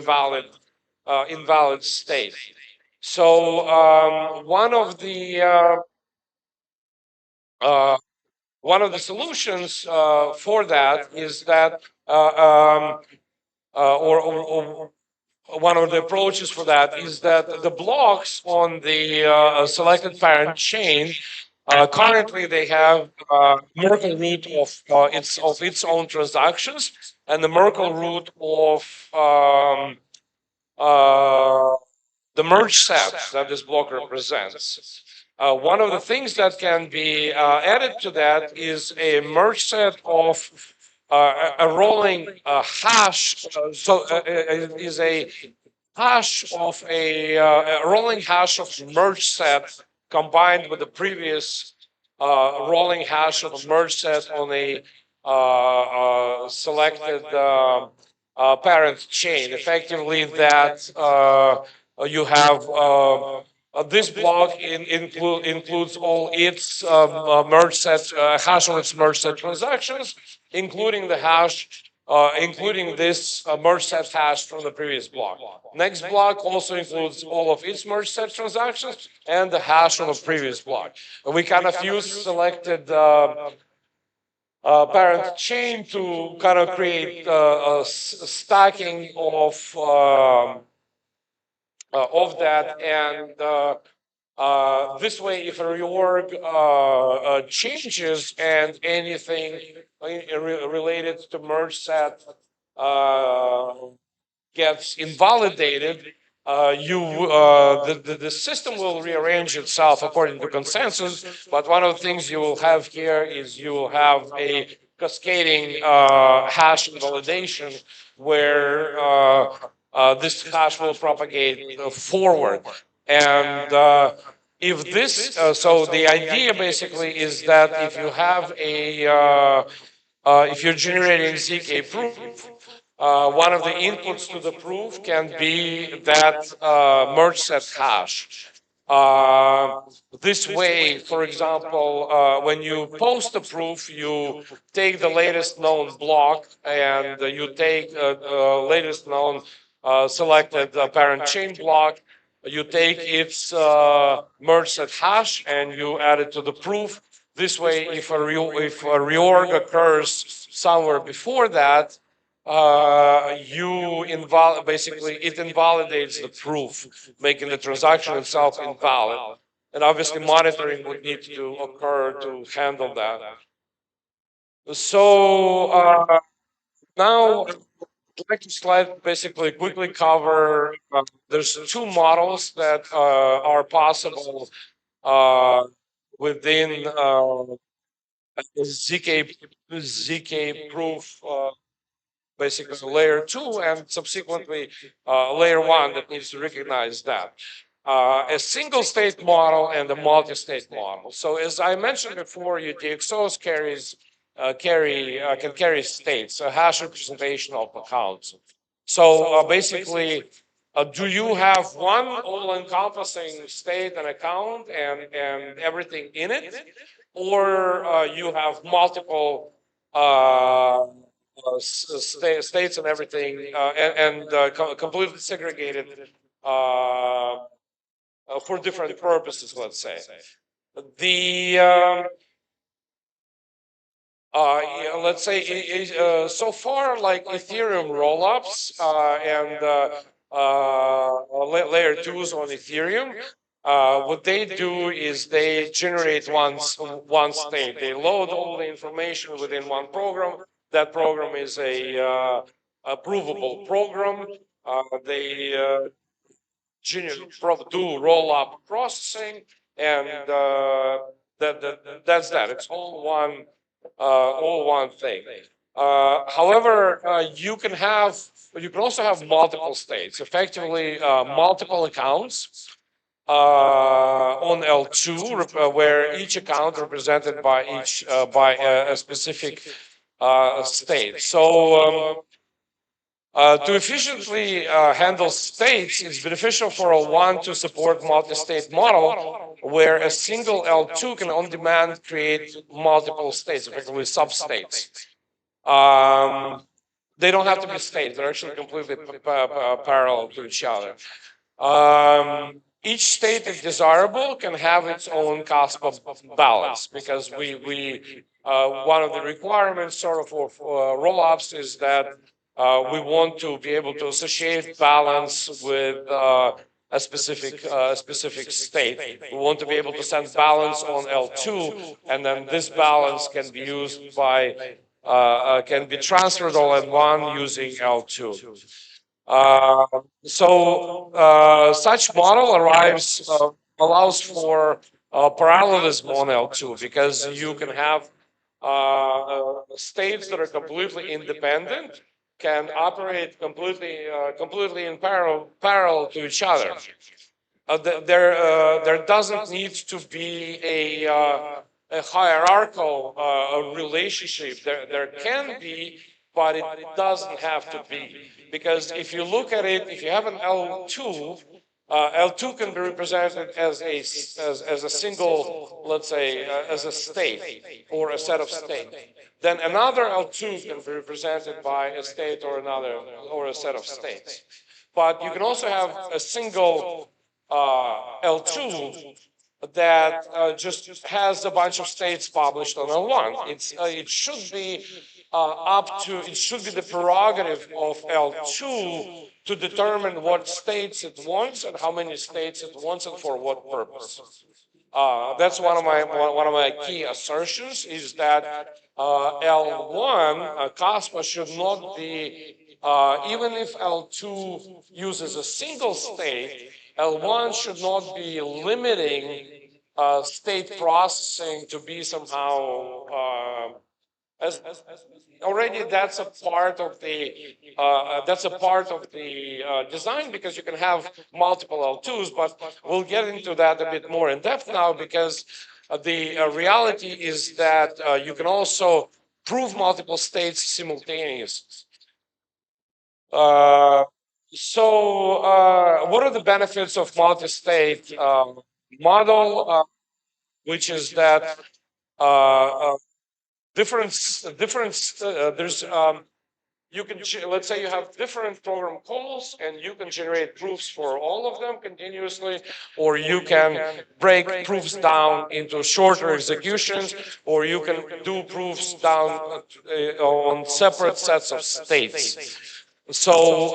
invalid state. So one of the solutions for that is that or one of the approaches for that is that the blocks on the selected parent chain currently they have Merkle root of its own transactions and the Merkle root of the merge set that this block represents. One of the things that can be added to that is a merge set of a rolling hash. Is a hash of a rolling hash of merge set combined with the previous rolling hash of a merge set on a selected parent chain. Effectively, that you have this block includes all its merge set hash on its merge set transactions, including the hash, including this merge set hash from the previous block. Next block also includes all of its merge set transactions and the hash on the previous block. And we kind of use selected parent chain to kind of create a stacking of that, and this way, if a reorg changes and anything related to merge set gets invalidated, the system will rearrange itself according to consensus. But one of the things you will have here is you will have a cascading hash invalidation, where this hash will propagate forward. And if this, so the idea basically is that if you have if you're generating ZK proof, one of the inputs to the proof can be that merge set hash. This way, for example, when you post a proof, you take the latest known block and you take latest known selected parent chain block. You take its merge set hash and you add it to the proof. This way, if a reorg occurs somewhere before that, basically it invalidates the proof, making the transaction itself invalid. And obviously monitoring would need to occur to handle that. So now I'd like to slide basically quickly cover, there's two models that are possible within ZK proof, basically layer 2 and subsequently layer 1 that needs to recognize that. A single state model and a multi-state model. So as I mentioned before, UTXOs can carry states, a hash representation of accounts. So basically, do you have one all-encompassing state and account and everything in it? Or you have multiple states and everything and completely segregated for different purposes, let's say. The let's say so far, like Ethereum rollups and layer 2s on Ethereum, what they do is they generate one state. They load all the information within one program. That program is a provable program. They do roll-up processing, and that's that. It's all one thing. However, you can also have multiple states, effectively multiple accounts on L2, where each account represented by a specific state. So to efficiently handle states, it's beneficial for L1 to support multi-state model, where a single L2 can on demand create multiple states, effectively substates. They don't have to be states; they're actually completely parallel to each other. Each state, if desirable, can have its own Kaspa balance, because one of the requirements sort of for rollups is that we want to be able to associate balance with a specific state. We want to be able to send balance on L2, and then this balance can be used by can be transferred all at one using L2. Such model allows for parallelism on L2, because you can have states that are completely independent can operate completely in parallel to each other. There doesn't need to be a hierarchical relationship. There can be, but it doesn't have to be. Because if you look at it, if you have an L2, L2 can be represented as a single, let's say, as a state or a set of states. Then another L2 can be represented by a state or a set of states. But you can also have a single L2 that just has a bunch of states published on L1. It should be it should be the prerogative of L2 to determine what states it wants and how many states it wants and for what purpose. That's one of my key assertions, is that L1 Kaspa should not be, even if L2 uses a single state, L1 should not be limiting state processing to be somehow already that's a part of the design, because you can have multiple L2s, but we'll get into that a bit more in depth now, because the reality is that you can also prove multiple states simultaneously. What are the benefits of multi-state model? Which is that there's you can, let's say you have different program calls, and you can generate proofs for all of them continuously, or you can break proofs down into shorter executions, or you can do proofs down on separate sets of states. So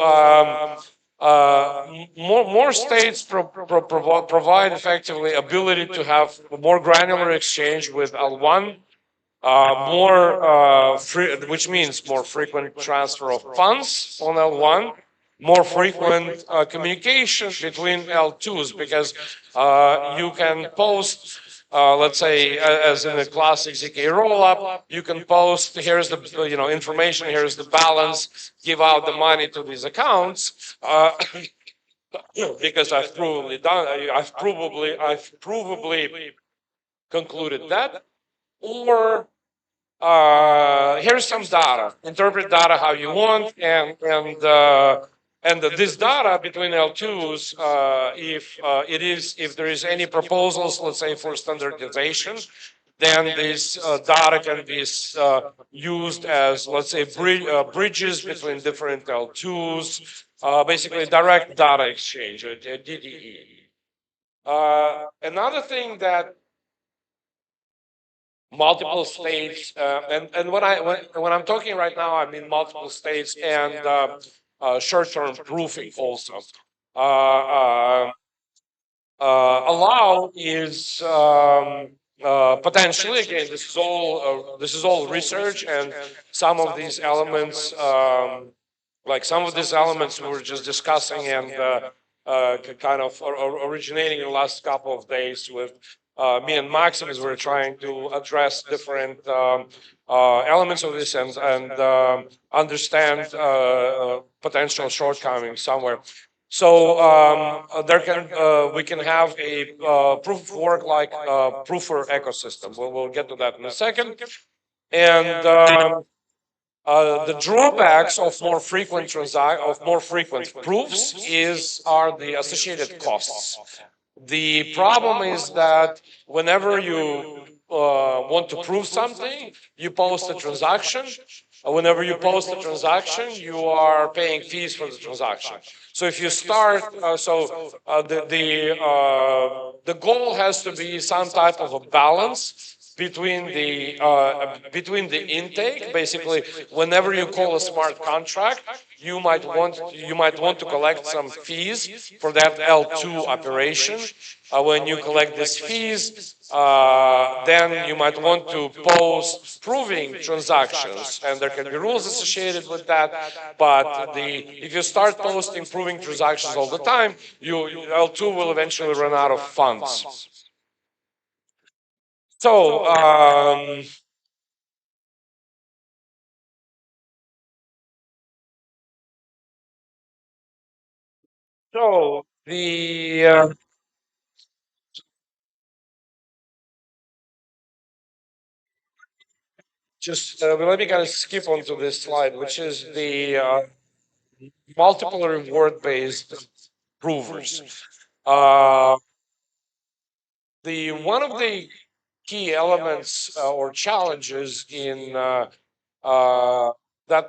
more states provide effectively ability to have more granular exchange with L1, which means more frequent transfer of funds on L1, more frequent communication between L2s, because you can post, let's say, as in a classic ZK rollup, you can post, here's the information, here's the balance, give out the money to these accounts, because I've provably concluded that, or here's some data. Interpret data how you want, and this data between L2s, if there is any proposals, let's say for standardization, then this data can be used as, let's say, bridges between different L2s, basically direct data exchange, or DDE. Another thing that multiple states, and when I'm talking right now, I mean multiple states and short-term proofing also. Allow is potentially, again, this is all research, and some of these elements, like some of these elements we were just discussing and kind of originating in the last couple of days with me and Maksim, as we're trying to address different elements of this and understand potential shortcomings somewhere. So we can have a proof of work like proofer ecosystem. We'll get to that in a second. And the drawbacks of more frequent proofs are the associated costs. The problem is that whenever you want to prove something, you post a transaction. Whenever you post a transaction, you are paying fees for the transaction. So if you start, the goal has to be some type of a balance between the intake. Basically, whenever you call a smart contract, you might want to collect some fees for that L2 operation. When you collect these fees, then you might want to post proving transactions, and there can be rules associated with that. But if you start posting proving transactions all the time, L2 will eventually run out of funds. So let me kind of skip onto this slide, which is the multiple reward-based provers. One of the key elements or challenges in that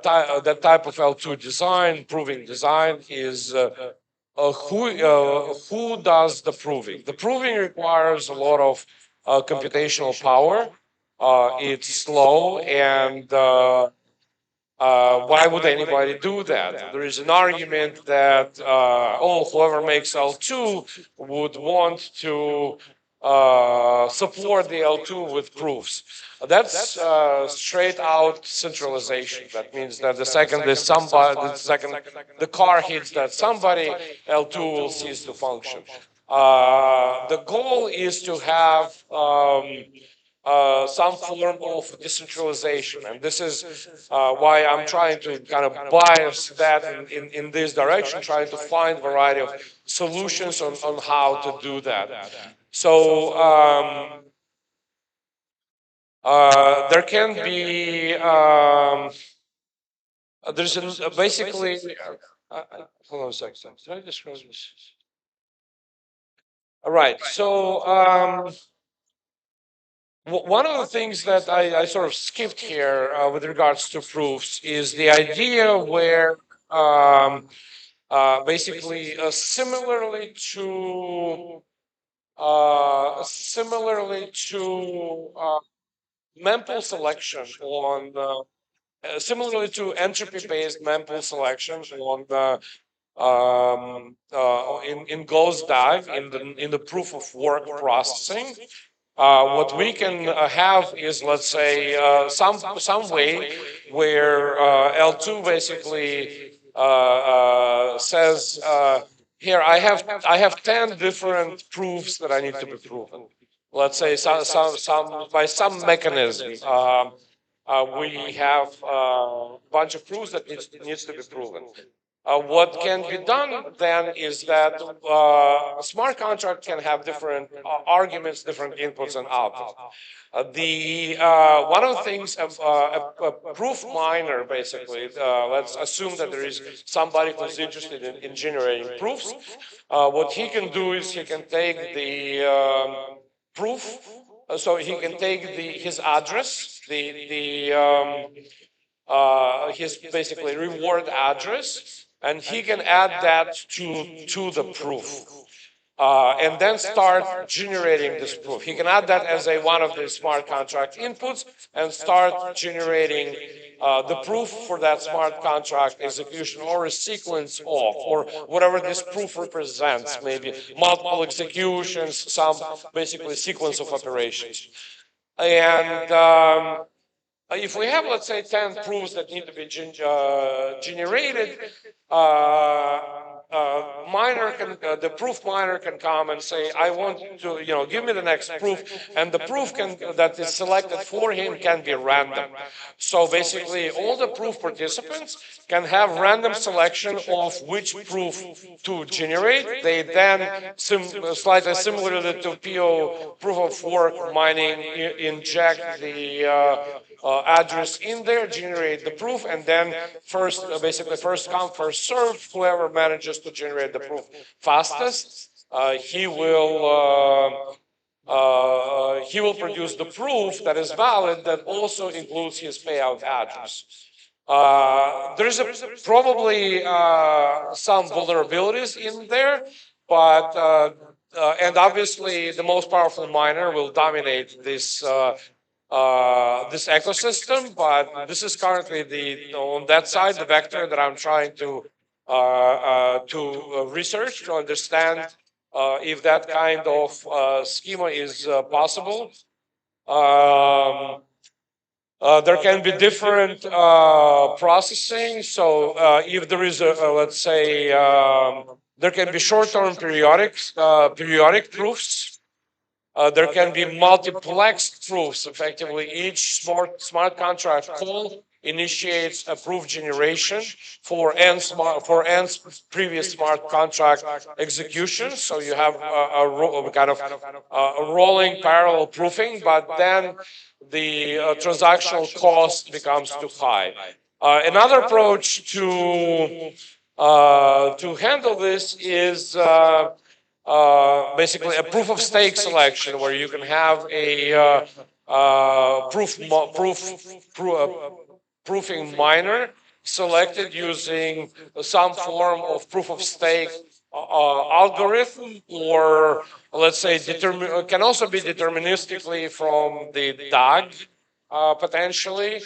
type of L2 design, proving design, is who does the proving. The proving requires a lot of computational power. It's slow, and why would anybody do that? There is an argument that whoever makes L2 would want to support the L2 with proofs. That's straight out centralization. That means that the second the car hits that somebody, L2 will cease to function. The goal is to have some form of decentralization. And this is why I'm trying to kind of bias that in this direction, trying to find a variety of solutions on how to do that. So there can be, there's basically, hold on a second, did I describe this? All right, so one of the things that I sort of skipped here with regards to proofs is the idea where basically similarly to mempool selection on similarly to entropy-based mempool selection on the in Go's DAG in the proof of work processing. What we can have is, let's say, some way where L2 basically says, here I have 10 different proofs that I need to be proven. Let's say by some mechanism. We have a bunch of proofs that needs to be proven. What can be done then is that a smart contract can have different arguments, different inputs and outputs. One of the things a proof miner basically, let's assume that there is somebody who's interested in generating proofs. What he can do is he can take the proof, so he can take his address, his basically reward address, and he can add that to the proof. And then start generating this proof. He can add that as one of the smart contract inputs and start generating the proof for that smart contract execution, or a sequence of, or whatever this proof represents, maybe multiple executions, some basically sequence of operations. And if we have, let's say, 10 proofs that need to be generated, the proof miner can come and say, I want to, give me the next proof, and the proof that is selected for him can be random. So basically, all the proof participants can have random selection of which proof to generate. They then, slightly similarly to PO proof of work mining, inject the address in there, generate the proof, and then basically first come, first serve. Whoever manages to generate the proof fastest, he will produce the proof that is valid that also includes his payout address. There's probably some vulnerabilities in there, but and obviously the most powerful miner will dominate this this ecosystem. But this is currently on that side the vector that I'm trying to research, to understand if that kind of schema is possible. There can be different processing. So if there is let's say, there can be short-term periodic proofs. There can be multiplexed proofs. Effectively, each smart contract call initiates a proof generation for n's previous smart contract execution. So you have a kind of a rolling parallel proofing, but then the transactional cost becomes too high. Another approach to handle this is basically a proof of stake selection, where you can have a proofing miner selected using some form of proof of stake algorithm, or let's say can also be deterministically from the DAG potentially.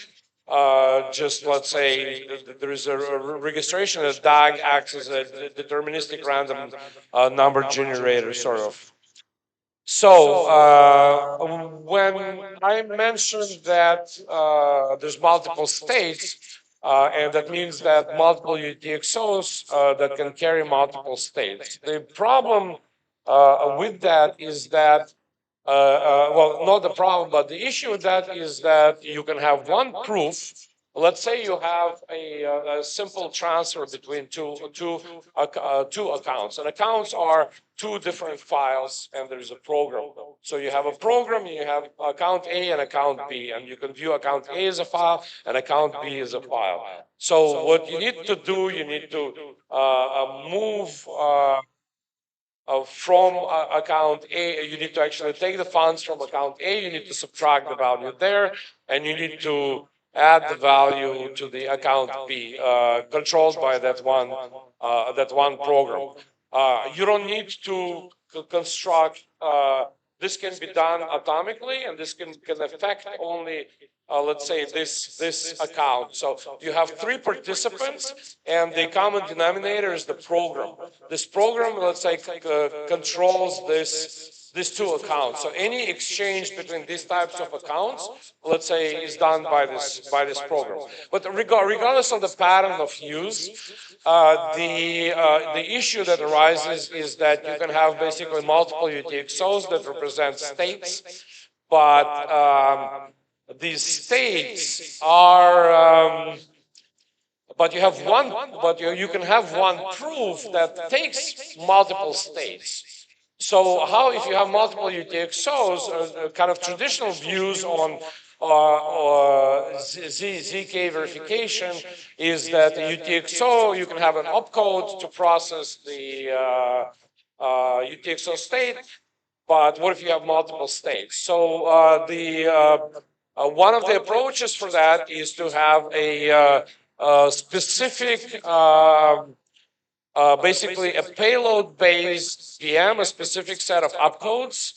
Just let's say there is a registration as DAG acts as a deterministic random number generator, sort of. So when I mentioned that there's multiple states, and that means that multiple UTXOs that can carry multiple states. The problem with that is that well, not the problem, but the issue with that is that you can have one proof. Let's say you have a simple transfer between two accounts, and accounts are two different files, and there's a program. So you have a program, you have account A and account B, and you can view account A as a file and account B as a file. So what you need to do, you need to move from account A, you need to actually take the funds from account A, you need to subtract the value there, and you need to add the value to the account B, controlled by that one program. You don't need to construct, this can be done atomically, and this can affect only let's say this account. So you have three participants, and the common denominator is the program. This program, let's say, controls these two accounts. So any exchange between these types of accounts, let's say, is done by this program. But regardless of the pattern of use, the issue that arises is that you can have basically multiple UTXOs that represent states, but these states are but you have one, but you can have one proof that takes multiple states. So how, if you have multiple UTXOs, kind of traditional views on ZK verification is that the UTXO, you can have an opcode to process the UTXO state, but what if you have multiple states? So one of the approaches for that is to have a specific, basically a payload-based VM, a specific set of opcodes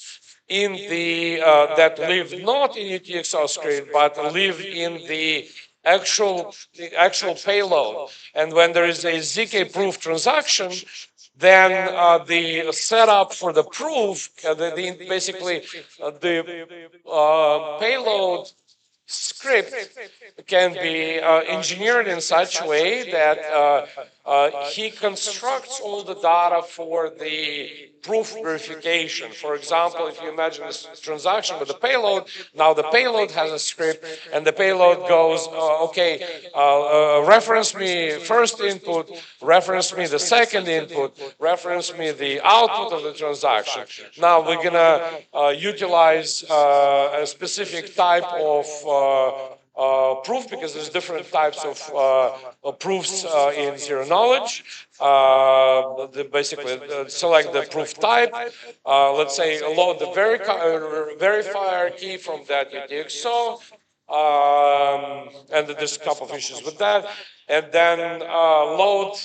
in the that live not in UTXO script but live in the actual payload. And when there is a ZK proof transaction, then the setup for the proof, basically the payload script can be engineered in such a way that he constructs all the data for the proof verification. For example, if you imagine this transaction with the payload, now the payload has a script, and the payload goes, okay, reference me first input, reference me the second input, reference me the output of the transaction. Now we're gonna utilize a specific type of proof, because there's different types of proofs in zero knowledge. Basically, select the proof type. Let's say load the verifier key from that UTXO. And there's a couple of issues with that. And then load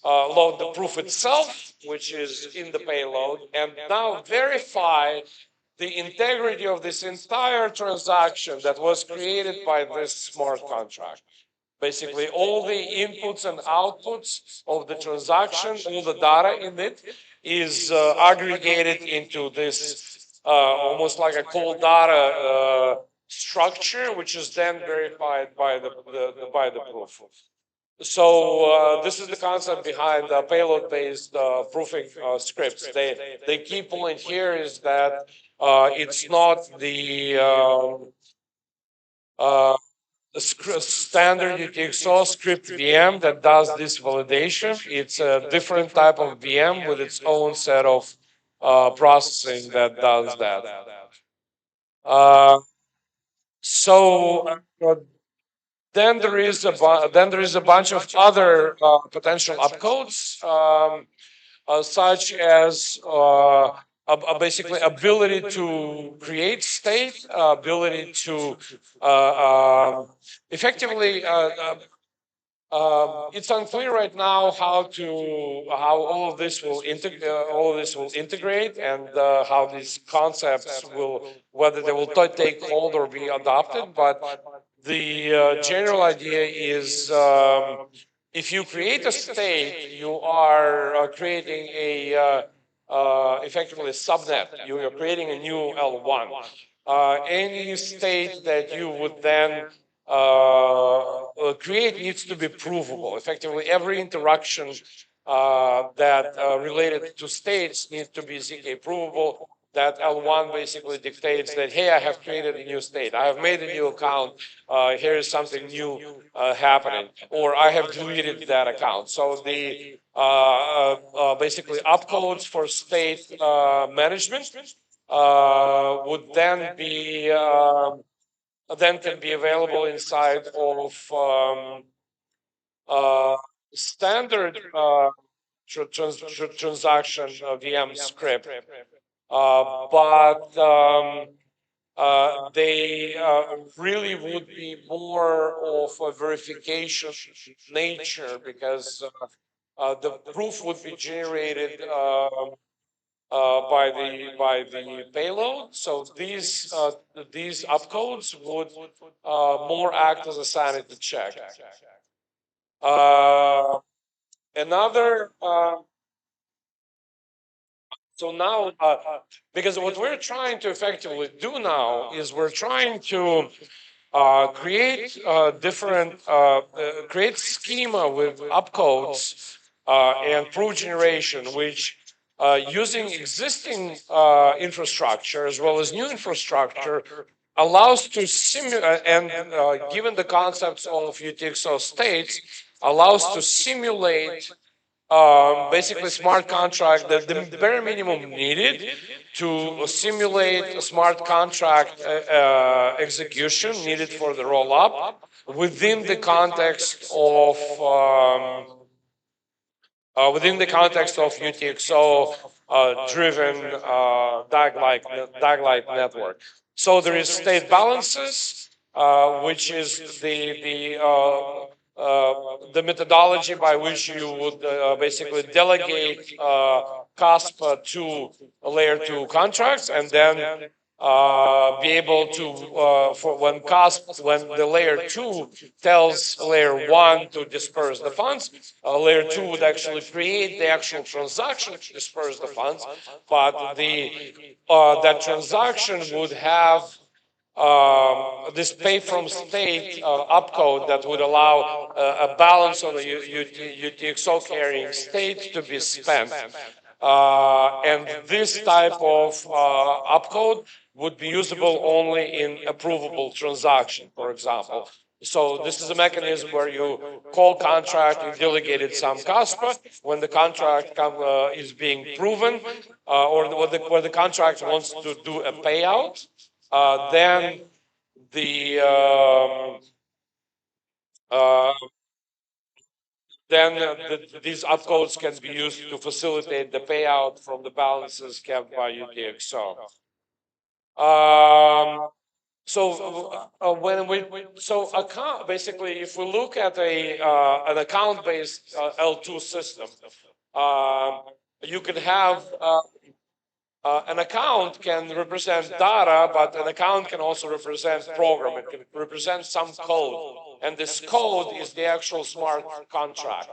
the proof itself, which is in the payload, and now verify the integrity of this entire transaction that was created by this smart contract. Basically, all the inputs and outputs of the transaction, all the data in it, is aggregated into this almost like a cold data structure, which is then verified by the proof. So this is the concept behind the payload-based proofing scripts. The key point here is that it's not the standard UTXO script VM that does this validation. It's a different type of VM with its own set of processing that does that. So then there is a bunch of other potential opcodes, such as basically ability to create state, ability to effectively. It's unclear right now how all of this will integrate, and how these concepts will, whether they will take hold or be adopted. But the general idea is, if you create a state, you are creating a effectively a subnet. You are creating a new L1. Any state that you would then create needs to be provable. Effectively, every interaction that related to states needs to be ZK provable. that L1 basically dictates that, hey, I have created a new state, I have made a new account, here is something new happening, or I have deleted that account. So the basically opcodes for state management would then be can be available inside of standard transaction VM script, but they really would be more of a verification nature, because the proof would be generated by the payload. So these opcodes would more act as a sanity check. Another so now, because what we're trying to effectively do now is we're trying to create different create schema with opcodes and proof generation, which using existing infrastructure as well as new infrastructure allows to simulate, and given the concepts of UTXO states, allows to simulate basically smart contract, the bare minimum needed to simulate a smart contract execution needed for the roll up within the context of UTXO driven DAG-like network. So there is state balances, which is the methodology by which you would basically delegate Kaspa to layer 2 contracts, and then be able to for when the layer 2 tells layer 1 to disperse the funds, layer 2 would actually create the actual transaction to disperse the funds, but that transaction would have this pay from state opcode that would allow a balance on the UTXO carrying state to be spent. And this type of opcode would be usable only in approvable transaction, for example. So this is a mechanism where you call contract, you delegated some Kaspa. When the contract is being proven, or where the contract wants to do a payout, then the these opcodes can be used to facilitate the payout from the balances kept by UTXO. Account, basically, if we look at an account-based L2 system, you can have an account can represent data, but an account can also represent program. It can represent some code, and this code is the actual smart contract.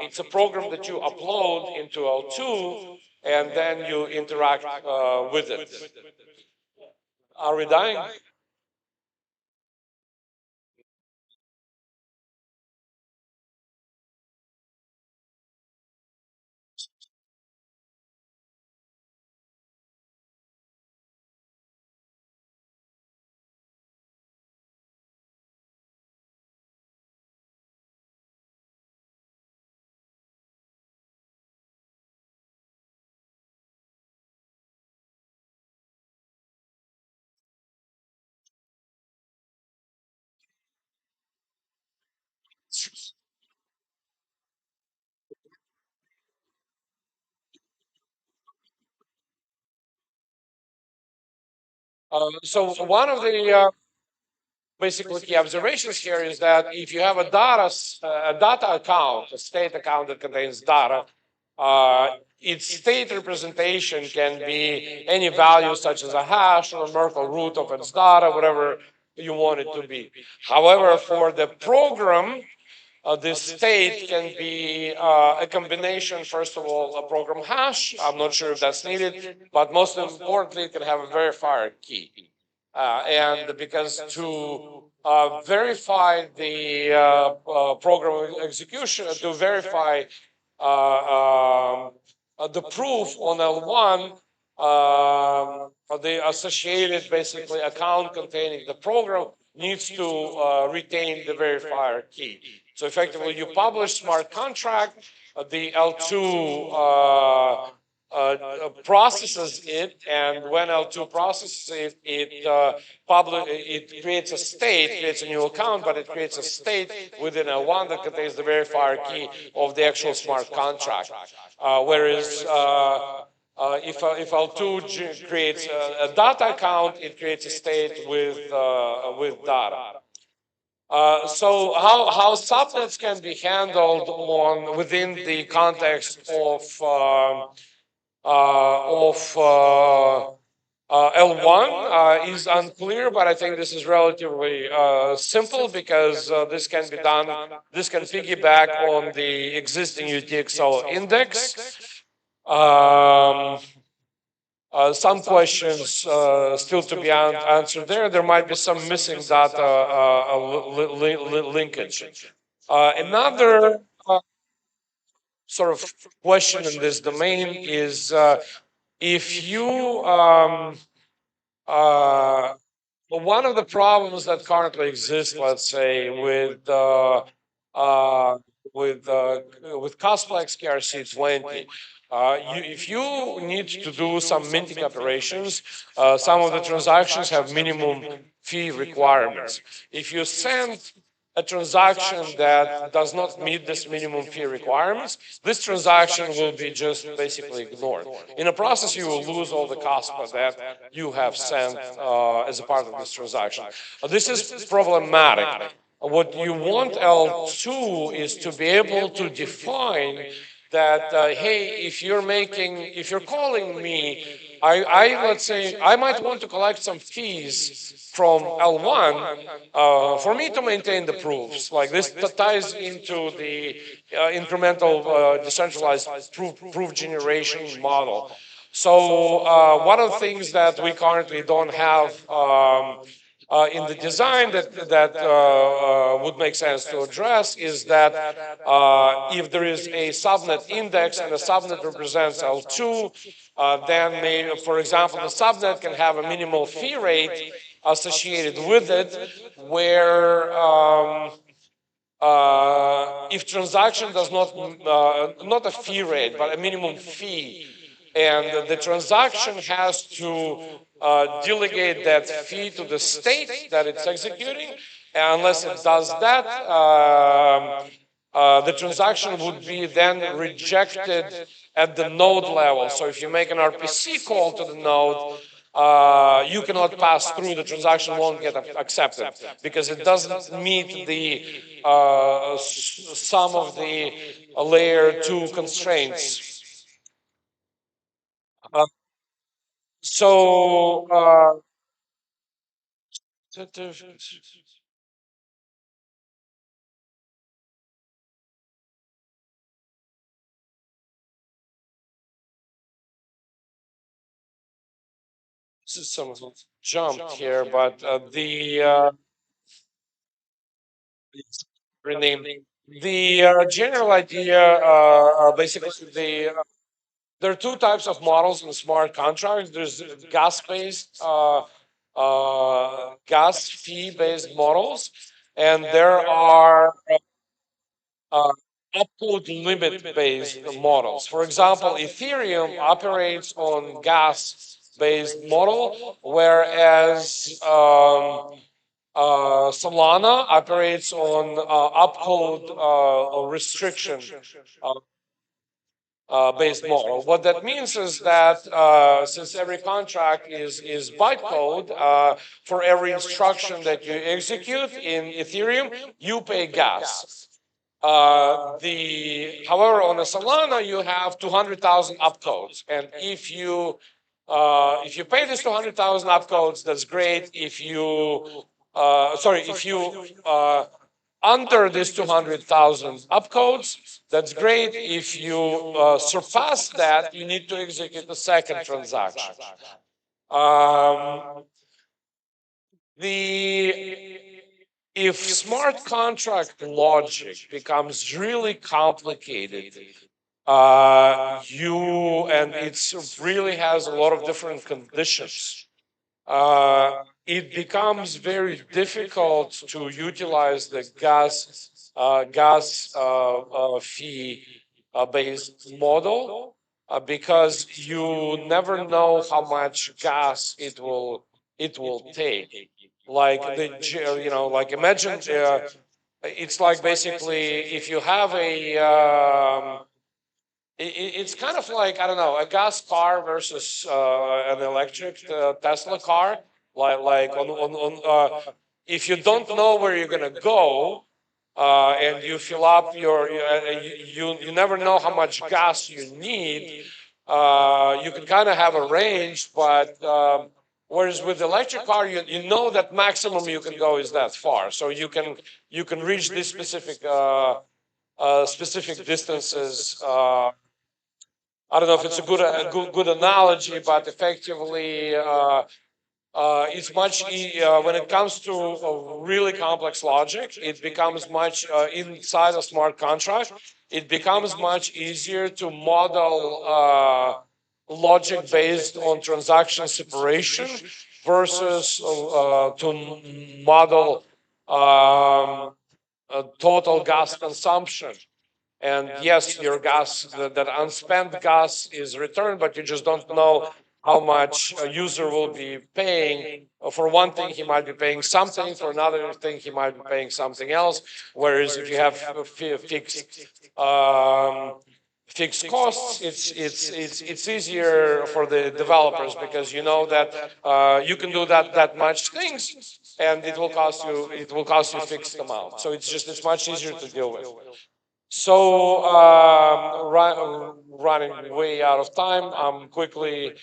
It's a program that you upload into L2, and then you interact with it. Are we dying? So one of the basically key observations here is that if you have a data account, a state account that contains data, its state representation can be any value such as a hash or a Merkle root of its data, whatever you want it to be. However, for the program, this state can be a combination, first of all, a program hash. I'm not sure if that's needed, but most importantly, it can have a verifier key. And because to verify the program execution, to verify the proof on L1, the associated basically account containing the program needs to retain the verifier key. So effectively, you publish smart contract, the L2 processes it, and when L2 processes it, it creates a state, creates a new account, but it creates a state within L1 that contains the verifier key of the actual smart contract. Whereas if L2 creates a data account, it creates a state with data. So how subnets can be handled within the context of L1 is unclear, but I think this is relatively simple because this can be done. This can piggyback on the existing UTXO index. Some questions still to be answered there. There might be some missing data linkage. Another sort of question in this domain is if you one of the problems that currently exist, let's say, with Kasplex KRC20, if you need to do some minting operations, some of the transactions have minimum fee requirements. If you send a transaction that does not meet this minimum fee requirements, this transaction will be just basically ignored. In a process, you will lose all the Kaspa that you have sent as a part of this transaction. This is problematic. What you want L2 is to be able to define that, hey, if you're calling me, let's say, I might want to collect some fees from L1 for me to maintain the proofs. Like this ties into the incremental decentralized proof generation model. So one of the things that we currently don't have in the design that would make sense to address is that if there is a subnet index and the subnet represents L2, then maybe, for example, the subnet can have a minimal fee rate associated with it, where if transaction does not a fee rate, but a minimum fee, and the transaction has to delegate that fee to the state that it's executing, and unless it does that, the transaction would be then rejected at the node level. So if you make an RPC call to the node, you cannot pass through, the transaction won't get accepted because it doesn't meet the some of the layer 2 constraints. So some jumped here, but the rename. The general idea, basically, there are two types of models in smart contracts. There's gas-based, gas fee-based models, and there are upload limit-based models. For example, Ethereum operates on gas-based model, whereas Solana operates on upcode restriction based model. What that means is that since every contract is bytecode, for every instruction that you execute in Ethereum, you pay gas. However, on a Solana, you have 200,000 opcodes, and if you pay this 200,000 opcodes, that's great. If you under this 200,000 opcodes, that's great. If you surpass that, you need to execute the second transaction. If smart contract logic becomes really complicated, and it's really has a lot of different conditions. It becomes very difficult to utilize the gas fee based model because you never know how much gas it will take. Like like imagine it's like basically if you have a it's kind of like, I don't know, a gas car versus an electric Tesla car. Like if you don't know where you're gonna go, and you fill up you never know how much gas you need. You can kind of have a range, but whereas with the electric car, you know that maximum you can go is that far, so you can reach these specific distances. I don't know if it's a good analogy, but effectively, it's much when it comes to really complex logic, it becomes much inside a smart contract. It becomes much easier to model logic based on transaction separation versus to model total gas consumption. And yes, your gas, that unspent gas is returned, but you just don't know how much a user will be paying. For one thing, he might be paying something. For another thing, he might be paying something else. Whereas if you have fixed costs, it's easier for the developers because you know that you can do that much things, and it will cost you fixed amount. So it's much easier to deal with. So, running way out of time, I'm quickly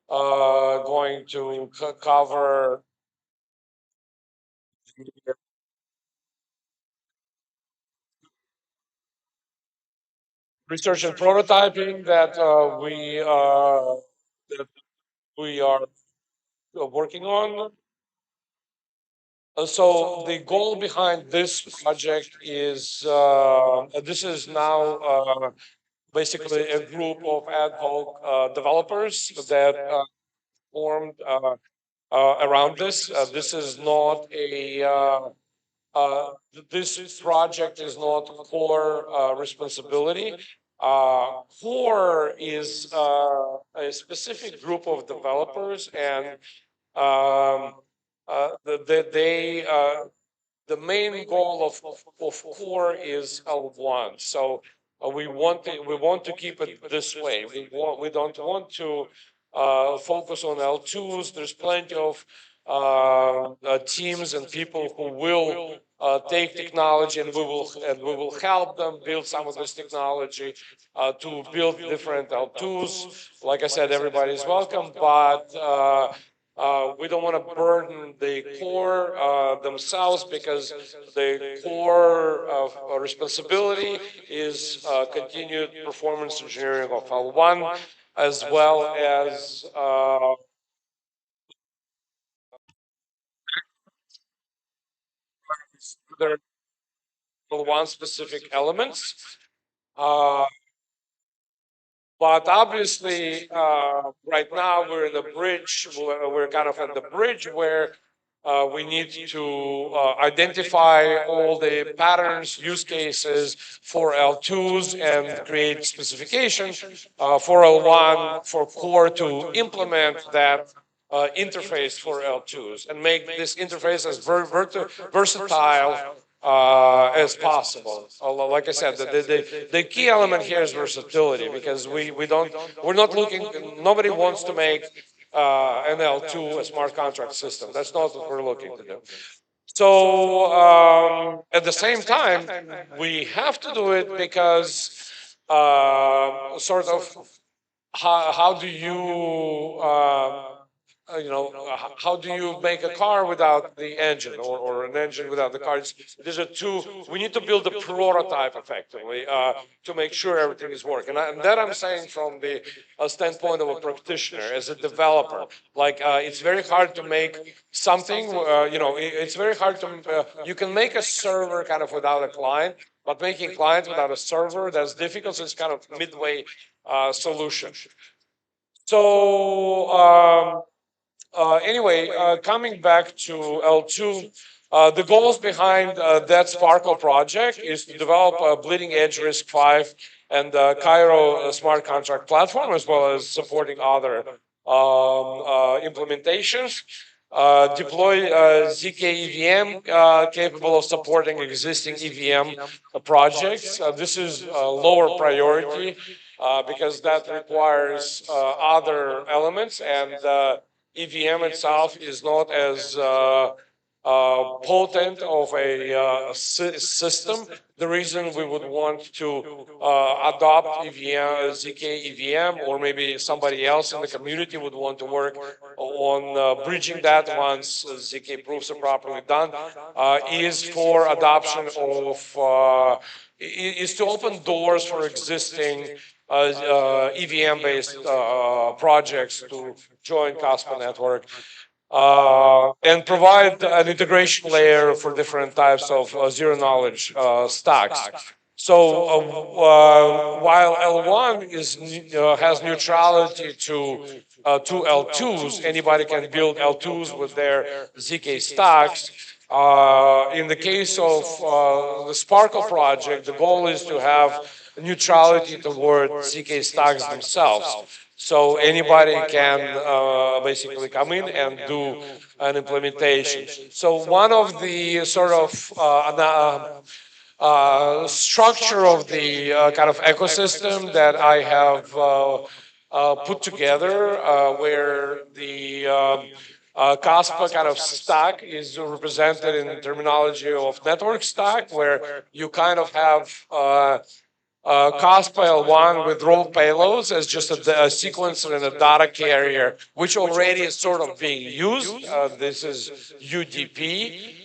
going to cover research and prototyping that we are working on. So the goal behind this project is this is now basically a group of ad hoc developers that formed around this. This is not a this project is not core responsibility. Core is a specific group of developers, and um, they the main goal of core is L1. So we want to keep it this way. We don't want to focus on L2s. There's plenty of teams and people who will take technology, and we will help them build some of this technology to build different L2s. Like I said, everybody is welcome, but we don't want to burden the core themselves, because the core of responsibility is continued performance engineering of L1, as well as other L1 specific elements. Uh, But obviously, right now we're in the bridge. We're kind of at the bridge where we need to identify all the patterns, use cases for L2s and create specifications for L1 for core to implement that interface for L2s and make this interface as versatile as possible. Although, like I said, the key element here is versatility, because we're not looking, nobody wants to make an L2 a smart contract system. That's not what we're looking to do. So at the same time, we have to do it because sort of how do you how do you make a car without the engine, or an engine without the car? These are two. We need to build a prototype effectively to make sure everything is working. And that I'm saying from the standpoint of a practitioner, as a developer. Like it's very hard to make something. It's very hard to. You can make a server kind of without a client, but making client without a server, that's difficult. So it's kind of midway solution. So anyway, coming back to L2, the goals behind that Sparkle project is to develop a bleeding edge RISC-V and Cairo smart contract platform, as well as supporting other implementations. Deploy ZK EVM capable of supporting existing EVM projects. This is a lower priority because that requires other elements, and EVM itself is not as potent of a system. The reason we would want to adopt EVM, ZK EVM, or maybe somebody else in the community would want to work on bridging that once ZK proofs are properly done, is for adoption of, is to open doors for existing EVM-based projects to join Kaspa network and provide an integration layer for different types of zero-knowledge stacks. So while L1 has neutrality to two L2s, anybody can build L2s with their ZK stacks. In the case of the Sparkle project, the goal is to have neutrality toward ZK stacks themselves. So anybody can basically come in and do an implementation. So one of the sort of structure of the kind of ecosystem that I have put together, where the Kaspa kind of stack is represented in the terminology of network stack, where you kind of have Kaspa L1 with raw payloads as just a sequencer and a data carrier, which already is sort of being used. This is UDP.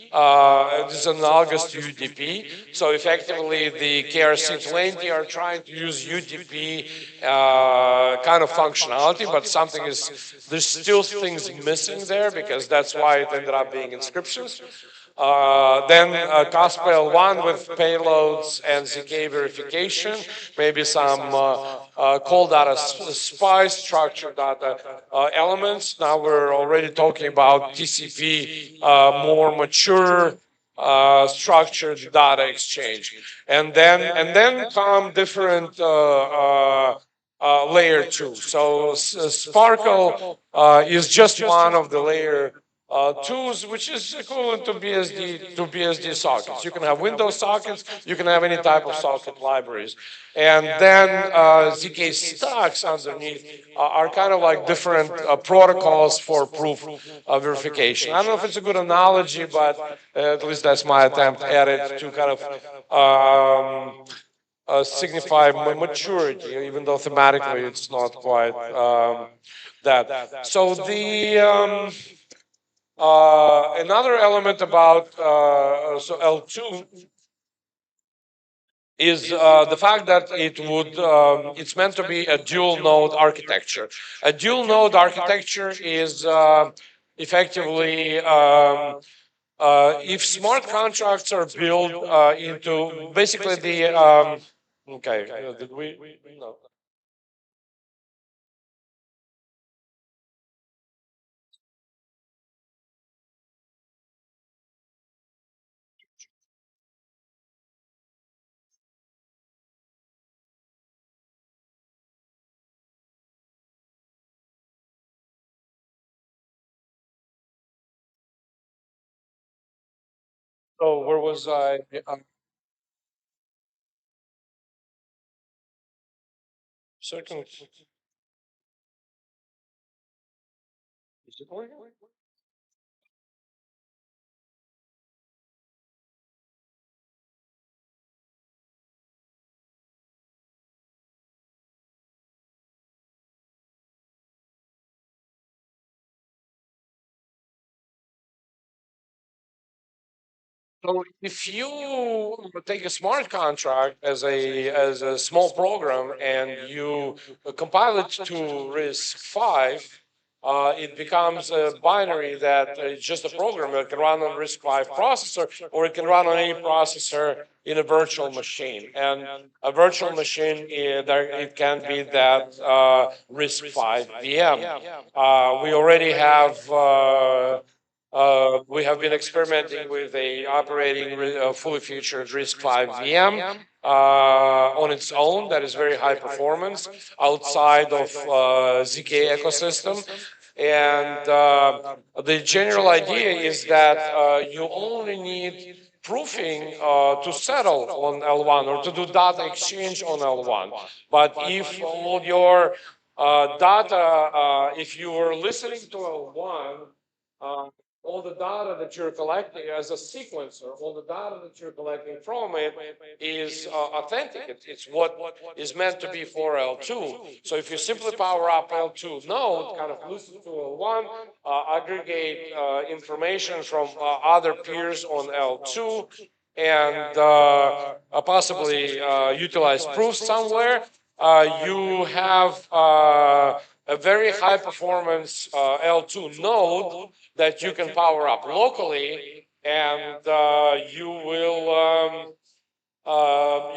This is analogous to UDP. So effectively, the KRC20 are trying to use UDP kind of functionality, but there's still things missing there because that's why it ended up being inscriptions. Then Kaspa L1 with payloads and ZK verification, maybe some call data spy structured data elements. Now we're already talking about TCP, more mature structured data exchange, and then come different layer two. So Sparkle is just one of the layer tools, which is equivalent to BSD sockets. You can have Windows sockets, you can have any type of socket libraries. And then ZK stacks underneath are kind of like different protocols for proof verification. I don't know if it's a good analogy, but at least that's my attempt at it to kind of signify maturity, even though thematically it's not quite that. So the another element about so L2 is the fact that it's meant to be a dual node architecture. A dual node architecture is effectively if smart contracts are built into basically the okay, did we no. So where was I? Second. Is it working? So if you take a smart contract as a small program and you compile it to RISC-V, it becomes a binary that is just a program that can run on RISC-V processor, or it can run on any processor in a virtual machine. And a virtual machine, it can be that RISC-V VM. We already have we have been experimenting with a operating fully featured RISC-V VM on its own that is very high performance outside of ZK ecosystem. And the general idea is that you only need proofing to settle on L1 or to do data exchange on L1. But if all your data, if you are listening to L1, all the data that you're collecting as a sequencer, all the data that you're collecting from it is authentic. It's what is meant to be for L2. So if you simply power up L2 node, kind of listen to L1, aggregate information from other peers on L2, and possibly utilize proofs somewhere, you have a very high performance L2 node that you can power up locally, and you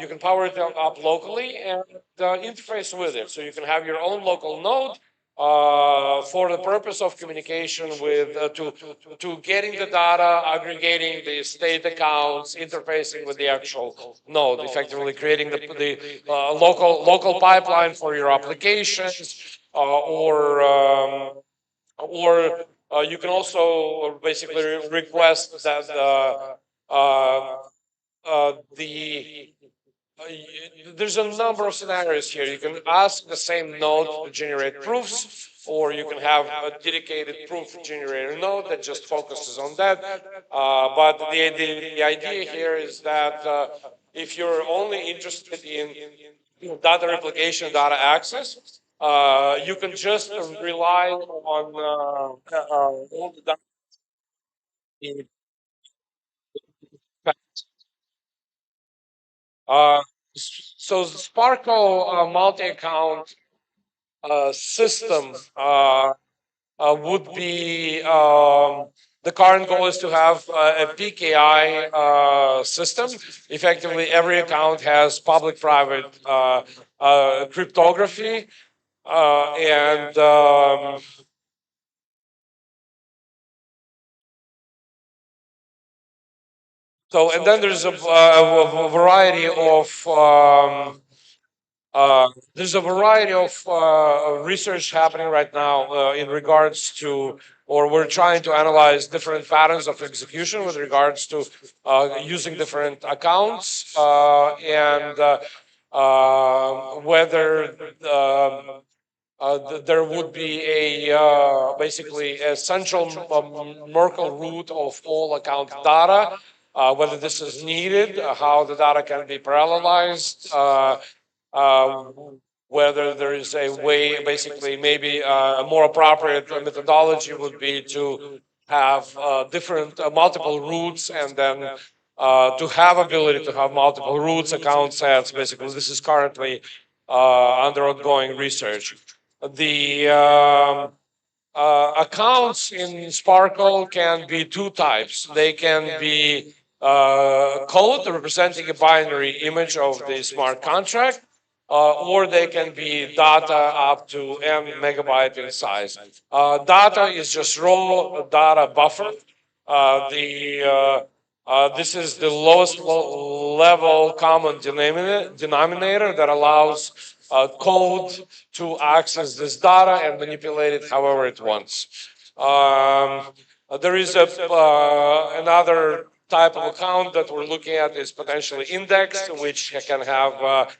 can power it up locally and interface with it. So you can have your own local node for the purpose of communication with to getting the data, aggregating the state accounts, interfacing with the actual node, effectively creating the local pipeline for your applications, or you can also basically request that there's a number of scenarios here. You can ask the same node to generate proofs, or you can have a dedicated proof generator node that just focuses on that. But the idea here is that if you're only interested in data replication, data access, you can just rely on all the data in so the Sparkle multi-account system would be the current goal is to have a PKI system. Effectively, every account has public-private cryptography, and so, and then there's a variety of research happening right now in regards to, or we're trying to analyze different patterns of execution with regards to using different accounts and whether there would be a basically a central Merkle root of all account data, whether this is needed, how the data can be parallelized, whether there is a way, basically maybe a more appropriate methodology would be to have different multiple roots, and then to have ability to have multiple roots, account sets. Basically, this is currently under ongoing research. The accounts in Sparkle can be two types. They can be code representing a binary image of the smart contract, or they can be data up to M megabyte in size. Data is just raw data buffer. This is the lowest level common denominator that allows code to access this data and manipulate it however it wants. There is another type of account that we're looking at is potentially indexed, which can have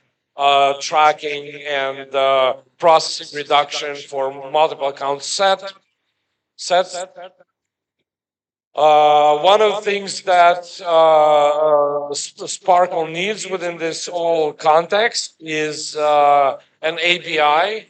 tracking and processing reduction for multiple account sets. One of the things that Sparkle needs within this whole context is an API,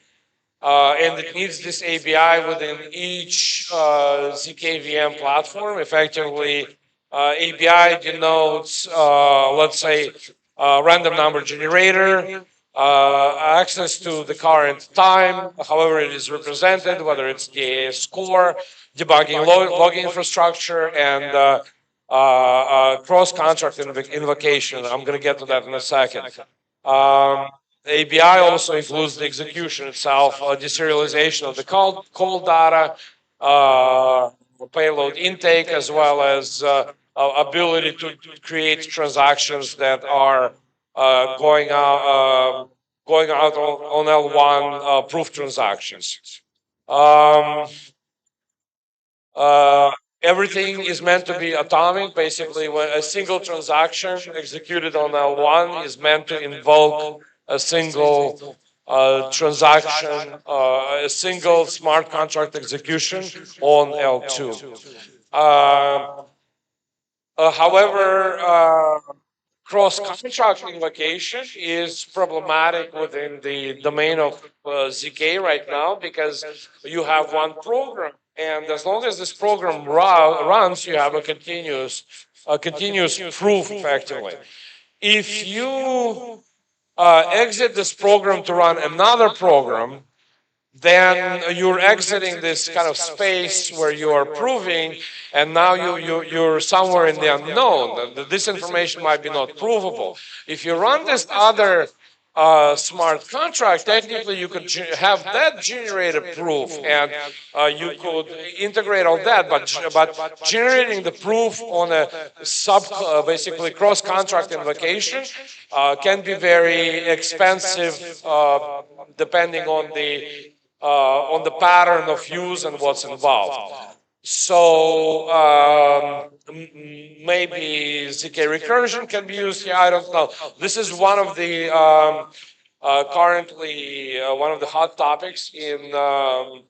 and it needs this API within each ZKVM platform. Effectively, API denotes, let's say, random number generator, access to the current time, however it is represented, whether it's the score, debugging logging infrastructure, and cross-contract invocation. I'm going to get to that in a second. ABI also includes the execution itself, deserialization of the call data, payload intake, as well as ability to create transactions that are going out on L1 proof transactions. Everything is meant to be atomic. Basically, when a single transaction executed on L1 is meant to invoke a single transaction, a single smart contract execution on L2. However, cross-contract invocation is problematic within the domain of ZK right now, because you have one program, and as long as this program runs, you have a continuous proof effectively. If you exit this program to run another program, then you're exiting this kind of space where you are proving, and now you're somewhere in the unknown. This information might be not provable. If you run this other smart contract, technically you could have that generate a proof, and you could integrate all that, but generating the proof on a basically cross-contract invocation can be very expensive, depending on the pattern of use and what's involved. So maybe ZK recursion can be used here. I don't know. This is one of the currently one of the hot topics in the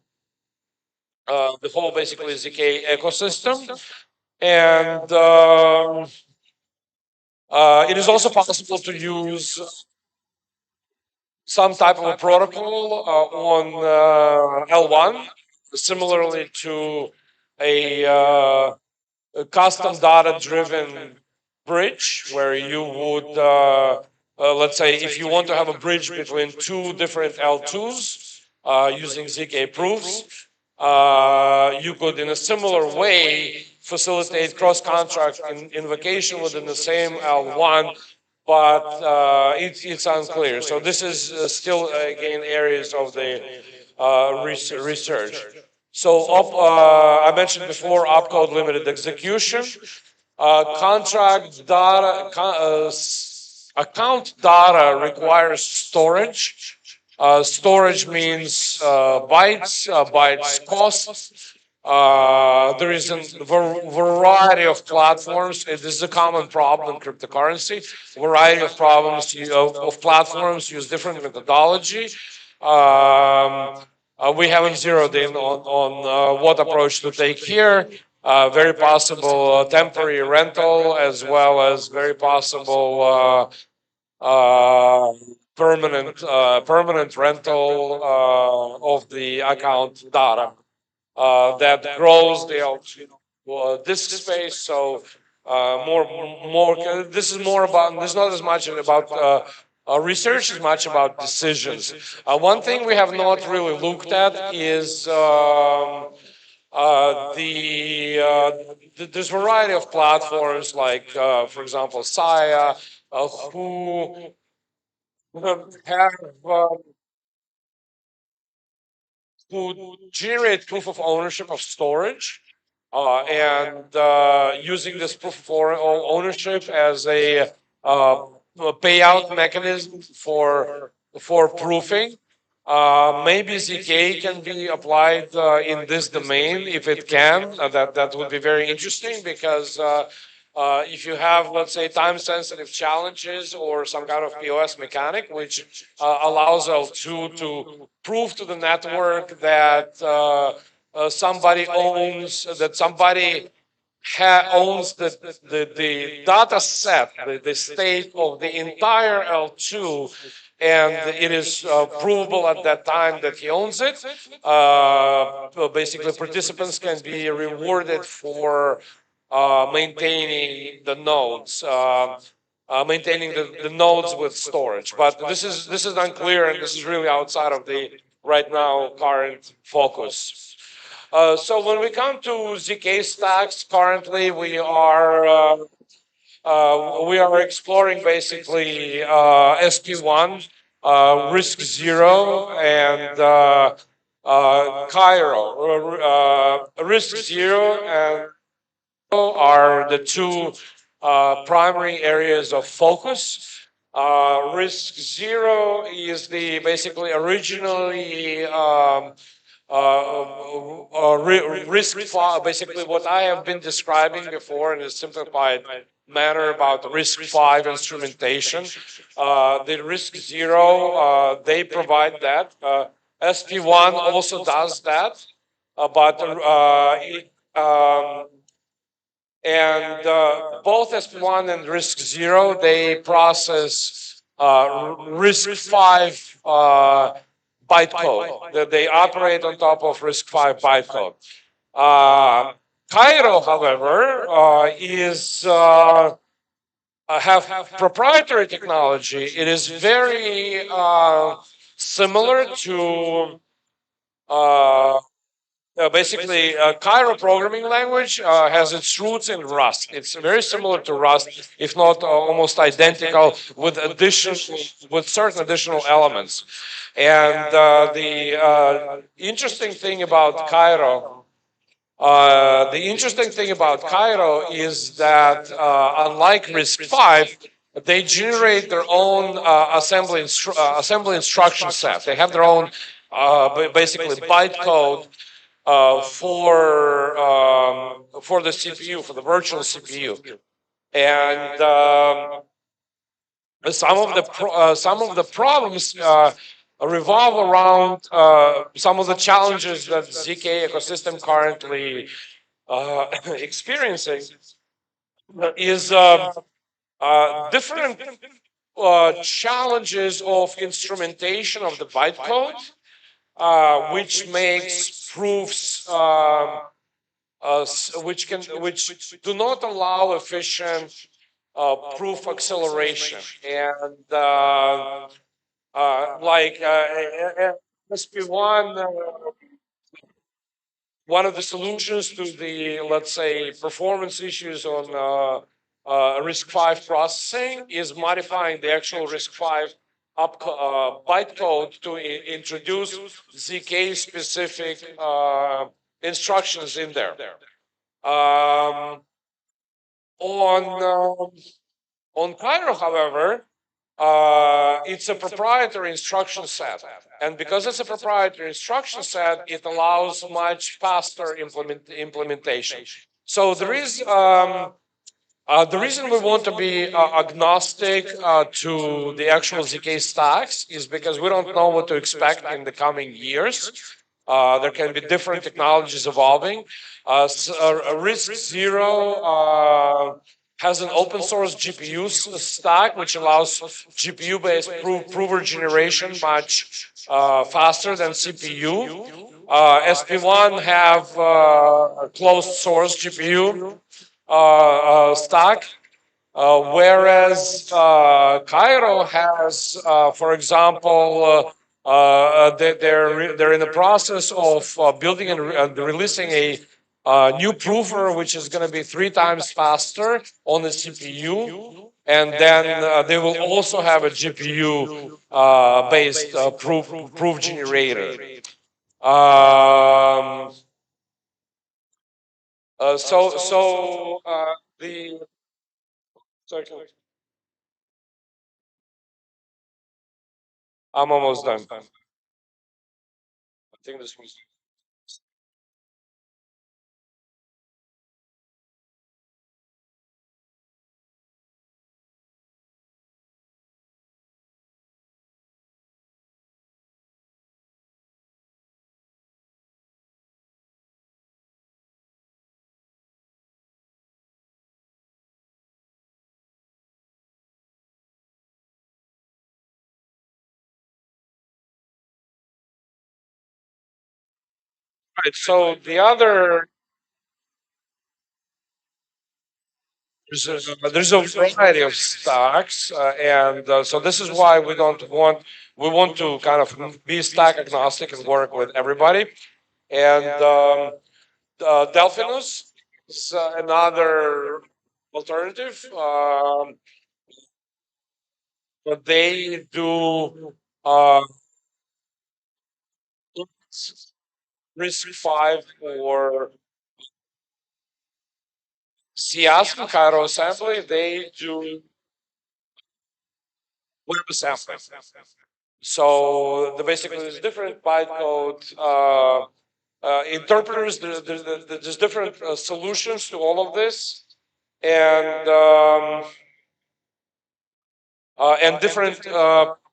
whole basically ZK ecosystem, and it is also possible to use some type of a protocol on L1, similarly to a custom data-driven bridge, where you would, let's say, if you want to have a bridge between two different L2s using ZK proofs, you could, in a similar way, facilitate cross-contract invocation within the same L1, but it's unclear. So this is still, again, areas of the research. So I mentioned before opcode limited execution. Contract data, account data requires storage. Storage means bytes cost. There is a variety of platforms. It is a common problem in cryptocurrency. Variety of problems of platforms use different methodology. We haven't zeroed in on what approach to take here. Very possible temporary rental, as well as very possible permanent rental of the account data that grows the disk space. So this is more about, this is not as much about research as much about decisions. One thing we have not really looked at is there's a variety of platforms, like for example Saya, who have who generate proof of ownership of storage, and using this proof of ownership as a payout mechanism for proofing. Maybe ZK can be applied in this domain. If it can, that would be very interesting, because if you have, let's say, time-sensitive challenges or some kind of POS mechanic, which allows L2 to prove to the network that somebody owns, that somebody owns the data set, the state of the entire L2, and it is provable at that time that he owns it. Basically, participants can be rewarded for maintaining the nodes. maintaining the nodes with storage. But this is unclear, and this is really outside of the right now current focus. So when we come to ZK stacks, currently we are exploring basically SP1, Risk Zero, and Cairo. Risk Zero and are the two primary areas of focus. Risk Zero is the basically originally risk basically what I have been describing before in a simplified manner about risk 5 instrumentation. The risk 0, they provide that. SP1 also does that, but and both SP1 and risk 0, they process risk 5 bytecode. They operate on top of RISC-V bytecode. Cairo, however, is have proprietary technology. It is very similar to basically Cairo programming language has its roots in Rust. It's very similar to Rust, if not almost identical, with certain additional elements. And the interesting thing about Cairo is that unlike RISC-V, they generate their own assembly instruction set. They have their own basically bytecode for the CPU, for the virtual CPU, and some of the problems revolve around some of the challenges that ZK ecosystem currently experiencing is different challenges of instrumentation of the bytecode, which makes proofs which do not allow efficient proof acceleration, and like SP1, one of the solutions to the, let's say, performance issues on RISC-V processing is modifying the actual RISC-V bytecode to introduce ZK specific instructions in there. On Cairo, however, it's a proprietary instruction set. And because it's a proprietary instruction set, it allows much faster implementation. So there is the reason we want to be agnostic to the actual ZK stacks is because we don't know what to expect in the coming years. There can be different technologies evolving. Risk Zero has an open source GPU stack, which allows GPU-based prover generation much faster than CPU. SP1 have a closed source GPU stack, whereas Cairo has, for example, they're in the process of building and releasing a new prover, which is going to be 3 times faster on the CPU, and then they will also have a GPU based proof generator. The sorry, I'm almost done. I think this was. Right. So the other there's a variety of stacks, and so this is why we want to kind of be stack agnostic and work with everybody. And Delphinus is another alternative. But they do risk 5 for CS and Cairo assembly. They do web assembly. So basically, there's different bytecode interpreters. There's different solutions to all of this, and different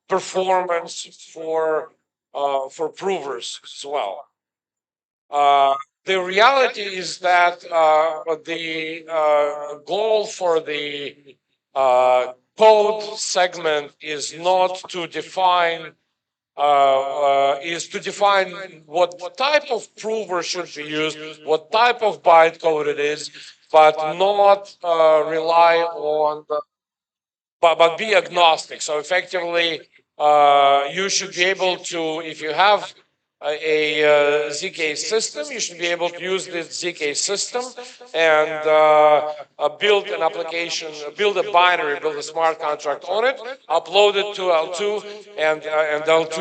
performance for provers as well. The reality is that the goal for the code segment is not to define is to define what type of prover should be used, what type of bytecode it is, but not rely on but be agnostic. So effectively, you should be able to, if you have a ZK system, you should be able to use this ZK system and build an application, build a binary, build a smart contract on it, upload it to L2, and L2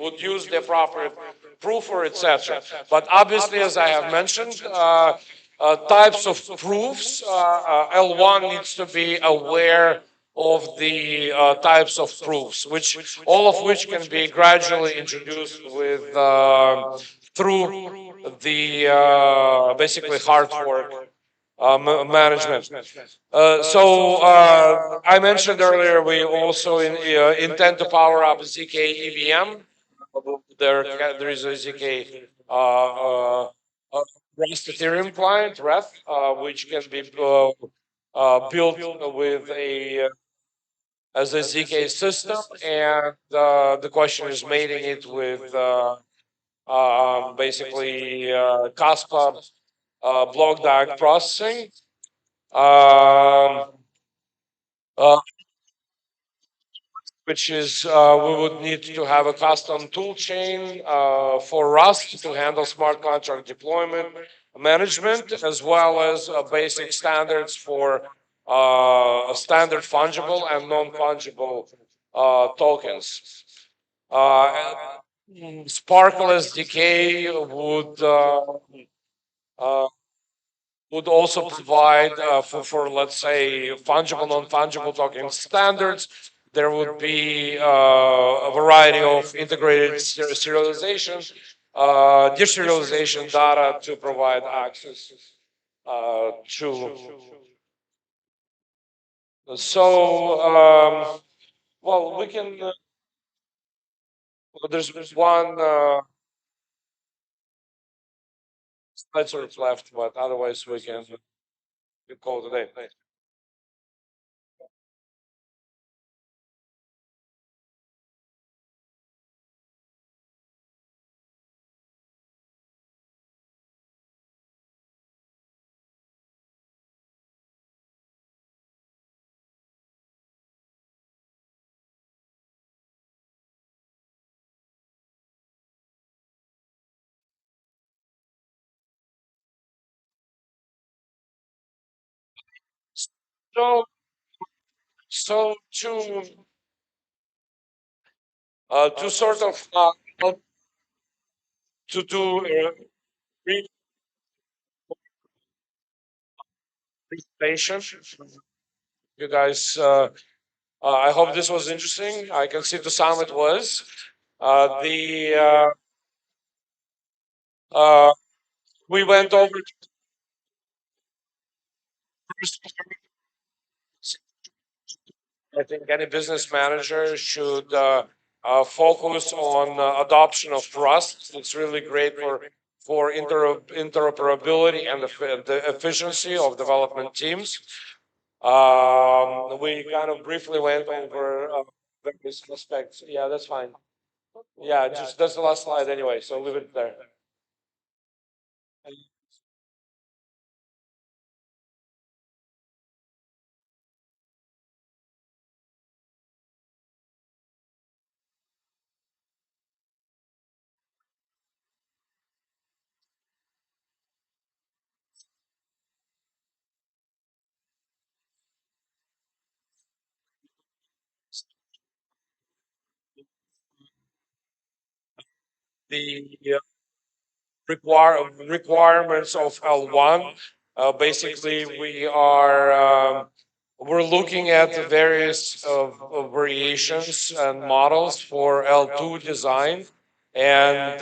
would use the appropriate proofer, etc. But obviously, as I have mentioned, types of proofs, L1 needs to be aware of the types of proofs, which all of which can be gradually introduced with through the basically hard fork management. I mentioned earlier we also intend to power up ZK EVM. There is a ZK REST Ethereum client, RETH, which can be built with as a ZK system, and the question is mating it with basically Kaspa block diag processing. Which is we would need to have a custom tool chain for Rust to handle smart contract deployment management, as well as basic standards for standard fungible and non-fungible tokens. Sparkle SDK would also provide for let's say fungible, non-fungible token standards. There would be a variety of integrated serialization, deserialization data to provide access to. So, well, we can. There's one slide sort of left, but otherwise we can call today. So, to sort of help to do presentation. You guys, I hope this was interesting. I can see to some it was. We went over first. I think any business manager should focus on adoption of Rust. It's really great for interoperability and the efficiency of development teams. We kind of briefly went over various aspects. Yeah, that's fine. Yeah, just that's the last slide anyway, so leave it there. the requirements of L1. Basically, we're looking at the various variations and models for L2 design, and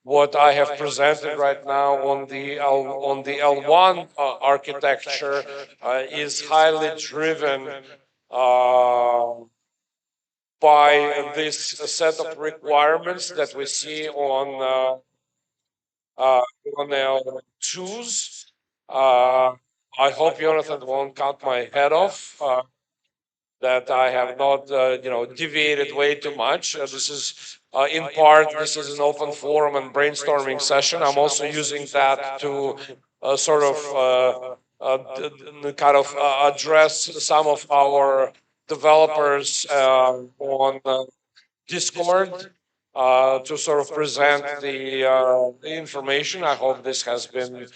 what I have presented right now on the L1 architecture is highly driven by this set of requirements that we see on L2s. I hope Jonathan won't cut my head off. That I have not, deviated way too much. This is, in part, this is an open forum and brainstorming session. I'm also using that to sort of kind of address some of our developers on Discord to sort of present the information. I hope this has been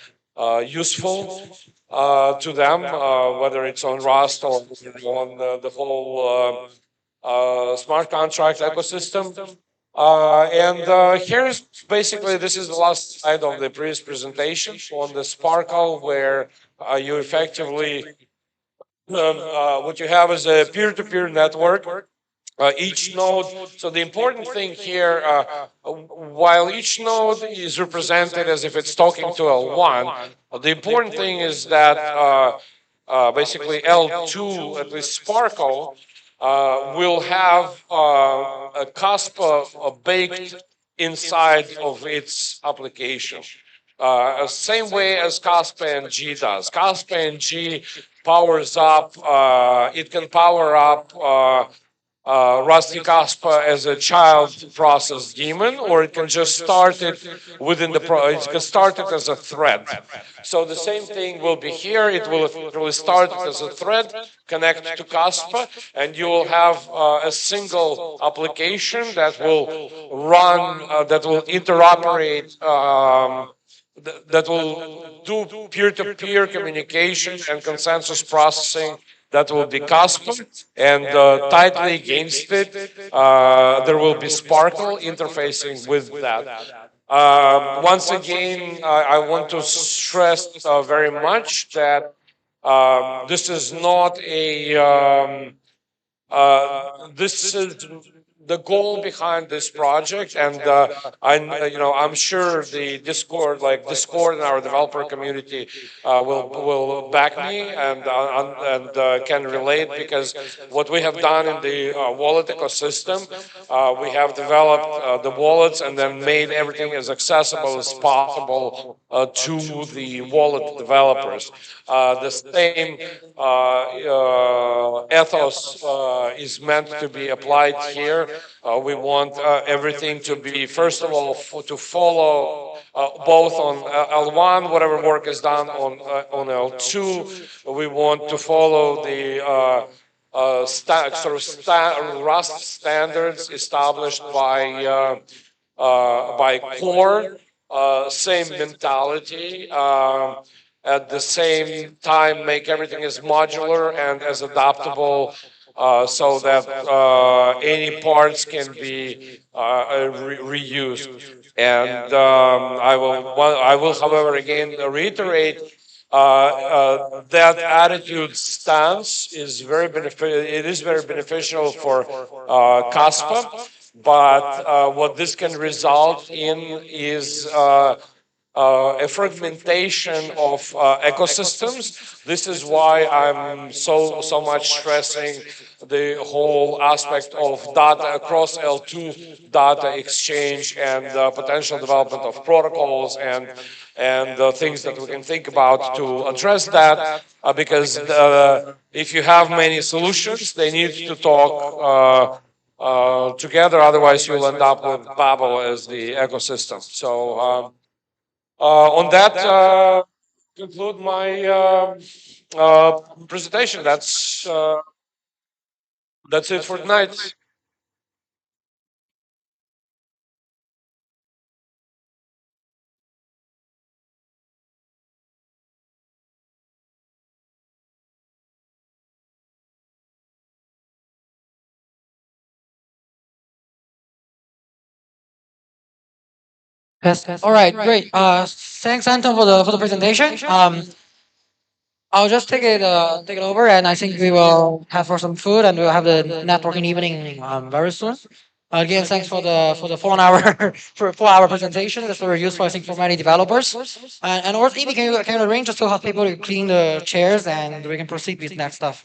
useful to them, whether it's on Rust or on the whole smart contract ecosystem. And here's basically, this is the last slide of the previous presentation on the Sparkle, where you effectively, what you have is a peer-to-peer network. Each node, so the important thing here, while each node is represented as if it's talking to L1, the important thing is that basically L2, at least Sparkle, will have a Kaspa baked inside of its application. Same way as Kaspa and G does. Kaspa and G powers up, it can power up Rusty Kaspa as a child process daemon, or it can just start it within it can start it as a thread. So the same thing will be here. It will start it as a thread, connect to Kaspa, and you will have a single application that will run, that will interoperate, that will do peer-to-peer communication and consensus processing. That will be Kaspa, and tightly against it, there will be Sparkle interfacing with that. Once again, I want to stress very much that this is not a this is the goal behind this project, and I'm sure the Discord and our developer community will back me and can relate, because what we have done in the wallet ecosystem, we have developed the wallets and then made everything as accessible as possible to the wallet developers. The same ethos is meant to be applied here. We want everything to be, first of all, to follow both on L1, whatever work is done on L2. We want to follow the Rust standards established by core, same mentality. At the same time, make everything as modular and as adaptable, so that any parts can be reused. And I will, however, again reiterate that attitude stance is very beneficial. It is very beneficial for Kaspa, but what this can result in is a fragmentation of ecosystems. This is why I'm so much stressing the whole aspect of data across L2 data exchange and potential development of protocols and things that we can think about to address that, because if you have many solutions, they need to talk together, otherwise you'll end up with Babel as the ecosystem. So on that, conclude my presentation. That's it for tonight. Yes. All right. Great. Thanks, Anton, for the presentation. I'll just take it over, and I think we will have for some food, and we'll have the networking evening very soon. Again, thanks for the 4 hour for 4 hour presentation. That's very useful, I think, for many developers. And or maybe can you arrange just to help people to clean the chairs, and we can proceed with next stuff.